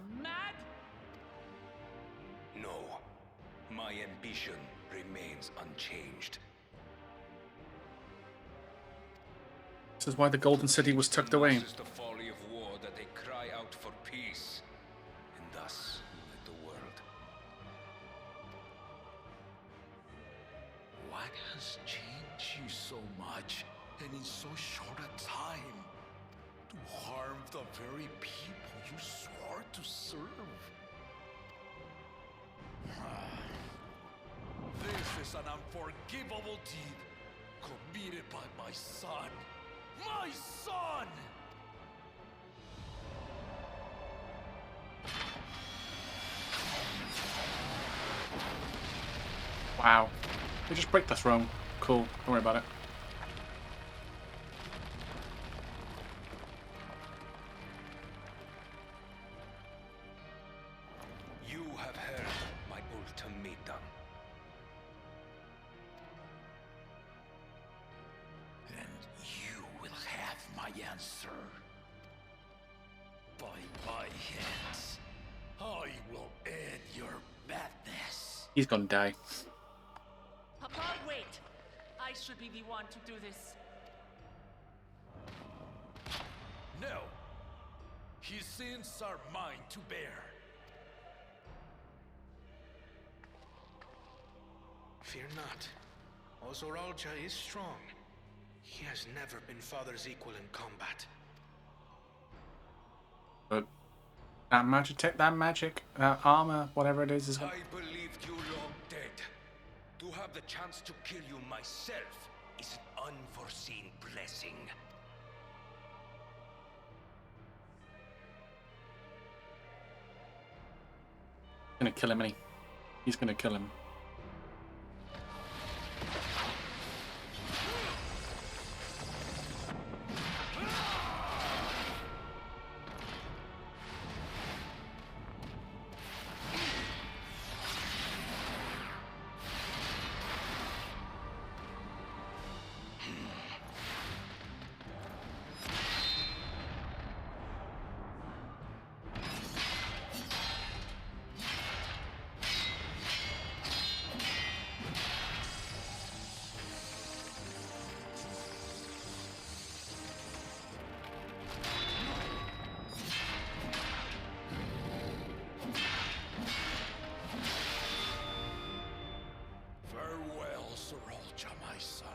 Speaker 6: No. My ambition remains unchanged.
Speaker 1: This is why the Golden City was tucked away.
Speaker 6: This is the folly of war that they cry out for peace, and thus unite the world.
Speaker 15: What has changed you so much, and in so short a time? To harm the very people you swore to serve. This is an unforgivable deed committed by my son. My son!
Speaker 1: Wow. They just break the throne. Cool. Don't worry about it.
Speaker 6: You have heard my ultimatum.
Speaker 15: And you will have my answer. By my hands, I will end your madness.
Speaker 1: He's gonna die.
Speaker 14: Papa, wait! I should be the one to do this.
Speaker 15: No. His sins are mine to bear.
Speaker 9: Fear not. Ozoralja is strong. He has never been father's equal in combat.
Speaker 1: But that magic, that armor, whatever it is
Speaker 6: I believed you long dead. To have the chance to kill you myself is an unforeseen blessing.
Speaker 1: gonna kill him, and he's gonna kill him.
Speaker 15: Farewell, Sorolja, my son.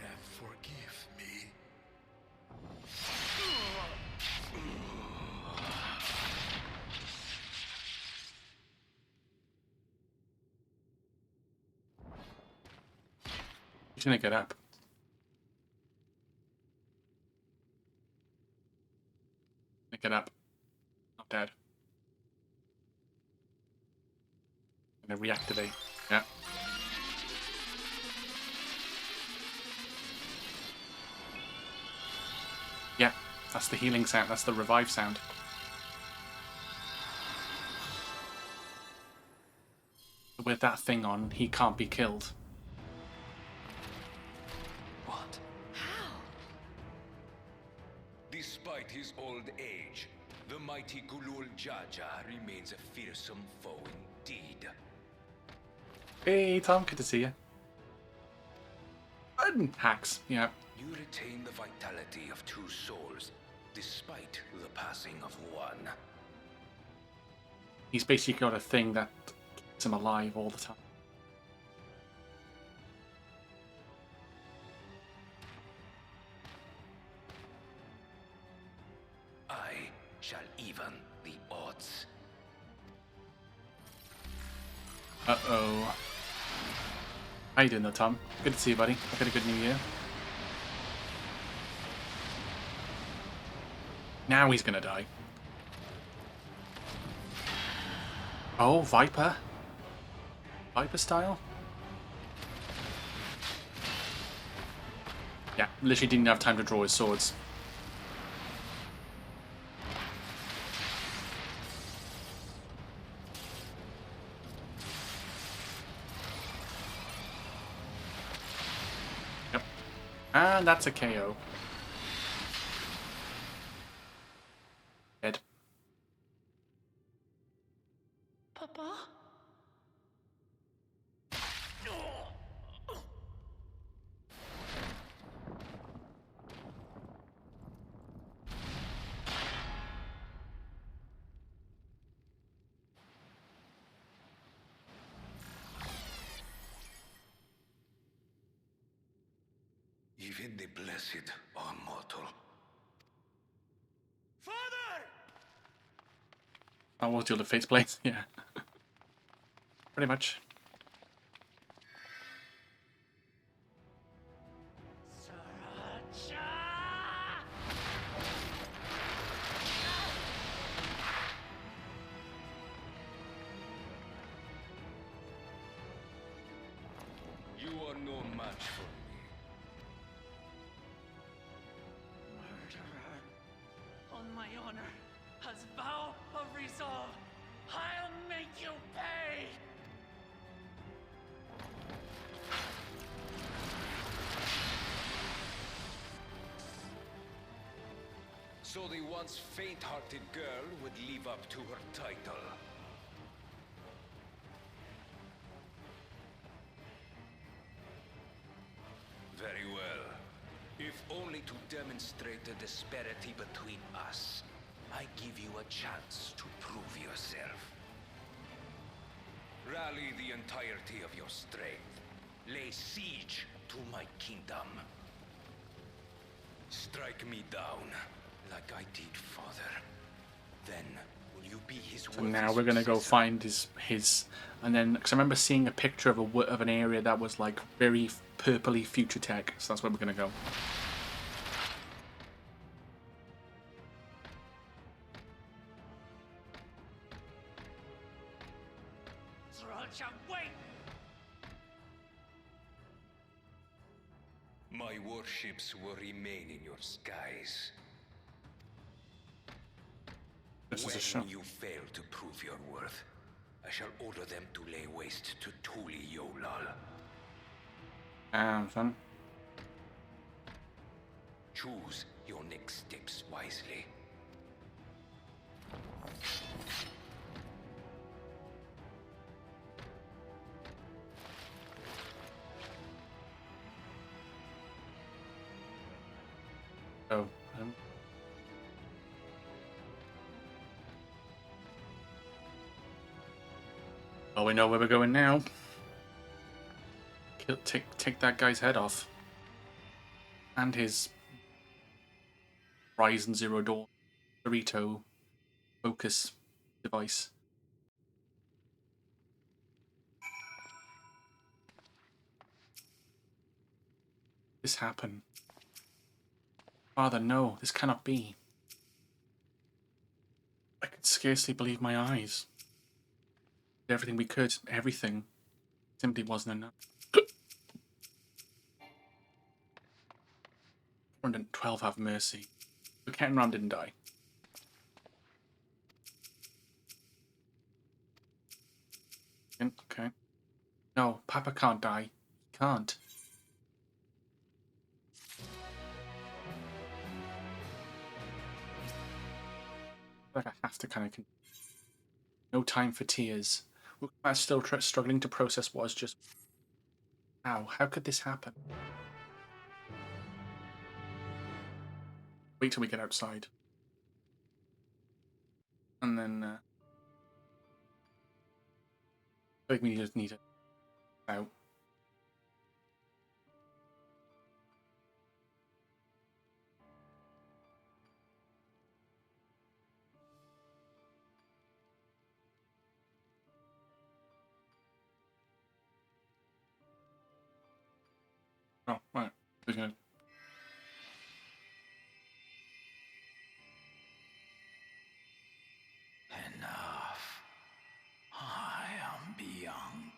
Speaker 15: And forgive me.
Speaker 1: He's gonna get up. Get up. Not dead. Gonna reactivate. Yeah. Yeah, that's the healing sound. That's the revive sound. With that thing on, he can't be killed.
Speaker 6: What? How? Despite his old age, the mighty Gulul Jaja remains a fearsome foe indeed.
Speaker 1: Hey, Tom, good to see you. Hacks, yeah.
Speaker 6: You retain the vitality of two souls, despite the passing of one.
Speaker 1: He's basically got a thing that keeps him alive all the time.
Speaker 6: I shall even the odds.
Speaker 1: Uh-oh. How you doing though, Tom? Good to see you, buddy. I've had a good new year. Now he's gonna die. Oh, Viper. Viper style? Yeah, literally didn't have time to draw his swords. Yep. And that's a KO. Dead.
Speaker 14: Papa?
Speaker 15: Even the blessed are mortal.
Speaker 1: Oh, what's the other faceplate? Yeah. Pretty much.
Speaker 6: You are no match for me.
Speaker 14: Murderer. On my honor, as vow of resolve, I'll make you pay!
Speaker 6: So the once faint-hearted girl would live up to her title. Very well. If only to demonstrate the disparity between us, I give you a chance to prove yourself. Rally the entirety of your strength. Lay siege to my kingdom. Strike me down, like I did father. Then will you be his
Speaker 1: So now we're gonna go find his, and then because I remember seeing a picture of of an area that was like very purpley future tech. So that's where we're gonna go.
Speaker 14: Sriracha, wait!
Speaker 6: My warships will remain in your skies.
Speaker 1: This is a show.
Speaker 6: When you fail to prove your worth, I shall order them to lay waste to Tuli Yolal.
Speaker 1: Fun.
Speaker 6: Choose your next steps wisely.
Speaker 1: Oh. Well, we know where we're going now. Take that guy's head off. And his Ryzen Zero Dawn Dorito focus device. This happened. Father, no, this cannot be. I could scarcely believe my eyes. Everything we could, everything, simply wasn't enough. 412 have mercy. But Ken Ram didn't die. Okay. No, Papa can't die. He can't. Like I have to kind of. No time for tears. I'm still struggling to process what was just. How could this happen? Wait till we get outside. And then. I think we just need it out. Oh, right. We're gonna.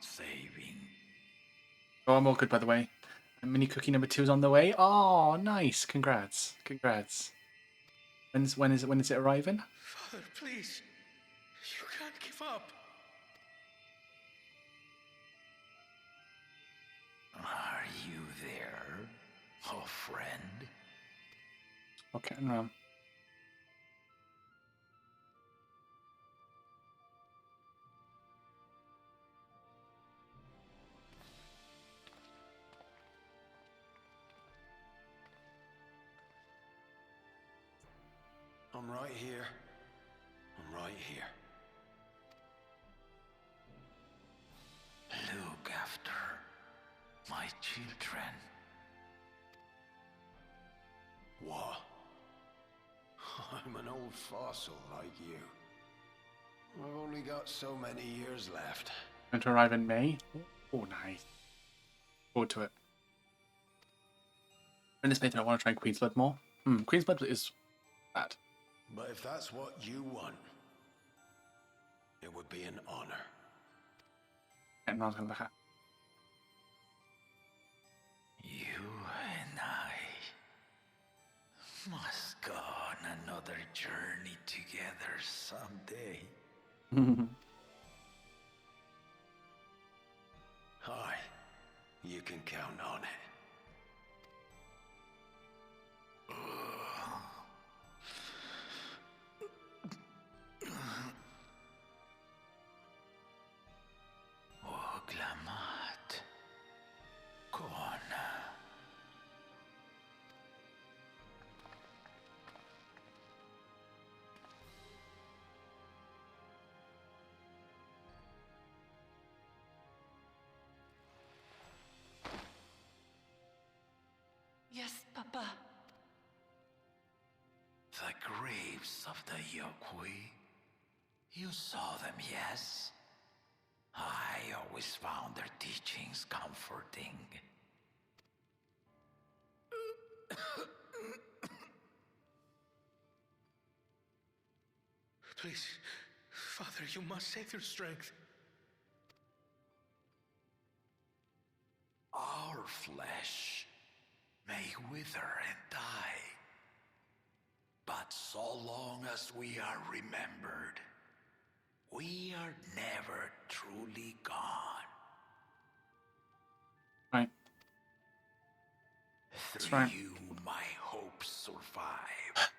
Speaker 15: saving.
Speaker 1: Oh, I'm all good, by the way. And mini cookie number 2 is on the way. Oh, nice. Congrats. Congrats. When is it arriving?
Speaker 15: Father, please. You can't give up. Are you there, oh friend?
Speaker 1: Okay, no.
Speaker 15: I'm right here. I'm right here. Look after my children. What? I'm an old fossil like you. I've only got so many years left.
Speaker 1: Going to arrive in May. Oh, nice. Forward to it. In this playthrough, I want to try Queen's Blood more. Queen's Blood is bad.
Speaker 15: But if that's what you want, it would be an honor.
Speaker 1: And I was going to look at.
Speaker 15: You and I must go on another journey together someday. Aye, you can count on it. Oglamat. Kona.
Speaker 14: Yes, Papa.
Speaker 15: The graves of the Yokui. You saw them, yes? I always found their teachings comforting.
Speaker 9: Please, Father, you must save your strength.
Speaker 15: Our flesh may wither and die, but so long as we are remembered, we are never truly gone.
Speaker 1: Right.
Speaker 15: Through
Speaker 1: right.
Speaker 15: you, my hopes survive.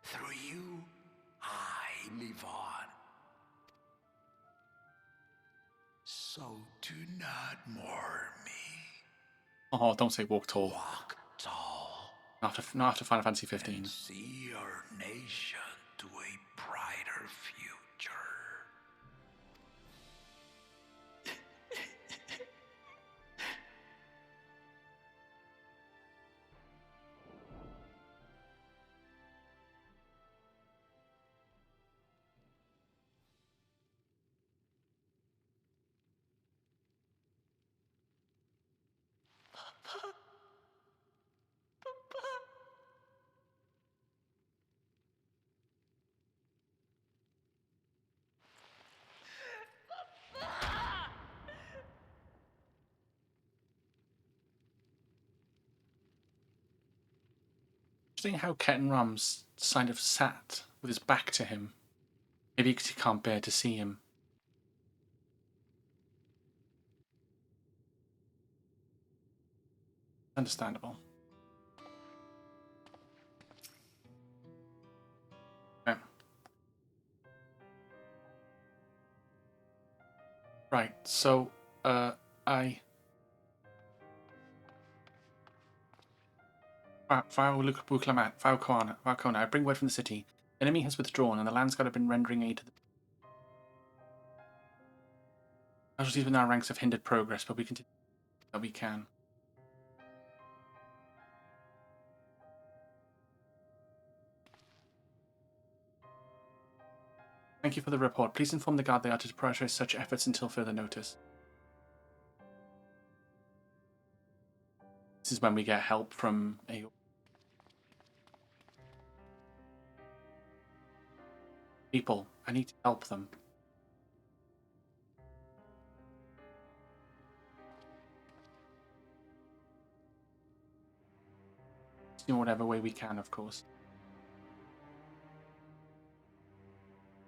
Speaker 15: Through you, I live on. So do not mourn me.
Speaker 1: Oh, don't say walk tall.
Speaker 15: Walk tall.
Speaker 1: Not after Final Fantasy XV.
Speaker 15: And see our nation to a brighter future.
Speaker 1: Interesting how Ken Rum's kind of sat with his back to him. Maybe because he can't bear to see him. Understandable. Okay. Right, so, Falcona, I bring word from the city. The enemy has withdrawn, and the Landsguard have been rendering aid to the casualties within our ranks have hindered progress, but we continue that we can. Thank you for the report. Please inform the guard they are to prioritize such efforts until further notice. This is when we get help from a people. I need to help them. in whatever way we can, of course.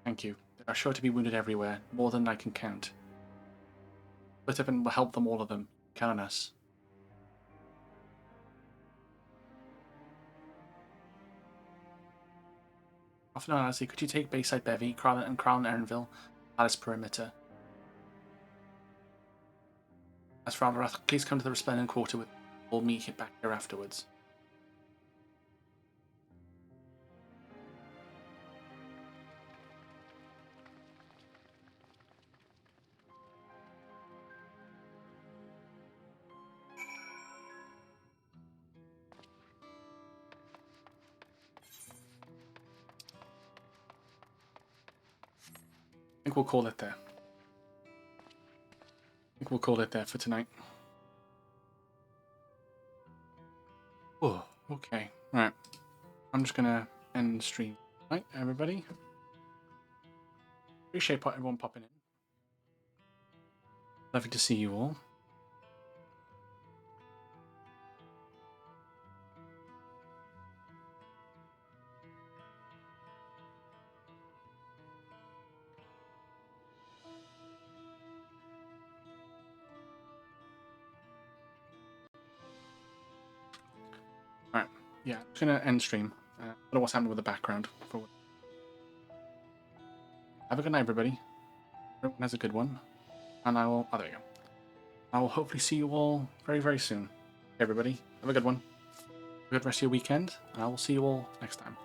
Speaker 1: Thank you. There are sure to be wounded everywhere, more than I can count. Split up and we'll help them, all of them. Count on us. Off and on, Alice, could you take Bayside Bevy, Crown and Erenville, Alice Perimeter? As for Alvarath, please come to the Resplendent Quarter with we'll meet back here afterwards. I think we'll call it there. I think we'll call it there for tonight. Oh, okay. Right. I'm just gonna end the stream. Right, everybody. Appreciate everyone popping in. Lovely to see you all. Alright, yeah, I'm just gonna end stream. I don't know what's happening with the background. Have a good night, everybody. Everyone has a good one. And I will... Oh, there you go. I will hopefully see you all very, very soon. Okay, everybody, have a good one. Have a good rest of your weekend. And I will see you all next time.